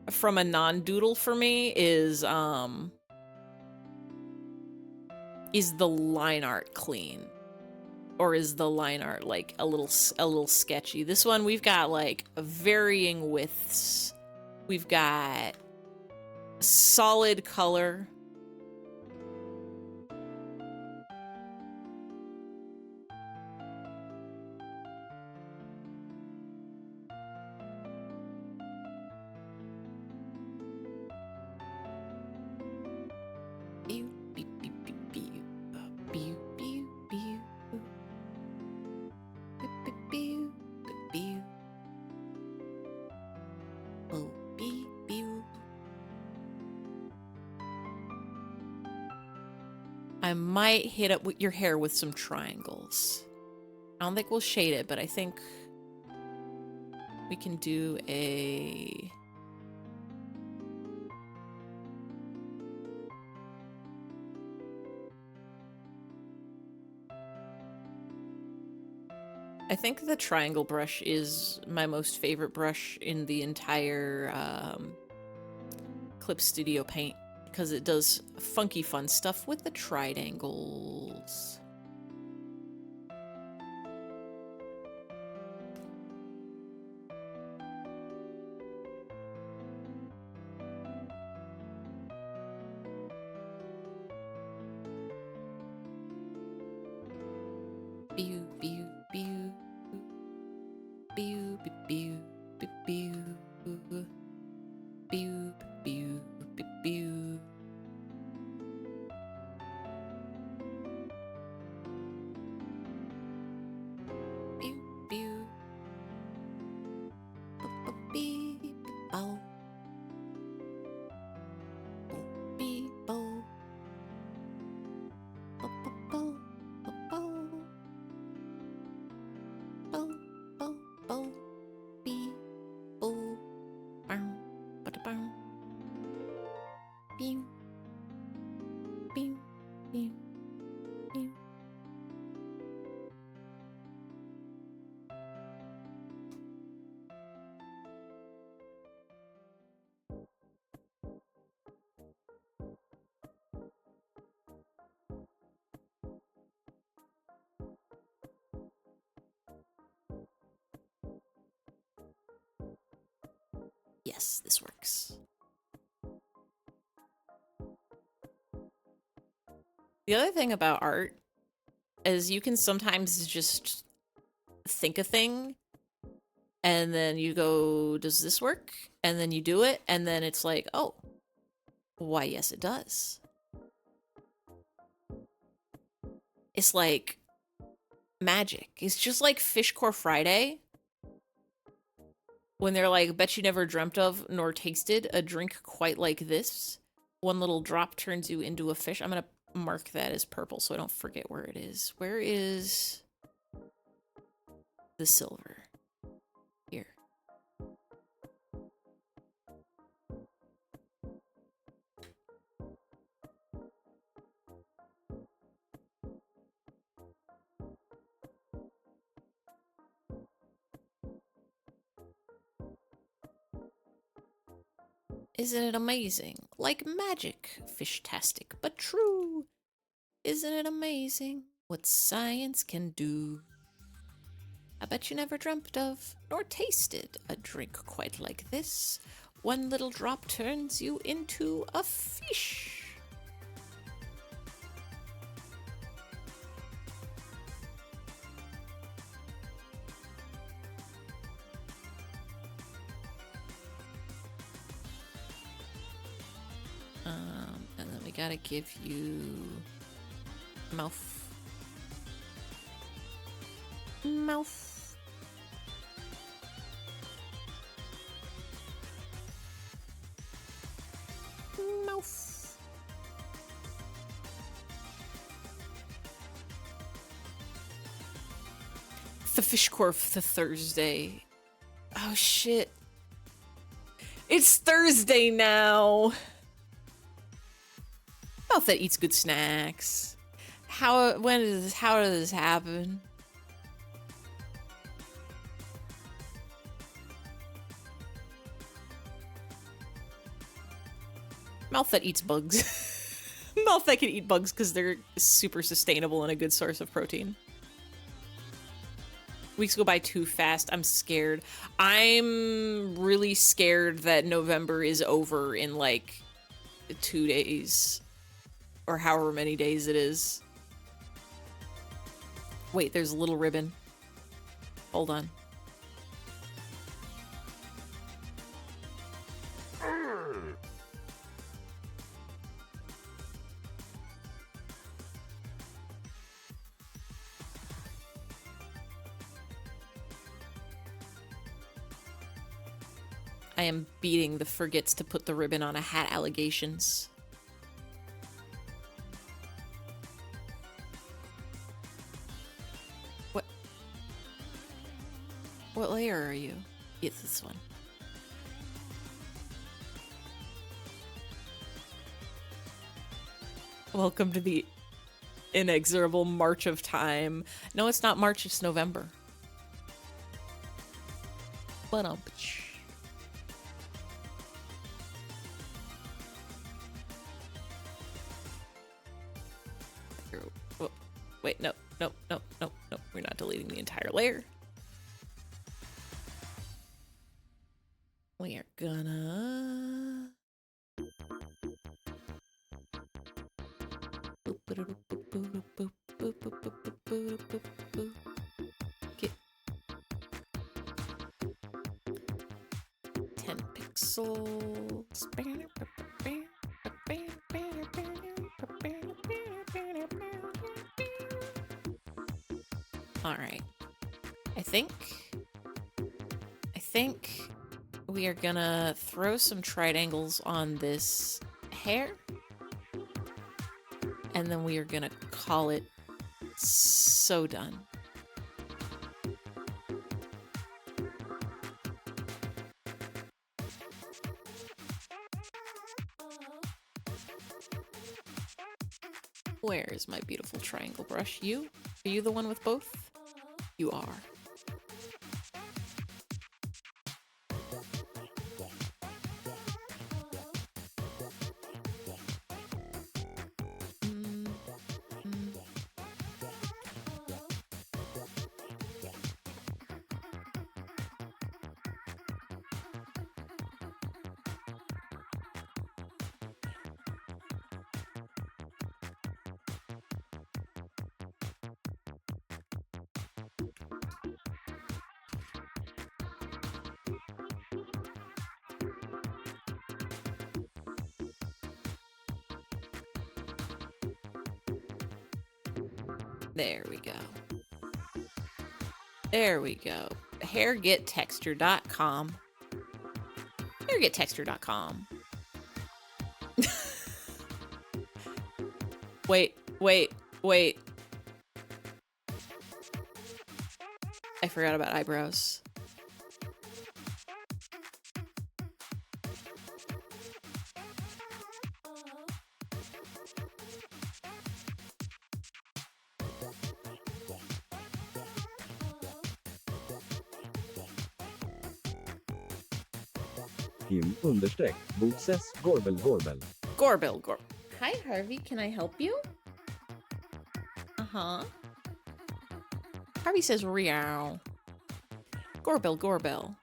from a non-Doodle for me is the line art clean? Or is the line art like a little sketchy? This one we've got like varying widths. We've got solid color. I might hit up your hair with some triangles. I don't think we'll shade it, but I think we can do a... I think the triangle brush is my most favorite brush in the entire Clip Studio Paint, because it does funky fun stuff with the triangles. Pew, pew, pew. Pew, pew, pew, pew, pew. Pew, pew, pew, pew. Pew, pew. Beep, bow. Beep, bow. Yes, this works. The other thing about art is you can sometimes just think a thing and then you go, does this work? And then you do it and then it's like, oh, why, yes, it does. It's like magic. It's just like Fishcore Friday. When they're like, bet you never dreamt of nor tasted a drink quite like this. One little drop turns you into a fish. I'm gonna mark that as purple so I don't forget where it is. Where is the silver? Here. Isn't it amazing? Like magic, fish-tastic, but true. Isn't it amazing what science can do? I bet you never dreamt of, nor tasted, a drink quite like this. One little drop turns you into a fish. And then we gotta give you mouth. Mouth. Mouth. The fish corf the Thursday. Oh shit. It's Thursday now. Mouth that eats good snacks. How does this happen? Mouth that eats bugs. Mouth that can eat bugs because they're super sustainable and a good source of protein. Weeks go by too fast. I'm scared. I'm really scared that November is over in like 2 days. Or however many days it is. Wait, there's a little ribbon. Hold on. I am beating the forgets to put the ribbon on a hat allegations. What layer are you? It's this one. Welcome to the inexorable march of time. No, it's not March, it's November. But wait, no. We're not deleting the entire layer. We are gonna... Get 10 pixels. All right. I think we are gonna throw some triangles on this hair. And then we are gonna call it so done. Where is my beautiful triangle brush? You? Are you the one with both? You are. There we go. There we go. Hairgettexture.com. Hairgettexture.com. Wait. I forgot about eyebrows. Him_Bokses Gorbel. Gorbil. Hi, Harvey. Can I help you? Harvey says meow. Gorbil.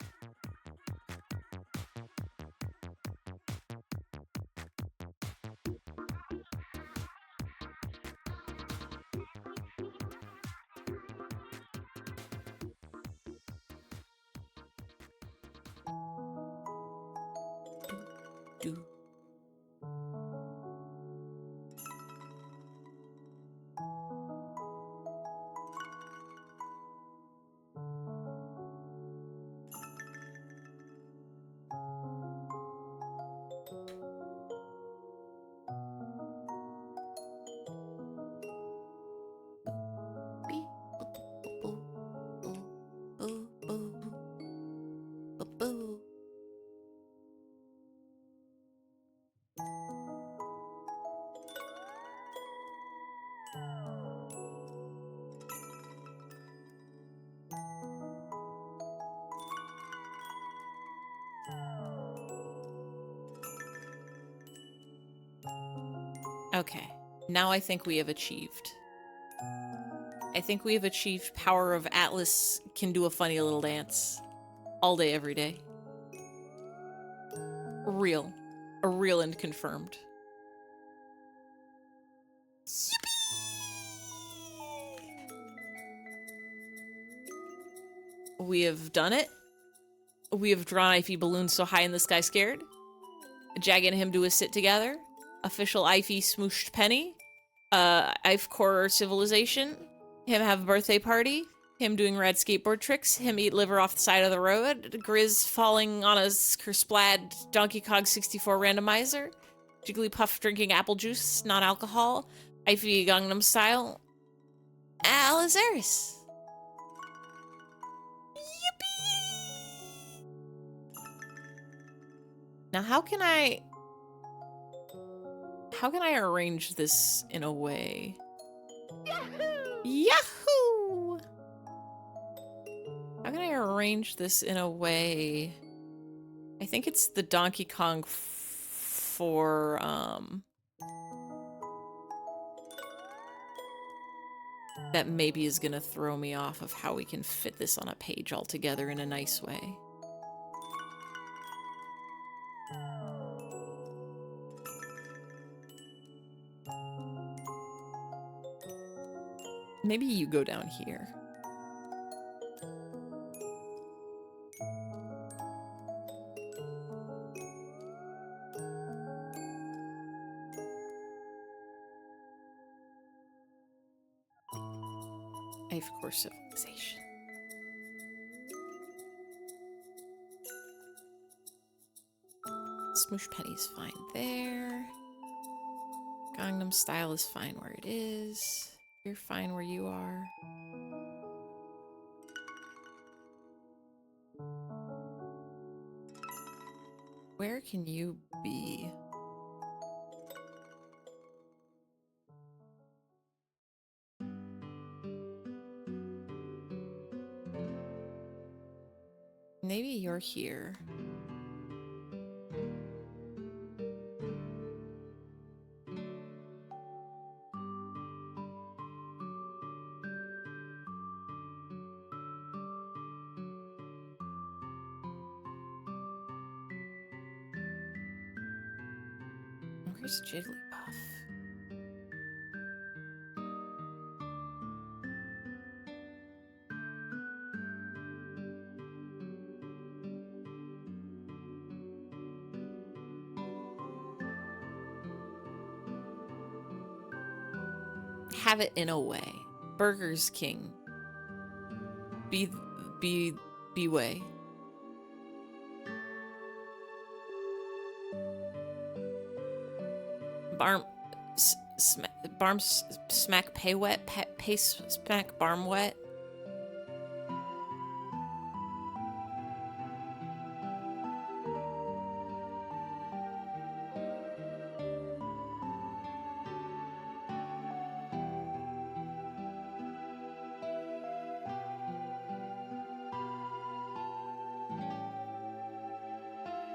Do. Okay, now I think we have achieved. I think we have achieved power of Atlas can do a funny little dance. All day, every day. Real. A real and confirmed. We have done it. We have drawn Ify balloons so high in the sky scared. Jag and him do a sit together. Official Ify smooshed penny. Ife core civilization. Him have a birthday party. Him doing rad skateboard tricks. Him eat liver off the side of the road. Grizz falling on a kersplad Donkey Kong 64 randomizer. Jigglypuff drinking apple juice, non-alcohol. Ify Gangnam Style. Alizaris. Yippee! Now how can I arrange this in a way? Yahoo! How can I arrange this in a way? I think it's the Donkey Kong for that maybe is gonna throw me off of how we can fit this on a page altogether in a nice way. Maybe you go down here. Of course, civilization. Smoosh Penny's fine there. Gangnam Style is fine where it is. You're fine where you are. Where can you be? Maybe you're here. Where's Jigglypuff? Have it in a way. Burgers King. B-way. Smack pay wet, pay smack barm wet.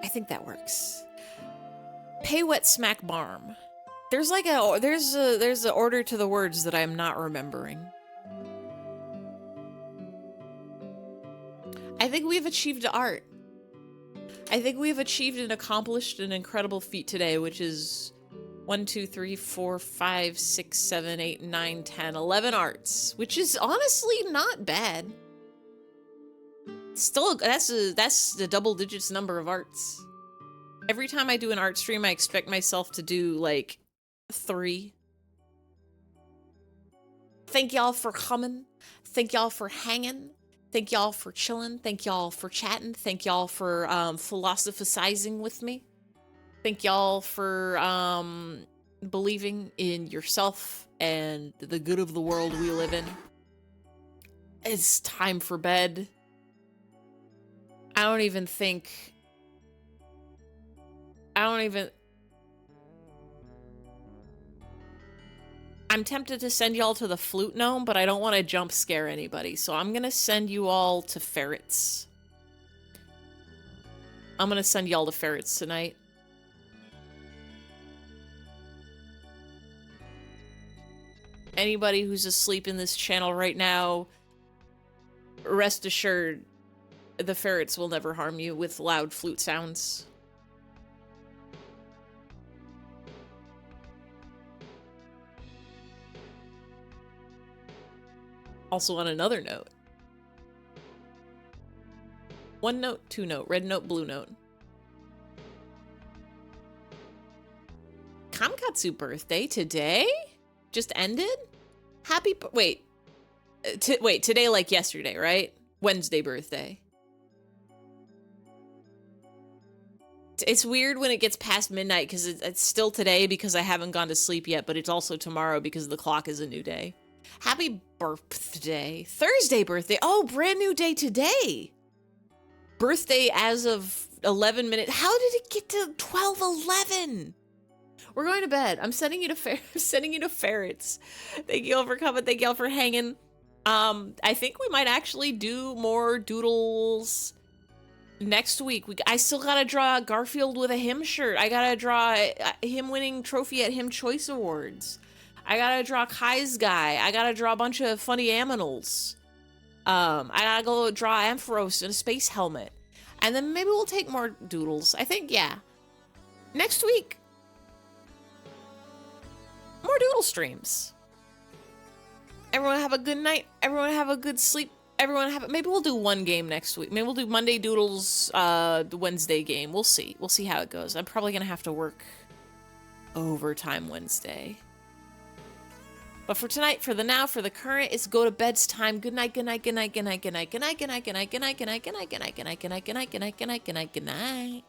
I think that works. Pay wet smack barm. There's like there's a order to the words that I'm not remembering. I think we've achieved art. I think we've achieved and accomplished an incredible feat today, which is 1, 2, 3, 4, 5, 6, 7, 8, 9, 10, 11 arts, which is honestly not bad. Still, that's the double digits number of arts. Every time I do an art stream, I expect myself to do like 3. Thank y'all for coming. Thank y'all for hanging. Thank y'all for chilling. Thank y'all for chatting. Thank y'all for philosophizing with me. Thank y'all for believing in yourself and the good of the world we live in. It's time for bed. I don't even think... I'm tempted to send y'all to the flute gnome, but I don't want to jump scare anybody, so I'm gonna send you all to ferrets. I'm gonna send y'all to ferrets tonight. Anybody who's asleep in this channel right now, rest assured, the ferrets will never harm you with loud flute sounds. Also on another note. 1 note, 2 note, red note, blue note. Kamikatsu birthday today? Just ended? Happy, wait. Wait, today like yesterday, right? Wednesday birthday. It's weird when it gets past midnight because it's still today because I haven't gone to sleep yet, but it's also tomorrow because the clock is a new day. Happy birthday. Thursday birthday. Oh, brand new day today. Birthday as of 11 minutes. How did it get to 12:11? We're going to bed. I'm sending you to ferrets. Thank you all for coming. Thank you all for hanging. I think we might actually do more doodles next week. I still gotta draw Garfield with a him shirt. I gotta draw him winning trophy at Him Choice Awards. I gotta draw Kai's guy. I gotta draw a bunch of funny aminals. I gotta go draw Ampharos in a space helmet. And then maybe we'll take more doodles. I think, yeah. Next week, more doodle streams. Everyone have a good night. Everyone have a good sleep. Everyone have maybe we'll do 1 game next week. Maybe we'll do Monday doodles, the Wednesday game. We'll see. We'll see how it goes. I'm probably gonna have to work overtime Wednesday. But for tonight, for the now, for the current, it's go to bed's time. Good night, good night, good night, good night, good night, good night, good night, good night, good night, good night, good night, good night, good night, good night, good night, good night, good night, good night, good night.